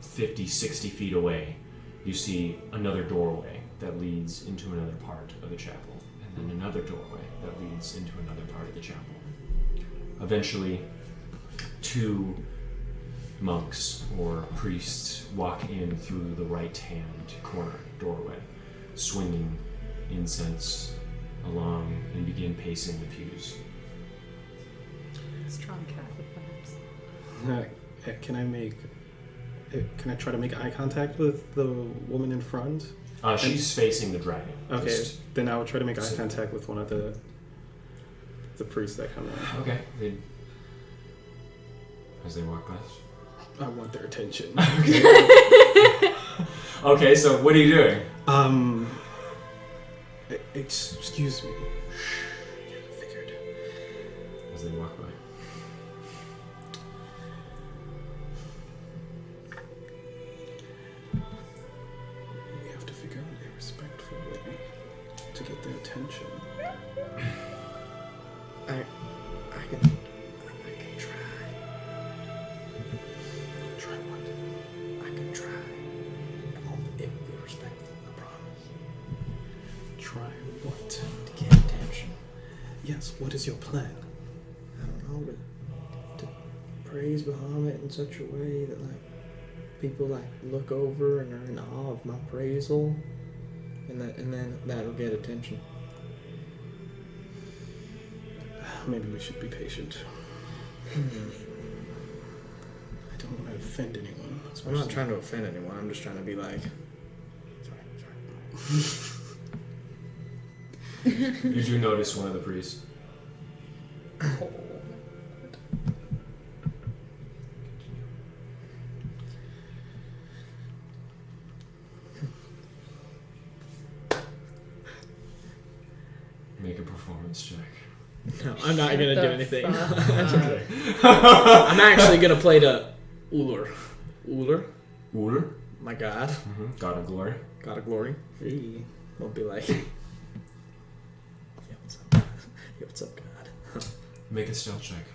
50, 60 feet away, you see another doorway that leads into another part of the chapel, and then another doorway that leads into another part of the chapel. Eventually, 2 monks or priests walk in through the right-hand corner doorway, swinging incense along and begin pacing the pews. Strong Catholic vibes. Can I try to make eye contact with the woman in front? She's facing the dragon. Okay, Just- then I would try to make eye sit. contact with one of the priests that come in. Okay. As they walk past. I want their attention. Okay, so what are you doing? Excuse me. Figured. As they walk by. We have to figure out a respectful way to get their attention. I can try. Try what? I can try. It will be respectful, I promise. Try what? To get attention. Yes, what is your plan? I don't know, but to praise Bahamut in such a way that people look over and are in awe of my praisal, and then that'll get attention. Maybe we should be patient. I don't want to offend anyone. I'm not trying to offend anyone. I'm just trying to be like. Sorry. You do notice one of the priests. Make a performance check. No, I'm not gonna do the anything. Okay. I'm actually gonna play to Uller. Uller? My god. God of glory. God of glory. Hey. Won't be like. Yo, what's up? Yo, what's up, God? Make a stealth check.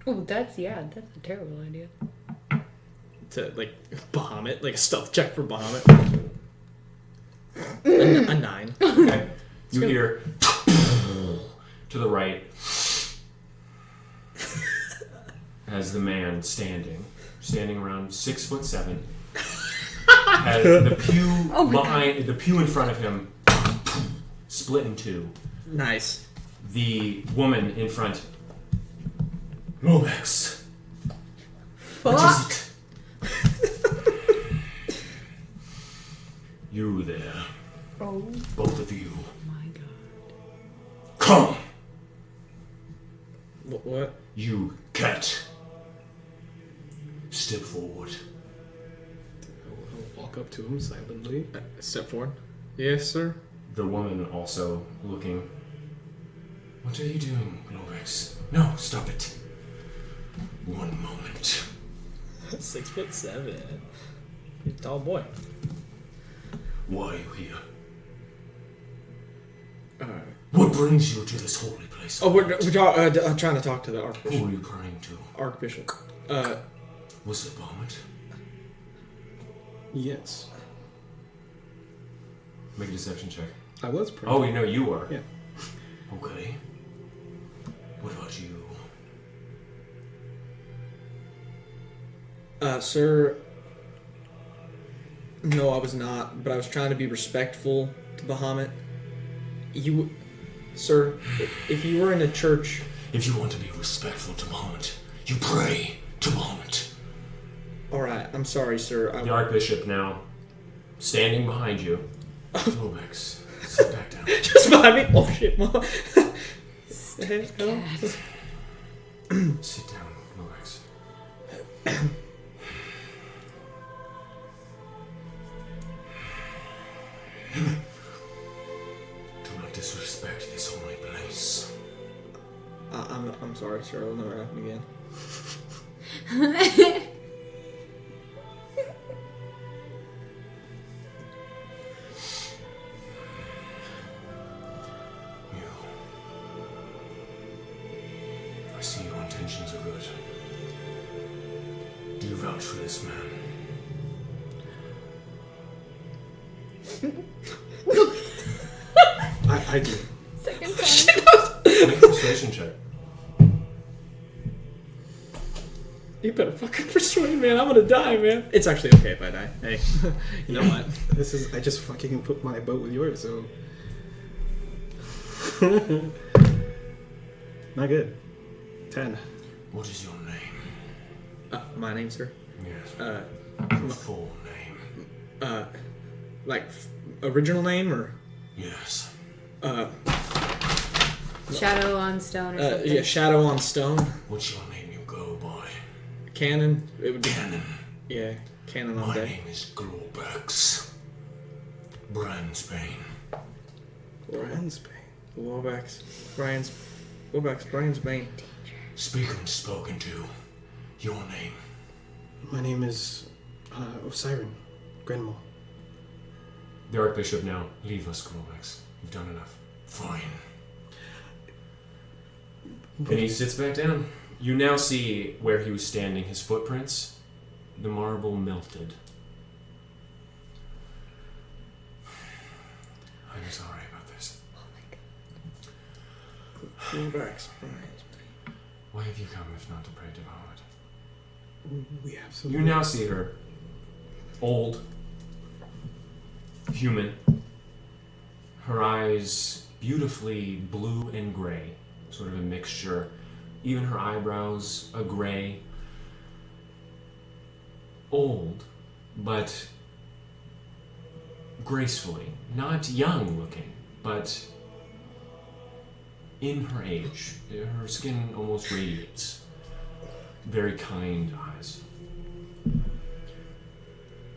Oh, that's a terrible idea. To Bahamut, like a stealth check for Bahamut. A 9. Okay. You hear to the right as the man standing around 6'7", has the pew behind the pew in front of him split in 2. Nice. The woman in front. Lomax. What is it? You there. Oh. Both of you. My God. Come! What? You cat. Step forward. I'll walk up to him silently. Step forward. Yes, sir. The woman also looking. What are you doing, Lomax? No, stop it. One moment. 6'7". He's a tall boy. Why are you here? What brings you to this holy place? Oh, we're trying to talk to the Who Archbishop. are you praying to? Archbishop. Was it Barmet? Yes. Make a deception check. I was praying. Oh, you know you were. Yeah. Okay. What about you? Sir. No, I was not, but I was trying to be respectful to Bahamut. Sir, if you were in a church... If you want to be respectful to Barmet, you pray to Barmet. Alright, I'm sorry, sir. The Archbishop now, standing behind you. Lomax, sit back down. Just behind me? Oh shit, Mom. Sit down, Lomax. Do not disrespect this holy place. I'm sorry, sir. It'll never happen again. I see your intentions are good. Do you vouch for this man? I do. Second time. Make a persuasion check. You better fucking persuade, man. I'm gonna die, man. It's actually okay if I die. Hey, you know what? I just fucking put my boat with yours, so. Not good. 10. What is your name? My name, sir. Yes. Your full name. Original name or? Yes. Shadow on stone or something. Yeah, Shadow on Stone. What's your name you go by? Cannon. It would be. Cannon. Yeah, Cannon all My day. name is Globax. Bransbane. Warbax. Brian's Bane. Speak when spoken to. Your name. My name is Siren Grenmore. The Archbishop now. Leave us, Globax. You've done enough. Fine. And he sits back down. You now see where he was standing, his footprints. The marble melted. I'm sorry about this. Warbax. Why have you come if not to pray to God? We have some. You now see her. Old. Human. Her eyes beautifully blue and gray. Sort of a mixture. Even her eyebrows, a gray. Old, but gracefully. Not young looking, but in her age. Her skin almost radiates. Very kind eyes.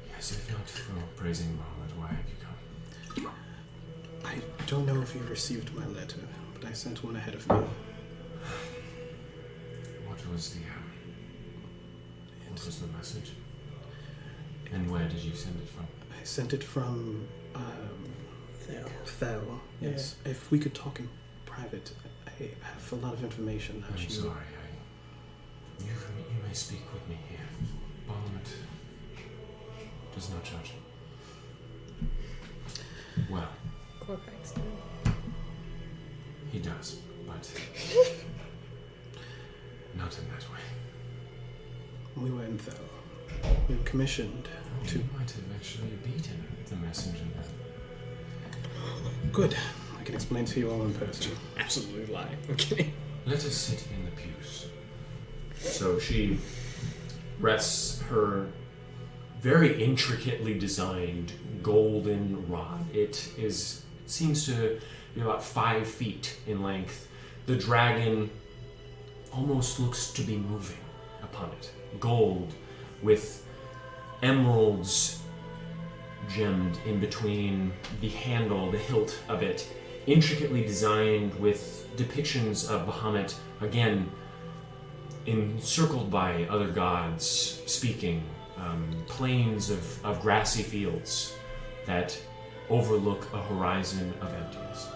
Yes, if not for praising Muhammad, why have you come? I don't know if you received my letter, but I sent one ahead of me. What was the message? And where did you send it from? I sent it from Thel. Yes. Yeah. If we could talk in private, I have a lot of information that I'm sorry. You may speak with me here. Parliament does not judge. Well, he does, but not in that way. We were in Thel. We were commissioned to. You might have actually beaten the messenger then. Good. I can explain to you all in person. Absolutely lie. I'm kidding. Let us sit in the pews. So she rests her very intricately designed golden rod. It seems to be about 5 feet in length. The dragon almost looks to be moving upon it. Gold with emeralds gemmed in between the handle, the hilt of it, intricately designed with depictions of Bahamut, again, encircled by other gods speaking, plains of grassy fields that overlook a horizon of emptiness.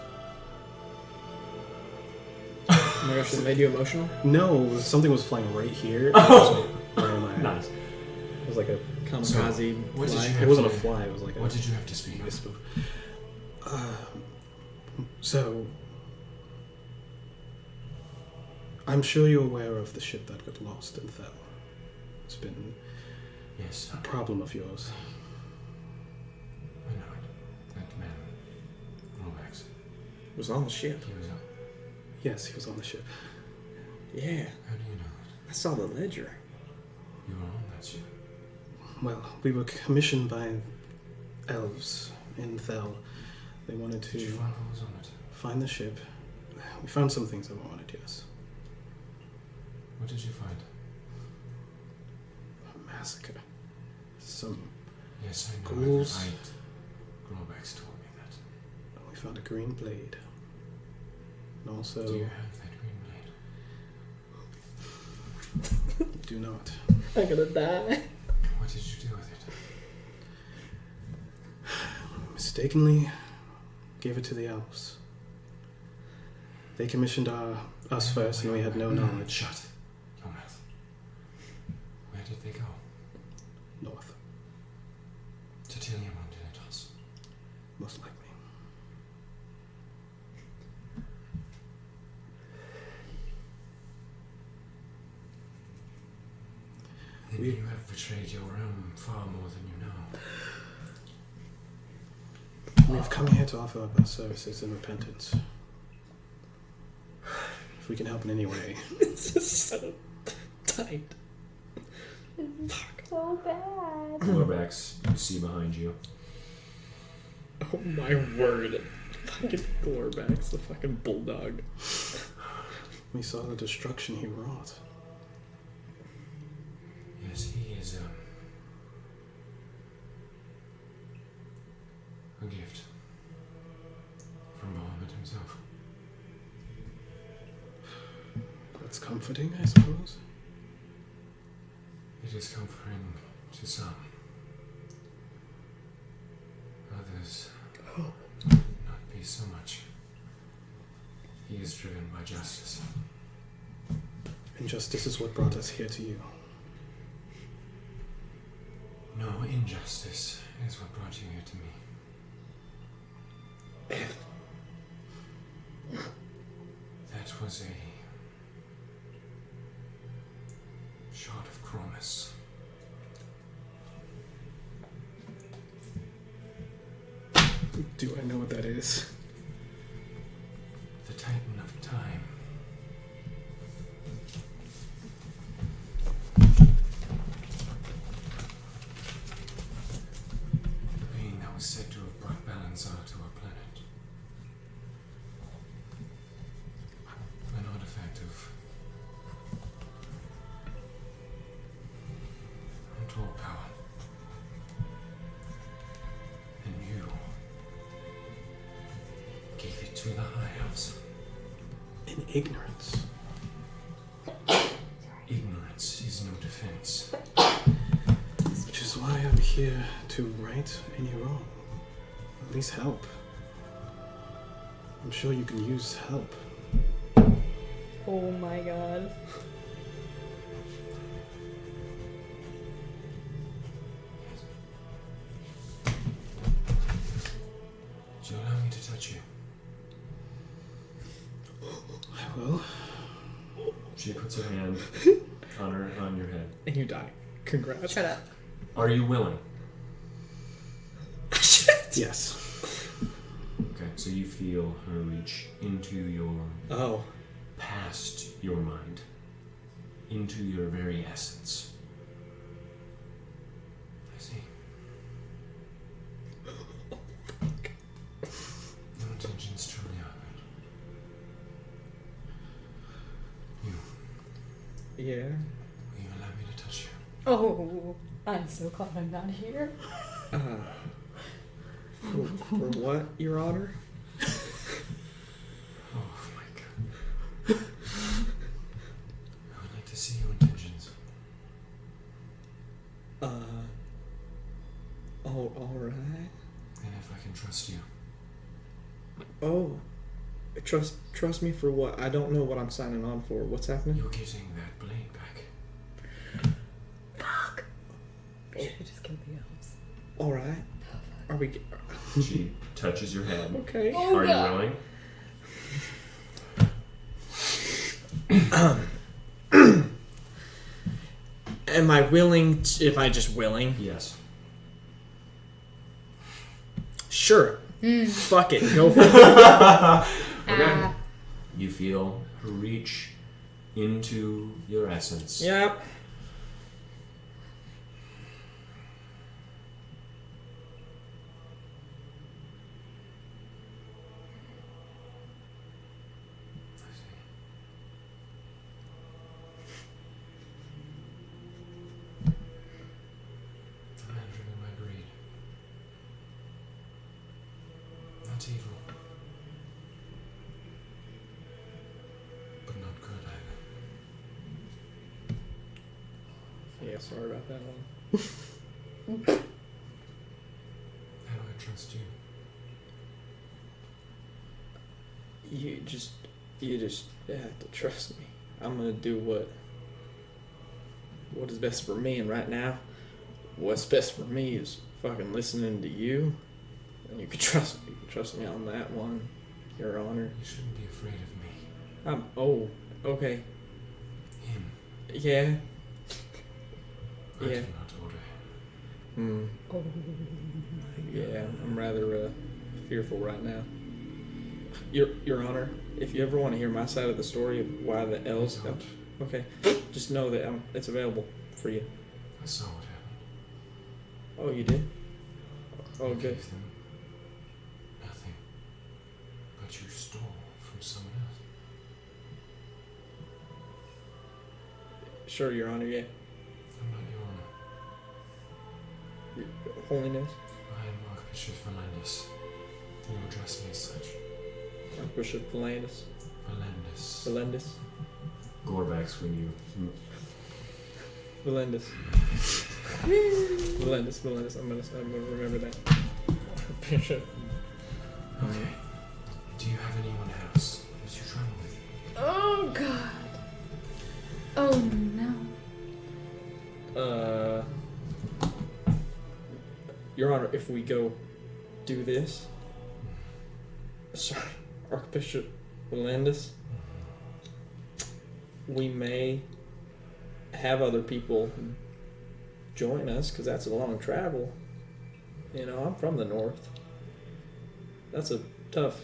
Oh my gosh, that made you emotional? No, something was flying right here. Oh. Right in my eye. Nice. It was like a. Kamikaze what did fly. you It have wasn't a to- fly. It was like What a did you have to speak of? wisp of. So, I'm sure you're aware of the ship that got lost in Thel. It's been Yes, a problem of yours. I know it. That man, Rolex, Was on the ship. he was up. Yes, he was on the ship. Yeah. How do you know it? I saw the ledger. You were on that ship. Well, we were commissioned by elves in Thel. They wanted Did you to find what was on it? find the ship. We found some things that we wanted, yes. What did you find? A massacre. Some. Yes, I know. Ghouls. Rolex told me that. We found a green blade. And also. Do you have that green blade? Do not. I'm gonna die. What did you do with it? Mistakenly gave it to the elves. They commissioned us first, and we had no knowledge. Shut your mouth. Where did they go? North, To Tilium on Dinitos. most likely. Then We- you have betrayed your realm far more than you know. We have come here to offer up our services in repentance. If we can help in any way. This is so tight. So bad. Glorbax, you see behind you. Oh my word. Fucking Glorbax, the fucking bulldog. We saw the destruction he wrought. Yes, he is a gift from Bahamut himself. That's comforting, I suppose. It is comforting to some. Others not be so much. He is driven by justice. And justice is what brought us here to you. No, injustice is what brought you here to me. That was a shot of Chromis. Do I know what that is? The Titan of Time. The being that was said to have brought Balanzar to our planet. An artifact of untold power. And you gave it to the High Elves. In ignorance. Ignorance is no defense. Which is why I'm here to right any wrong. At least help. I'm sure you can use help. Oh my god. Do you allow me to touch you? I will. She puts her hand on your head. And you die. Congrats. Shut up. Are you willing? Yes. Okay. So you feel her reach into your past your mind, into your very essence. I see. Your intentions truly are good. You, Yeah. will you allow me to touch you? Oh, I'm so glad I'm not here. For what, Your Honor? Oh my god. I would like to see your intentions. All right. And if I can trust you. Oh, trust me for what? I don't know what I'm signing on for. What's happening? You're getting that blade back. You just killed the elves. All right. Are we? She touches your head. Okay. Are you willing? Am I willing? Am I just willing? Yes. Sure. Fuck it. Go for it. Okay. You feel her reach into your essence. Yep. I am driven by greed. Not evil. But not good either. Yeah. Sorry about that one. How do I trust you? You just have to trust me. I'm gonna do what is best for me, and right now, what's best for me is fucking listening to you, and you can trust me. You can trust me on that one, Your Honor. You shouldn't be afraid of me. Okay. Him. Yeah. I Yeah. do not order him. Yeah, I'm rather fearful right now. Your Honor, if you ever want to hear my side of the story of why the elves, I don't. okay, just know that it's available for you. I saw what happened. Oh, you did? Oh, You good. gave them nothing. But you stole from someone else. Sure, Your Honor. Yeah, I'm not your honor. Your Holiness, I am Archbishop Valendis. You address me as such. Archbishop Valendis. Valendis. Gorbacks when you... Valendis. Valendis. I'm gonna remember that. Bishop. Okay. Do you have anyone else that you travel with? Oh god. Oh no. Your Honor, if we go do this, sorry, Archbishop Valendis, we may have other people join us because that's a long travel. You know, I'm from the north. That's a tough.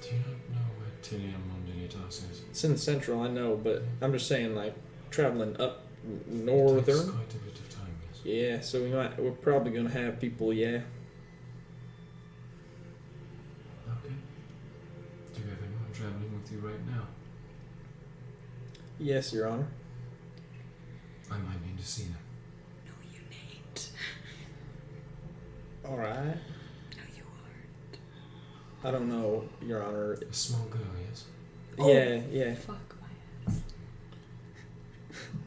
Do you not know where Tinium Mondinitas is? It's in the central, I know, but I'm just saying, like, traveling up It takes northern. quite a bit of time, yes. Yeah, so we're probably gonna have people. Yeah. Okay. Do you have anyone traveling with you right now? Yes, Your Honor. I might need to see them. No, you ain't. All right. No, you aren't. I don't know, Your Honor. A small girl, yes? Yeah. Fuck my ass.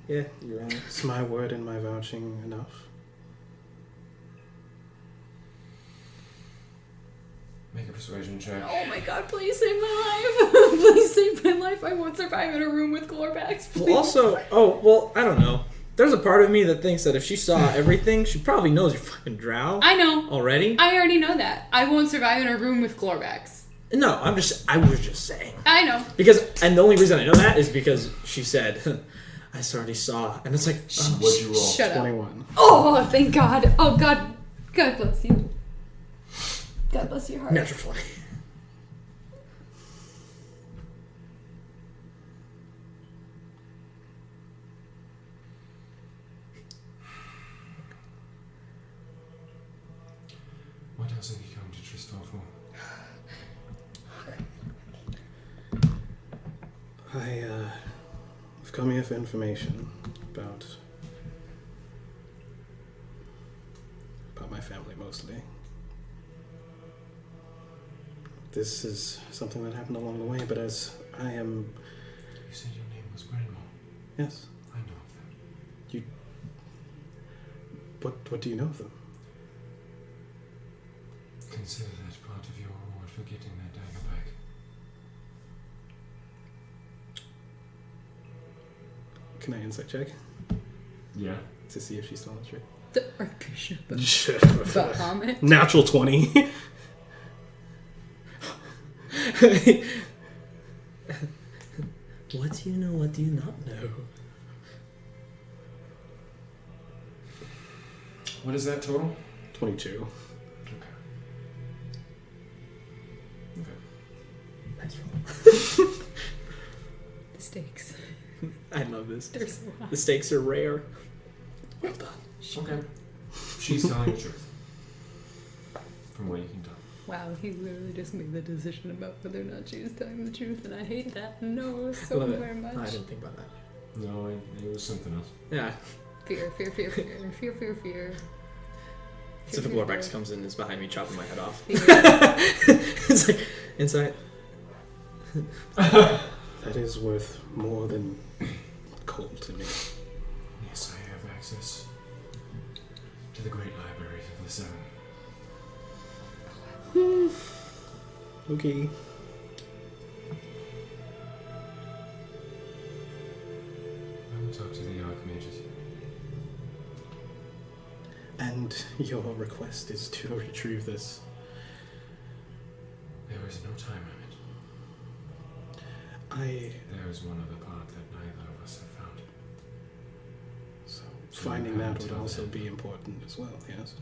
Yeah, Your Honor. Is my word and my vouching enough? Make a persuasion check. Oh my god, please save my life. Please save my life. I won't survive in a room with Glorbacks. Please. Well, also, I don't know. There's a part of me that thinks that if she saw everything, she probably knows you're fucking drow I know. already. I already know that. I won't survive in a room with Glorbacks. No, I was just saying. I know. And the only reason I know that is because she said, I already saw. And it's like, What'd you roll? Shut up. 21. Oh, thank God. Oh, God. God bless you. God bless your heart. Natural 20. What else have you come to Tristfal for? I've come here for information about my family mostly. This is something that happened along the way, but as I am... You said your name was Grandma. Yes. I know of them. What do you know of them? Consider that part of your reward for getting that dagger back. Can I insight check? Yeah. To see if she's telling the truth. The Archbishop of Shit. Bahamut. Natural 20. What do you know? What do you not know? What is that total? 22. Nice roll. The stakes. I love this. They're so high. The stakes are rare. Well done. Okay. She's telling the truth. From what you can tell. Wow, he literally just made the decision about whether or not she was telling the truth, and I hate that. No, so Love it. very much. I didn't think about that. No, it was something else. Yeah. Fear, fear, fear, fear, fear, fear, fear. So the Glorbex comes in and is behind me chopping my head off. Fear. It's like, inside. That is worth more than coal to me. Yes, I have access to the great libraries of the Seven. Okay. I will talk to the Archmages. And your request is to retrieve this. There is no time limit. There is one other part that neither of us have found. So finding that would also be important as well, yes?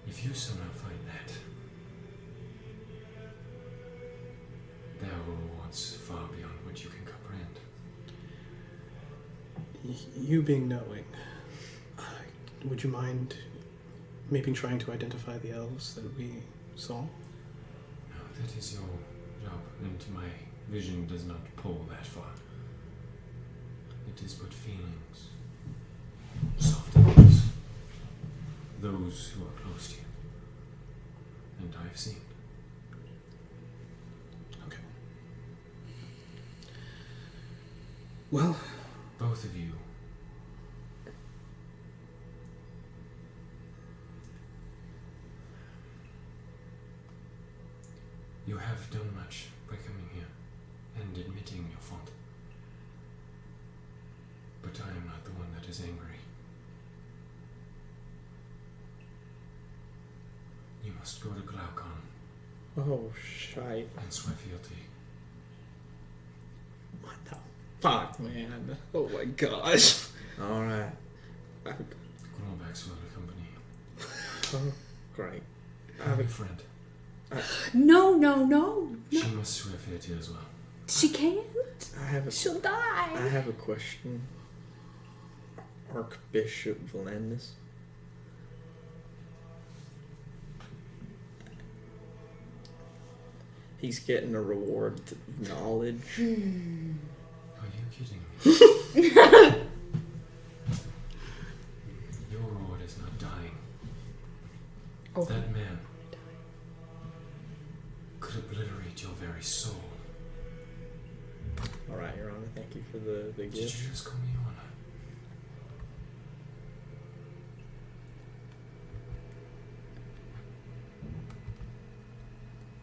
If you somehow find that, there are rewards far beyond what you can comprehend. You being knowing, would you mind maybe trying to identify the elves that we saw? No, that is your job, and my vision does not pull that far. It is but feelings, soft things, those who are close to you. And I have seen. Okay. Well, Both of you. You have done much by coming here and admitting your fault. But I am not the one that is angry. You must go to Glaucon Oh, shite. and swear fealty. What the fuck, man? Oh my gosh. Alright. Growbacks will accompany you. Oh, great. I have a friend. No, no, no. She must swear fealty as well. She can't. I She'll die. have a question. Archbishop Valandis. He's getting a reward of knowledge. Are you kidding me? Your reward is not dying. Oh. That man could obliterate your very soul. Alright, Your Honor, thank you for the Did gift. you just call me Honor?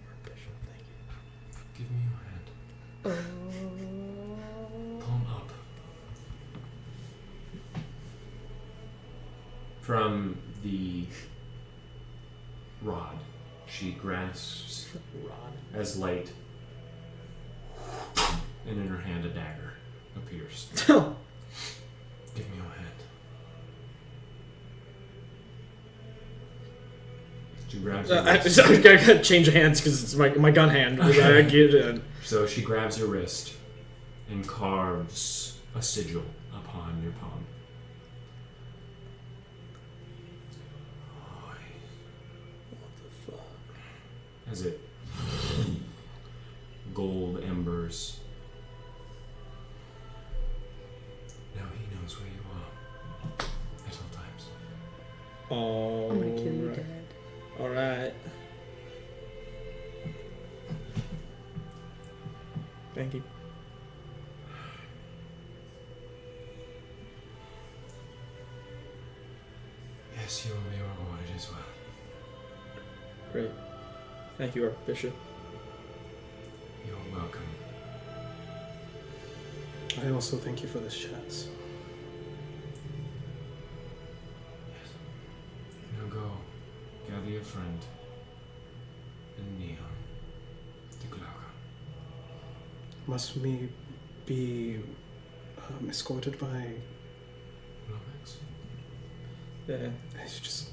Archbishop, thank you. Give me your hand. Palm up. From the rod, she grasps Rod. as light, and in her hand a dagger appears. Give me your hand. She grabs your I wrist. gotta change hands because it's my gun hand. I get it. So she grabs your wrist and carves a sigil upon your palm. As it gold embers. Now he knows where you are at all times. Oh, I'm gonna kill you, Dad. All right. Thank you. Yes, you will be rewarded as well. Great. Thank you, Archbishop. You're welcome. I also thank you for this chance. Yes. Now go. Gather your friend. And kneel to Glauca. Must we be escorted by... Lomax? Yeah. It's just...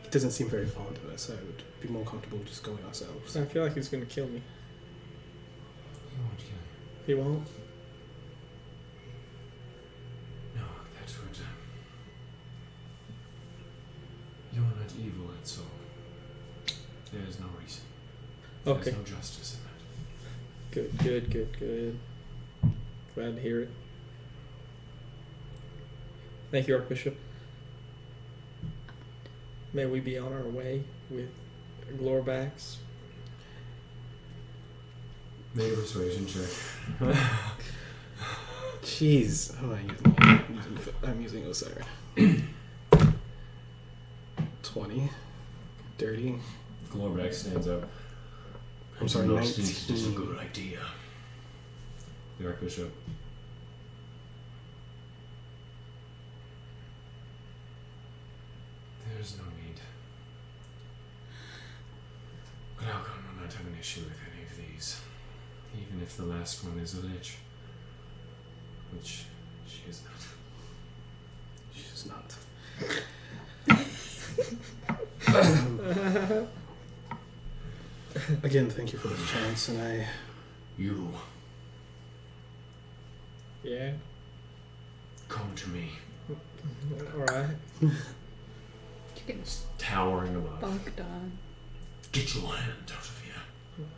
He doesn't seem very fond of us. I would be more comfortable just going ourselves. I feel like he's gonna kill me. He won't kill you. He won't. No, that would. You are not evil at soul. There is no reason. Okay. There's no justice in that. Good. Glad to hear it. Thank you, Archbishop. May we be on our way with Glorbacks. Make a persuasion check. Jeez. How am I using? I'm using Osira. 20. Dirty. Glorbeck stands up. I'm sorry, I do not think it is a 19. good idea. The Archbishop. There's no need. But how come I not have an issue with any of these? Even if the last one is a lich. Which she is not. She's not. Again, thank you for this chance, and I... You Yeah. come to me. All right. It's towering above. Fucked on. Get your hand out of here.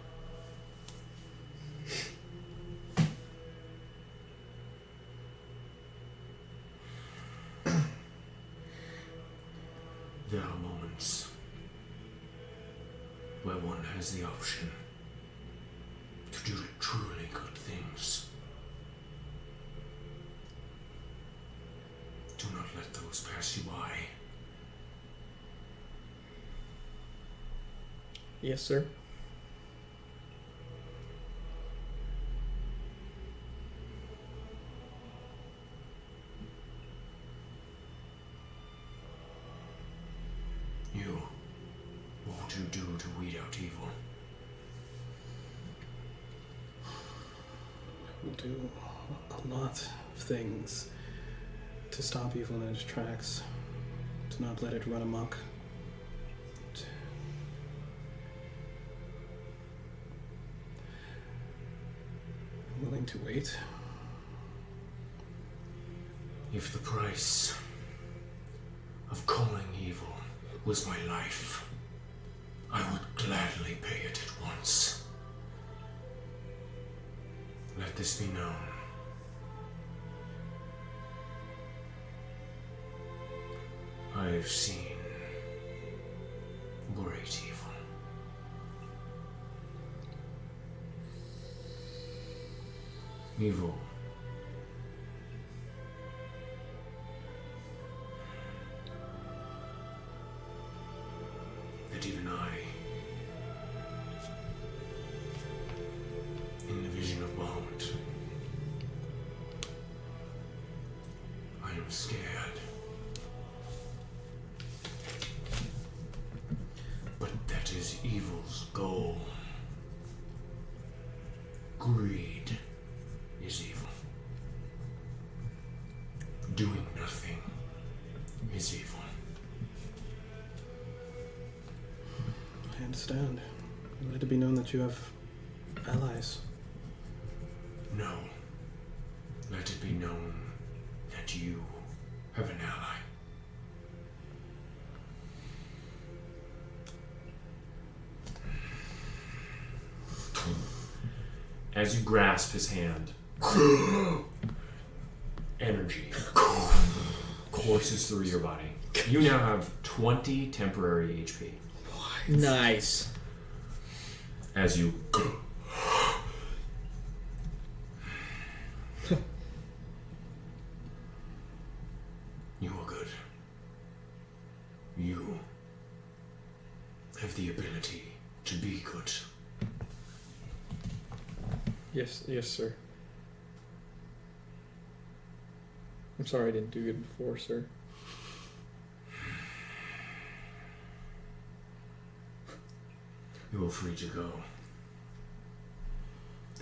There are moments where one has the option to do truly good things. Do not let those pass you by. Yes, sir. You, what would you do to weed out evil? will do a lot of things to stop evil in its tracks, to not let it run amok. I'm willing to wait. If the price of calling evil was my life, I would gladly pay it at once. Let this be known. I have seen great evil. Evil that even I, in the vision of Bahamut, I am scared. But that is evil's goal. Greed is evil. Doing nothing is evil. Let it be known that you have allies. No. Let it be known that you have an ally. As you grasp his hand, energy courses through your body. You now have 20 temporary HP. Nice. As you You are good. You have the ability to be good. Yes, sir. I'm sorry I didn't do good before, sir. You are free to go.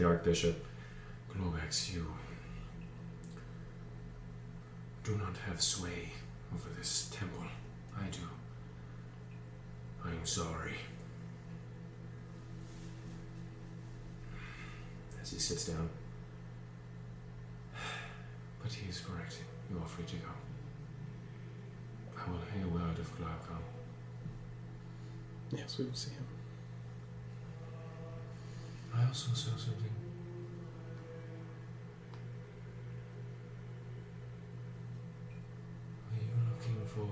the Archbishop. Globex, you do not have sway over this temple. I do. I am sorry. As he sits down. But he is correct. You are free to go. I will hear word of Glaucon. Yes, we will see him. I also saw something. Are you looking for...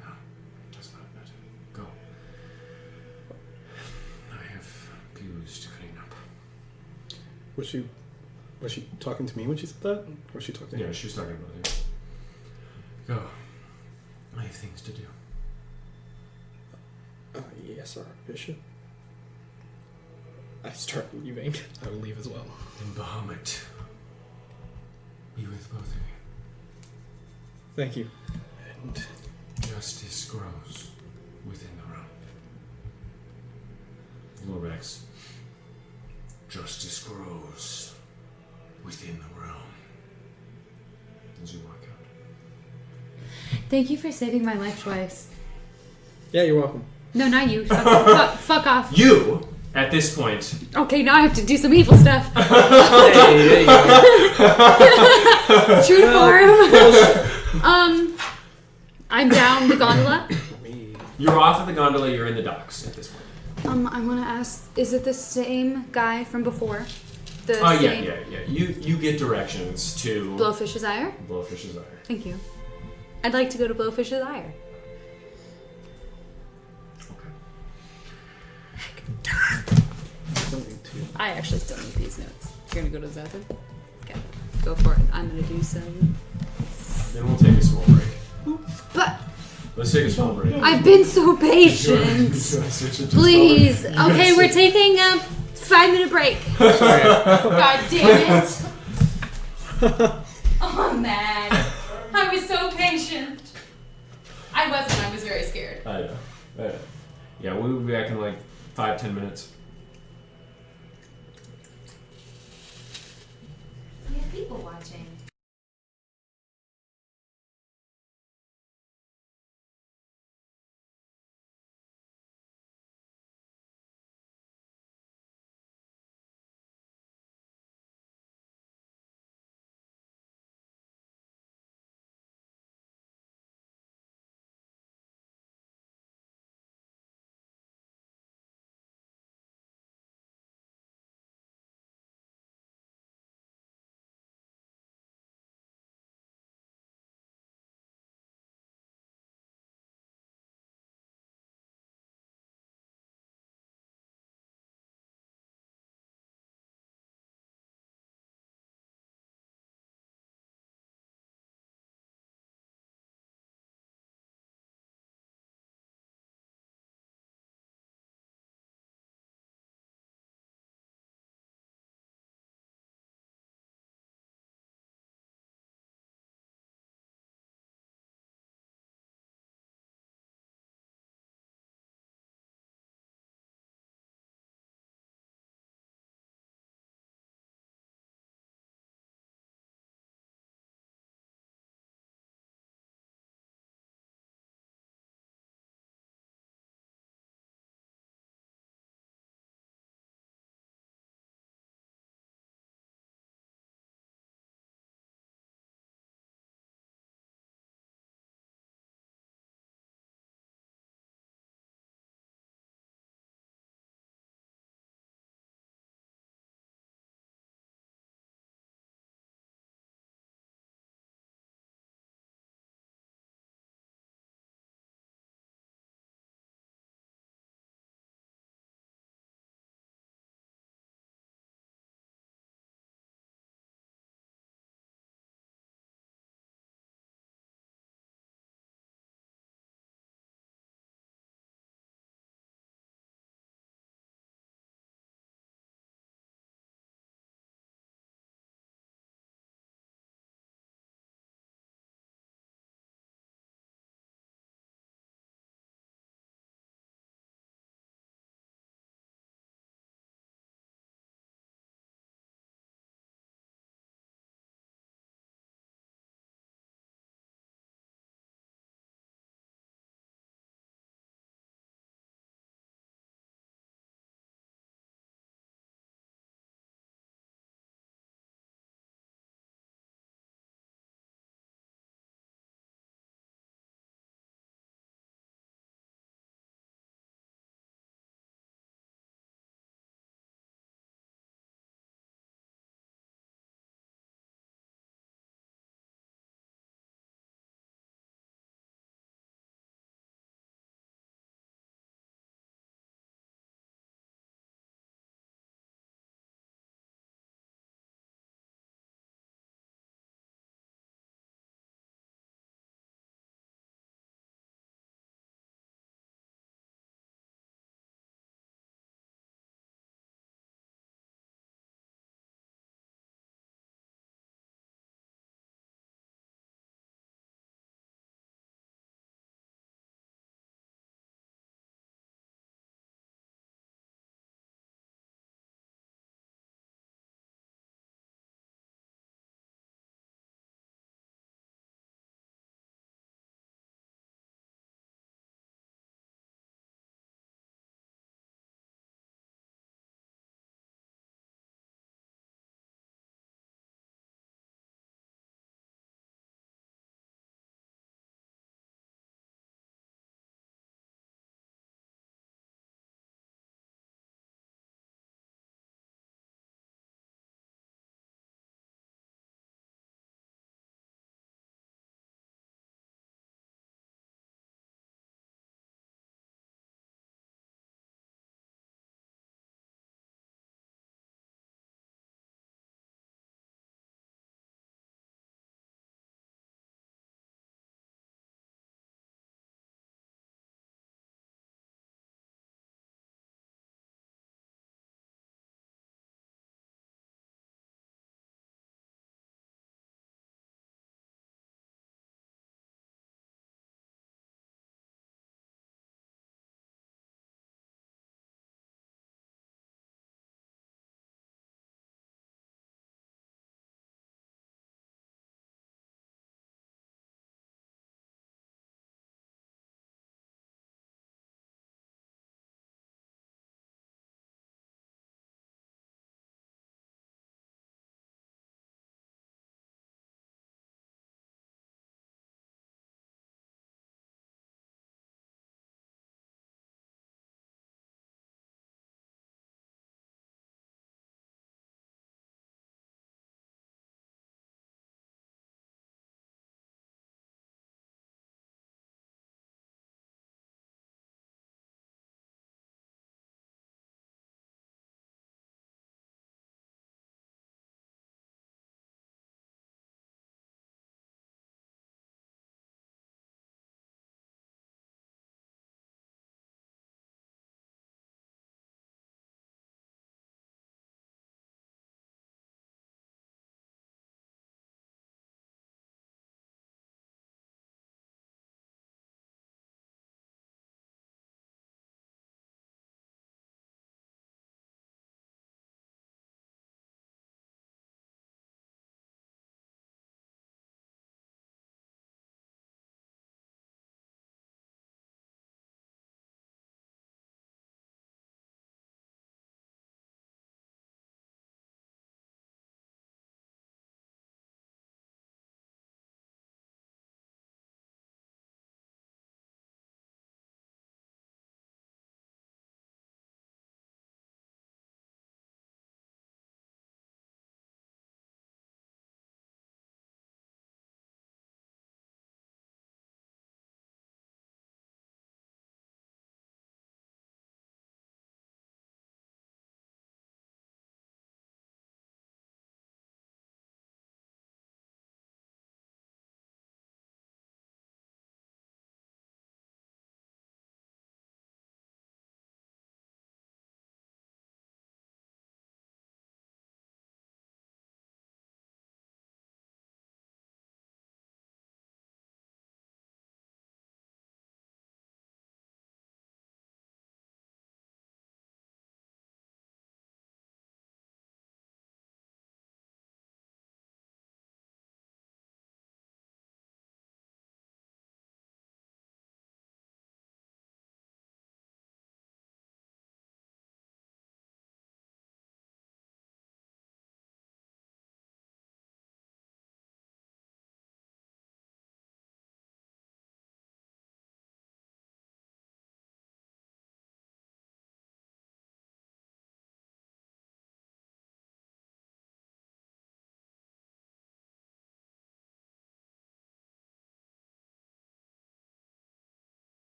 No, it does not matter. Go. I have pews to clean up. Was she talking to me when she said that? Or was she talking to him? Yeah, she was talking about it. Go. I have things to do. Yes, Archbishop. I start leaving. I will leave as well. And Bahamut, be with both of you. Thank you. And Justice grows within the realm. Lorex. Justice grows within the realm. As you walk out. Thank you for saving my life twice. Yeah, you're welcome. No, not you. Fuck off. You, at this point, Okay, now I have to do some evil stuff. Hey, there you go. True to form. I'm down the gondola. you're off of the gondola, you're in the docks at this point. I want to ask, is it the same guy from before? The Oh, same yeah. You get directions to Blowfish's Ire? Blowfish's Ire. Thank you. I'd like to go to Blowfish's Ire. I actually still need these notes. You're gonna go to the bathroom? Okay. Go for it. I'm gonna do some... Then we'll take a small break. But Let's take a small break. I've been so patient. Please. Okay, we're taking a 5-minute break. God damn it. Oh, I'm mad. I was so patient. I wasn't. I was very scared. I know. Yeah, we'll be back in like 5-10 minutes. We have people watching.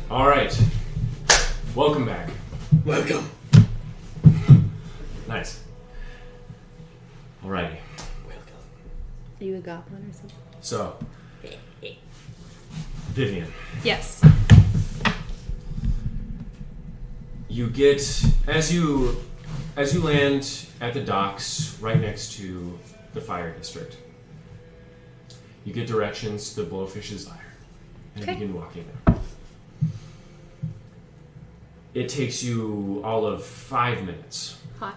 All right. Welcome back. Welcome. Nice. Alrighty. Are you a goblin or something? So, Vivian, Yes. you get as you land at the docks right next to the fire district. You get directions to the Blowfish's Lair and Okay. begin walking there. It takes you all of 5 minutes. Hot.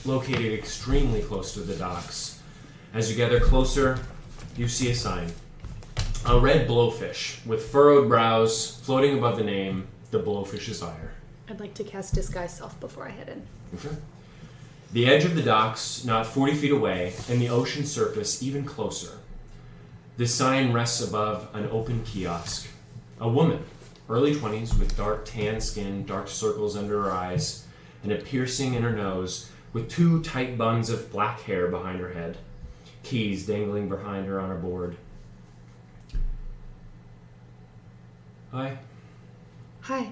Located extremely close to the docks. As you gather closer, you see a sign. A red blowfish with furrowed brows floating above the name, the Blowfish's Lair. I'd like to cast Disguise Self before I head in. Okay. The edge of the docks, not 40 feet away, and the ocean surface even closer. The sign rests above an open kiosk. A woman, early 20s, with dark tan skin, dark circles under her eyes, and a piercing in her nose, with 2 tight buns of black hair behind her head. Keys dangling behind her on a board. Hi. Hi.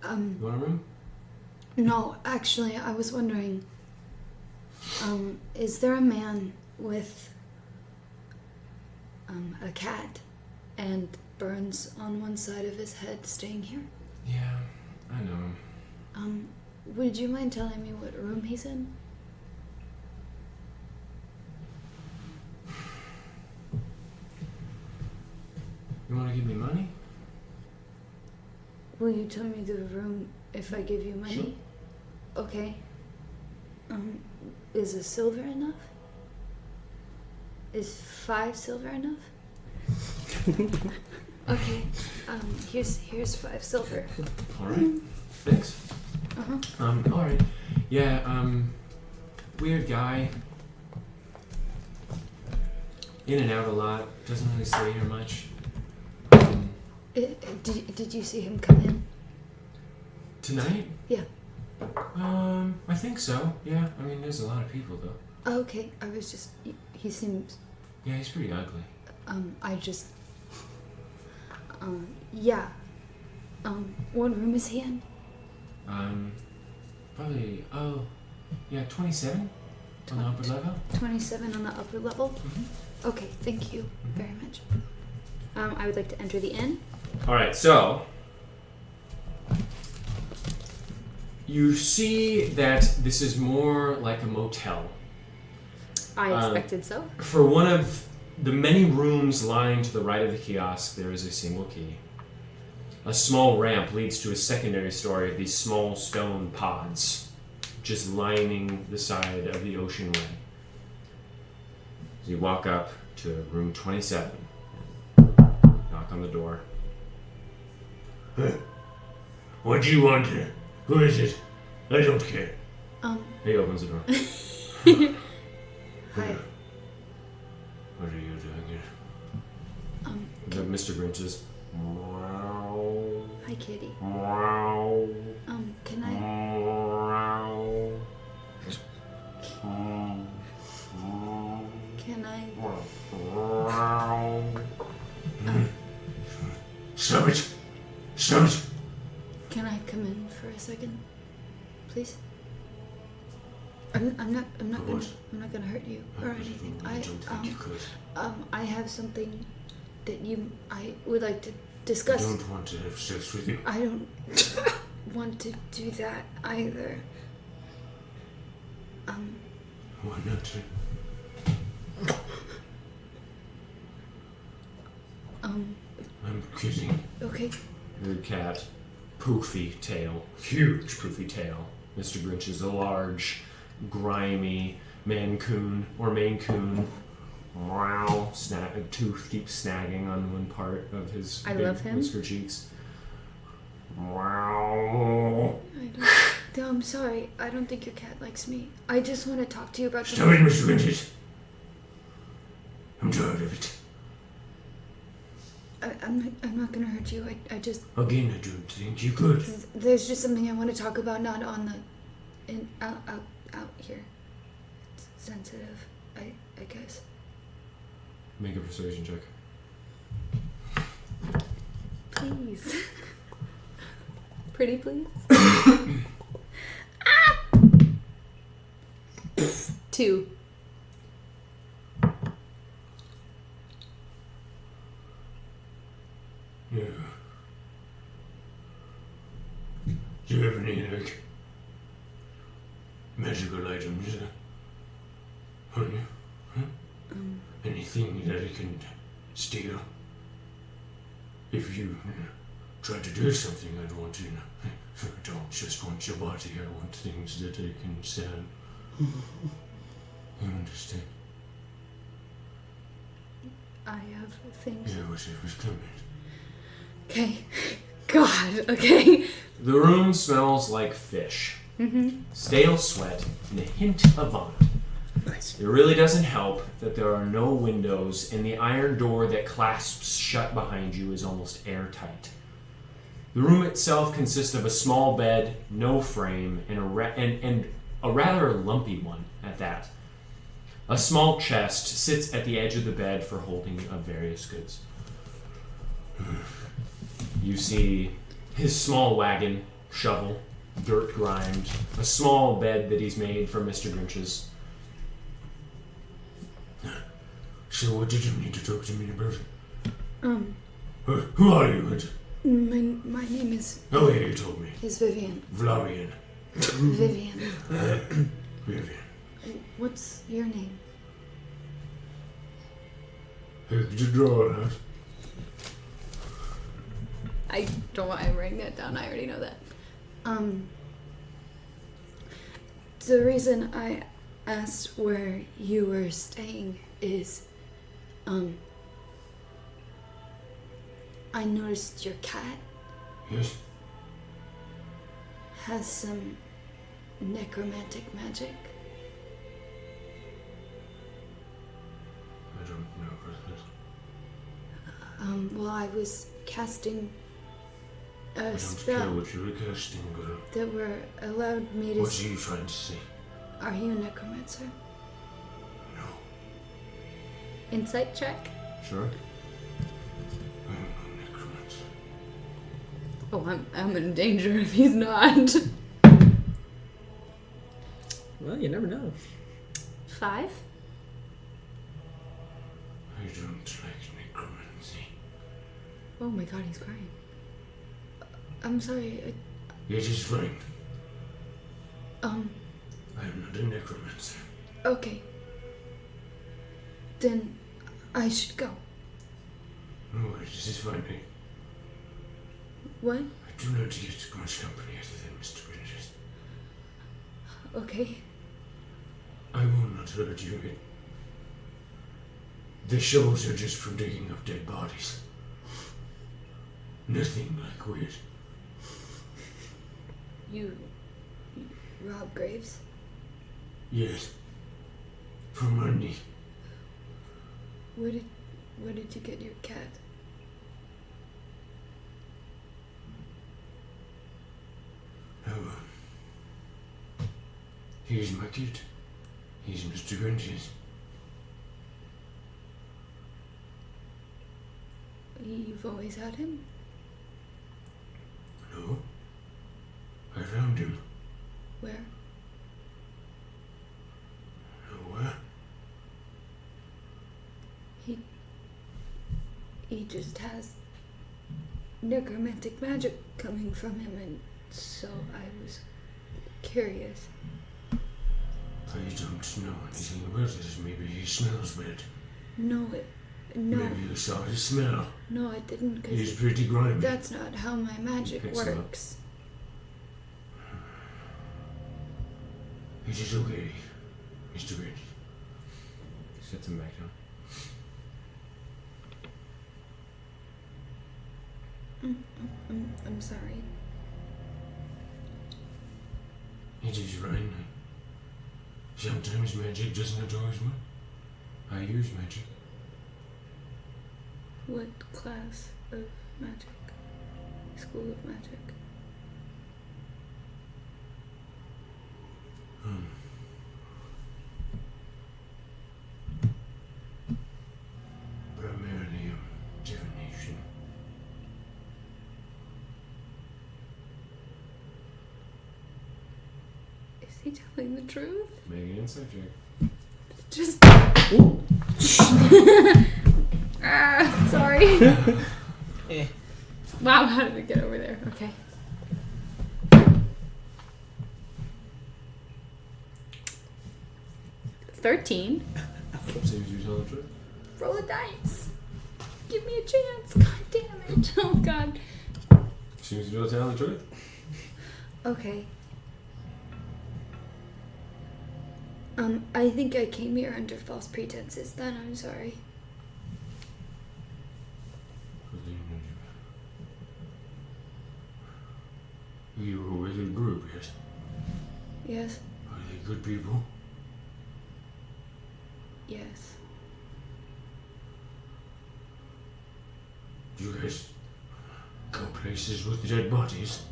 You want a room? No, actually, I was wondering, is there a man with, a cat and burns on one side of his head staying here? Yeah, I know him. Would you mind telling me what room he's in? You want to give me money? Will you tell me the room if I give you money? Sure. Okay. Is a silver enough? Is 5 silver enough? Okay. Here's 5 silver. All right. Thanks. Uh-huh. All right. Yeah. Weird guy. In and out a lot. Doesn't really stay here much. Did you see him come in? Tonight? Yeah. I think so. Yeah. I mean, there's a lot of people though. Oh, okay. I was just. He seems. Yeah, he's pretty ugly. I just. Yeah. What room is he in? Probably. Oh, yeah, 27 on the upper level. 27 on the upper level. Okay. Thank you very much. I would like to enter the inn. All right, so you see that this is more like a motel. I expected so. For one of the many rooms lying to the right of the kiosk, there is a single key. A small ramp leads to a secondary story of these small stone pods, just lining the side of the ocean way. As you walk up to room 27, knock on the door. What do you want? Who is it? I don't care. He opens the door. Hi. What are you doing here? The Mr. Grinches. Hi, kitty. Can I? Stop it! Stop it! Can I come in for a second, please? I'm not gonna hurt you or anything. I don't think you could. I have something that I would like to I discuss. don't want to have sex with you. I don't want to do that either. Why not? I'm kidding. Okay. Your cat, poofy tail, huge poofy tail. Mr. Grinch is a large, grimy Maine Coon. Wow. A tooth keeps snagging on one part of his I big love him. whisker cheeks. Wow. No, I'm sorry. I don't think your cat likes me. I just want to talk to you about Stop it, Mr. Winters. I'm tired of it. I'm not gonna hurt you. I just. Again, I don't think you could. There's just something I want to talk about, not on the, out here. It's sensitive, I guess. Make a persuasion check. Please. pretty, please? 2. Yeah. Do you have any, like, magical items on you? Huh? Anything that I can steal? If you try to do something, I'd want to, I don't just want your body, I want things that I can sell. You understand? I have things. Yeah, whatever's coming. Okay. God, okay. The room smells like fish. Stale sweat and a hint of vomit. Nice. It really doesn't help that there are no windows, and the iron door that clasps shut behind you is almost airtight. The room itself consists of a small bed, no frame, and a rather lumpy one at that. A small chest sits at the edge of the bed for holding of various goods. You see his small wagon, shovel, dirt grimed, a small bed that he's made for Mr. Grinch's. So what did you need to talk to me about? Who are you? My name is Oh yeah, you told me. Vivian. Vlamian. Vivian. Vivian. What's your name? Hector Dollhouse. I don't want to write that down. I already know that. The reason I asked where you were staying is, I noticed your cat Yes? has some necromantic magic. I don't know about that. Well, I was casting I a don't care spell what you're casting, girl. that were allowed me to. What are you trying to say? Are you a necromancer? No. Insight check. Sure. I am no necromancer. Oh, I'm in danger if he's not. Well, you never know. 5. I don't like necromancy. Oh my god, he's crying. I'm sorry. It is fine. I, I am not a necromancer. okay. Then I should go. No, this is fine. What? I do not get much company other than Mr. Bridges. Okay. I will not hurt you. The shows are just for digging up dead bodies. Nothing like weird. You rob graves? Yes. For money. Where did you get your cat? Oh, here's my kid. He's Mr. Grinch's. You've always had him? No. I found him. Where? Nowhere. He just has necromantic magic coming from him, and so I was curious. I don't know anything about this. Maybe he smells bad. No, Maybe you saw his smell. no, I didn't, He's because pretty grimy. that's not how my magic Picks him up. works. It is okay, Mr. Grinch. Sits him back down. I'm sorry. It is fine. Sometimes magic doesn't always work. I use magic. What class of magic? School of magic? Primarily divination. he telling the truth? Make an insight check. Just. Sorry. Eh. Wow, how did it get over there? Okay. $13. Seems you tell the truth. Roll a dice. Give me a chance. God damn it. Oh god. Seems you tell the truth. Okay. I think I came here under false pretenses then. I'm sorry. You were with a group, yes? Yes. Are they good people? Yes. Do you guys go places with dead bodies?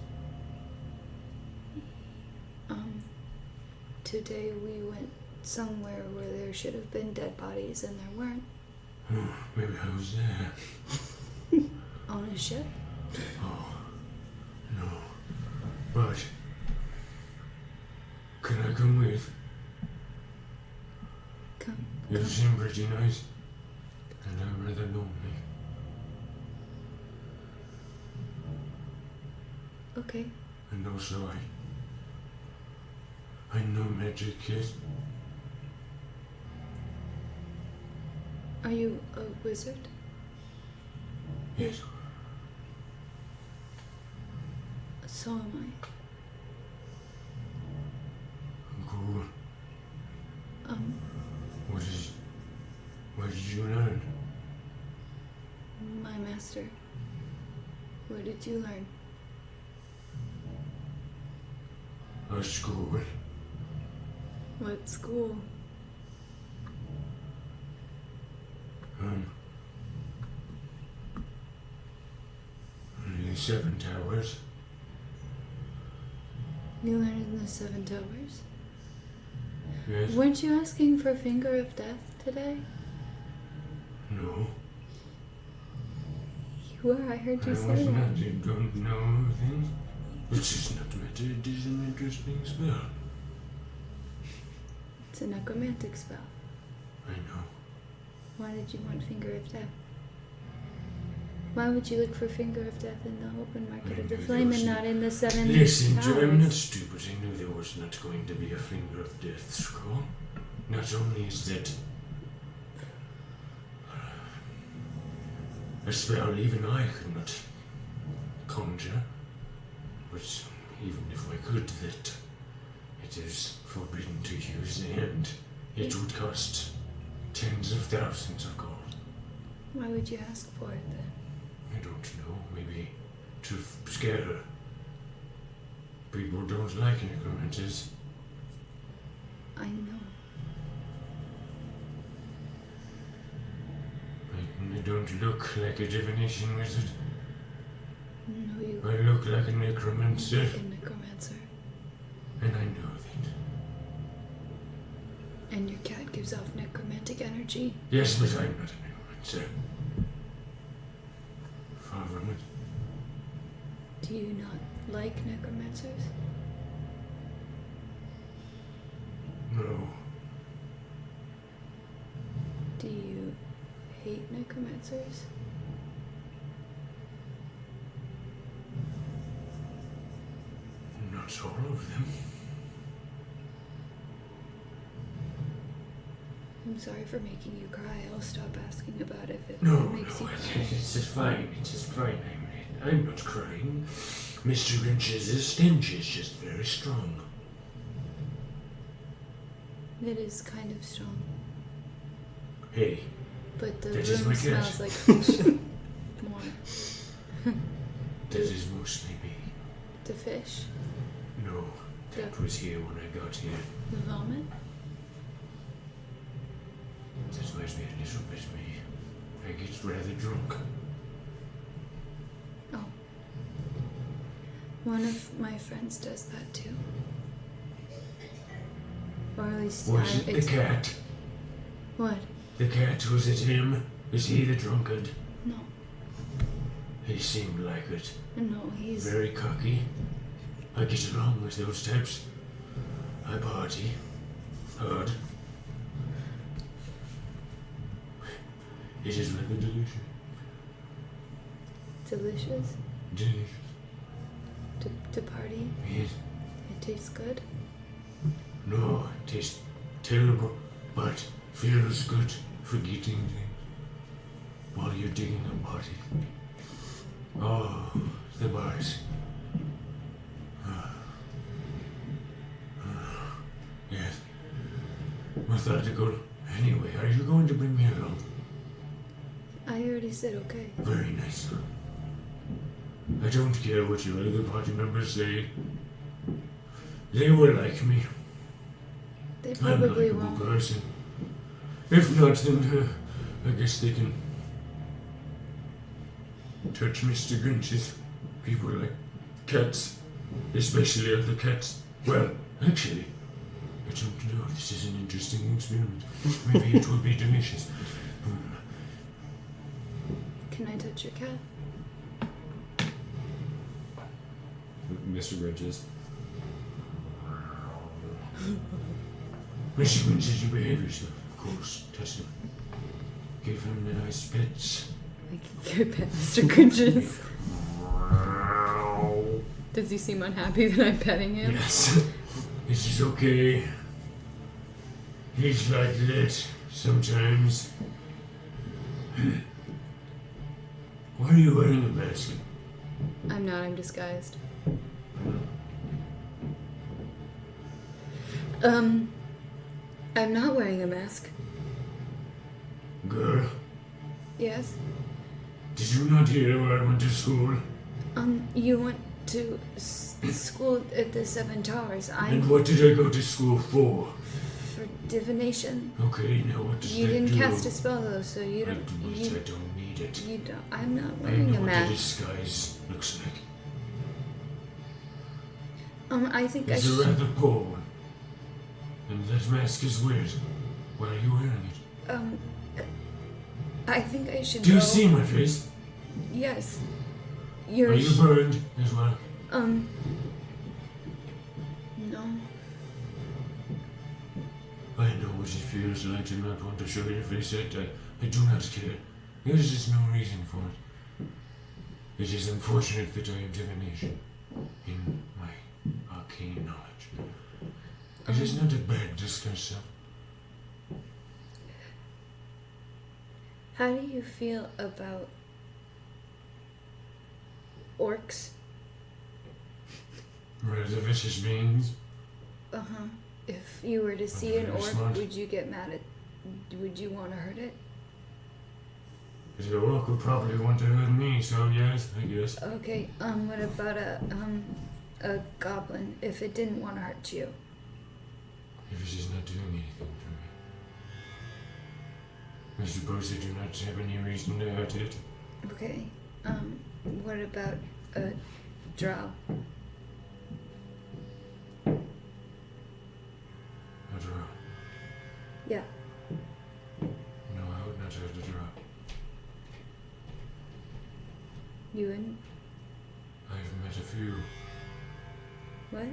Today we went somewhere where there should have been dead bodies and there weren't. Oh, maybe I was there. On a ship? Oh, no. But, can I come with? Come. You seem pretty nice, and I'm rather lonely. Okay. And also, I know magic, yes? Are you a wizard? Yes. So am Cool. I. What did you learn? My master. Where did you learn? Our school. What school? The 7 Towers. You learned in the 7 Towers? Yes. Weren't you asking for Finger of Death today? No. You were, I heard you I say was that. not. You don't know things. It's just not matter. It is an interesting spell. It's a necromantic spell. I know. Why did you want Finger of Death? Why would you look for Finger of Death in the open market of the flame and not in the 7 Listen, Towers? Joe, I'm not stupid. I knew there was not going to be a Finger of Death scroll. Not only is that a spell even I could not conjure, but even if I could, that it is forbidden to use, and it would cost tens of thousands of gold. Why would you ask for it then? I don't know, maybe to scare her. People don't like necromancers. I know. I don't look like a divination wizard. No, you I look like a necromancer, like a necromancer. and I know that. And your cat gives off necromantic energy. Yes, but I'm not a necromancer. Far from it. Do you not like necromancers? No. Do you hate necromancers? Not all of them. I'm sorry for making you cry. I'll stop asking about it if No, it makes you cry. it's just fine. It's just fine. I'm not crying. Mr. Lynch's stench is just very strong. It is kind of strong. Hey, But the That is room my cat. smells like fish. More. that is mostly me. The fish? No, that was here when I got here. The vomit? That might be a little bit me. I get rather drunk. Oh. One of my friends does that too. Or at least Was it the cat? What? The cat, was it him? Is he the drunkard? No. He seemed like it. No, he's Very cocky. I get along with those types. a party. Heard. It is rather delicious. Delicious. Delicious. To party. Yes. It tastes good. No, it tastes terrible, but feels good for getting things while you're digging a party. Oh, the bars. Yes. Methodical. Anyway, are you going to bring me along? I already said okay. Very nice. I don't care what your other party members say. They will like me. They I'm a probably likable won't. person. If not, then I guess they can touch Mr. Grinch's. People like cats, especially other cats. Well, actually, I don't know. This is an interesting experiment. Maybe it will be delicious. Can I touch your cat? Mr. Bridges. Mr. Grinch says you behave yourself. Of course, touch him. Give him the nice pets. I can get pet Mr. Grinches. Does he seem unhappy that I'm petting him? Yes. This is okay. He's like that sometimes. Why are you wearing a mask? I'm not. I'm disguised. I'm not wearing a mask. Girl, Yes. did you not hear where I went to school? You went to school at the Seven Towers. And what did I go to school for? For divination. Okay, now what does You that didn't do? cast a spell though, so you I don't. do it, I don't need it. You don't. I'm not I wearing know a what the mask. disguise looks like. I think I It's a should. rather poor one. And that mask is weird. Why are you wearing it? I think I should Do go. you see my face? Yes. Are You're. you burned as well? No. I know what it feels like to not want to show your face yet. I do not care. There is just no reason for it. It is unfortunate that I have divination in my arcane knowledge. It is not a bad disguise, though. How do you feel about orcs? Rather vicious beings. If you were to see an very orc, smart. would you get mad at? Would you want to hurt it? The orc would probably want to hurt me, so yes, I guess. Okay. What about a goblin? If it didn't want to hurt you. If it is not doing anything for me. I suppose I do not have any reason to hurt it. Okay. What about a drow? A drow. Yeah. No, I would not hurt a drow. You wouldn't? I've met a few. What?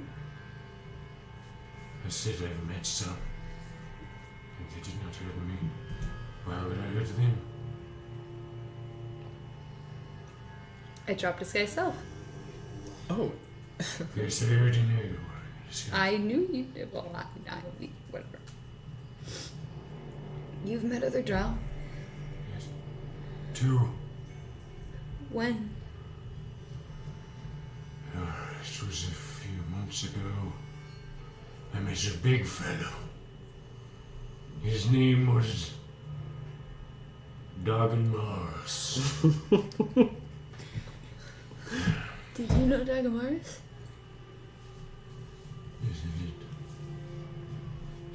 I said I've met some. And they did not hurt me. Why would I hurt them? I dropped this guy's self. Oh, Yes, I already knew you were. I knew you did. Well, whatever. You've met other drow? Yes. Two. When? It was a few months ago. I met a big fellow. His name was Doggin Mars. Did you know Dagamaris? Yes, I did.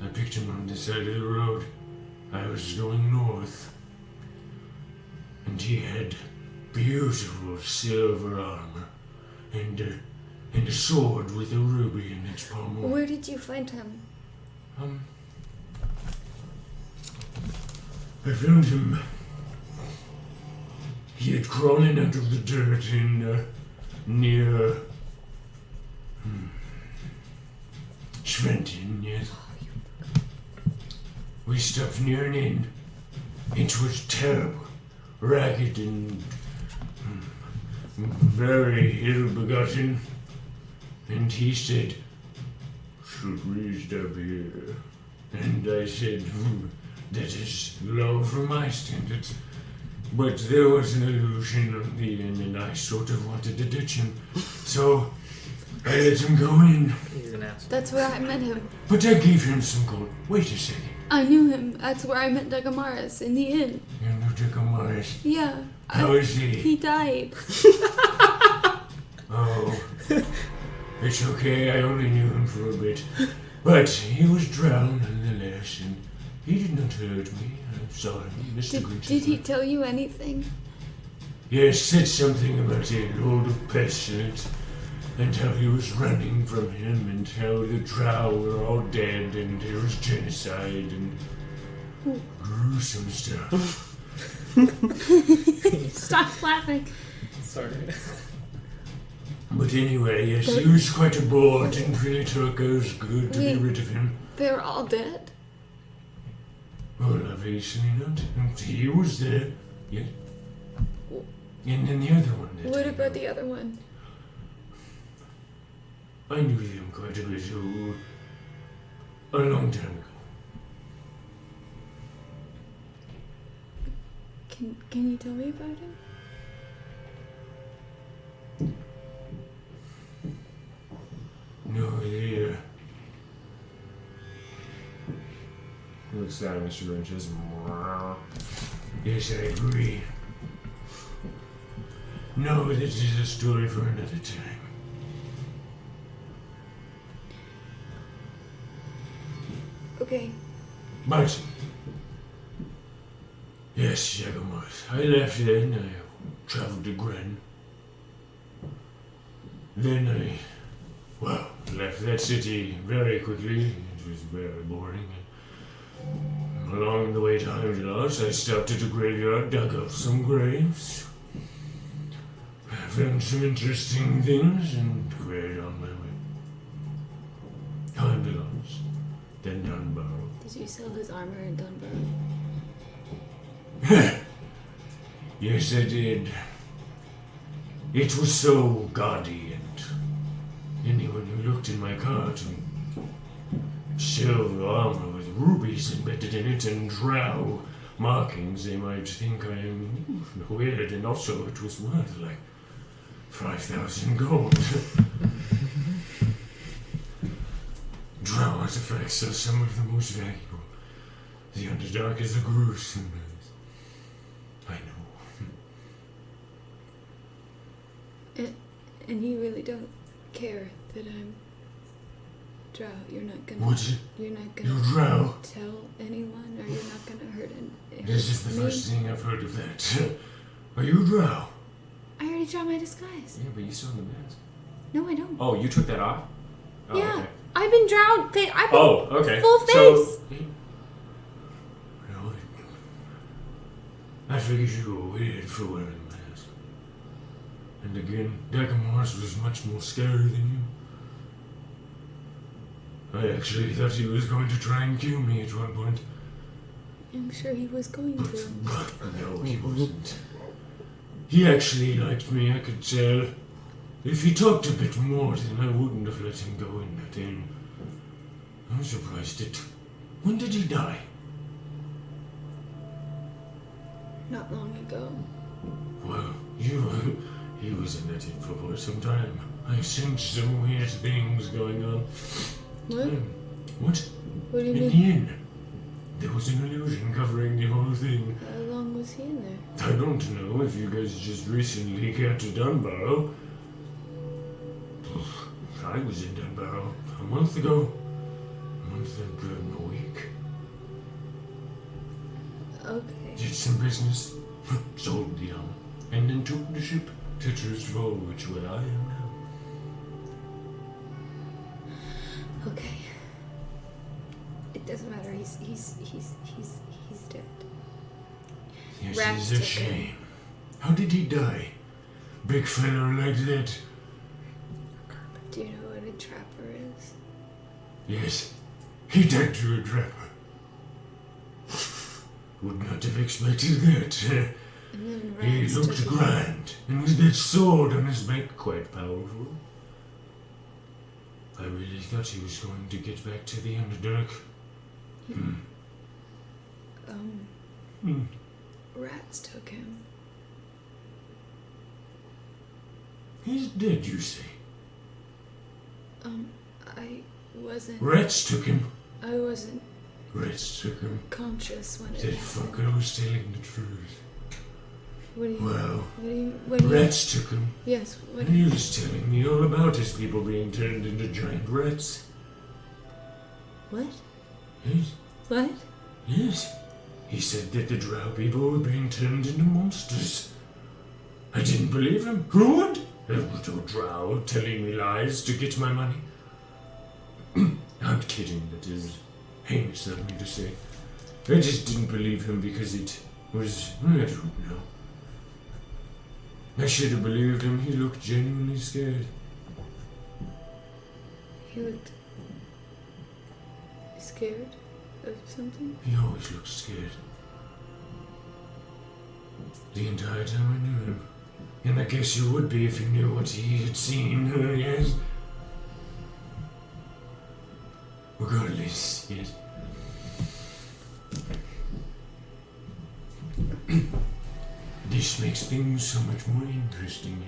I picked him on the side of the road. I was going north. And he had beautiful silver armor and a sword with a ruby in its pommel. Where did you find him? I found him. He had crawling out of the dirt in near Trenton, yes. We stopped near an inn. It was terrible, ragged and very ill-begotten. And he said, "Should we stop here?" And I said, "That is low for my standards." But there was an illusion on the inn, and I sort of wanted to ditch him. So I let him go in. He's an asshole. That's where I met him. But I gave him some gold. Wait a second. I knew him. That's where I met Dagamaris, in the inn. You know Decomaris. Yeah. How is he? He died. Oh. It's okay, I only knew him for a bit. But he was drowned nonetheless, and he did not hurt me. I'm sorry, Mr. Grinch. Did he tell you anything? Yes, said something about a load of pestilence, and how he was running from him, and how the drow were all dead, and there was genocide, and gruesome stuff. Stop laughing. Sorry. But anyway, yes, he was quite a bore. Didn't really talk. It was good to be rid of him. They were all dead. Well, obviously not. He was there. Yes. And then the other one. What about the other one? I knew them quite a bit a long time ago. Can you tell me about him? No, they, Looks down at Mr. Grinch's. yes, I agree. No, this is a story for another time. Okay. But, yes, Jagamos, I left then, I traveled to Gren. Then I, left that city very quickly. It was very boring. Along the way to Heimdall's, I stopped at a graveyard, dug up some graves. Found some interesting things and carried on my way. Heimdall's, then Dunbarrow. Did you sell his armor in Dunbar? Yes, I did. It was so gaudy, and anyone who looked in my cart silver armor with rubies embedded in it and drow markings, they might think I am weird, and also it was worth like 5,000 gold. Drow artifacts are some of the most valuable. The Underdark is a gruesome place. I know. And you really don't care that I'm drow. You're not gonna. What? You're not You gonna drow? tell anyone, or you're not gonna hurt anyone. This is the first thing I've heard of that. Are you drow? I already draw my disguise. Yeah, but you still have the mask. No, I don't. Oh, you took that off? Oh, Yeah. okay. I've been drowned. I've been Oh, okay. full face. So, No, I figured you were weird for wearing a mask. And again, Decamor's was much more scary than you. I actually thought he was going to try and kill me at one point. I'm sure he was going But to. no, he wasn't. He actually liked me, I could tell. If he talked a bit more, then I wouldn't have let him go in that inn. I'm surprised it. When did he die? Not long ago. Well, he was in that inn for quite some time. I sensed some weird things going on. What? What? What do you In mean? the inn. There was an illusion covering the whole thing. How long was he in there? I don't know if you guys just recently got to Dunbarrow. I was in Dunbarrow a month ago. A month and a week. Okay. Did some business. Sold the armor. And then took the ship to Tristfal, which where I am now. Okay. It doesn't matter. He's dead. Yes, Rats it's a took shame. How did he die? Big fellow like that? Do you know what a trapper is? Yes, he died through a trap. Would not have expected that. And then He rats looked took him. grand, and with that sword on his back, quite powerful. I really thought he was going to get back to the Underdark. Rats took him. He's dead, you say? I wasn't. Rats took him. I wasn't Rats took him. conscious when it That happened. fucker was telling the truth. What do you? Well, What do you? When you? rats took him. Yes. What? And he was telling me all about his people being turned into giant rats. What? Yes, What? yes. He said that the drow people were being turned into monsters. I didn't believe him. Who would? A little drow telling me lies to get my money. I'm kidding, that is heinous of me to say. I just didn't believe him because it was, I don't know. I should have believed him. He looked genuinely scared. He looked scared of something. He always looked scared. The entire time I knew him. And I guess you would be if you knew what he had seen, yes? Regardless, yes. This makes things so much more interesting.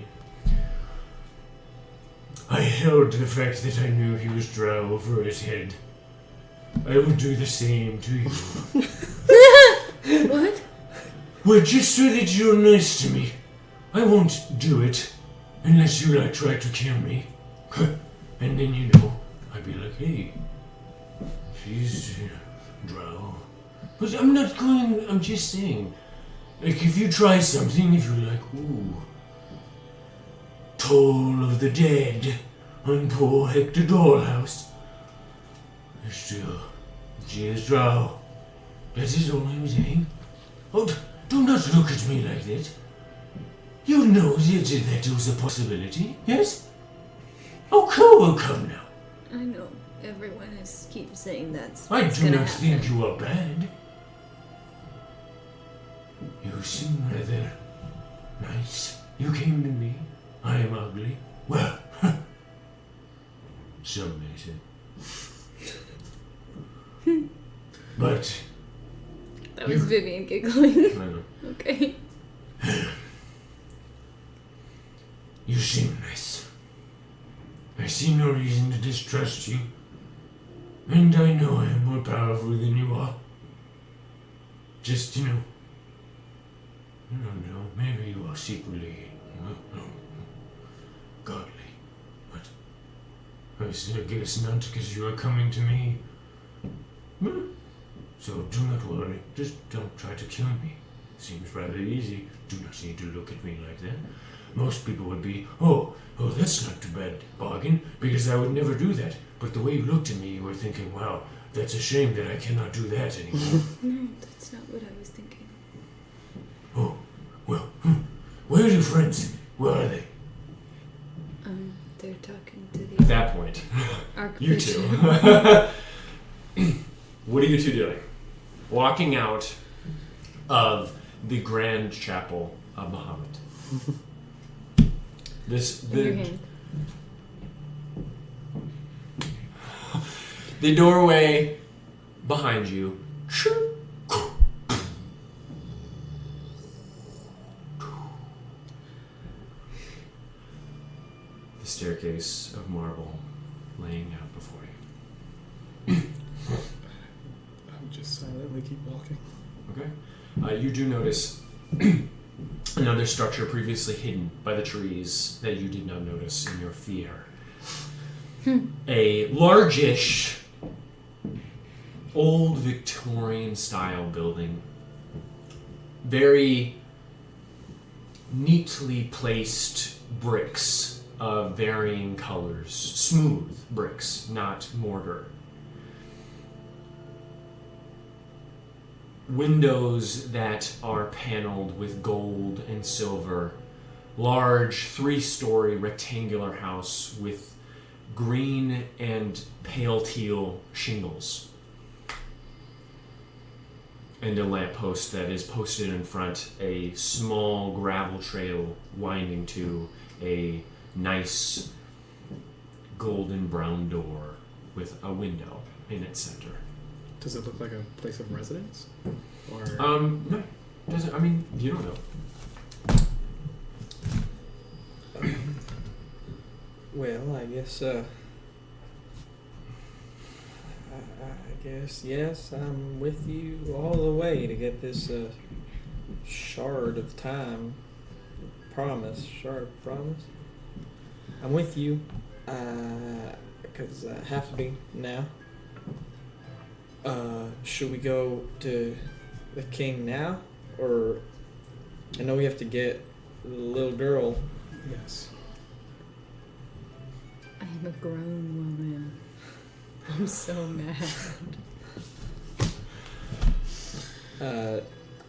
I held the fact that I knew he was drow over his head. I would do the same to you. What? Well, just so that you're nice to me. I won't do it unless you try to kill me. And then I'd be like, hey, she's drow. But I'm just saying. Like, if you try something, if you're like, ooh, Toll of the Dead on poor Hector Dollhouse. Still, she is drow. That is all I'm saying. Oh, do not look at me like that. You know that was a possibility, yes? Oh, come now. I know everyone keeps saying that's. I what's do gonna not happen. think you are bad. You seem rather nice. You came to me. I am ugly. Well, some may say. But That was Vivian giggling. I know. Okay. You seem nice. I see no reason to distrust you. And I know I am more powerful than you are. Just, I don't know, maybe you are secretly, godly. But I still guess not, because you are coming to me. So do not worry. Just don't try to kill me. Seems rather easy. Do not need to look at me like that. Most people would be, oh, that's not too bad bargain, because I would never do that. But the way you looked at me, you were thinking, wow, that's a shame that I cannot do that anymore. No, that's not what I was thinking. Oh, well, where are your friends? Where are they? They're talking to At the that point, you two. Archbishop. What are you two doing? Walking out of the Grand Chapel of Muhammad. In your hand. The doorway behind you. The staircase of marble laying out before you. I'm just silently keep walking. Okay. You do notice another structure previously hidden by the trees that you did not notice in your fear. A largish, old Victorian style building. Very neatly placed bricks of varying colors. Smooth bricks, not mortar. Windows that are paneled with gold and silver. Large 3-story rectangular house with green and pale teal shingles. And a lamppost that is posted in front, a small gravel trail winding to a nice golden brown door with a window in its center. Does it look like a place of residence? Or No. Doesn't, I mean, you don't know. Well, I guess, I guess, yes, I'm with you all the way to get this, shard of time. Shard of promise. I'm with you, because I have to be now. Should we go to the king now? Or, I know we have to get the little girl. yes. I am a grown woman. I'm so mad.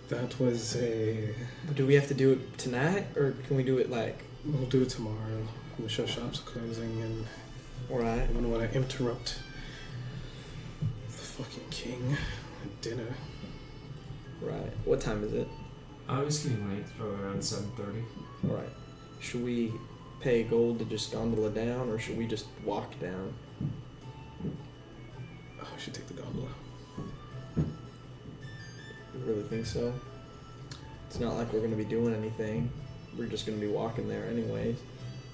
That was a. Do we have to do it tonight, or can we do it like? We'll do it tomorrow. The show shop's closing, and Right. I don't want to interrupt the fucking king at dinner. Right. What time is it? I was getting late, probably around 7:30. Right. Should we pay gold to just gondola down, or should we just walk down? Oh, we should take the gondola. You really think so? It's not like we're going to be doing anything. We're just going to be walking there anyways.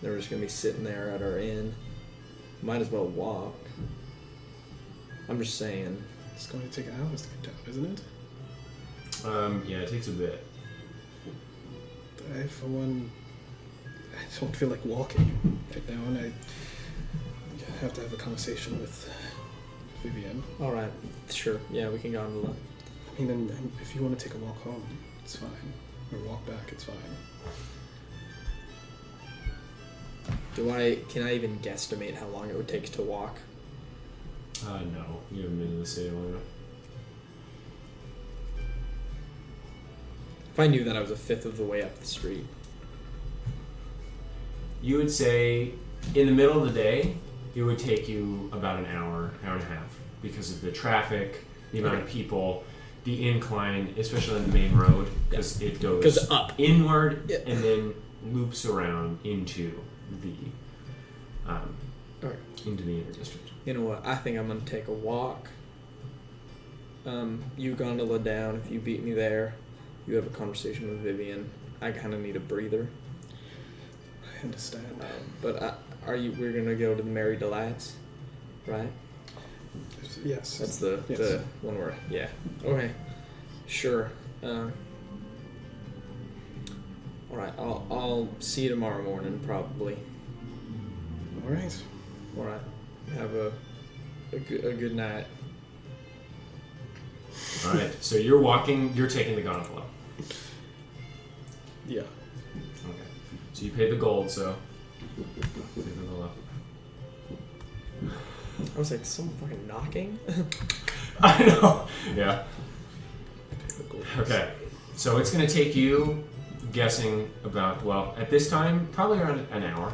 Then we're just going to be sitting there at our inn. Might as well walk. I'm just saying. It's going to take hours to get down, isn't it? Yeah, it takes a bit. I, for one, I don't feel like walking right now, and I have to have a conversation with Vivian. Alright. Sure. Yeah, we can gondola. I mean, and if you want to take a walk home, it's fine. Or walk back, it's fine. Can I even guesstimate how long it would take to walk? No. You haven't been in the city long enough. If I knew that I was a fifth of the way up the street. You would say, in the middle of the day, it would take you about an hour and a half because of the traffic, the amount of people, the incline, especially on the main road, because it goes up inward and then loops around into the into the inner district. You know what? I think I'm gonna take a walk. You gondola down. If you beat me there, you have a conversation with Vivian. I kind of need a breather. I understand. But we're gonna go to the Merry Delights, right? Yes. That's the one where. Yeah. Okay. Sure. All right. I'll see you tomorrow morning probably. All right. All right. Have a good night. All right. So you're walking. You're taking the gondola. Yeah. Okay. So you paid the gold. So take the gondola. I was like, someone fucking knocking? I know. Yeah. Okay. So it's going to take you, guessing about, well, at this time, probably around an hour.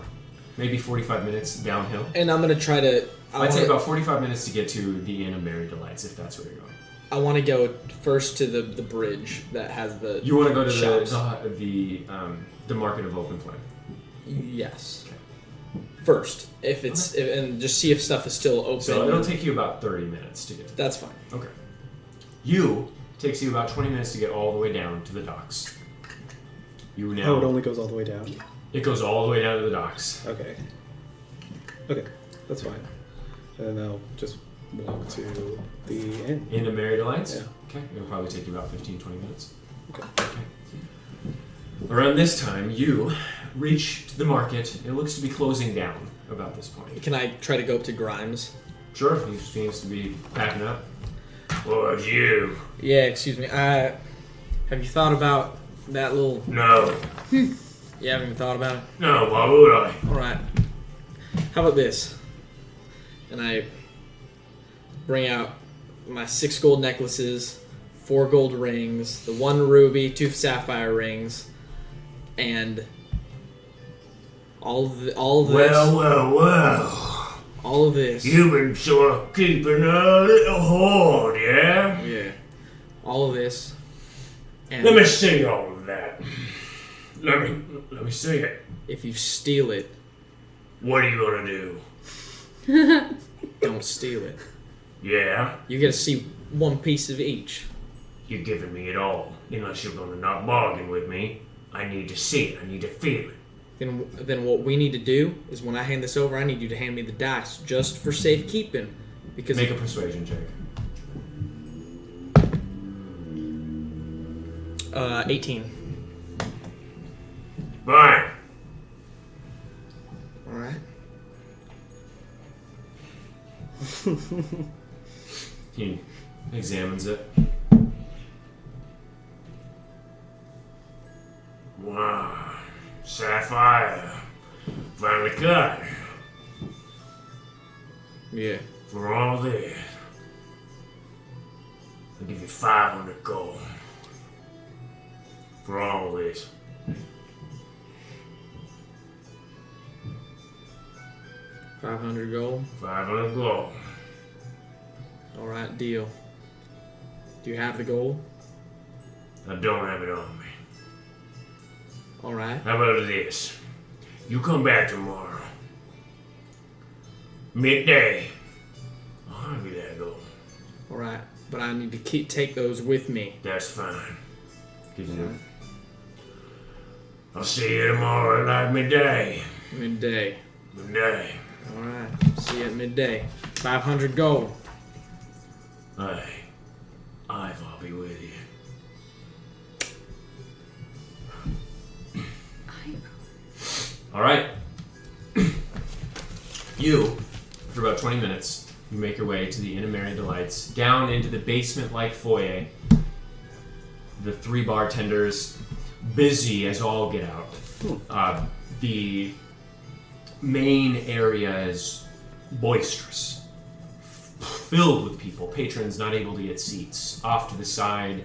Maybe 45 minutes downhill. And I'm going to try to... I'd say about 45 minutes to get to the Inn of Merry Delights, if that's where you're going. I want to go first to the bridge that has the... You want to go to shops. the Market of Open Flame? Yes. Okay. First, if it's... and just see if stuff is still open. So it'll take you about 30 minutes to get to That's fine. Okay. Takes you about 20 minutes to get all the way down to the docks. You now... Oh, it only goes all the way down? It goes all the way down to the docks. Okay. Okay, that's fine. And I'll just walk to the inn. Inn of Merry Delights? Yeah. Okay. It'll probably take you about 15-20 minutes. Okay. Around this time, you reach the market. It looks to be closing down about this point. Can I try to go up to Grimes? Sure, he seems to be packing up. What about you? Yeah, excuse me. Have you thought about that little... No. You haven't even thought about it? No, why would I? Alright. How about this? And I bring out my 6 gold necklaces, 4 gold rings, the 1 ruby, 2 sapphire rings, and all of this. Well. all of this. You've been sort of keeping a little hoard, yeah? Yeah. All of this. And Let me see all of that. Let me see it. if you steal it, What are you gonna do? don't steal it. Yeah? You get to see one piece of each. You're giving me it all. Unless you're gonna not bargain with me. I need to see it. I need to feel it. Then what we need to do is when I hand this over, I need you to hand me the dice just for safekeeping. Because Make a persuasion check. 18. Fine. All right. He examines it. Wow. Sapphire. Finally cut. Yeah. For all this. I'll give you 500 gold. For all this. $500 gold. 500 gold. All right, deal. Do you have the gold? I don't have it on me. All right. How about this? You come back tomorrow. Midday. I'll have you that gold. All right. But I need to take those with me. That's fine. Gives you I'll see you tomorrow at like midday. Midday. Midday. All right. See you at midday. 500 gold. Hey, I'll be with you. All right. You, after about 20 minutes, you make your way to the Inn of Merry Delights, down into the basement-like foyer. The three bartenders, busy as all get out. The main area is boisterous, filled with people, patrons not able to get seats. Off to the side,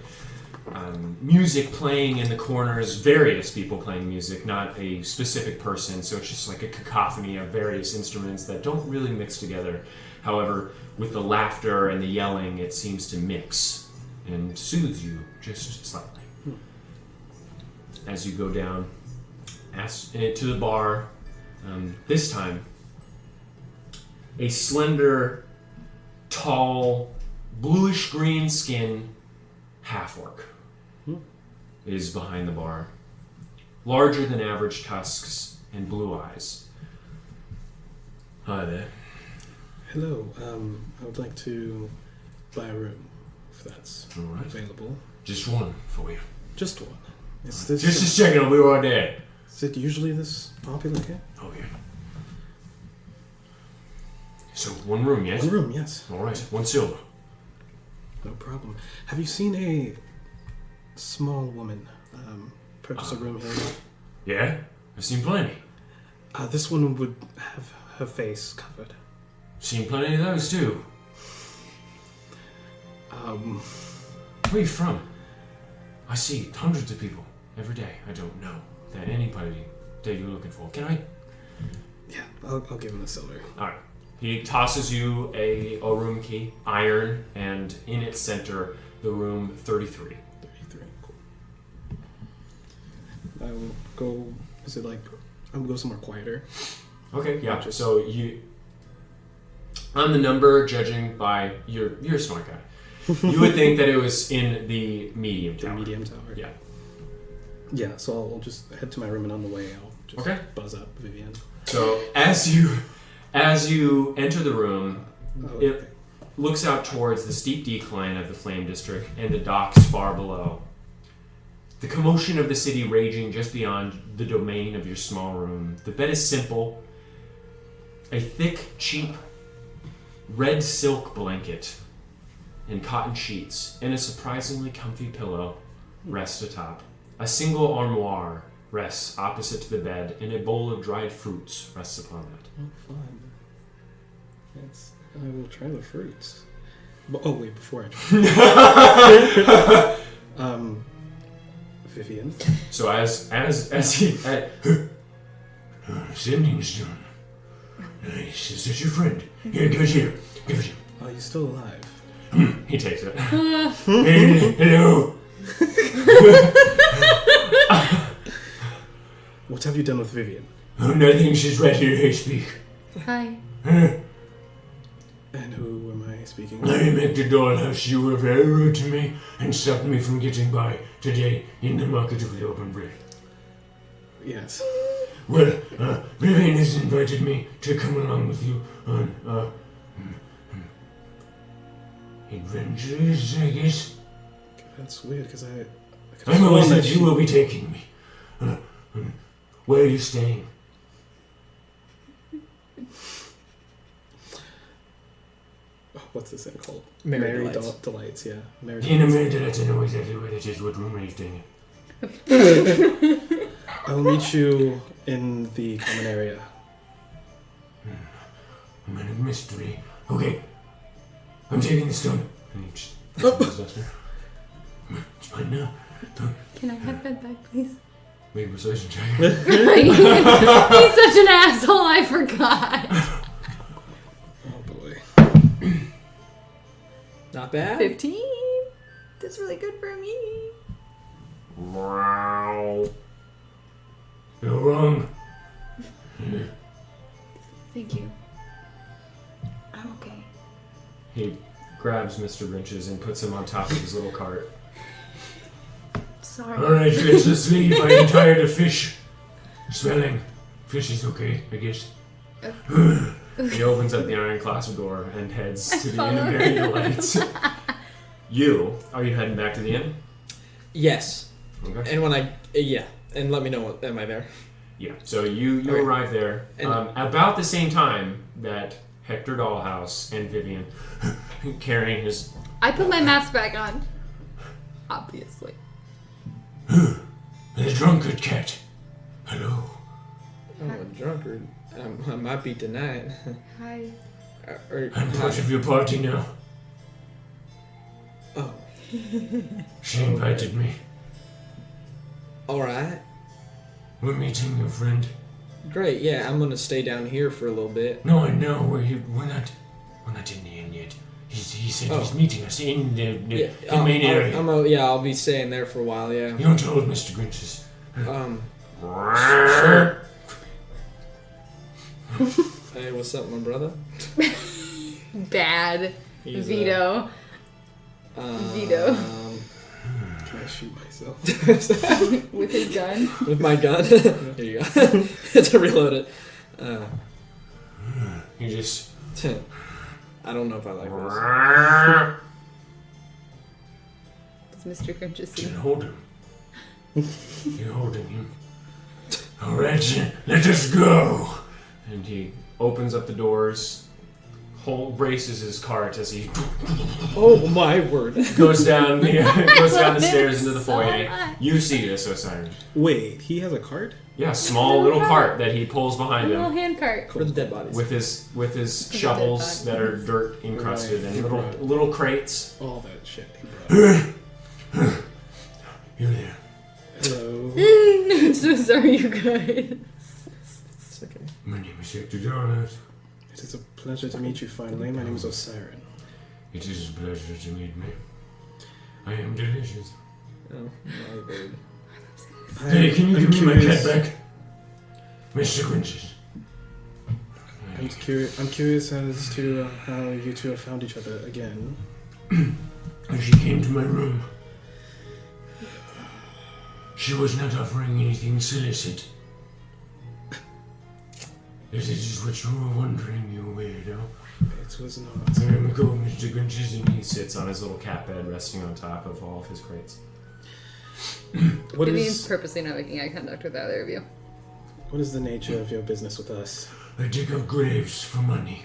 music playing in the corners, various people playing music, not a specific person, so it's just like a cacophony of various instruments that don't really mix together. However, with the laughter and the yelling, it seems to mix and soothes you just slightly. As you go down to the bar, this time, a slender, tall, bluish-green skin half-orc is behind the bar. Larger than average tusks and blue eyes. Hi there. Hello. I would like to buy a room, if that's All right. available. Just one for you. Just one. Is this? Just a second, I'll be right there. Is it usually this popular here? Oh, yeah. So, one room, yes? One room, yes. All right, 1 silver. No problem. Have you seen a small woman purchase a room here? Yeah? I've seen plenty. This one would have her face covered. Seen plenty of those, too. Where are you from? I see hundreds of people every day. I don't know that anybody that you're looking for. Can I? Yeah, I'll give him a silver. All right. He tosses you a room key, iron, and in its center, the room 33. 33. Cool. I will go. Is it like? I will go somewhere quieter. Okay, yeah. So you, on the number, judging by you're a smart guy. You would think that it was in the medium tower. The medium tower. Yeah. Yeah. So I'll just head to my room, and on the way, I'll just buzz up Vivian. So as you enter the room, it looks out towards the steep decline of the Flame District and the docks far below. The commotion of the city raging just beyond the domain of your small room. The bed is simple. A thick, cheap, red silk blanket and cotton sheets and a surprisingly comfy pillow rest atop. A single armoire rests opposite to the bed, and a bowl of dried fruits rests upon it. Oh, fun. I will try the fruits. Oh wait, before I try. Vivian. So as he Sending's done. Nice. Is this your friend? Here, give it here. Give it here. Oh, you're still alive. He takes it. Hello. What have you done with Vivian? Oh, nothing. She's right here. Hey, speak. Hi. And who am I speaking I am Hector Dollhouse. You were very rude to me and stopped me from getting by today in the market of the open bread. Yes. Well, Vivian has invited me to come along with you on, adventures, I guess. That's weird, because I'm always that you will be taking me. Where are you staying? What's this thing called? Merry Delights. Delights, yeah. Merry In a Delights. minute, I know exactly where that is. What room are you staying in? I'll meet you in the common area. I'm in a mystery. Okay. I'm taking the stone. And he just it's mine now. Can I have that back, please? Make a persuasion check. He's such an asshole, I forgot. Oh boy. Not bad. 15. That's really good for me. Wow. You're wrong. Thank you. I'm okay. He grabs Mr. Wrenches and puts him on top of his little cart. Sorry. Alright, let's leave. I'm tired of fish smelling. Fish is okay, I guess. He opens up the iron clasp door and heads to the Inn of Merry Delights. Are you heading back to the inn? Yes. Okay. And when and let me know what, am I there? Yeah, so you Okay. arrive there And- about the same time that Hector Dollhouse and Vivian, carrying his... I put my mask back on. Obviously. The drunkard cat. Hello. I'm a drunkard. I might be tonight. Hi. I'm part of your party now. Oh. She invited me. Alright. We're meeting your friend. Great, yeah, I'm gonna stay down here for a little bit. No, I know. We're not in the inn yet. He said he's meeting us in the main area. I'll be staying there for a while, yeah. You don't tell Mr. Grinches. Hey, what's up, my brother? Bad. He's, Veto. Veto. Can I shoot myself? With his gun. With my gun? Here you go. To reload it. You just... I don't know if I like Does Mr. Crunches see? Can't hold him. You're holding him. Alright, let us go. And he opens up the doors, braces his cart as he Oh my word. goes down the stairs into the foyer. You see this, Osiris. Wait, he has a cart? Yeah, small little cart that he pulls behind Little him hand cart. For the dead bodies. with his shovels that are dirt encrusted and Right. little crates. All that shit he brought. You're there. Hello. I'm so sorry, you guys. It's okay. My name is Hector Dollhouse. It is a pleasure to meet you finally. My name is Osiris. It is a pleasure to meet me. I am delicious. Oh my word. Hey, can you I'm give me my curious- cat back? Mr. Grinches. I'm curious as to how you two have found each other again. She came to my room. She was not offering anything solicit. If this is what you were wondering, you weirdo. It was not. There we go, Mr. Grinches. And he sits on his little cat bed, resting on top of all of his crates. What Vivian's is purposely not making eye contact with either of you. what is the nature of your business with us? I dig up graves for money.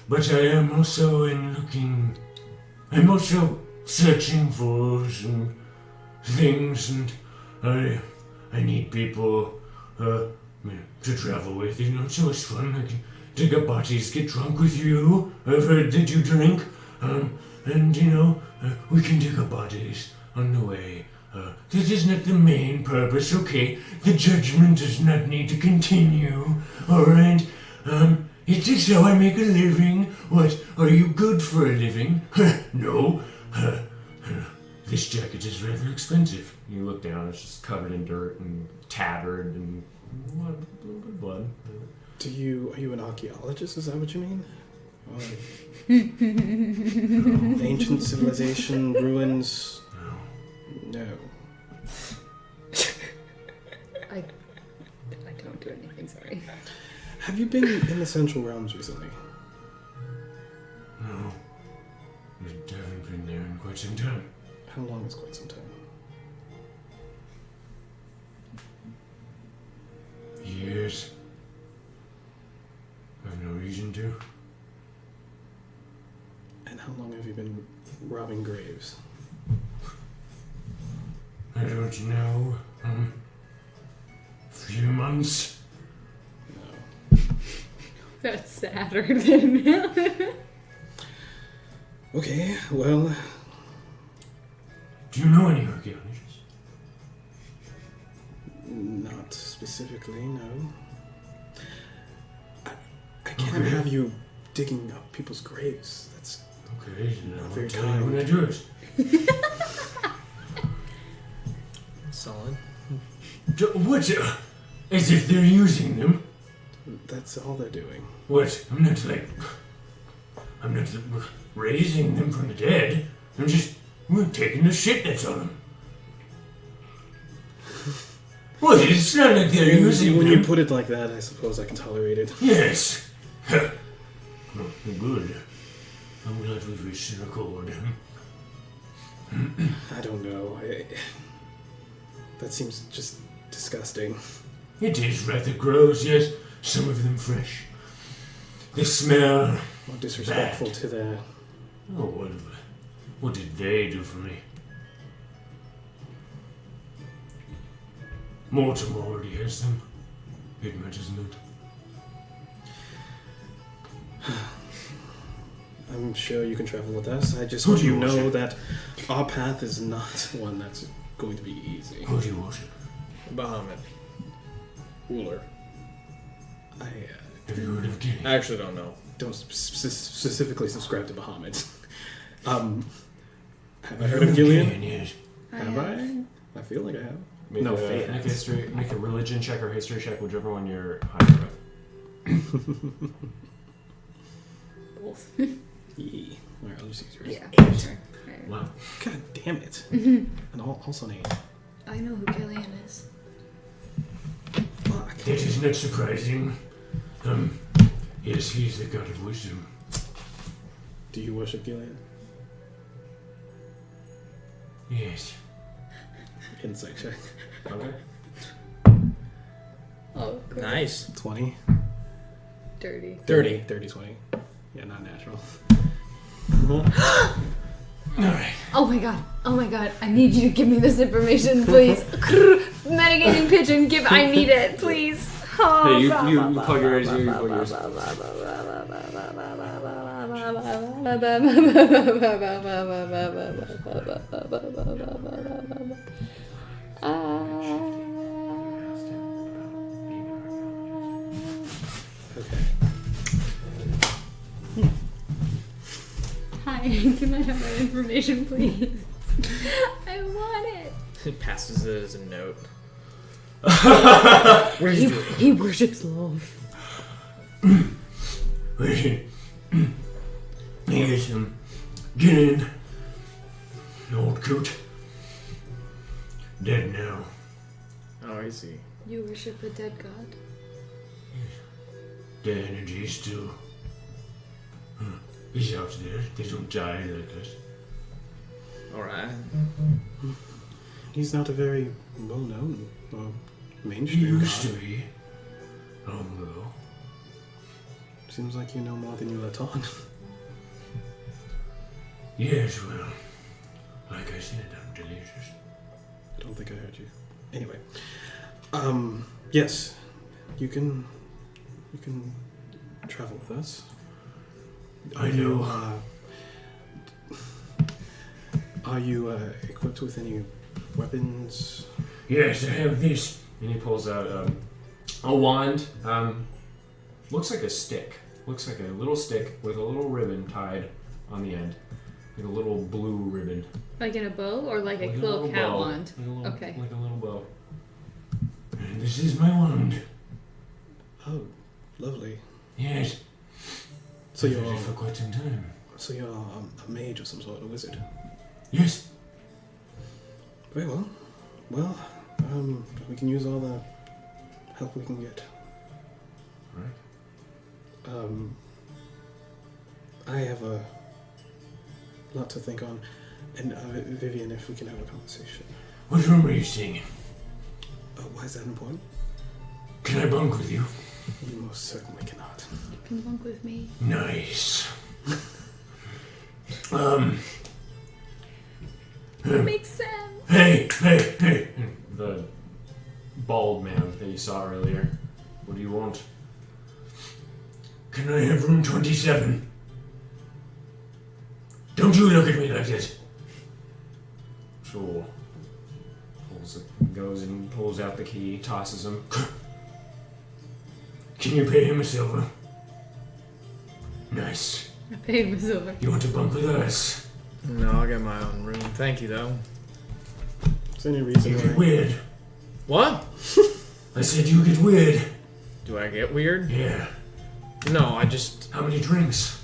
But I am also I'm also searching for some things, and I need people to travel with, so it's fun. I can dig up bodies, get drunk with you. I've heard that you drink, and we can dig up bodies on the way. That is not the main purpose, okay? The judgment does not need to continue, alright? this how I make a living? What, are you good for a living? No. This jacket is rather expensive. You look down, it's just covered in dirt and tattered and blood. Are you an archaeologist? Is that what you mean? Or ancient civilization, ruins? No. I don't do anything, sorry. Have you been in the Central Realms recently? No. I haven't been there in quite some time. How long is quite some time? Years. I've no reason to. And how long have you been robbing graves? I don't know. A few months. No. That's sadder than... Okay, well, Do you know any archaeologists? not specifically, no. I can't Okay. have you digging up people's graves. That's Okay, Not I'll very tell you when I kind. do it. Solid. What? As if they're using them? that's all they're doing. What? I'm not raising them from the dead. I'm just taking the shit that's on them. What? It's not like they're using When them. you put it like that, I suppose I can tolerate it. Yes. Well, good. I'm glad we've reached an accord. I don't know. That seems just disgusting. It is rather gross, yes. Some of them fresh. They smell. More disrespectful to their... Oh, what did they do for me? Mortimer already has them. It matters not. I'm sure you can travel with us. I just Who want do you you to know worship? that our path is not one that's going to be easy. Who do you worship? Bahamut. Ruler. I Have you heard of Guinea? I actually don't know. don't specifically subscribe to Bahamut. Have I heard of Gillian? Yes. Have I? I feel like I have. Make No, a, Faye make a has. history, make a religion check or history check, whichever one you're higher with. Both. Yee. Alright, I'll just use yours. Yeah. Sure. Right. Wow. God damn it. Mhm. And also an 8. I know who Gillian is. Fuck. That is not surprising. Yes, he's the god of wisdom. Do you worship Gillian? Yes. Insight check. Okay. Oh, cool. Nice. 20. Dirty. 30. 30, 20. Yeah, not natural. Alright. Oh my god. Oh my god. I need you to give me this information, please. Metagaming pigeon, I need it, please. Oh, Hey, you plug your ears, you plug yours. Okay. Hi, can I have that information, please? I want it. It passes it as a note. He worships love. Wait. Yes, Gillian. Old coot. Dead now. Oh, I see. You worship a dead god? Dead energy still. He's out there. They don't die like us. Alright. He's not a very well-known or He mainstream used to god. be. Long ago. Seems like you know more than you let on. Yes, well, like I said, I'm delicious. I don't think I heard you. Anyway. Yes. You can travel with us. I know. Are you equipped with any weapons? Yes, I have this. And he pulls out a wand. Looks like a stick. looks like a little stick with a little ribbon tied on the end. Like a little blue ribbon. Like in a bow or like a Like little cat bow. wand? Like a little, Okay. Like a little bow. And this is my wand. Oh, lovely. Yes. So I've you're had it for quite some time. a mage of some sort, a wizard. Yes. Very well. Well, we can use all the help we can get. Right. I have a lot to think on, and Vivian, if we can have a conversation. What room are you staying in? Why is that important? Can I bunk with you? You most certainly cannot. You can bunk with me. Nice. Makes sense. Hey! The bald man that you saw earlier. What do you want? Can I have room 27? Don't you look at me like that. Sure. Goes and pulls out the key, tosses him. Can you pay him a silver? Nice. I paid him a silver. You want to bunk with us? No, I got my own room. Thank you, though. Is there any reason You get why? weird. What? I said you get weird. Do I get weird? Yeah. No, I just... How many drinks?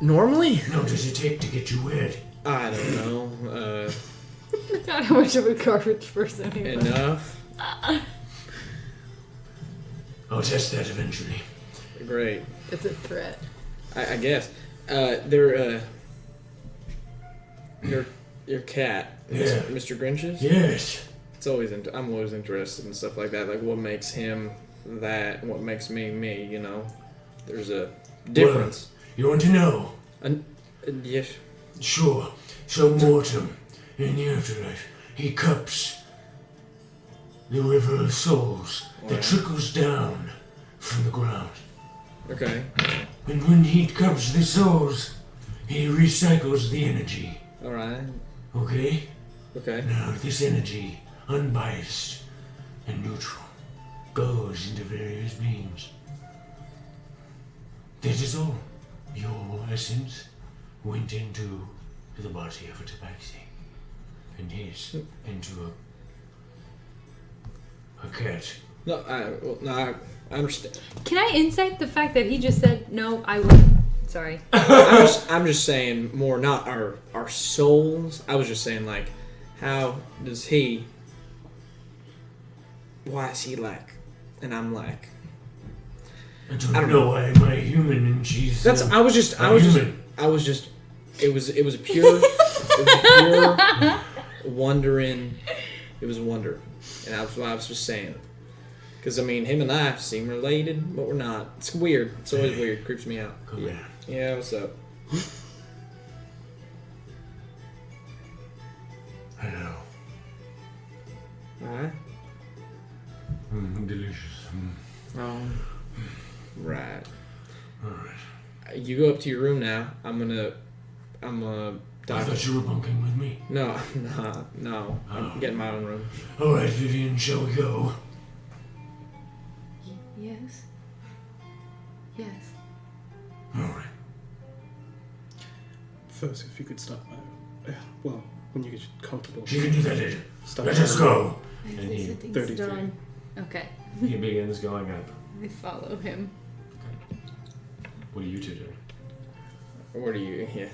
Normally? No, does it take to get you weird? I don't know. Not how much of a garbage person he was. Enough? I'll test that eventually. Great. It's a threat. I guess. Your cat, Yeah. Mr. Grinch's? Yes. It's always I'm always interested in stuff like that. Like what makes him that and what makes me me, you know? There's a difference. You want to know? Yes. Sure. So Mortem, in the afterlife, he cups the river of souls that Alright. trickles down from the ground. Okay. And when he cups the souls, he recycles the energy. Alright. Okay? Okay. Now this energy, unbiased and neutral, goes into various beings. That is all. Your essence went into the body of a tabaxi, and his into a cat. No, I understand. Can I insight the fact that he just said, no, I wouldn't? Sorry. I'm just saying more, not our souls. I was just saying, like, how does he... Why is he like... And I'm like... I don't, I don't know why am I human and she's That's... I was just... human. It was a pure... it was a pure wondering... It was wonder. And that's what I was just saying. Because, I mean, him and I seem related, but we're not. It's weird. It's always weird. It creeps me out. Come here. Yeah, what's up? Hello. Alright. Delicious. Right. Alright. You go up to your room now. I'm gonna I thought you were bunking with me. No. I'm getting my own room. Alright, Vivian, shall we go? Yes. Yes. Alright. First, if you could stop by. Well, when you get comfortable. She can do that later. Stop Let us go. And And he- 33. Okay. He begins going up. I follow him. What are you two doing? Where do you? Yeah.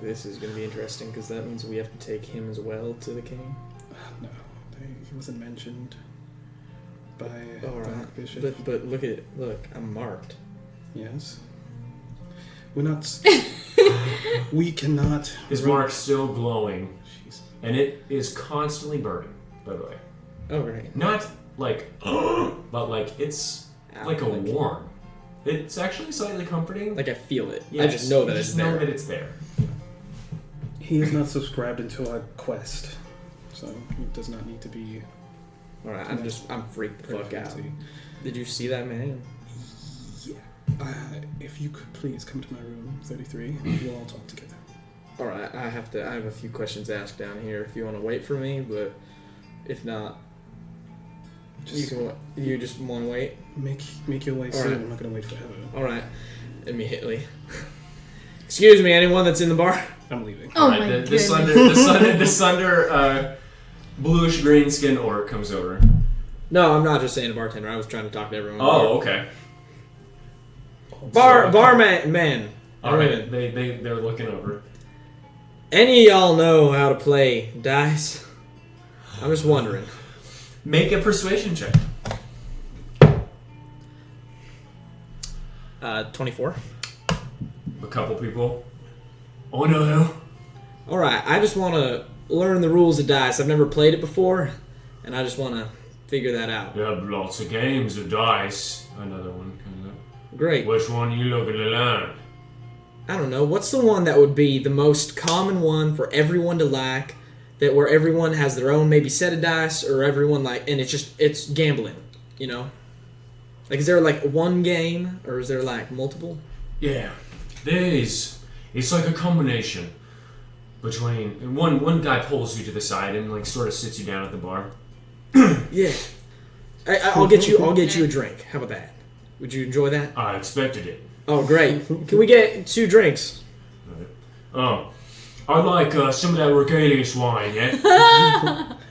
This is gonna be interesting because that means we have to take him as well to the king. No, he wasn't mentioned by All the right. bishop. But look. I'm marked. Yes. We're not. We cannot. His mark's still glowing, Jeez. and it is constantly burning, by the way. Oh right. Not like, but like it's like a warm. It's actually slightly comforting. Like I feel it. I Yes, just know that you it's just know there. that it's there. He is not subscribed into our quest, so he does not need to be. All right. I'm freaked the fuck out. perfect. Did you see that man? Yeah. If you could please come to my room, 33, we'll all talk together. All right. I have a few questions to ask down here if you want to wait for me, but if not, You just want to wait. Make your way soon. right. I'm not gonna wait forever. All right. Immediately. Excuse me, anyone that's in the bar? I'm leaving. Oh Alright, my the goodness. the Sunder bluish green skin orc comes over. No, I'm not just saying a bartender. I was trying to talk to everyone. Oh, okay. Barman, man. Alright, they're looking over. Any of y'all know how to play dice? I'm just wondering. Make a persuasion check. 24. A couple people. Oh no. All right, I just want to learn the rules of dice. I've never played it before, and I just want to figure that out. There are lots of games of dice. Another one comes up. Great. Which one are you looking to learn? I don't know. What's the one that would be the most common one for everyone to like? That where everyone has their own maybe set of dice, or everyone like, and it's gambling. You know. Like, is there like one game, or is there like multiple? Yeah, there is. It's like a combination between one guy pulls you to the side and like sort of sits you down at the bar. Yeah. I'll get you a drink. How about that? Would you enjoy that? I expected it. Oh, great. Can we get 2 drinks? Oh, I'd like some of that Regalius wine, yeah?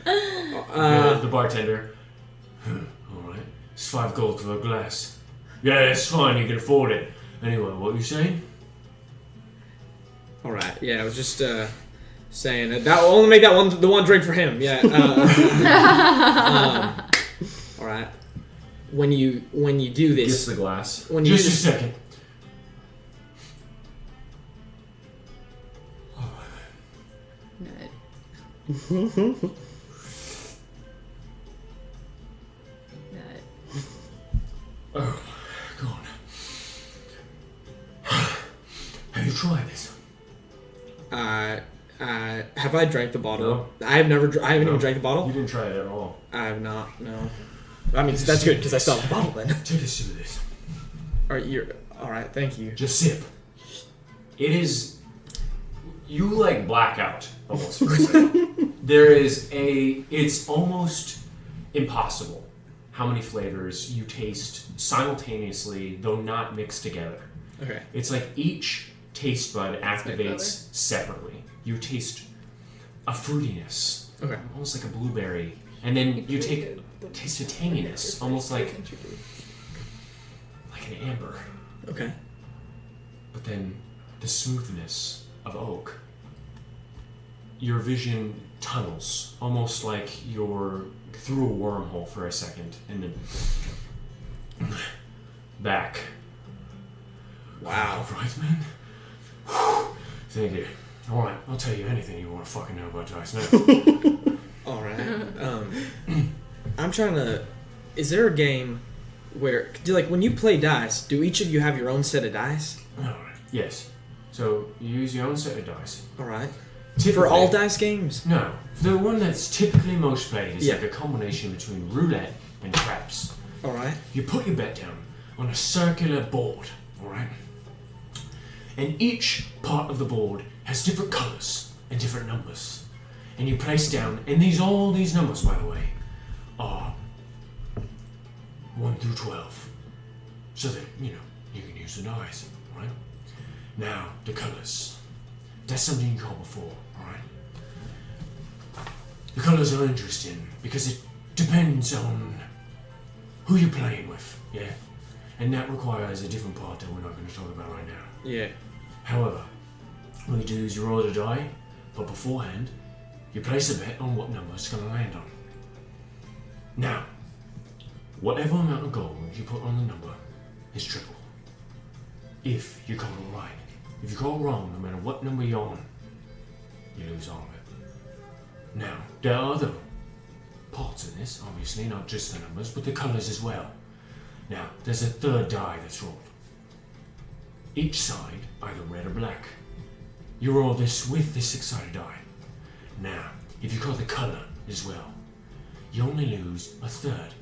The bartender. All right, it's 5 gold for a glass. Yeah, that's fine. You can afford it. Anyway, what were you saying? All right. Yeah, I was just saying that will only make that the one drink for him. Yeah. All right. When you do Gets this, the glass. When you Just a just- second. Oh, God. Have you tried this? have I drank the bottle? No. I haven't No. even drank the bottle. You didn't try it at all. I have not. No. I mean, that's good because I still have the bottle then. Take a sip of this. All right. Thank you. Just sip. It is. You like blackout almost for a second. It's almost impossible how many flavors you taste simultaneously, though not mixed together. Okay. It's like each taste bud activates separately. You taste a fruitiness, Okay. almost like a blueberry, and then you taste a tanginess, almost like an amber. Okay. But then the smoothness of oak. Your vision tunnels, almost like you're through a wormhole for a second, and then back. Wow. Right, man? Whew. Thank you. Alright, I'll tell you anything you want to fucking know about dice now. All right. I'm trying to. Is there a game where, when you play dice, do each of you have your own set of dice? Alright, yes. So, you use your own set of dice. All right. Typically, For all dice games? No. The one that's typically most played is Yeah. like a combination between roulette and craps. All right. You put your bet down on a circular board, alright? And each part of the board has different colours and different numbers. And you place down, and all these numbers, by the way, are 1 through 12. So that, you can use the dice, right? Now, the colours. That's something you called before, alright? The colours are interesting because it depends on who you're playing with, yeah? And that requires a different part that we're not going to talk about right now. Yeah. However, what you do is you roll the die, but beforehand, you place a bet on what number it's going to land on. Now, whatever amount of gold you put on the number is triple. If you call it right. If you call it wrong, no matter what number you're on, you lose all of it. Now, there are other parts in this, obviously, not just the numbers, but the colours as well. Now, there's a third die that's rolled. Each side, either red or black. You roll this with this 6-sided die. Now, if you call the colour as well, you only lose a third,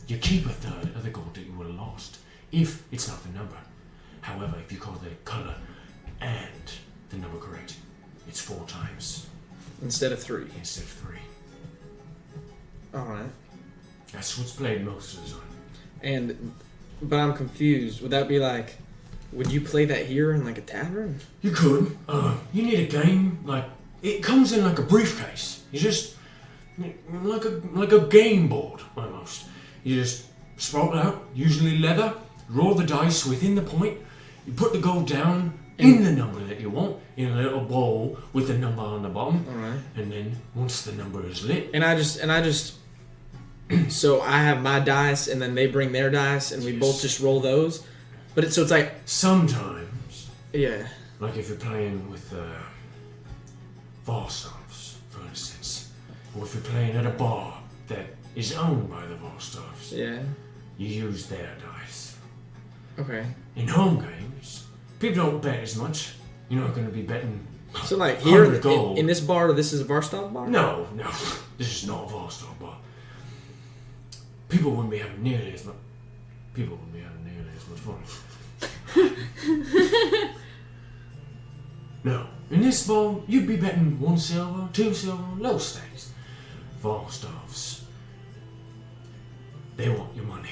you keep a third of the gold that you would have lost, if it's not the number. However, if you call the colour and the number correct, it's 4 times Instead of 3. instead of 3. All right. That's what's played most of the time. But I'm confused. Would that be like, would you play that here in like a tavern? You could. You need a game, like, it comes in like a briefcase. You just, like a game board, almost. You just sprawl it out, usually leather, roll the dice within the point, you put the gold down in the number that you want, in a little bowl with the number on the bottom. Alright. And then, once the number is lit... And I just so I have my dice, and then they bring their dice, and we both just roll those. But so it's like... Sometimes, Yeah. like if you're playing with Volstovs, for instance, or if you're playing at a bar that is owned by the Volstovs, Yeah. you use their dice. Okay. In home games, people don't bet as much. You're not going to be betting... So like here 100 gold. in this bar, this is a Varstov bar? No, this is not a Volstov bar. People wouldn't be having nearly as much... People wouldn't be having nearly as much fun. No. In this bar, you'd be betting 1 silver, 2 silver, low stakes. Volstovs. They want your money.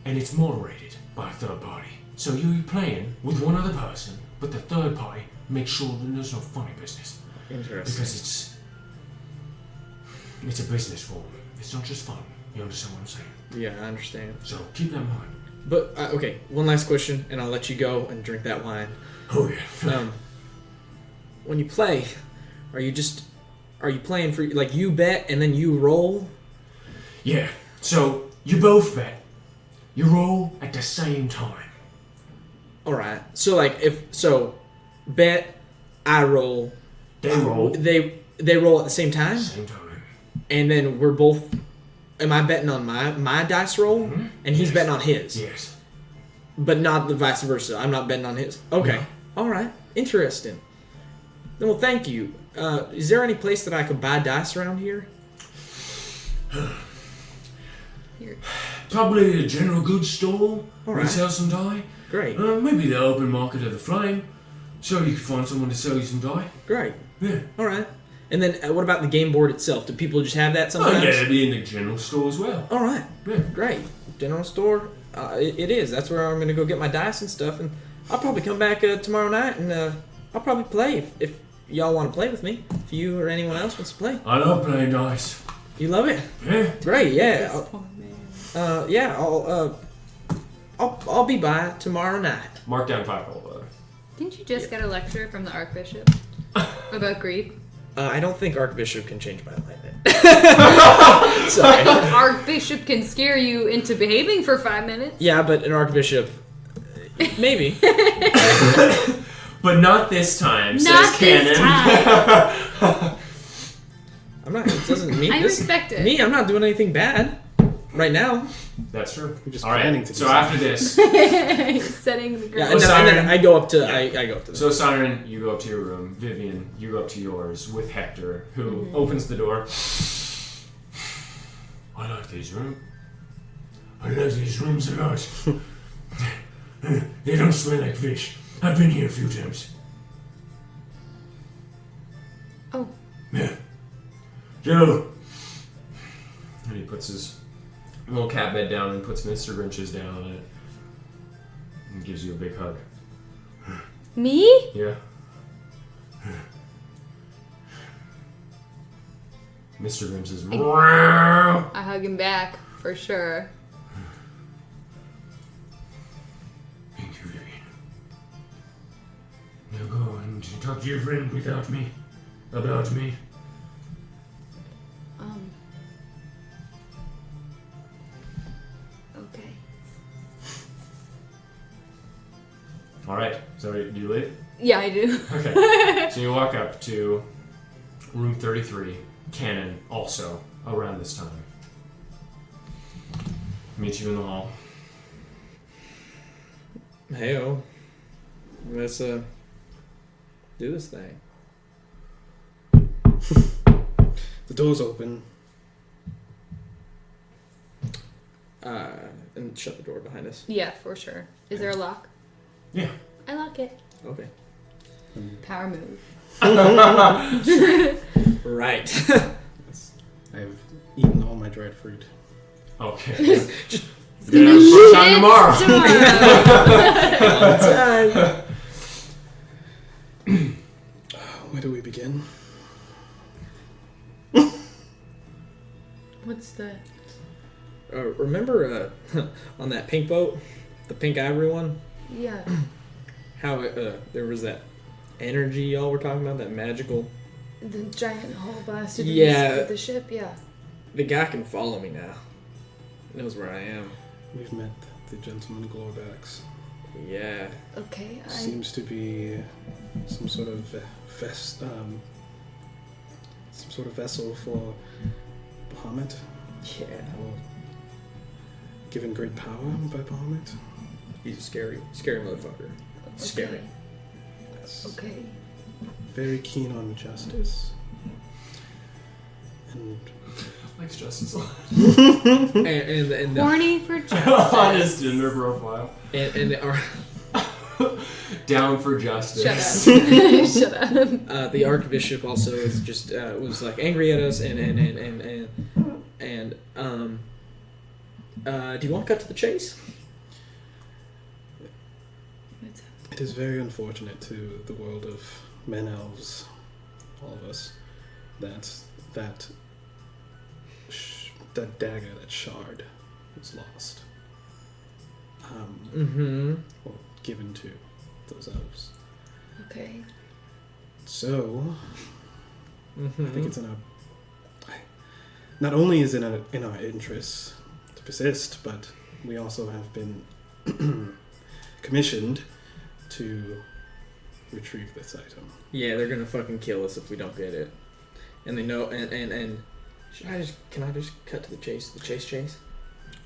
And it's moderated by a third party. So you're playing with one other person, but the third party makes sure that there's no funny business. Interesting. Because it's a business form. It's not just fun. You understand what I'm saying? Yeah, I understand. So keep that in mind. But okay, one last question, and I'll let you go and drink that wine. Oh yeah. When you play, are you playing for like you bet and then you roll? Yeah. So you both bet. You roll at the same time. All right. So like bet, I roll. They roll. They roll at the same time, Same time. and then we're both. Am I betting on my dice roll, and he's Yes. betting on his? Yes. But not the vice versa. I'm not betting on his. Okay. No. All right. Interesting. Well, thank you. Is there any place that I could buy dice around here? Probably a general goods store. All We right. sell some dye. Great. Maybe the open market of the flame. So you can find someone to sell you some dye. Great. Yeah. All right. And then what about the game board itself? Do people just have that Oh sometimes? yeah, it'd be in the general store as well. All right. Yeah. Great. General store. It is. That's where I'm going to go get my dice and stuff. And I'll probably come back tomorrow night, and I'll probably play if y'all want to play with me. If you or anyone else wants to play. I love playing dice. You love it? Yeah. Great. Yeah. This poor man. Yeah. I'll be by tomorrow night. Mark down 5 gold, though. Didn't you just get a lecture from the Archbishop about greed? I don't think Archbishop can change my alignment. Sorry. Archbishop can scare you into behaving for 5 minutes. Yeah, but an Archbishop, maybe. But not this time, Not says this Canon. time. I'm not. It doesn't mean I this. respect it. Me, I'm not doing anything bad right now. That's true. We're just All right. planning to do So something. after this, Setting the Yeah, ground. and Siren. then I go up to. I go up to. so Siren, you go up to your room. Vivian, you go up to yours with Hector, who opens the door. I like these rooms. I love these rooms a lot. They don't smell like fish. I've been here a few times. Oh. Yeah. Joe. And he puts his little cat bed down and puts Mr. Grinch's down on it. And gives you a big hug. Me? Yeah. Mr. Grinch is I hug him back, for sure. Thank you, Vivian. Now go and talk to your friend without me. About me. Okay. Alright, so do you leave? Yeah, I do. Okay. So you walk up to room 33, Cannon, also around this time. Meet you in the hall. Hey-o. Let's do this thing. The door's open. And shut the door behind us. Yeah, for sure. Is there a lock? Yeah. I lock it. Okay. Power move. Right. I've eaten all my dried fruit. Okay. Just gonna have a fun time tomorrow. Where do we begin? What's that? Remember on that pink boat, the pink ivory one? Yeah. How there was that energy y'all were talking about, that magical. The giant hole blasted Yeah. the ship, yeah. The guy can follow me now. He knows where I am. We've met the gentleman Glorbax. Yeah. Okay, Seems to be some sort of vessel for Bahamut. Yeah. Or given great power by Bahamut. He's a scary motherfucker. Scary. Yes. Okay. Very keen on justice. And Likes justice a lot. and Horny for justice. On his Tinder profile. and our Down for justice. Shut up. Shut up. the Archbishop also is just was like angry at us and do you want to cut to the chase? it is very unfortunate to the world of men, elves, all of us, that dagger, that shard, was lost. Or given to those elves. Okay. So, I think it's in our. Not only is it in our interests to persist, but we also have been commissioned to retrieve this item. Yeah, they're gonna fucking kill us if we don't get it. And they know. And can I just cut to the chase? The chase.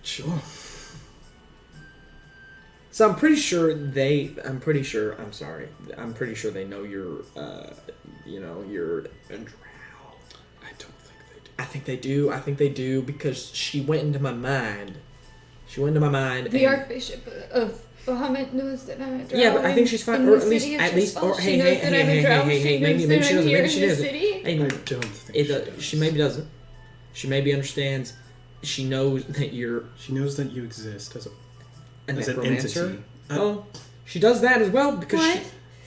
Sure. So I'm pretty sure they know you're, you're a drow. I don't think they do. I think they do because she went into my mind. The Archbishop of Bahamut knows that I'm a drow. Yeah, but I think she's fine, or at least, hey, maybe she doesn't. Maybe she doesn't. Hey, I don't think she maybe doesn't. She maybe understands. She knows that you're. She knows that you exist as an necromancer. entity. Oh, she does that as well because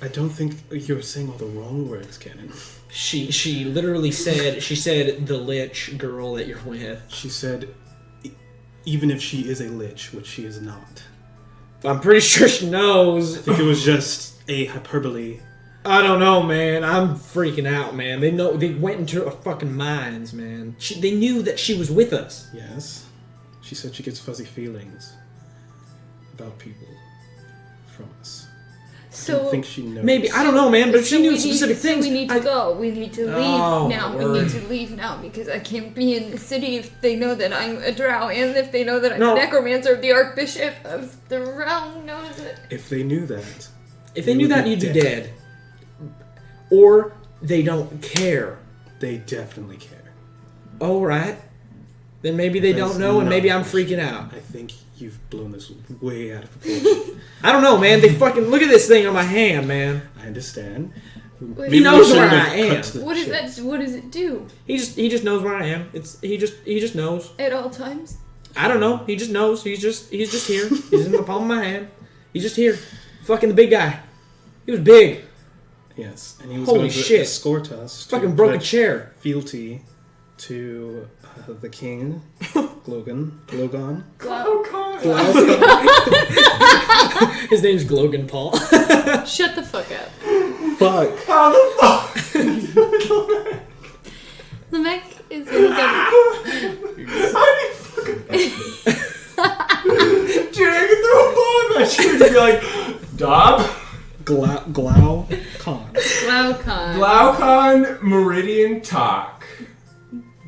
I don't think you're saying all the wrong words, Cannon. she literally said the lich girl that you're with. She said, even if she is a lich, which she is not. I'm pretty sure she knows. I think it was just a hyperbole. I don't know, man. I'm freaking out, man. They know. They went into our fucking minds, man. They knew that she was with us. Yes. She said she gets fuzzy feelings about people from us. I don't think she knows. Maybe, I don't know, man, but if she knew specific things. We need to go. We need to leave now. Word. We need to leave now because I can't be in the city if they know that I'm a drow and if they know that I'm a necromancer. The Archbishop of the realm knows it. If they knew that. If they knew that, you'd be dead. Or they don't care. They definitely care. All right. Then maybe they don't know, and maybe I'm freaking out. I think you've blown this way out of proportion. I don't know, man. They fucking look at this thing on my hand, man. I understand. He knows where I am. What is that? What does it do? He just knows where I am. He just knows. At all times. I don't know. He just knows. He's just here. He's in the palm of my hand. He's just here. Fucking the big guy. He was big. Yes, and he was Holy going to shit. escort us. Fucking broke a chair. Fealty to the king, Glogon. His name's Glogan Paul. Shut the fuck up. Fuck. How the fuck? Lamech is in Dude, I could throw a ball in that shit and be like, Dob? Glaucon. Glaucon Meridian Talk.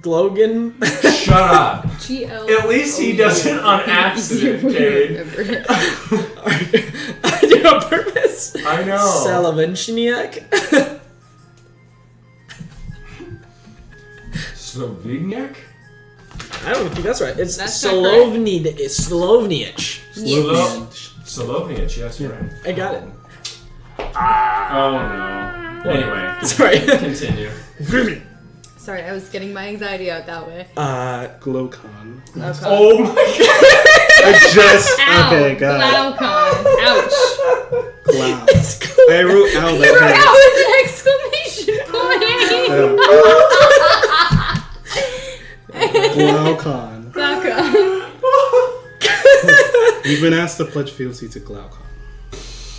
Glogan. Shut up. GL. At least he does it on accident, Cade. I did it on purpose. I know. Salavensniak. Sloveniak? I don't think that's right. It's That's Slovniak. It's Slovniach. Sloveniak, yes, right. I got it. Oh no. Anyway, Sorry. continue. Sorry, I was getting my anxiety out that way. Glowcon. Okay. Oh my god! I just Ow, okay, got Glaucon. Ouch. it. Clown. I wrote owl You were that out with an exclamation point. Glaucon. Glaucon. You've been asked to pledge fealty to Glaucon.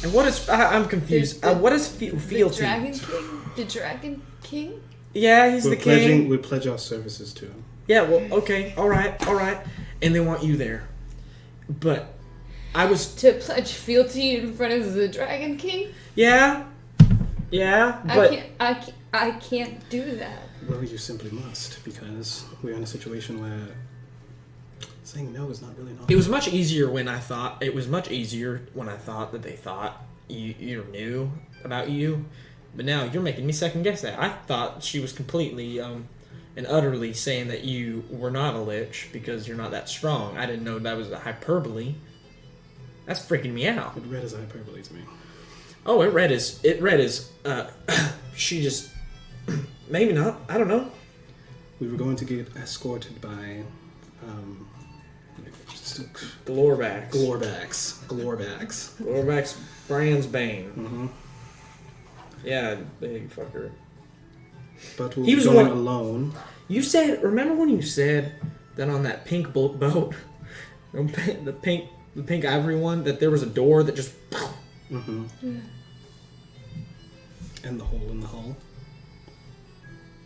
And what is? I'm confused. What is The fealty? Dragon King? The Dragon King? Yeah, he's We're the king. we pledge our services to him. Yeah, well, okay, all right. And they want you there. But I was, To pledge fealty in front of the Dragon King? yeah, but I can't do that. Well, you simply must, because we're in a situation where saying no is not really an option. it was much easier when I thought that they thought you knew about you. But now you're making me second guess that. I thought she was completely and utterly saying that you were not a lich because you're not that strong. I didn't know that was a hyperbole. That's freaking me out. It read as hyperbole to me. Oh, it read as she just maybe not. I don't know. We were going to get escorted by Glorbacks. Glorbacks. Brand's Bane. Mm-hmm. Yeah, big fucker. But we'll He be was going one- alone. You said, remember when you said that on that pink boat, the pink ivory one, that there was a door that just. Mm-hmm. Yeah. And the hole in the hull.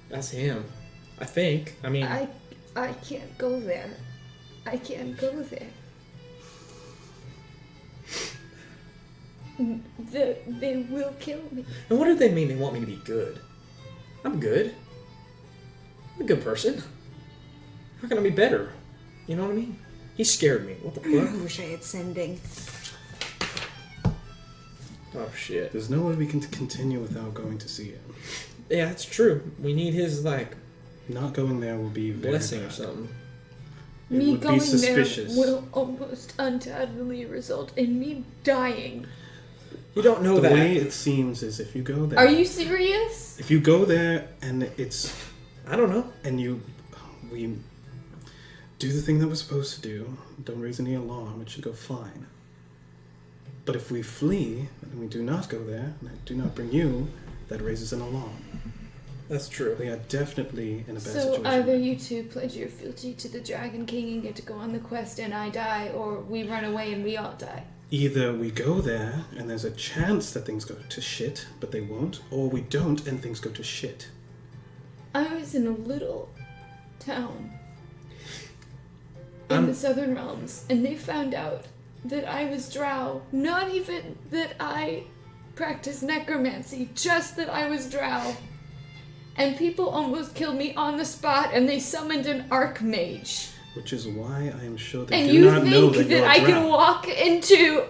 That's him. I think. I mean, I can't go there. I can't go there. They will kill me. and what do they mean? They want me to be good. I'm good. I'm a good person. How can I be better? You know what I mean? He scared me. What the fuck? wish I had sending. Oh shit. There's no way we can continue without going to see him. Yeah, that's true. We need his Not going there will be very blessing or bad. something. It Me would going be suspicious. there will almost undoubtedly result in me dying. You don't know The that. way it seems is if you go there. Are you serious? If you go there and it's I don't know. and we do the thing that we're supposed to do, don't raise any alarm, it should go fine. But if we flee and we do not go there, and I do not bring you, that raises an alarm. That's true. We are definitely in a bad So situation. either you two pledge your fealty to the Dragon King and get to go on the quest and I die, or we run away and we all die. Either we go there and there's a chance that things go to shit, but they won't, or we don't and things go to shit. I was in a little town in the Southern Realms, and they found out that I was drow. Not even that I practiced necromancy, just that I was drow. And people almost killed me on the spot, and they summoned an archmage. Which is why I am sure they And do you not know think that you're that I a can drow. walk into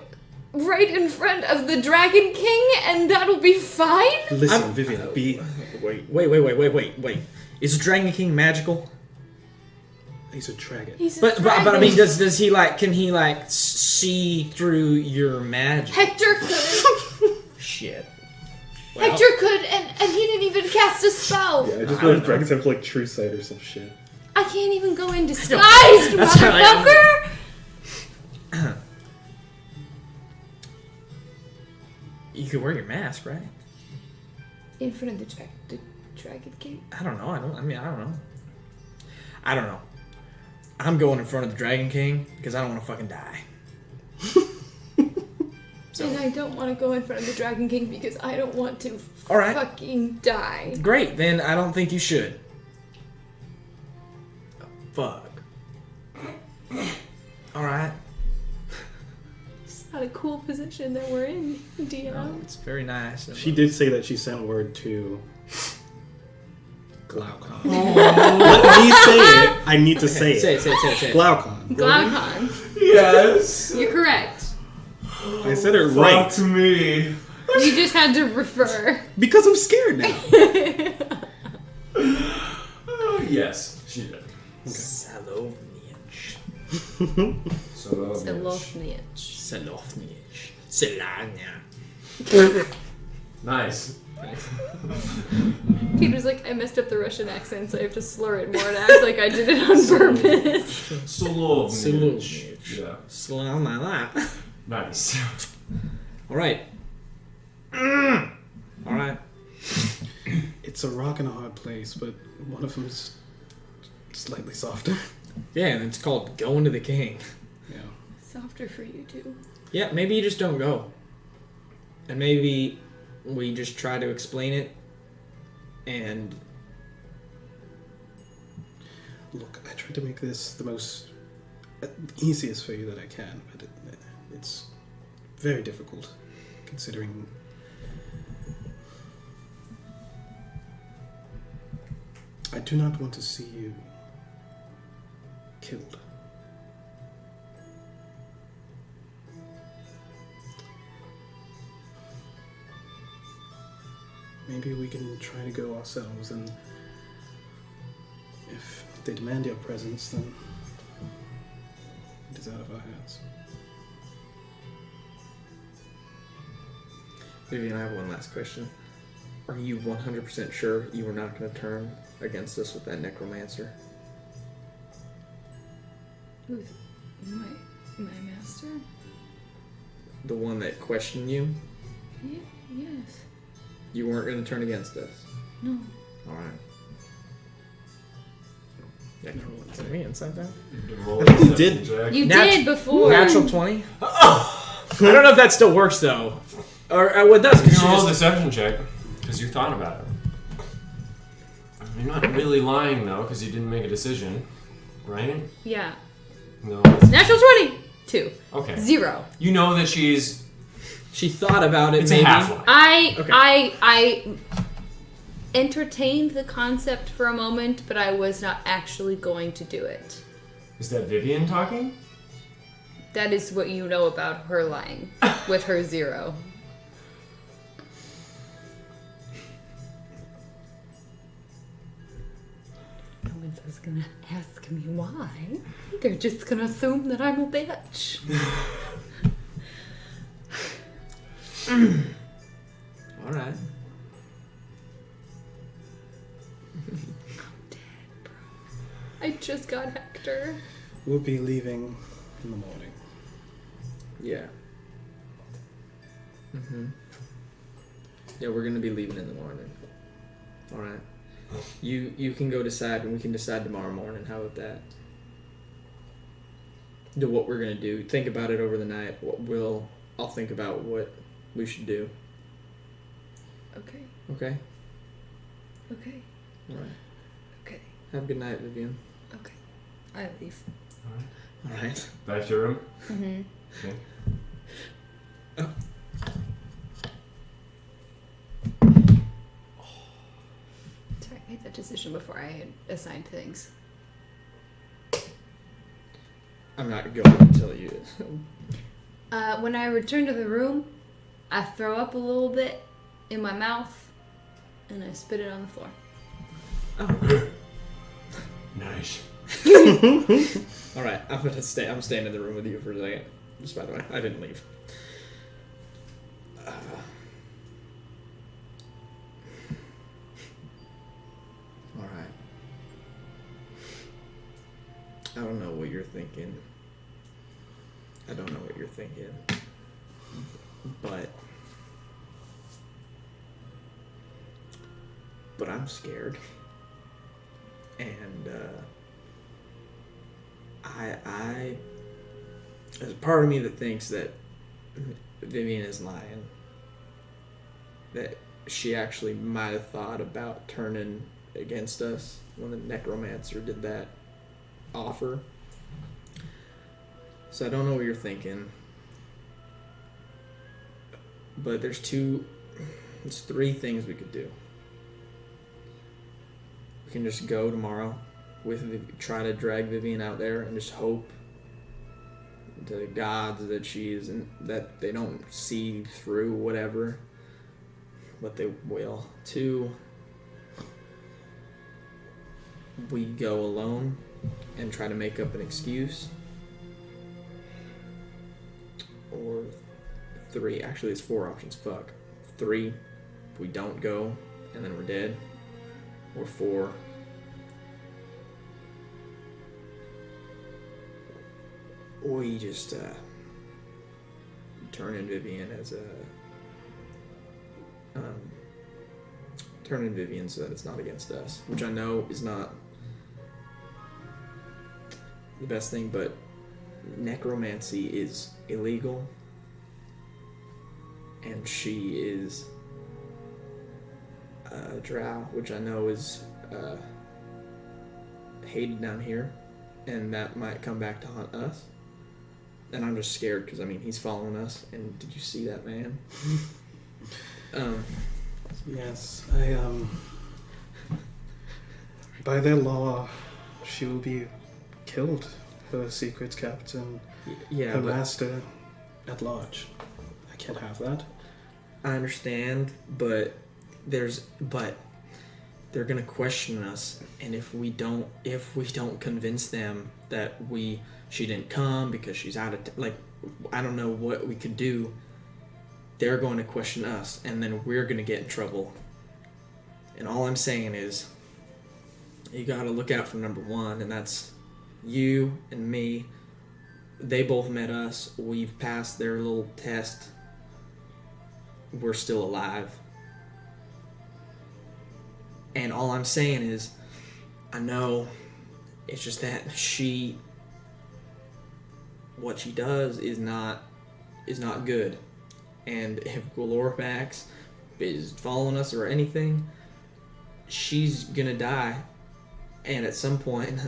right in front of the Dragon King and that'll be fine? Listen, Vivian, Wait. Is Dragon King magical? he's a dragon. He's a But I dragon. mean, does he can he see through your magic? Hector could. Shit. Well, Hector could, and he didn't even cast a spell. Yeah, I just know dragons have like true sight or some shit. I can't even go in disguised, That's how I am. motherfucker! You could wear your mask, right? In front of the Dragon King? I don't know. I don't know. I'm going in front of the Dragon King because I don't want to fucking die. And I don't want to go in front of the Dragon King because I don't want to All right. fucking die. Great, then I don't think you should. Oh, fuck. Alright. It's not a cool position that we're in, DM. No, it's very nice. She did say that she sent word to Glaucon. Let me say it. I need to say it. Say it. Glaucon. Glaucon. Yes. You're correct. I said it Talk right. to me. You just had to refer. Because I'm scared now. Yes, she did. Salovniach. Selofniach. Salovniach. Selania. Nice. Peter's like, I messed up the Russian accent, so I have to slur it more and act like I did it on purpose. Solovnich. Yeah. Slama. Nice. All right. All right. It's a rock and a hard place, but one of them's slightly softer. Yeah, and it's called Going to the King. Yeah. Softer for you too. Yeah, maybe you just don't go. And maybe we just try to explain it. And Look, I tried to make this the most easiest for you that I can, but it's very difficult, considering I do not want to see you killed. Maybe we can try to go ourselves, and if they demand your presence, then it is out of our hands. Vivian, I have one last question. Are you 100% sure you were not going to turn against us with that necromancer? Who's my master? The one that questioned you? Yeah, yes. You weren't going to turn against us? No. Alright. Yeah, is that me inside that? Roll I think you a did. deception check. You Nat- did before. Natural 20? I don't know if that still works, though. Or what does? You can roll a deception check because you thought about it. You're not really lying though because you didn't make a decision, right? Yeah. No. Natural 20! 2. Okay. 0. You know that she's. She thought about it, It's maybe. a halfling. I entertained the concept for a moment, but I was not actually going to do it. Is that Vivian talking? That is what you know about her lying with her 0. No one's gonna ask me why. They're just gonna assume that I'm a bitch. Alright. I just got Hector. We'll be leaving in the morning. Yeah. Yeah, we're gonna be leaving in the morning. Alright. You can go decide and we can decide tomorrow morning. How about that? Do what we're gonna do. Think about it over the night. I'll think about what we should do. Okay. Okay? Okay. Alright. Okay. Have a good night, Vivian. Okay. I leave. Alright. Back to your room. Mm-hmm. Okay. Sorry, I made that decision before I had assigned things. I'm not going to tell you. When I return to the room, I throw up a little bit in my mouth, and I spit it on the floor. Oh. Nice. Alright, I'm gonna stay. I'm staying in the room with you for a second. Just by the way, I didn't leave. Alright. I don't know what you're thinking. But I'm scared. And I there's a part of me that thinks that Vivian is lying. That she actually might have thought about turning against us when the necromancer did that offer. So I don't know what you're thinking. But there's three things we could do. We can just go tomorrow try to drag Vivian out there and just hope to the gods that that they don't see through whatever, but they will. 2, we go alone and try to make up an excuse. Or 3, actually it's 4 options, fuck. 3, if we don't go and then we're dead, or 4, we just turn in Vivian as a turn in Vivian so that it's not against us, which I know is not the best thing, but necromancy is illegal, and she is a drow, which I know is hated down here, and that might come back to haunt us. And I'm just scared because, I mean, he's following us, and did you see that man? Yes, by their law, she will be killed. Her secrets captain, Yeah, her but master at large. I can't have that. I understand, but they're gonna question us, and if we don't convince them that she didn't come because she's out of I don't know what we could do. They're going to question us, and then we're gonna get in trouble. And all I'm saying is, you gotta look out for number 1, and that's you and me. They both met us. We've passed their little test. We're still alive. And all I'm saying is, I know it's just that what she does is not good. And if Glorifax is following us or anything, she's gonna die. And at some point,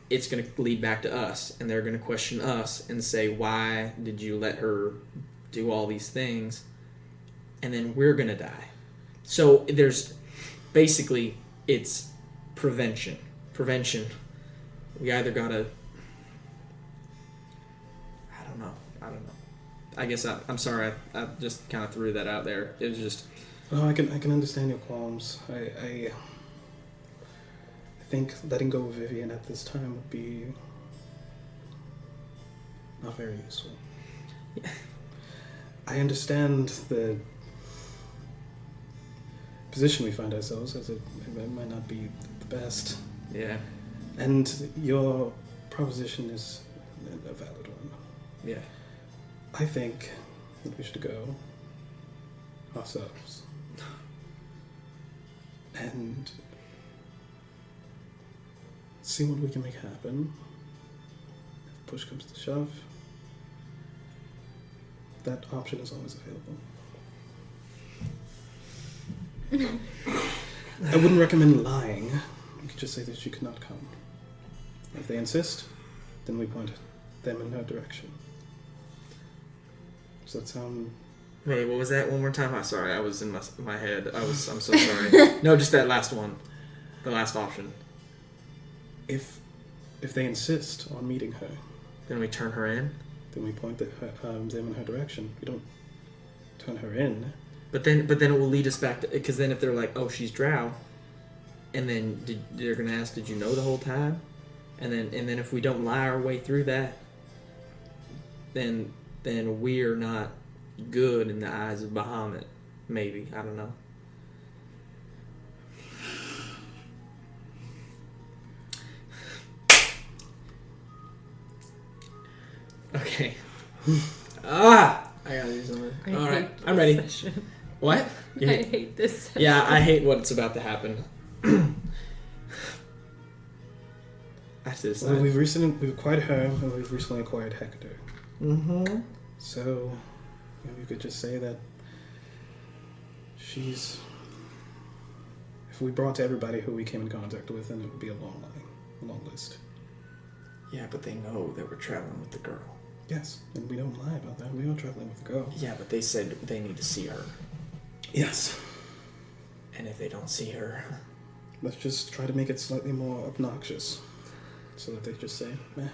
it's gonna lead back to us, and they're gonna question us and say, why did you let her do all these things? And then we're gonna die. So there's basically, it's prevention. We either gotta, I don't know. I guess I'm sorry. I just kind of threw that out there. It was just. Oh, I can understand your qualms. I think letting go of Vivian at this time would be not very useful. Yeah. I understand the position we find ourselves, as it might not be the best. Yeah. And your proposition is a valid one. Yeah. I think that we should go ourselves. And see what we can make happen. If push comes to shove, that option is always available. I wouldn't recommend lying. You could just say that you could not come. If they insist, then we point them in her direction. Does that sound... Wait, what was that? One more time? I'm sorry, I was in my head. I'm so sorry. No, just that last one. The last option. If they insist on meeting her, Then we turn her in? then we point them in her direction. We don't turn her in. But then it will lead us back to... Because then if they're like, oh, she's drow, and then they're going to ask, did you know the whole time? And then if we don't lie our way through that, then we're not good in the eyes of Bahamut. Maybe. I don't know. Okay. I gotta do something. All right, I'm ready. What? I hate this. Yeah, I hate what's about to happen. I have to decide. Well, we've acquired her, and we've recently acquired Hector. Mm-hmm. So, we could just say that she's... If we brought everybody who we came in contact with, then it would be a long list. Yeah, but they know that we're traveling with the girl. Yes, and we don't lie about that. We are traveling with the girl. Yeah, but they said they need to see her. Yes. And if they don't see her... Let's just try to make it slightly more obnoxious. So that they just say, meh.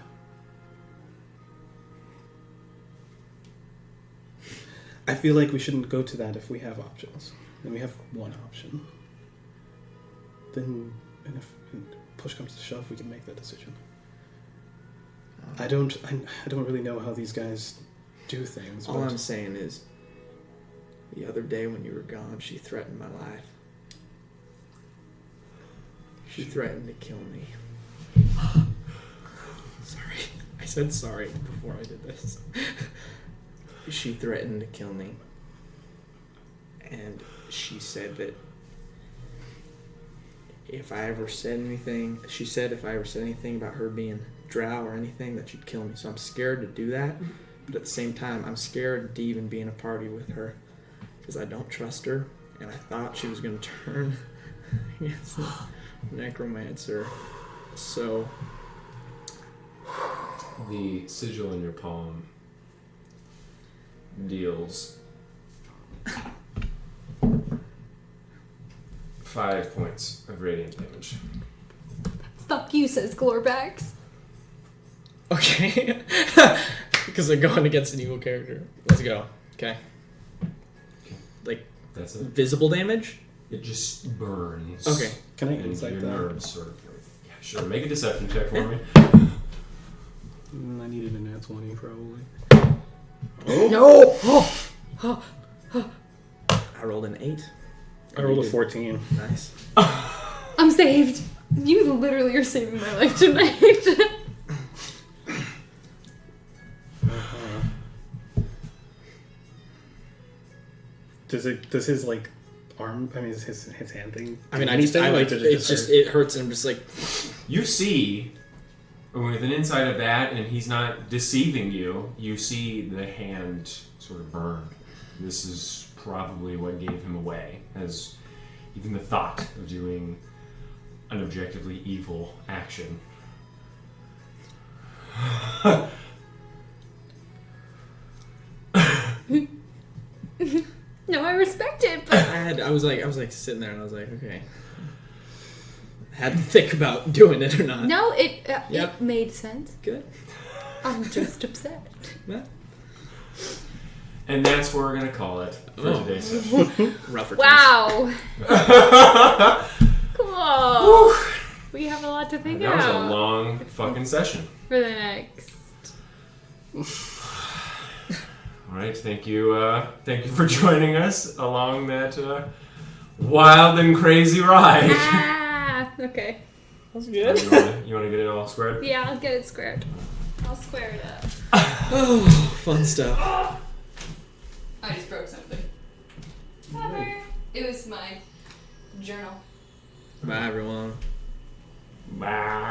I feel like we shouldn't go to that if we have options. And we have one option. Then, and if push comes to shove, we can make that decision. I don't really know how these guys do things. All I'm saying is, The other day when you were gone, she threatened my life. She threatened to kill me. Sorry. I said sorry before I did this. She threatened to kill me. And she said that if I ever said anything, she said if I ever said anything about her being drow or anything, that she'd kill me. So I'm scared to do that. But at the same time, I'm scared to even be in a party with her because I don't trust her. And I thought she was going to turn against the necromancer. So The sigil in your palm deals 5 points of radiant damage. Fuck you, says Glorbax. okay, because they're going against an evil character. Let's go. Okay. Like That's it. visible damage. It just burns. Okay. Can I And insight your that? nerves sort of. Yeah, sure. Make a deception check for me. I needed a nat 20 probably. No. I rolled an 8. I rolled a 14. Nice. I'm saved. You literally are saving my life tonight. Does his like arm? I mean, his hand thing. I mean, do I just, anything? I like, does it's just, hurt? it hurts, and I'm just like, You see, with an insight of that, and he's not deceiving you, you see the hand sort of burn. This is probably what gave him away, as even the thought of doing an objectively evil action. No, I respect it, but I was like sitting there, and I was like, okay. Had to think about doing it or not. no, it Yep. made sense. Good. I'm just upset. Yeah. And that's where we're going to call it for today's session. Rougher. Wow. Cool. We have a lot to think That was a about long fucking session. for the next. All right, thank you for joining us along that wild and crazy ride. Okay. That's You good. want to get it all squared? Yeah, I'll get it squared. I'll square it up. Oh, fun stuff. I just broke something. Whatever. It was my journal. Bye, everyone. Bye.